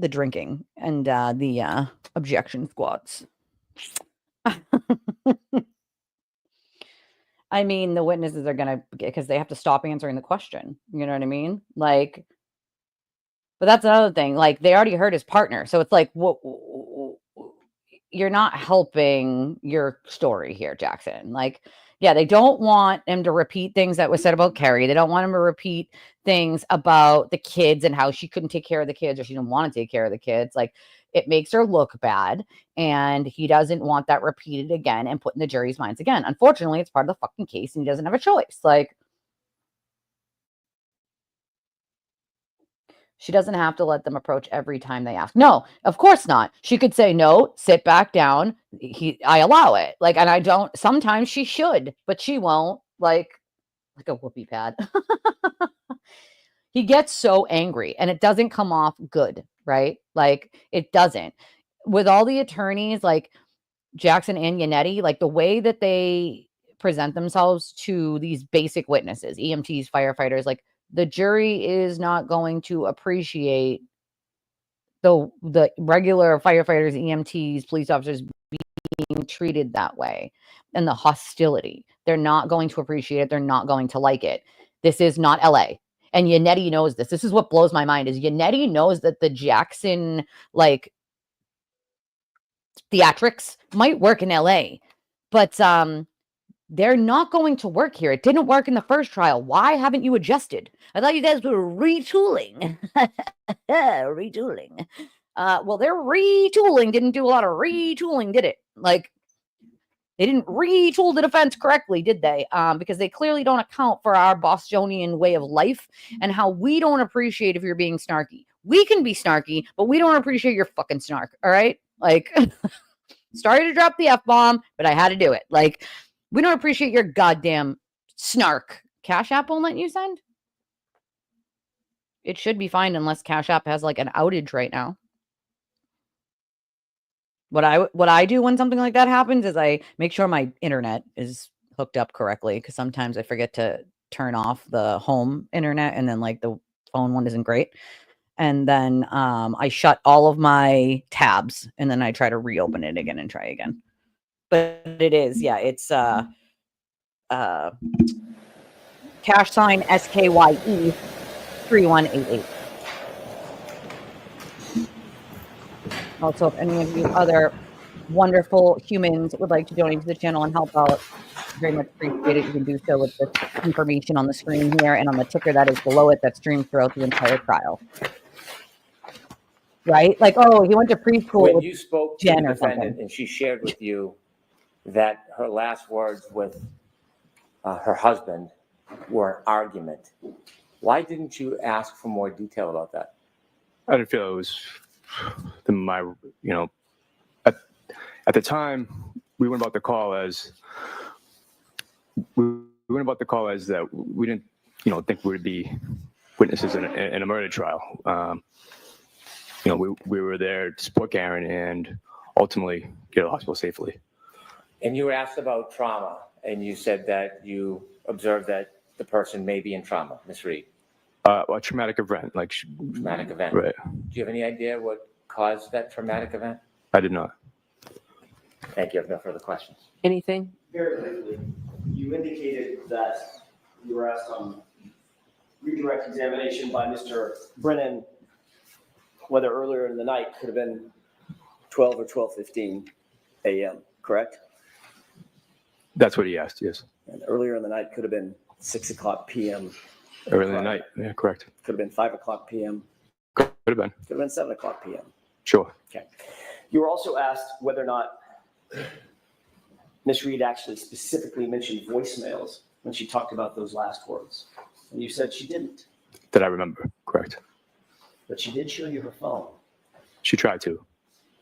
drinking and the objection squats. I mean, the witnesses are going to, because they have to stop answering the question. You know what I mean? Like, But that's another thing. Like, they already hurt his partner. So it's like, you're not helping your story here, Jackson. Like, yeah, they don't want him to repeat things that was said about Carrie. They don't want him to repeat things about the kids and how she couldn't take care of the kids or she didn't want to take care of the kids. Like, it makes her look bad. And he doesn't want that repeated again and put in the jury's minds again. Unfortunately, it's part of the fucking case and he doesn't have a choice. Like, she doesn't have to let them approach every time they ask. No, of course not. She could say, no, sit back down. I allow it. Like, and I don't, sometimes she should, but she won't. Like a whoopee pad. He gets so angry and it doesn't come off good, right? Like, it doesn't. With all the attorneys, like Jackson and Yannetti, like the way that they present themselves to these basic witnesses, EMTs, firefighters, like, the jury is not going to appreciate the regular firefighters, EMTs, police officers being treated that way and the hostility. They're not going to appreciate it. They're not going to like it. This is not LA. And Yannetti knows this. This is what blows my mind is Yannetti knows that the Jackson, like, theatrics might work in LA, but they're not going to work here. It didn't work in the first trial. Why haven't you adjusted? I thought you guys were retooling. Retooling. Well, their retooling didn't do a lot of retooling, did it? Like, they didn't retool the defense correctly, did they? Because they clearly don't account for our Bostonian way of life and how we don't appreciate if you're being snarky. We can be snarky, but we don't appreciate your fucking snark, all right? Like, sorry to drop the F-bomb, but I had to do it. Like, we don't appreciate your goddamn snark. Cash App won't let you send? It should be fine unless Cash App has like an outage right now. What I do when something like that happens is I make sure my internet is hooked up correctly because sometimes I forget to turn off the home internet and then like the phone one isn't great. And then I shut all of my tabs and then I try to reopen it again and try again. But it is, yeah, it's cash sign SKYE 3188. Also, if any of you other wonderful humans would like to donate to the channel and help out, very much appreciate it. You can do so with the information on the screen here and on the ticker that is below it that streams throughout the entire trial. Right? Like, oh, he went to preschool. When you spoke to Jen the or something. defendant and she shared with you that her last words with her husband were an argument, why didn't you ask for more detail about that? I didn't feel it was at the time we went about the call as that we didn't think we would be witnesses in a murder trial. We were there to support Karen and ultimately get to the hospital safely. And you were asked about trauma, and you said that you observed that the person may be in trauma, Ms. Reed. A traumatic event, like traumatic event. Right. Do you have any idea what caused that traumatic event? I did not. Thank you. I have no further questions. Anything? Very quickly, you indicated that you were asked on redirect examination by Mr. Brennan whether earlier in the night could have been 12 or 12:15 a.m., correct? That's what he asked, yes. And earlier in the night could have been 6 o'clock p.m. Early in the night, yeah, correct. Could have been 5 o'clock p.m. Could have been. Could have been 7 o'clock p.m. Sure. Okay. You were also asked whether or not Ms. Reed actually specifically mentioned voicemails when she talked about those last words. And you said she didn't. That I remember, correct. But she did show you her phone. She tried to.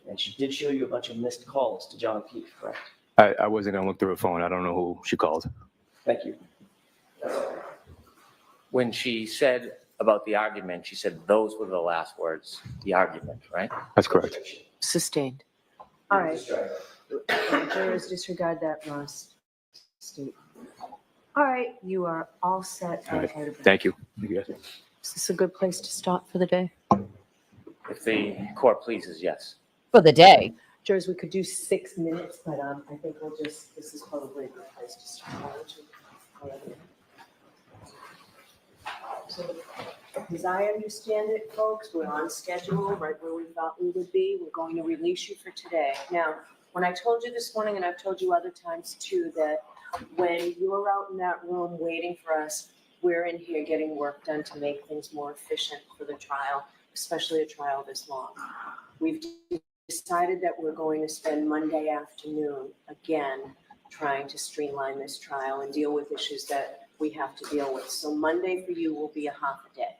And she did show you a bunch of missed calls to John Keefe, correct? I wasn't going to look through her phone. I don't know who she called. Thank you. When she said about the argument, she said those were the last words, the argument, right? That's correct. Sustained. All right. Jurors disregard that last statement. All right, you are all set. All right. Thank you. Thank you guys. Is this a good place to stop for the day? If the court pleases, yes. For the day. Jurors, we could do 6 minutes, but I think this is probably a good place to start. As I understand it, folks, we're on schedule, right where we thought we would be. We're going to release you for today. Now, when I told you this morning, and I've told you other times too, that when you're out in that room waiting for us, we're in here getting work done to make things more efficient for the trial, especially a trial this long. We've decided that we're going to spend Monday afternoon again trying to streamline this trial and deal with issues that we have to deal with. So Monday for you will be a half a day.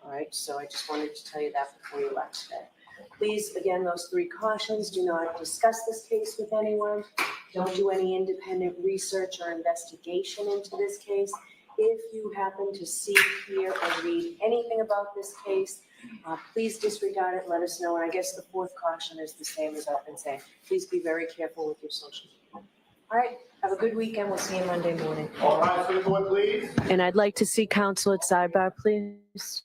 All right, so I just wanted to tell you that before you left today. Please, again, those 3 cautions: do not discuss this case with anyone. Don't do any independent research or investigation into this case. If you happen to see, hear, or read anything about this case, please disregard it, let us know. And I guess the 4th caution is the same as I've been saying. Please be very careful with your social media. All right, have a good weekend. We'll see you Monday morning. All rise for the court, please. And I'd like to see counsel at sidebar, please.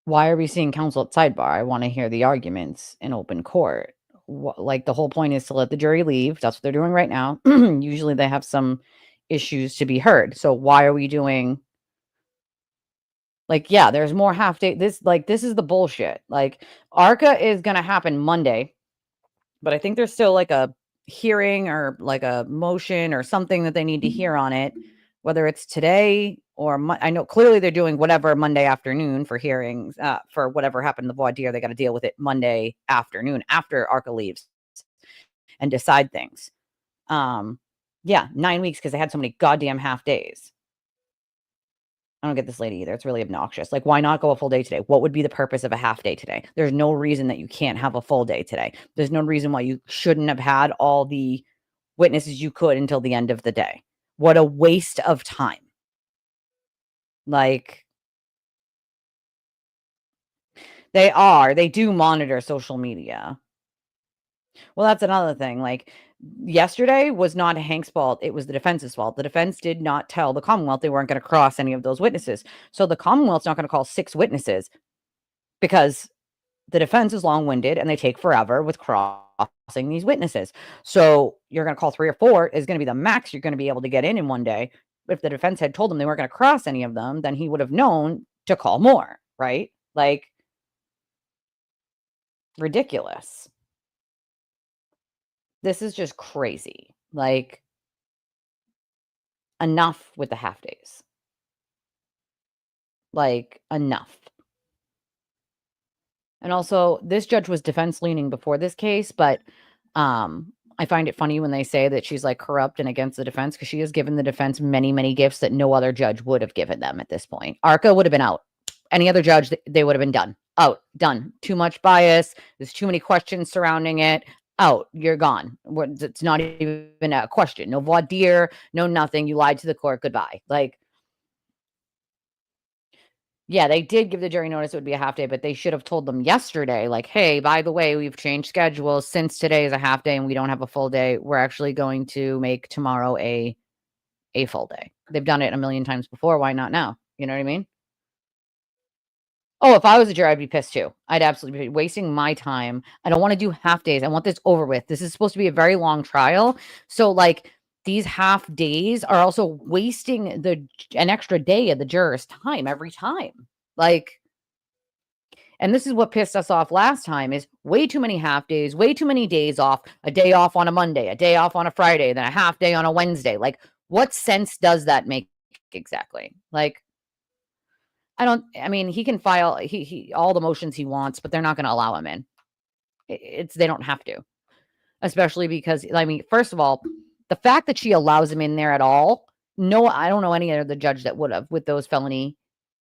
Why are we seeing counsel at sidebar? I want to hear the arguments in open court. Like, the whole point is to let the jury leave. That's what they're doing right now. Usually they have some issues to be heard. So why are we doing, like, yeah, there's more half day. This is the bullshit. Like, ARCA is going to happen Monday, but I think there's still like a hearing or like a motion or something that they need to hear on it, whether it's today or I know clearly they're doing whatever Monday afternoon for hearings, for whatever happened in the voir dire. They got to deal with it Monday afternoon after ARCA leaves and decide things. Yeah, 9 weeks because they had so many goddamn half days. I don't get this lady either. It's really obnoxious. Like, why not go a full day today? What would be the purpose of a half day today? There's no reason that you can't have a full day today. There's no reason why you shouldn't have had all the witnesses you could until the end of the day. What a waste of time. Like, they do monitor social media. Well, that's another thing. Like, yesterday was not Hank's fault. It was the defense's fault. The defense did not tell the Commonwealth they weren't going to cross any of those witnesses. So the Commonwealth's not going to call 6 witnesses because the defense is long-winded and they take forever with crossing these witnesses. So you're going to call 3 or 4 is going to be the max you're going to be able to get in one day. But if the defense had told them they weren't going to cross any of them, then he would have known to call more, right? Like, ridiculous. This is just crazy. Like, enough with the half days. Like, enough. And also, this judge was defense leaning before this case, but I find it funny when they say that she's like corrupt and against the defense, because she has given the defense many, many gifts that no other judge would have given them at this point. ARCA would have been out. Any other judge, they would have been done. Out. Done. Too much bias. There's too many questions surrounding it. Out. You're gone. It's not even a question. No voir dire. No nothing. You lied to the court. Goodbye. Like, yeah, they did give the jury notice it would be a half day, but they should have told them yesterday, like, hey, by the way, we've changed schedules. Since today is a half day and we don't have a full day, we're actually going to make tomorrow a full day. They've done it a million times before. Why not now? You know what I mean? Oh, if I was a jury, I'd be pissed too. I'd absolutely be wasting my time. I don't want to do half days. I want this over with. This is supposed to be a very long trial. So, like, these half days are also wasting an extra day of the juror's time every time. Like, and this is what pissed us off last time, is way too many half days, way too many days off, a day off on a Monday, a day off on a Friday, then a half day on a Wednesday. Like, what sense does that make exactly? Like, I mean, he can file he all the motions he wants, but they're not going to allow him in. They don't have to. Especially because, I mean, first of all, the fact that she allows him in there at all, no, I don't know any other judge that would have, with those felony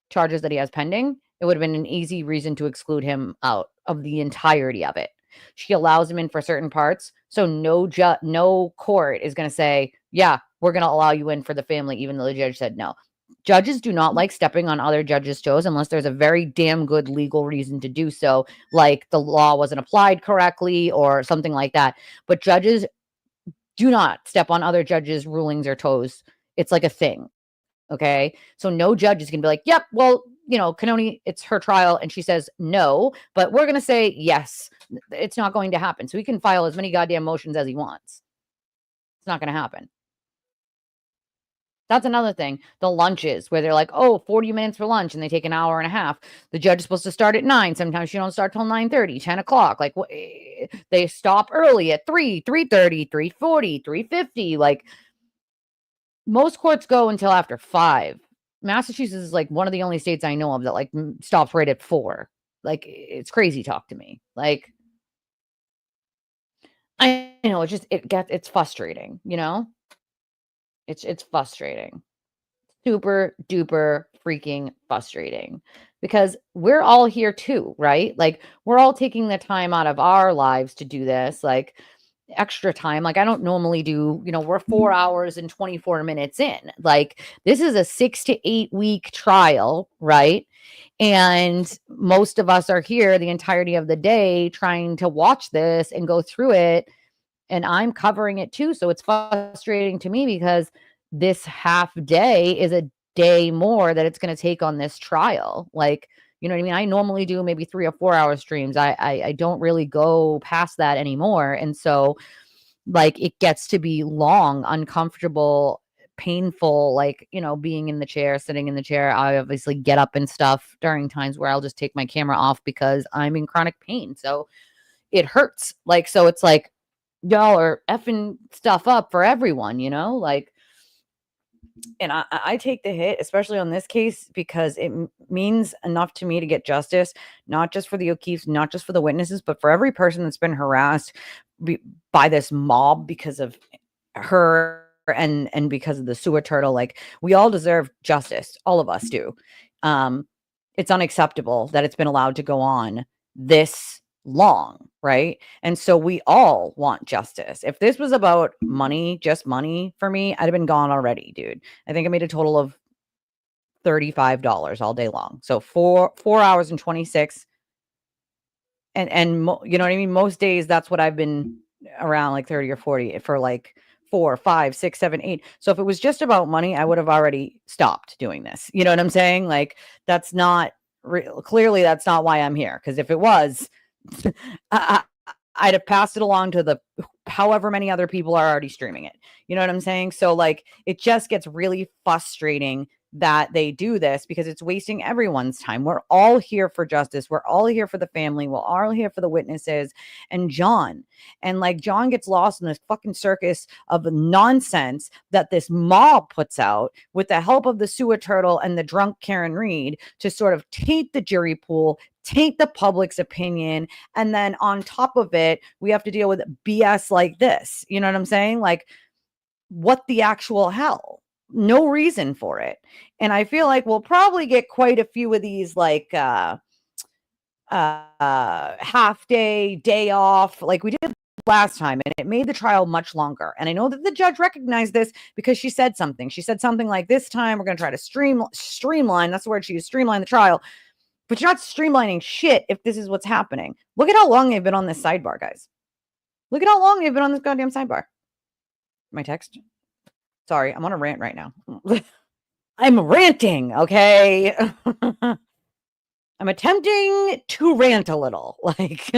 charges that he has pending. It would have been an easy reason to exclude him out of the entirety of it. She allows him in for certain parts, so no court is going to say, yeah, we're going to allow you in for the family, even though the judge said no. Judges do not like stepping on other judges' toes unless there's a very damn good legal reason to do so, like the law wasn't applied correctly or something like that. But judges do not step on other judges' rulings or toes. It's like a thing. Okay? So no judge is going to be like, yep, well, you know, Canoni, it's her trial, and she says no, but we're going to say yes. It's not going to happen. So he can file as many goddamn motions as he wants. It's not going to happen. That's another thing. The lunches where they're like, oh, 40 minutes for lunch and they take an hour and a half. The judge is supposed to start at 9. Sometimes you don't start till 9:30, 10 o'clock. Like they stop early at 3, 3:30, 3:40, 3:50. Like most courts go until after 5. Massachusetts is like one of the only states I know of that like stops right at 4. Like it's crazy talk to me. Like I know it's frustrating, you know? It's frustrating. Super duper freaking frustrating because we're all here too, right? Like we're all taking the time out of our lives to do this, like extra time. Like I don't normally do, we're 4 hours and 24 minutes in. Like this is a 6 to 8 week trial, right? And most of us are here the entirety of the day trying to watch this and go through it. And I'm covering it too. So it's frustrating to me because this half day is a day more that it's going to take on this trial. Like, you know what I mean? I normally do maybe 3 or 4 hour streams. I don't really go past that anymore. And so like it gets to be long, uncomfortable, painful, like, being in the chair, sitting in the chair. I obviously get up and stuff during times where I'll just take my camera off because I'm in chronic pain. So it hurts. Like, so it's like, y'all are effing stuff up for everyone, like, and I take the hit, especially on this case, because it means enough to me to get justice, not just for the O'Keefes, not just for the witnesses, but for every person that's been harassed by this mob because of her and because of the sewer turtle. Like we all deserve justice. All of us do. It's unacceptable that it's been allowed to go on this long, right? And so we all want justice. If this was about money, just money for me, I'd have been gone already, dude. I think I made a total of $35 all day long. So 4 hours and 26. You know what I mean? Most days that's what I've been around, like 30 or 40 for like 4, 5, 6, 7, 8. So if it was just about money, I would have already stopped doing this. You know what I'm saying? Like that's not clearly that's not why I'm here. Because if it was, I'd have passed it along to the however many other people are already streaming it. You know what I'm saying? So like it just gets really frustrating that they do this because it's wasting everyone's time. We're all here for justice. We're all here for the family. We're all here for the witnesses and John. And like John gets lost in this fucking circus of nonsense that this mob puts out with the help of the sewer turtle and the drunk Karen Reed to sort of taint the jury pool, taint the public's opinion. And then on top of it, we have to deal with BS like this. You know what I'm saying? Like what the actual hell? No reason for it. And I feel like we'll probably get quite a few of these like half day off like we did last time, and it made the trial much longer. And I know that the judge recognized this because she said something. She said something like, this time we're going to try to streamline. That's the word she used, streamline the trial. But you're not streamlining shit if this is what's happening. Look at how long they've been on this sidebar, guys. Look at how long they've been on this goddamn sidebar. My text. Sorry, I'm on a rant right now. I'm ranting, okay? I'm attempting to rant a little. Like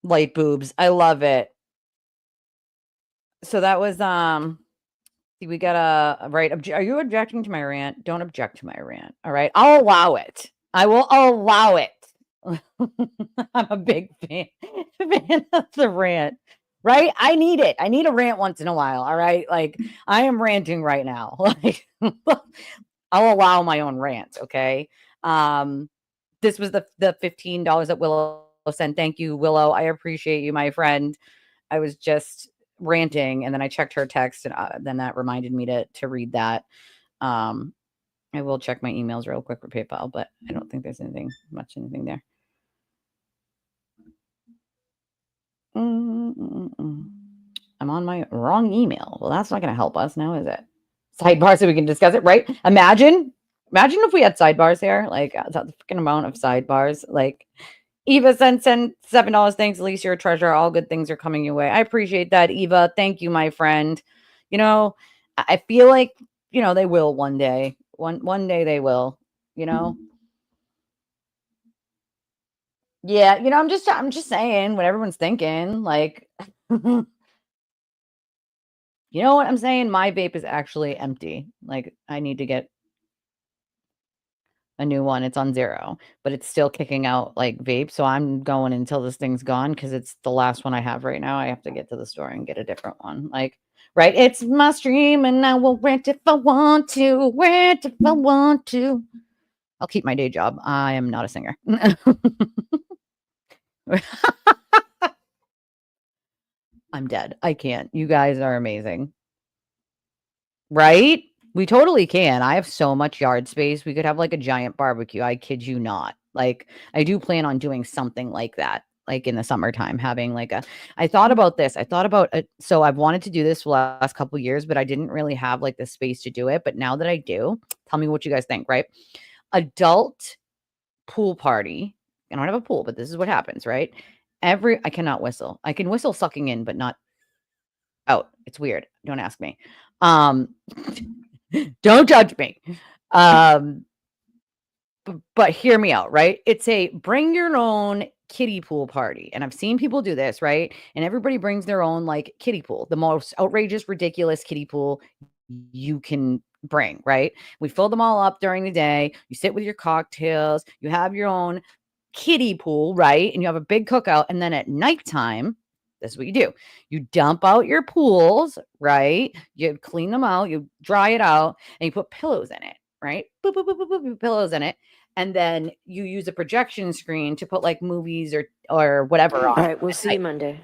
light boobs. I love it. So that was we got a right. Are you objecting to my rant? Don't object to my rant. All right. I'll allow it. I will allow it. I'm a big fan of the rant. Right? I need it. I need a rant once in a while. All right. Like I am ranting right now. Like I'll allow my own rant. Okay. This was the $15 that Willow sent. Thank you, Willow. I appreciate you, my friend. I was just ranting and then I checked her text and then that reminded me to read that. I will check my emails real quick for PayPal, but I don't think there's anything there. I'm on my wrong email. Well, that's not going to help us now, is it? Sidebar so we can discuss it, right? Imagine Imagine if we had sidebars here, like the freaking amount of sidebars. Like Eva sent $7. Thanks, Elise. You're a treasure. All good things are coming your way. I appreciate that, Eva. Thank you, my friend. You know, I feel like, you know, they will one day. One day they will, you know. Yeah, you know, I'm just saying what everyone's thinking. Like, you know what I'm saying? My vape is actually empty. Like, I need to get a new one. It's on 0, but it's still kicking out like vape. So I'm going until this thing's gone because it's the last one I have right now. I have to get to the store and get a different one. Like, right? It's my stream and I will rent if I want to. Rent if I want to. I'll keep my day job. I am not a singer. I'm dead. I can't. You guys are amazing. Right? We totally can. I have so much yard space. We could have like a giant barbecue. I kid you not. Like, I do plan on doing something like that, like in the summertime, having like I thought about this. I thought about it. So I've wanted to do this for the last couple years, but I didn't really have like the space to do it. But now that I do, tell me what you guys think, right? Adult pool party. I don't have a pool, but this is what happens, right? I cannot whistle. I can whistle sucking in, but not out. It's weird. Don't ask me. Don't judge me. But hear me out, right? It's a bring your own kiddie pool party. And I've seen people do this, right? And everybody brings their own like kiddie pool, the most outrageous, ridiculous kiddie pool you can bring, right? We fill them all up during the day. You sit with your cocktails, you have your own kiddie pool, right? And you have a big cookout. And then at nighttime, this is what you do. You dump out your pools, right? You clean them out, you dry it out, and you put pillows in it, right? Boop, boop, boop, boop, boop, pillows in it. And then you use a projection screen to put like movies or whatever on. All right, we'll see you Monday.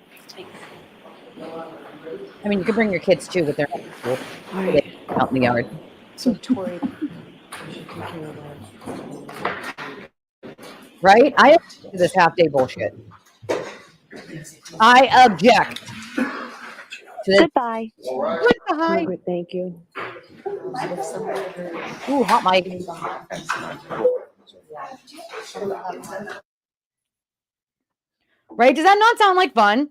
I mean, you could bring your kids too, but they're not cool. All They right. out in the yard. So Tori, you should take care of that. Right? I object to this half-day bullshit. I object to this. Goodbye. Goodbye. Margaret, thank you. Ooh, hot mic. Right? Does that not sound like fun?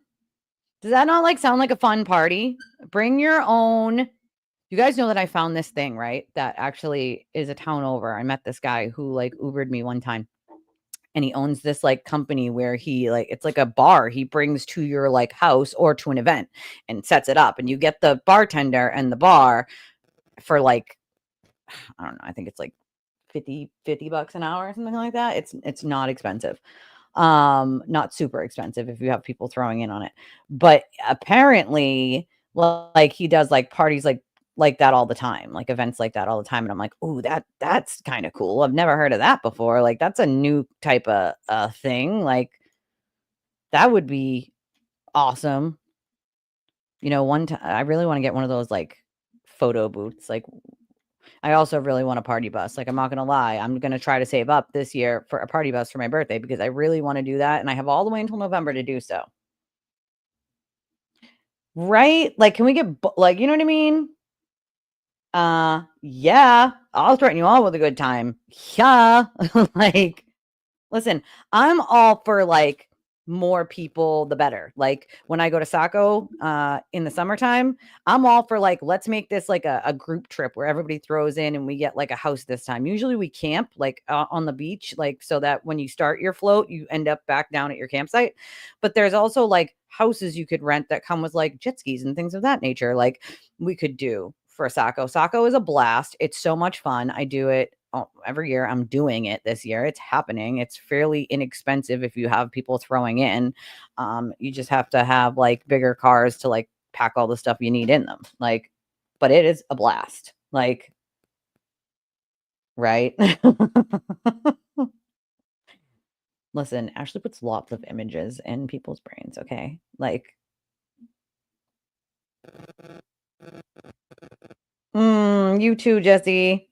Does that not like sound like a fun party? Bring your own. You guys know that I found this thing, right? That actually is a town over. I met this guy who like Ubered me one time. And he owns this like company where he like it's like a bar he brings to your like house or to an event and sets it up. And you get the bartender and the bar for like, I don't know, I think it's like 50 bucks an hour or something like that. It's not expensive. Not super expensive if you have people throwing in on it. But apparently like he does like parties like that all the time, like events like that all the time. And I'm like, ooh, that's kind of cool. I've never heard of that before. Like that's a new type of thing. Like that would be awesome. You know, one time I really want to get one of those like photo booths. Like I also really want a party bus. Like I'm not gonna lie, I'm gonna try to save up this year for a party bus for my birthday because I really want to do that, and I have all the way until November to do so. Right? Like, can we get like, you know what I mean? Yeah, I'll threaten you all with a good time. Yeah. Like, listen, I'm all for like more people, the better. Like when I go to Saco in the summertime, I'm all for like, let's make this like a group trip where everybody throws in and we get like a house this time. Usually we camp like on the beach, like so that when you start your float, you end up back down at your campsite. But there's also like houses you could rent that come with like jet skis and things of that nature. Like we could do for Saco. Saco is a blast. It's so much fun. I do it every year. I'm doing it this year. It's happening. It's fairly inexpensive if you have people throwing in. You just have to have like bigger cars to like pack all the stuff you need in them. Like, but it is a blast. Like, right? Listen, Ashley puts lots of images in people's brains, okay? Like, you too, Jesse.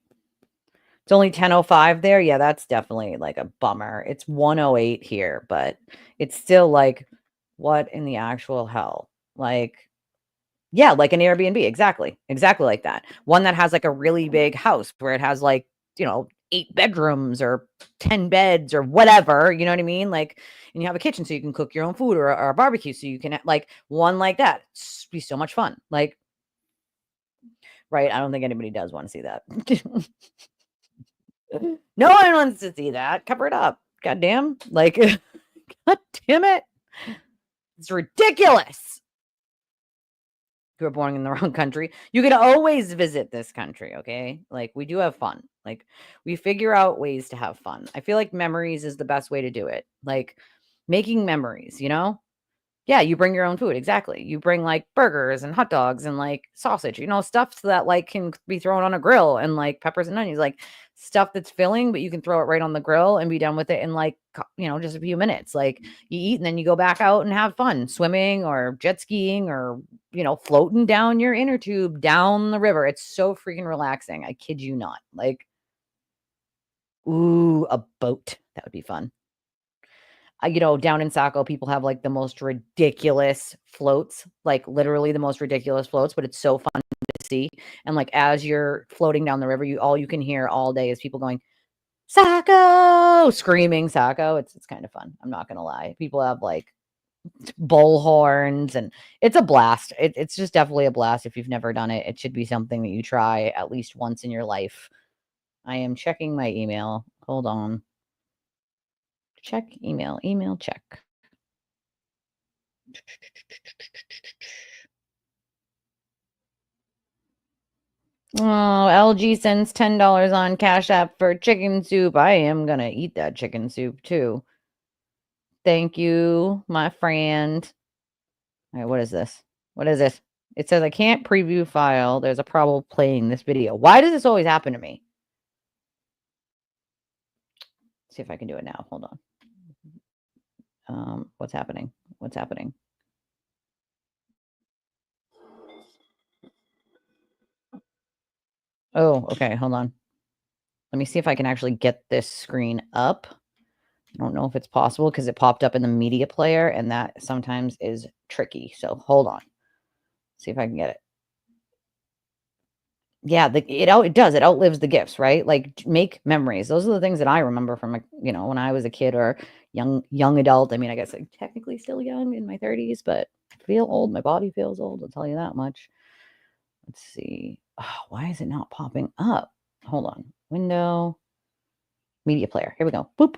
It's only 10:05 there. Yeah, that's definitely like a bummer. It's 1:08 here, but it's still like, what in the actual hell? Like, yeah, like an Airbnb. Exactly. Exactly like that. One that has like a really big house where it has like, you know, 8 bedrooms or 10 beds or whatever, you know what I mean? Like, and you have a kitchen so you can cook your own food, or a barbecue so you can like one like that. It's be so much fun. Like, right? I don't think anybody does want to see that. No one wants to see that. Cover it up. God damn. Like, God damn it. It's ridiculous. You were born in the wrong country. You can always visit this country, okay? Like, we do have fun. Like, we figure out ways to have fun. I feel like memories is the best way to do it. Like, making memories, you know? Yeah, you bring your own food. Exactly. You bring like burgers and hot dogs and like sausage, you know, stuff that like can be thrown on a grill, and like peppers and onions, like stuff that's filling, but you can throw it right on the grill and be done with it in like, you know, just a few minutes. Like, you eat and then you go back out and have fun swimming or jet skiing or, you know, floating down your inner tube down the river. It's so freaking relaxing. I kid you not. Like, ooh, a boat. That would be fun. You know, down in Saco, people have like the most ridiculous floats, like literally the most ridiculous floats, but it's so fun to see. And like, as you're floating down the river, all you can hear all day is people going, Saco, screaming Saco. It's kind of fun. I'm not going to lie. People have like bull horns, and it's a blast. It's just definitely a blast. If you've never done it, it should be something that you try at least once in your life. I am checking my email. Hold on. Check email, check. Oh, LG sends $10 on Cash App for chicken soup. I am gonna eat that chicken soup too. Thank you, my friend. All right, what is this? What is this? It says I can't preview file. There's a problem playing this video. Why does this always happen to me? Let's see if I can do it now. Hold on. What's happening? What's happening? Oh, okay. Hold on. Let me see if I can actually get this screen up. I don't know if it's possible because it popped up in the media player, and that sometimes is tricky. So hold on. See if I can get it. Yeah, it does. It outlives the gifts, right? Like, make memories. Those are the things that I remember from, you know, when I was a kid or young adult. I mean, I guess I'm technically still young in my 30s, but I feel old. My body feels old. I'll tell you that much. Let's see. Oh, why is it not popping up? Hold on. Window, media player. Here we go. Boop.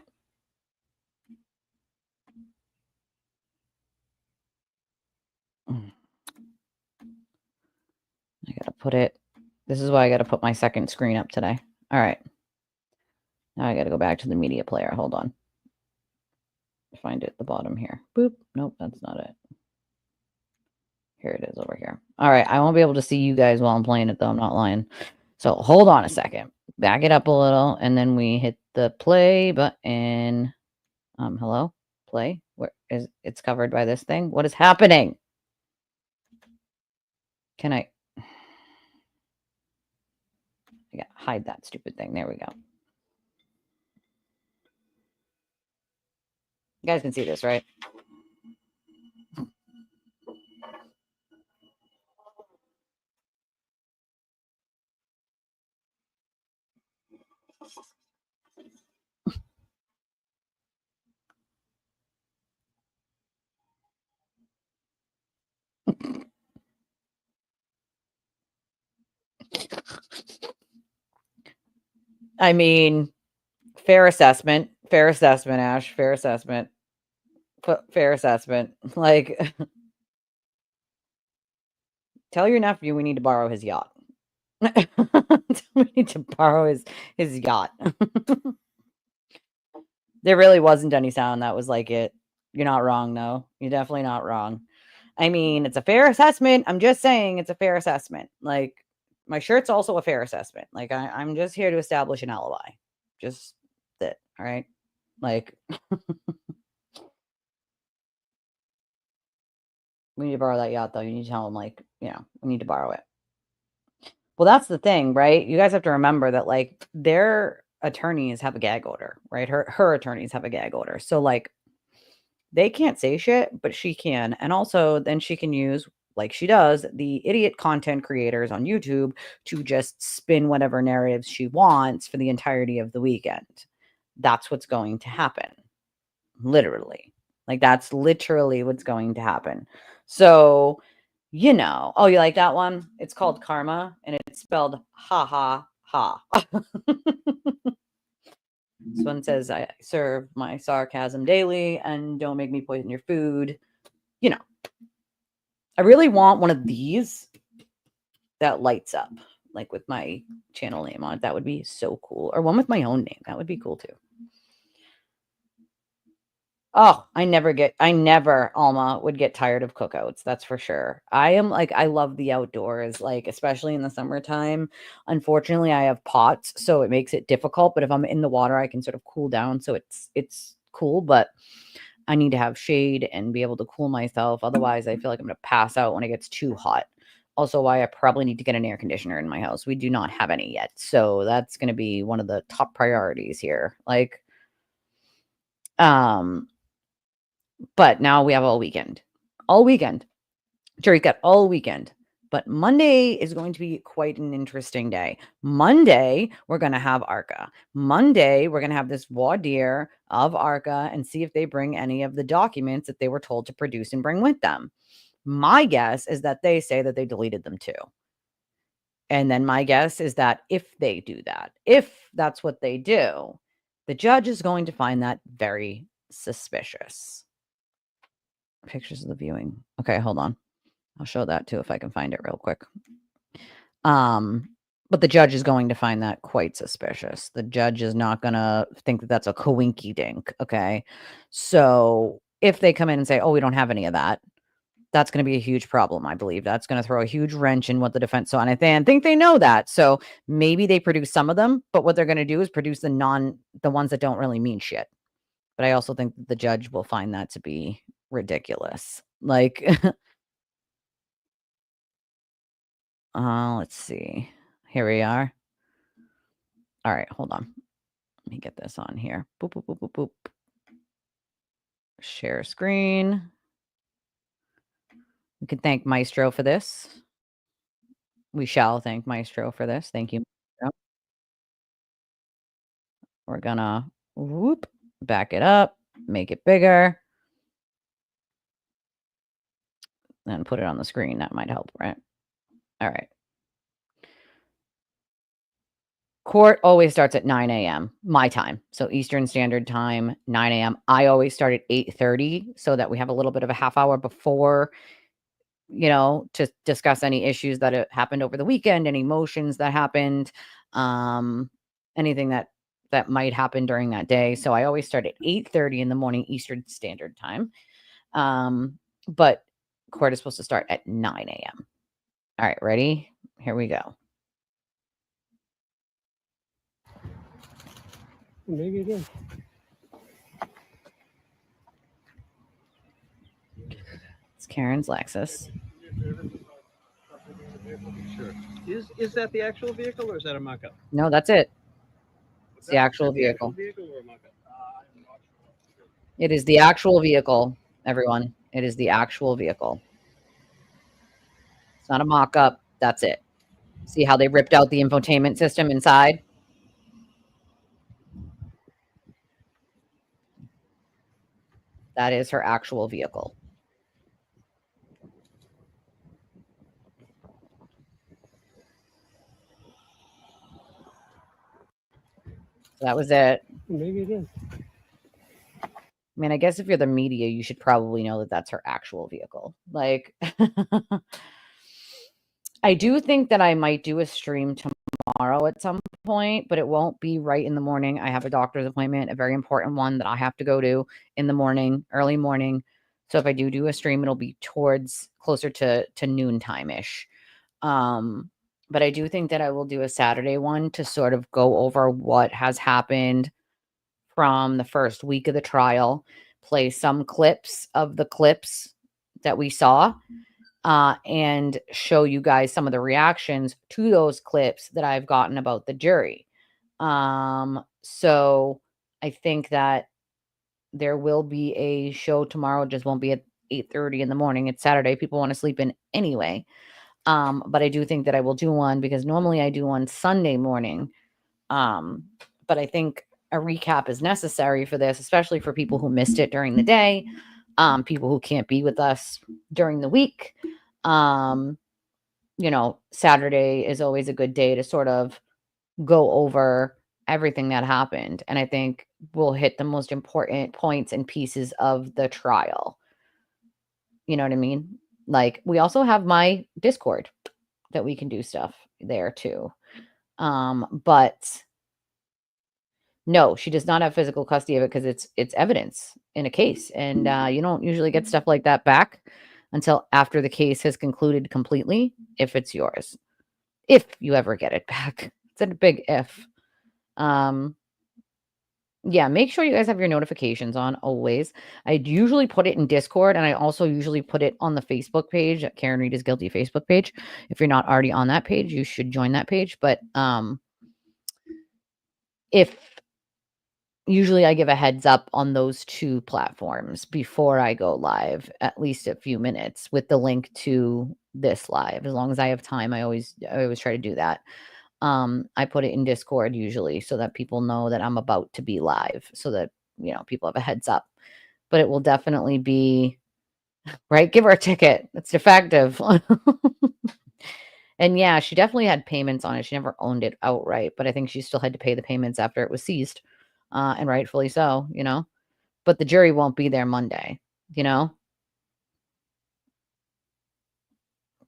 I gotta put it. This is why I gotta put my second screen up today. All right. Now I gotta go back to the media player. Hold on. Find it at the bottom here. Boop. Nope, that's not it. Here it is over here. All right. I won't be able to see you guys while I'm playing it, though. I'm not lying. So hold on a second. Back it up a little, and then we hit the play button. Hello? Play? Where is it's covered by this thing? What is happening? Can I gotta hide that stupid thing. There we go. You guys can see this, right? I mean, fair assessment, Ash, fair assessment. Fair assessment. Like, tell your nephew we need to borrow his yacht. We need to borrow his yacht. There really wasn't any sound that was like it. You're not wrong, though. You're definitely not wrong. I mean, it's a fair assessment. I'm just saying it's a fair assessment. Like, my shirt's also a fair assessment. Like, I'm just here to establish an alibi. Just that, all right? Like, we need to borrow that yacht, though. You need to tell him, like, you know, we need to borrow it. Well, that's the thing, right? You guys have to remember that, like, their attorneys have a gag order, right? Her attorneys have a gag order. So, like, they can't say shit, but she can. And also, then she can use like she does, the idiot content creators on YouTube to just spin whatever narratives she wants for the entirety of the weekend. That's what's going to happen. Literally. Like, that's literally what's going to happen. So, you know, oh, you like that one? It's called Karma, and it's spelled ha ha ha. This one says, I serve my sarcasm daily and don't make me poison your food. You know, I really want one of these that lights up, like with my channel name on it. That would be so cool. Or one with my own name. That would be cool too. Oh, I never, Alma, would get tired of cookouts. That's for sure. I love the outdoors, like, especially in the summertime. Unfortunately, I have pots, so it makes it difficult. But if I'm in the water, I can sort of cool down. So it's cool, but I need to have shade and be able to cool myself. Otherwise, I feel like I'm going to pass out when it gets too hot. Also, why I probably need to get an air conditioner in my house. We do not have any yet. So that's going to be one of the top priorities here. Like, but now we have all weekend. All weekend. Jury's got all weekend. But Monday is going to be quite an interesting day. Monday, we're going to have ARCA. Monday, we're going to have this voir dire of ARCA and see if they bring any of the documents that they were told to produce and bring with them. My guess is that they say that they deleted them too. And then my guess is that if they do that, if that's what they do, the judge is going to find that very suspicious. Pictures of the viewing. Okay, hold on. I'll show that too if I can find it real quick. But the judge is going to find that quite suspicious. The judge is not going to think that that's a coinky dink. Okay. So if they come in and say, oh, we don't have any of that, that's going to be a huge problem. I believe that's going to throw a huge wrench in what the defense saw. And I think they know that. So maybe they produce some of them, but what they're going to do is produce the ones that don't really mean shit. But I also think that the judge will find that to be ridiculous. Like, let's see. Here we are. All right, hold on. Let me get this on here. Boop, boop, boop, boop, boop. Share screen. We can thank Maestro for this. We shall thank Maestro for this. Thank you. We're gonna whoop, back it up, make it bigger, then put it on the screen. That might help, right? All right. Court always starts at 9 a.m. my time. So Eastern Standard Time, 9 a.m. I always start at 8:30 so that we have a little bit of a half hour before, you know, to discuss any issues that happened over the weekend, any motions that happened, anything that might happen during that day. So I always start at 8:30 in the morning Eastern Standard Time. But court is supposed to start at 9 a.m. All right, ready? Here we go. Maybe it is. It's Karen's Lexus. Sure. Is that the actual vehicle or is that a mock-up? No, that's it. It's the actual The actual vehicle. vehicle or a mock-up? It is the actual vehicle, everyone. It is the actual vehicle. It's not a mock-up. That's it. See how they ripped out the infotainment system inside? That is her actual vehicle. So that was it. Maybe it is. I mean, I guess if you're the media, you should probably know that that's her actual vehicle. Like, I do think that I might do a stream tomorrow at some point, but it won't be right in the morning. I have a doctor's appointment, a very important one that I have to go to in the morning, early morning. So if I do a stream, it'll be towards closer to noontime-ish. But I do think that I will do a Saturday one to sort of go over what has happened from the first week of the trial, play some clips of the clips that we saw, and show you guys some of the reactions to those clips that I've gotten about the jury. So I think that there will be a show tomorrow. It just won't be at 8:30 in the morning. It's Saturday. People want to sleep in anyway. But I do think that I will do one because normally I do one Sunday morning. But I think a recap is necessary for this, especially for people who missed it during the day, people who can't be with us during the week. Saturday is always a good day to sort of go over everything that happened. And I think we'll hit the most important points and pieces of the trial. You know what I mean? Like, we also have my Discord that we can do stuff there too. But no, she does not have physical custody of it because it's evidence in a case. And you don't usually get stuff like that back until after the case has concluded completely, if it's yours. If you ever get it back. It's a big if. Yeah, make sure you guys have your notifications on always. I usually put it in Discord, and I also usually put it on the Facebook page, Karen Reed is Guilty Facebook page. If you're not already on that page, you should join that page. But if usually I give a heads up on those two platforms before I go live, at least a few minutes with the link to this live. As long as I have time, I always try to do that. I put it in Discord usually so that people know that I'm about to be live, so that, people have a heads up. But it will definitely be, right? Give her a ticket. It's defective. And yeah, she definitely had payments on it. She never owned it outright, but I think she still had to pay the payments after it was seized. And rightfully so, But the jury won't be there Monday, That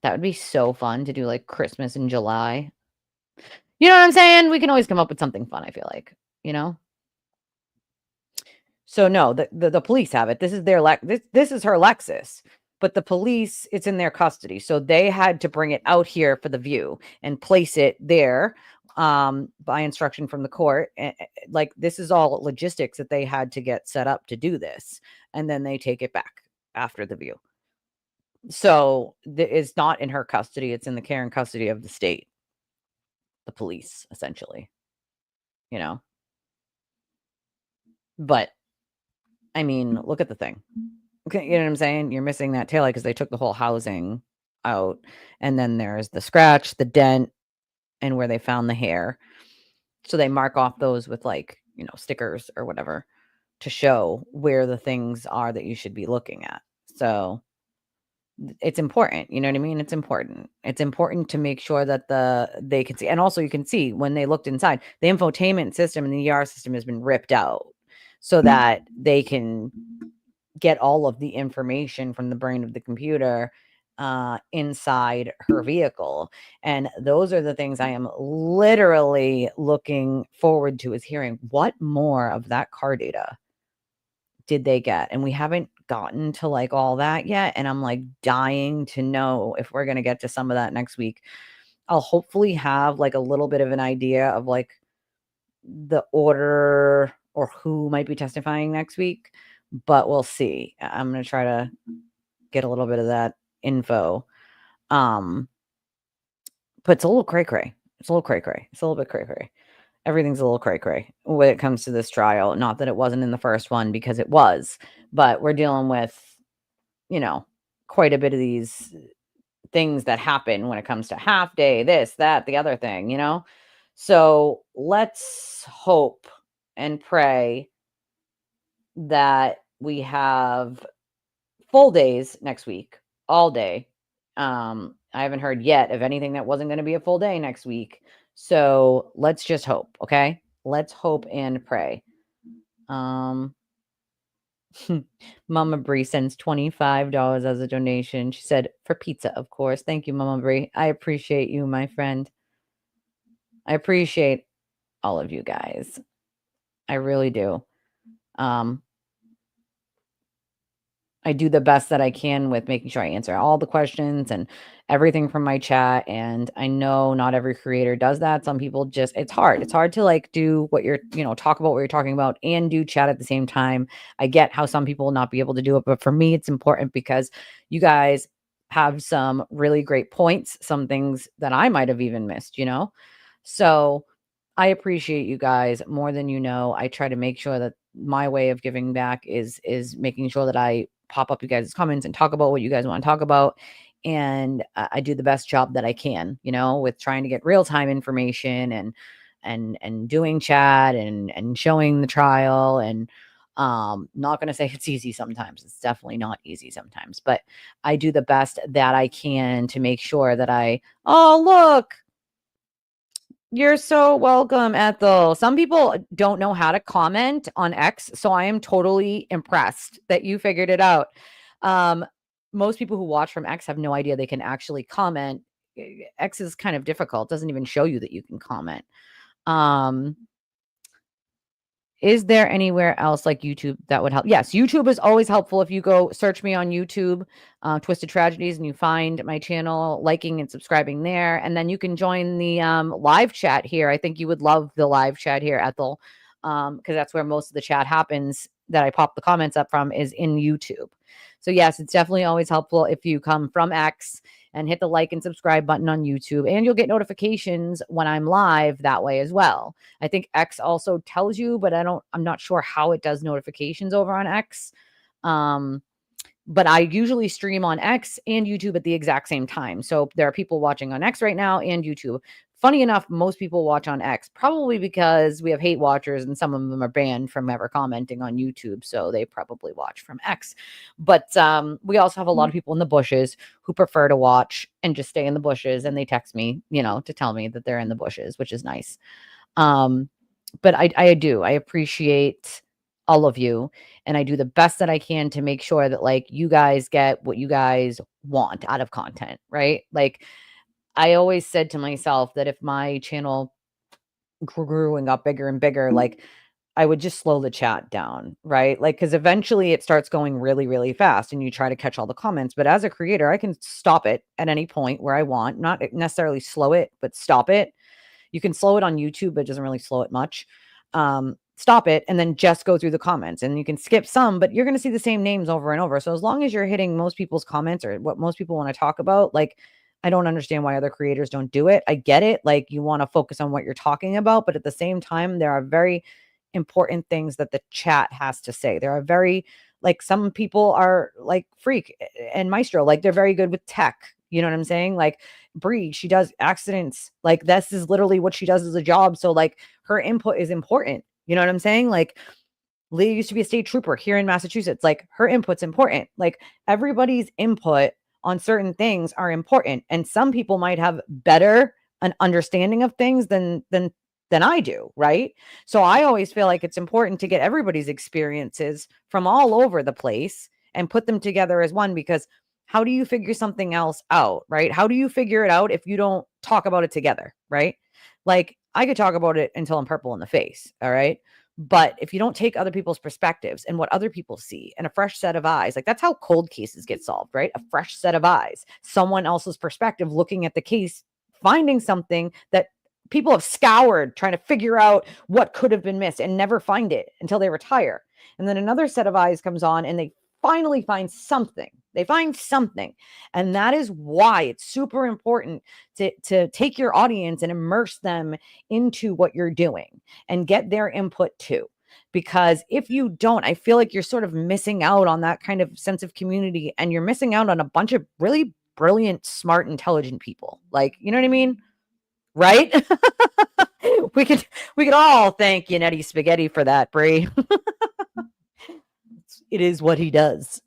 would be so fun to do like Christmas in July. You know what I'm saying? We can always come up with something fun, I feel like, So no, the police have it. This is their this is her Lexus. But the police, it's in their custody. So they had to bring it out here for the view and place it there by instruction from the court. Like, this is all logistics that they had to get set up to do this. And then they take it back after the view. So it's not in her custody. It's in the care and custody of the state, the police, essentially, But, I mean, look at the thing. Okay, you know what I'm saying? You're missing that taillight because they took the whole housing out. And then there's the scratch, the dent, and where they found the hair. So they mark off those with stickers or whatever to show where the things are that you should be looking at. So it's important. You know what I mean? It's important. It's important to make sure that they can see. And also you can see when they looked inside, the infotainment system and the ER system has been ripped out so that they can get all of the information from the brain of the computer inside her vehicle. And those are the things I am literally looking forward to, is hearing what more of that car data did they get. And we haven't gotten to all that yet. And I'm dying to know if we're going to get to some of that next week. I'll hopefully have a little bit of an idea of the order or who might be testifying next week, but we'll see. I'm going to try to get a little bit of that info. But it's a little cray-cray. It's a little cray-cray. It's a little bit cray-cray. Everything's a little cray-cray when it comes to this trial. Not that it wasn't in the first one, because it was, but we're dealing with, quite a bit of these things that happen when it comes to half day, this, that, the other thing, So let's hope and pray that we have full days next week, all day. I haven't heard yet of anything that wasn't going to be a full day next week. So let's just hope. Okay. Let's hope and pray. Mama Bree sends $25 as a donation. She said, for pizza, of course. Thank you, Mama Bree. I appreciate you, my friend. I appreciate all of you guys. I really do. I do the best that I can with making sure I answer all the questions and everything from my chat. And I know not every creator does that. Some people just, it's hard. It's hard to do what you're, talk about what you're talking about and do chat at the same time. I get how some people will not be able to do it, but for me, it's important because you guys have some really great points, some things that I might have even missed, So I appreciate you guys more than you know. I try to make sure that my way of giving back is making sure that I pop up you guys' comments and talk about what you guys want to talk about. And I do the best job that I can, you know, with trying to get real-time information and doing chat and showing the trial. And not going to say it's easy sometimes. It's definitely not easy sometimes, but I do the best that I can to make sure that oh, look, you're so welcome, Ethel. Some people don't know how to comment on X, so I am totally impressed that you figured it out. Most people who watch from X have no idea they can actually comment. X is kind of difficult. Doesn't even show you that you can comment. Is there anywhere else like YouTube that would help? Yes, YouTube is always helpful. If you go search me on YouTube, Twisted Tragedies, and you find my channel, liking and subscribing there. And then you can join the live chat here. I think you would love the live chat here, Ethel, because that's where most of the chat happens that I pop the comments up from is in YouTube. So yes, it's definitely always helpful if you come from X and hit the like and subscribe button on YouTube, and you'll get notifications when I'm live that way as well. I think X also tells you, but I'm not sure how it does notifications over on X. But I usually stream on X and YouTube at the exact same time. So there are people watching on X right now and YouTube. Funny enough, most people watch on X, probably because we have hate watchers and some of them are banned from ever commenting on YouTube. So they probably watch from X. But we also have a lot of people in the bushes who prefer to watch and just stay in the bushes. And they text me, you know, to tell me that they're in the bushes, which is nice. But I appreciate all of you. And I do the best that I can to make sure that like you guys get what you guys want out of content, right? Like I always said to myself that if my channel grew and got bigger and bigger, like I would just slow the chat down, right? Like, because eventually it starts going really, really fast and you try to catch all the comments. But as a creator, I can stop it at any point where I want, not necessarily slow it, but stop it. You can slow it on YouTube, but it doesn't really slow it much. Stop it and then just go through the comments, and you can skip some, but you're going to see the same names over and over. So as long as you're hitting most people's comments or what most people want to talk about, like, I don't understand why other creators don't do it. I get it. Like you want to focus on what you're talking about, but at the same time, there are very important things that the chat has to say. There are very, like, some people are like Freak and Maestro, like they're very good with tech. You know what I'm saying? Like Bree, she does accidents. Like this is literally what she does as a job. So like her input is important. You know what I'm saying? Like Leah used to be a state trooper here in Massachusetts. Like her input's important. Like everybody's input on certain things are important. And some people might have better an understanding of things than I do, right? So I always feel like it's important to get everybody's experiences from all over the place and put them together as one, because how do you figure something else out, right? How do you figure it out if you don't talk about it together, right? Like I could talk about it until I'm purple in the face, all right? But if you don't take other people's perspectives and what other people see and a fresh set of eyes, like that's how cold cases get solved, right? A fresh set of eyes, someone else's perspective, looking at the case, finding something that people have scoured, trying to figure out what could have been missed and never find it until they retire. And then another set of eyes comes on and they finally find something. They find something. And that is why it's super important to take your audience and immerse them into what you're doing and get their input too. Because if you don't, I feel like you're sort of missing out on that kind of sense of community, and you're missing out on a bunch of really brilliant, smart, intelligent people. Like, you know what I mean? Right? we could all thank Yannetti Spaghetti for that, Brie. It is what he does.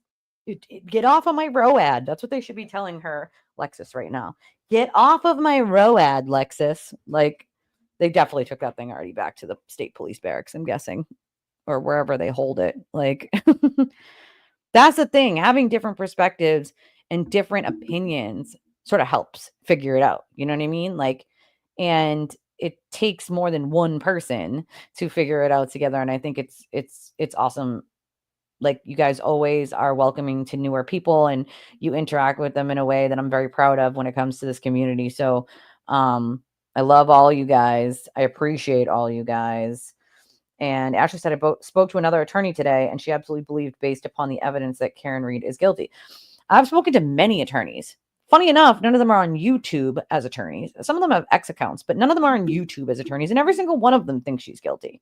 Get off of my ROAD. That's what they should be telling her, Lexus, right now. Get off of my ROAD, Lexus. Like, they definitely took that thing already back to the state police barracks, I'm guessing, or wherever they hold it. Like, that's the thing. Having different perspectives and different opinions sort of helps figure it out. You know what I mean? Like, and it takes more than one person to figure it out together. And I think it's awesome. Like you guys always are welcoming to newer people and you interact with them in a way that I'm very proud of when it comes to this community. So I love all you guys. I appreciate all you guys. And Ashley said, I spoke to another attorney today and she absolutely believed, based upon the evidence, that Karen Reed is guilty. I've spoken to many attorneys. Funny enough, none of them are on YouTube as attorneys. Some of them have X accounts, but none of them are on YouTube as attorneys. And every single one of them thinks she's guilty.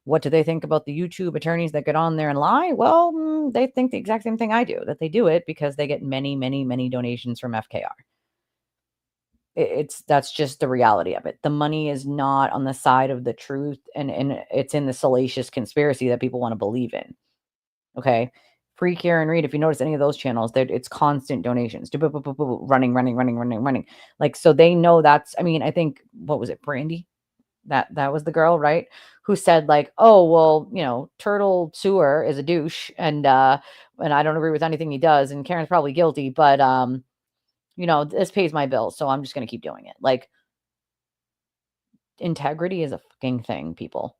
What do they think about the YouTube attorneys that get on there and lie? Well, they think the exact same thing I do, that they do it because they get many, many, many donations from FKR. That's just the reality of it. The money is not on the side of the truth, and it's in the salacious conspiracy that people want to believe in. Okay. Free Karen Reed, if you notice any of those channels, it's constant donations. Running. Like, so they know that's, I mean, I think, what was it, Brandy? That was the girl, right? Who said like, oh, well, you know, Turtle Sewer is a douche, and I don't agree with anything he does, and Karen's probably guilty, but you know, this pays my bills, so I'm just gonna keep doing it. Like, integrity is a fucking thing, people.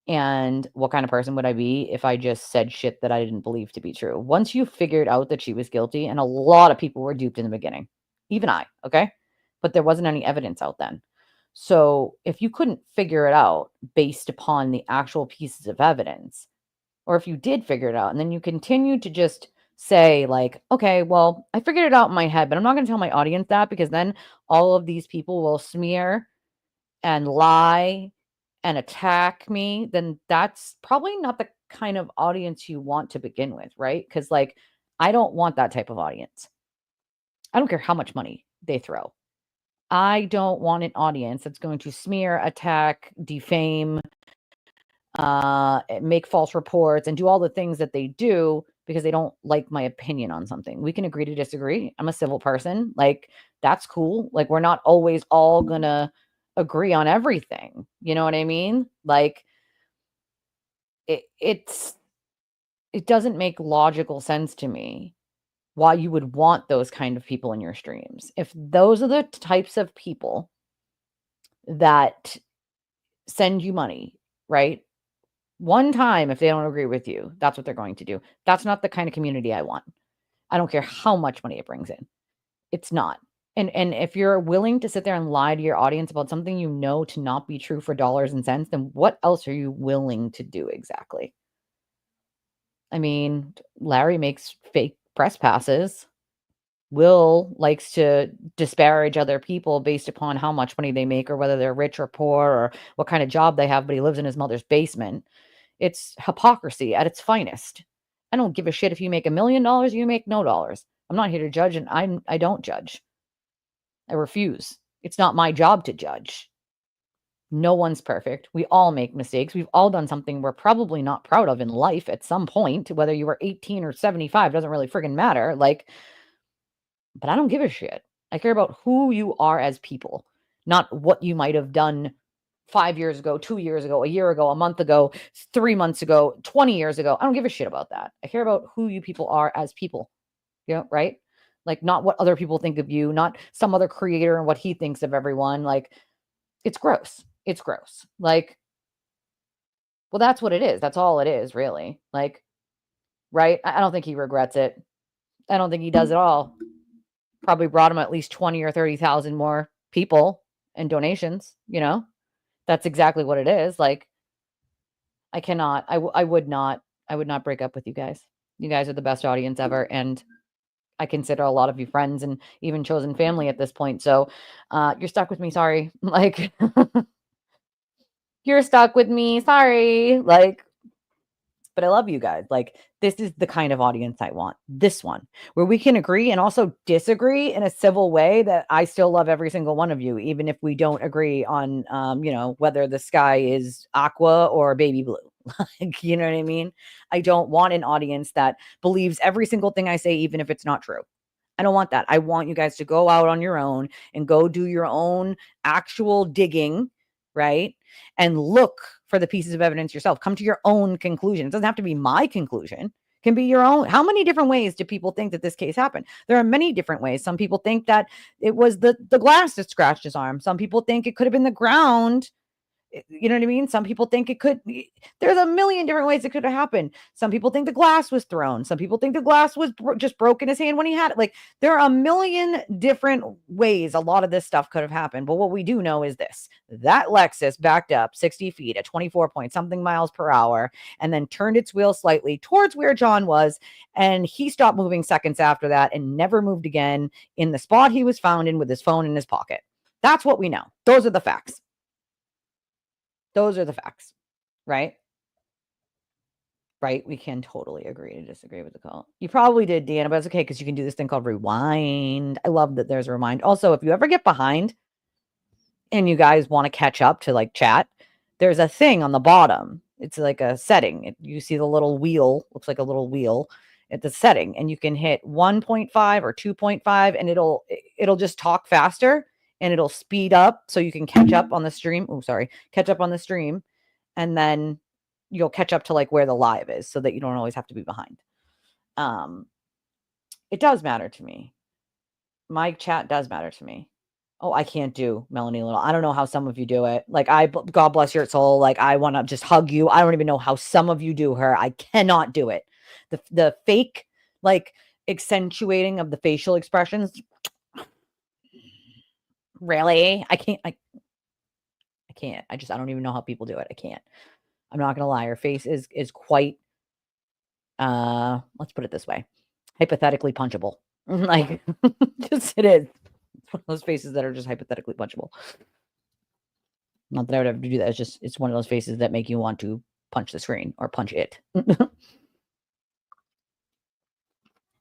And what kind of person would I be if I just said shit that I didn't believe to be true? Once you figured out that she was guilty, and a lot of people were duped in the beginning, even I, okay? But there wasn't any evidence out then. So if you couldn't figure it out based upon the actual pieces of evidence, or if you did figure it out and then you continue to just say like, okay, well, I figured it out in my head, but I'm not going to tell my audience that, because then all of these people will smear and lie and attack me, then that's probably not the kind of audience you want to begin with, right? Because like, I don't want that type of audience. I don't care how much money they throw. I don't want an audience that's going to smear, attack, defame, make false reports, and do all the things that they do because they don't like my opinion on something. We can agree to disagree. I'm a civil person. Like, that's cool. Like, we're not always all gonna agree on everything. You know what I mean? Like, it doesn't make logical sense to me why you would want those kind of people in your streams. If those are the types of people that send you money, right? One time, if they don't agree with you, that's what they're going to do. That's not the kind of community I want. I don't care how much money it brings in. It's not. And if you're willing to sit there and lie to your audience about something you know to not be true for dollars and cents, then what else are you willing to do exactly? I mean, Larry makes fake press passes. Will likes to disparage other people based upon how much money they make, or whether they're rich or poor, or what kind of job they have, but he lives in his mother's basement. It's hypocrisy at its finest. I don't give a shit if you make $1 million, you make no dollars. I'm not here to judge, and I don't judge. I refuse. It's not my job to judge. No one's perfect. We all make mistakes. We've all done something we're probably not proud of in life at some point, whether you were 18 or 75, doesn't really friggin' matter. Like, but I don't give a shit. I care about who you are as people, not what you might have done 5 years ago, 2 years ago, a year ago, a month ago, 3 months ago, 20 years ago. I don't give a shit about that. I care about who you people are as people. You know, right? Like, not what other people think of you, not some other creator and what he thinks of everyone. Like, it's gross. It's gross. Like, well, that's what it is. That's all it is, really. Like, right? I don't think he regrets it. I don't think he does at all. Probably brought him at least 20 or 30,000 more people and donations, you know? That's exactly what it is. Like, I cannot, I would not break up with you guys. You guys are the best audience ever. And I consider a lot of you friends and even chosen family at this point. So, you're stuck with me. Sorry. Like, you're stuck with me. Sorry. Like, but I love you guys. Like, this is the kind of audience I want. This one, where we can agree and also disagree in a civil way, that I still love every single one of you, even if we don't agree on, you know, whether the sky is aqua or baby blue. Like, you know what I mean? I don't want an audience that believes every single thing I say, even if it's not true. I don't want that. I want you guys to go out on your own and go do your own actual digging, right? And look for the pieces of evidence yourself. Come to your own conclusion. It doesn't have to be my conclusion. It can be your own. How many different ways do people think that this case happened? There are many different ways. Some people think that it was the glass that scratched his arm. Some people think it could have been the ground. You know what I mean? Some people think it could, there's a million different ways it could have happened. Some people think the glass was thrown. Some people think the glass was just broke in his hand when he had it. Like, there are a million different ways a lot of this stuff could have happened. But what we do know is this: that Lexus backed up 60 feet at 24 point something miles per hour, and then turned its wheel slightly towards where John was. And he stopped moving seconds after that and never moved again in the spot he was found in with his phone in his pocket. That's what we know. Those are the facts. Those are the facts. right? Right? We can totally agree to disagree with the call. You probably did, Deanna, but it's okay because you can do this thing called rewind. I love that there's a rewind. Also, if you ever get behind and you guys want to catch up to like chat, there's a thing on the bottom. It's like a setting. You see the little wheel, looks like a little wheel at the setting, and you can hit 1.5 or 2.5 and it'll just talk faster and it'll speed up so you can catch up on the stream. Oh, sorry. Catch up on the stream, and then you'll catch up to like where the live is so that you don't always have to be behind. It does matter to me. My chat does matter to me. Oh, I can't do Melanie Little. I don't know how some of you do it. Like, God bless your soul. Like, I want to just hug you. I don't even know how some of you do her. I cannot do it. The fake, like, accentuating of the facial expressions. Really? I can't. I can't. I don't even know how people do it. I can't. I'm not gonna lie. Her face is quite. Let's put it this way, hypothetically punchable. Like, just it is. It's one of those faces that are just hypothetically punchable. Not that I would ever do that. It's one of those faces that make you want to punch the screen or punch it.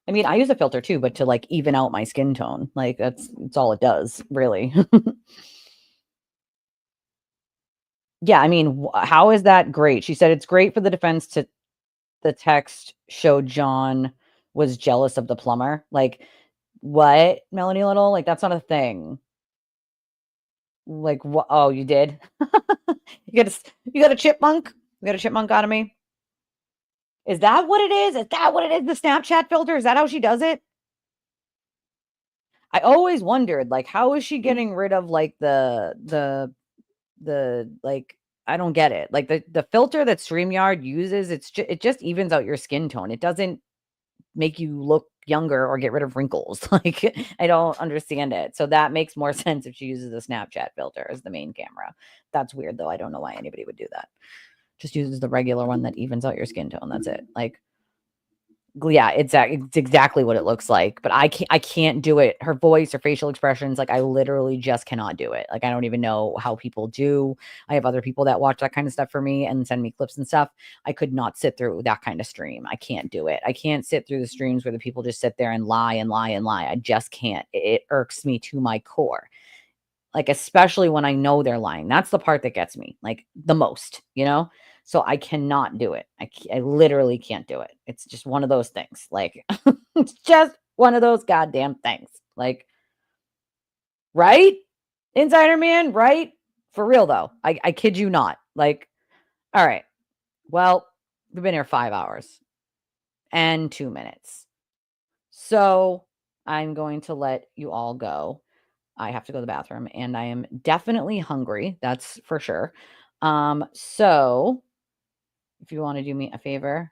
I mean, I use a filter too, but to like even out my skin tone. Like that's all it does, really. Yeah, I mean, how is that great? She said it's great for the defense to the text showed John was jealous of the plumber. Like, what, Melanie Little? Like, that's not a thing. Like, what? Oh, you did? You got a chipmunk? You got a chipmunk out of me? Is that what it is? Is that what it is? The Snapchat filter? Is that how she does it? I always wondered, like, how is she getting rid of like the like, I don't get it. Like the filter that StreamYard uses, it just evens out your skin tone. It doesn't make you look younger or get rid of wrinkles. Like, I don't understand it. So that makes more sense if she uses a Snapchat filter as the main camera. That's weird though. I don't know why anybody would do that. Just uses the regular one that evens out your skin tone. That's it. Like, yeah, it's exactly what it looks like, but I can't do it. Her voice, her facial expressions, like I literally just cannot do it. Like I don't even know how people do. I have other people that watch that kind of stuff for me and send me clips and stuff. I could not sit through that kind of stream. I can't do it. I can't sit through the streams where the people just sit there and lie and lie and lie. I just can't. It irks me to my core. Like, especially when I know they're lying. That's the part that gets me, like, the most, you know? So I cannot do it. I literally can't do it. It's just one of those things. Like, it's just one of those goddamn things. Like, right? Insider man, right? For real, though. I kid you not. Like, all right. Well, we've been here 5 hours and 2 minutes. So I'm going to let you all go. I have to go to the bathroom and I am definitely hungry. That's for sure. So if you want to do me a favor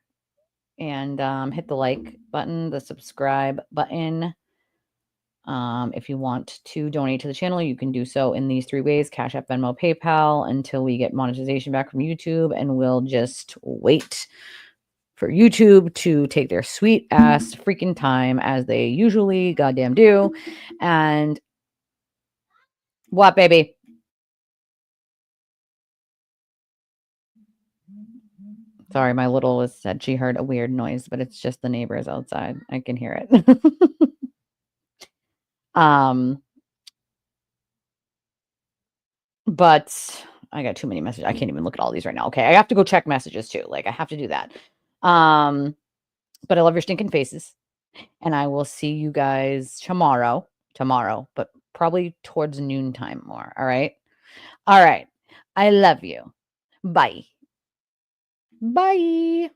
and hit the like button, the subscribe button. If you want to donate to the channel, you can do so in these 3 ways: Cash App, Venmo, PayPal, until we get monetization back from YouTube, and we'll just wait for YouTube to take their sweet ass freaking time, as they usually goddamn do. And what, baby? Sorry, my little was said she heard a weird noise, but it's just the neighbors outside. I can hear it. But I got too many messages. I can't even look at all these right now. Okay, I have to go check messages too. Like, I have to do that. But I love your stinking faces, and I will see you guys tomorrow, but probably towards noontime more. All right. I love you. Bye. Bye.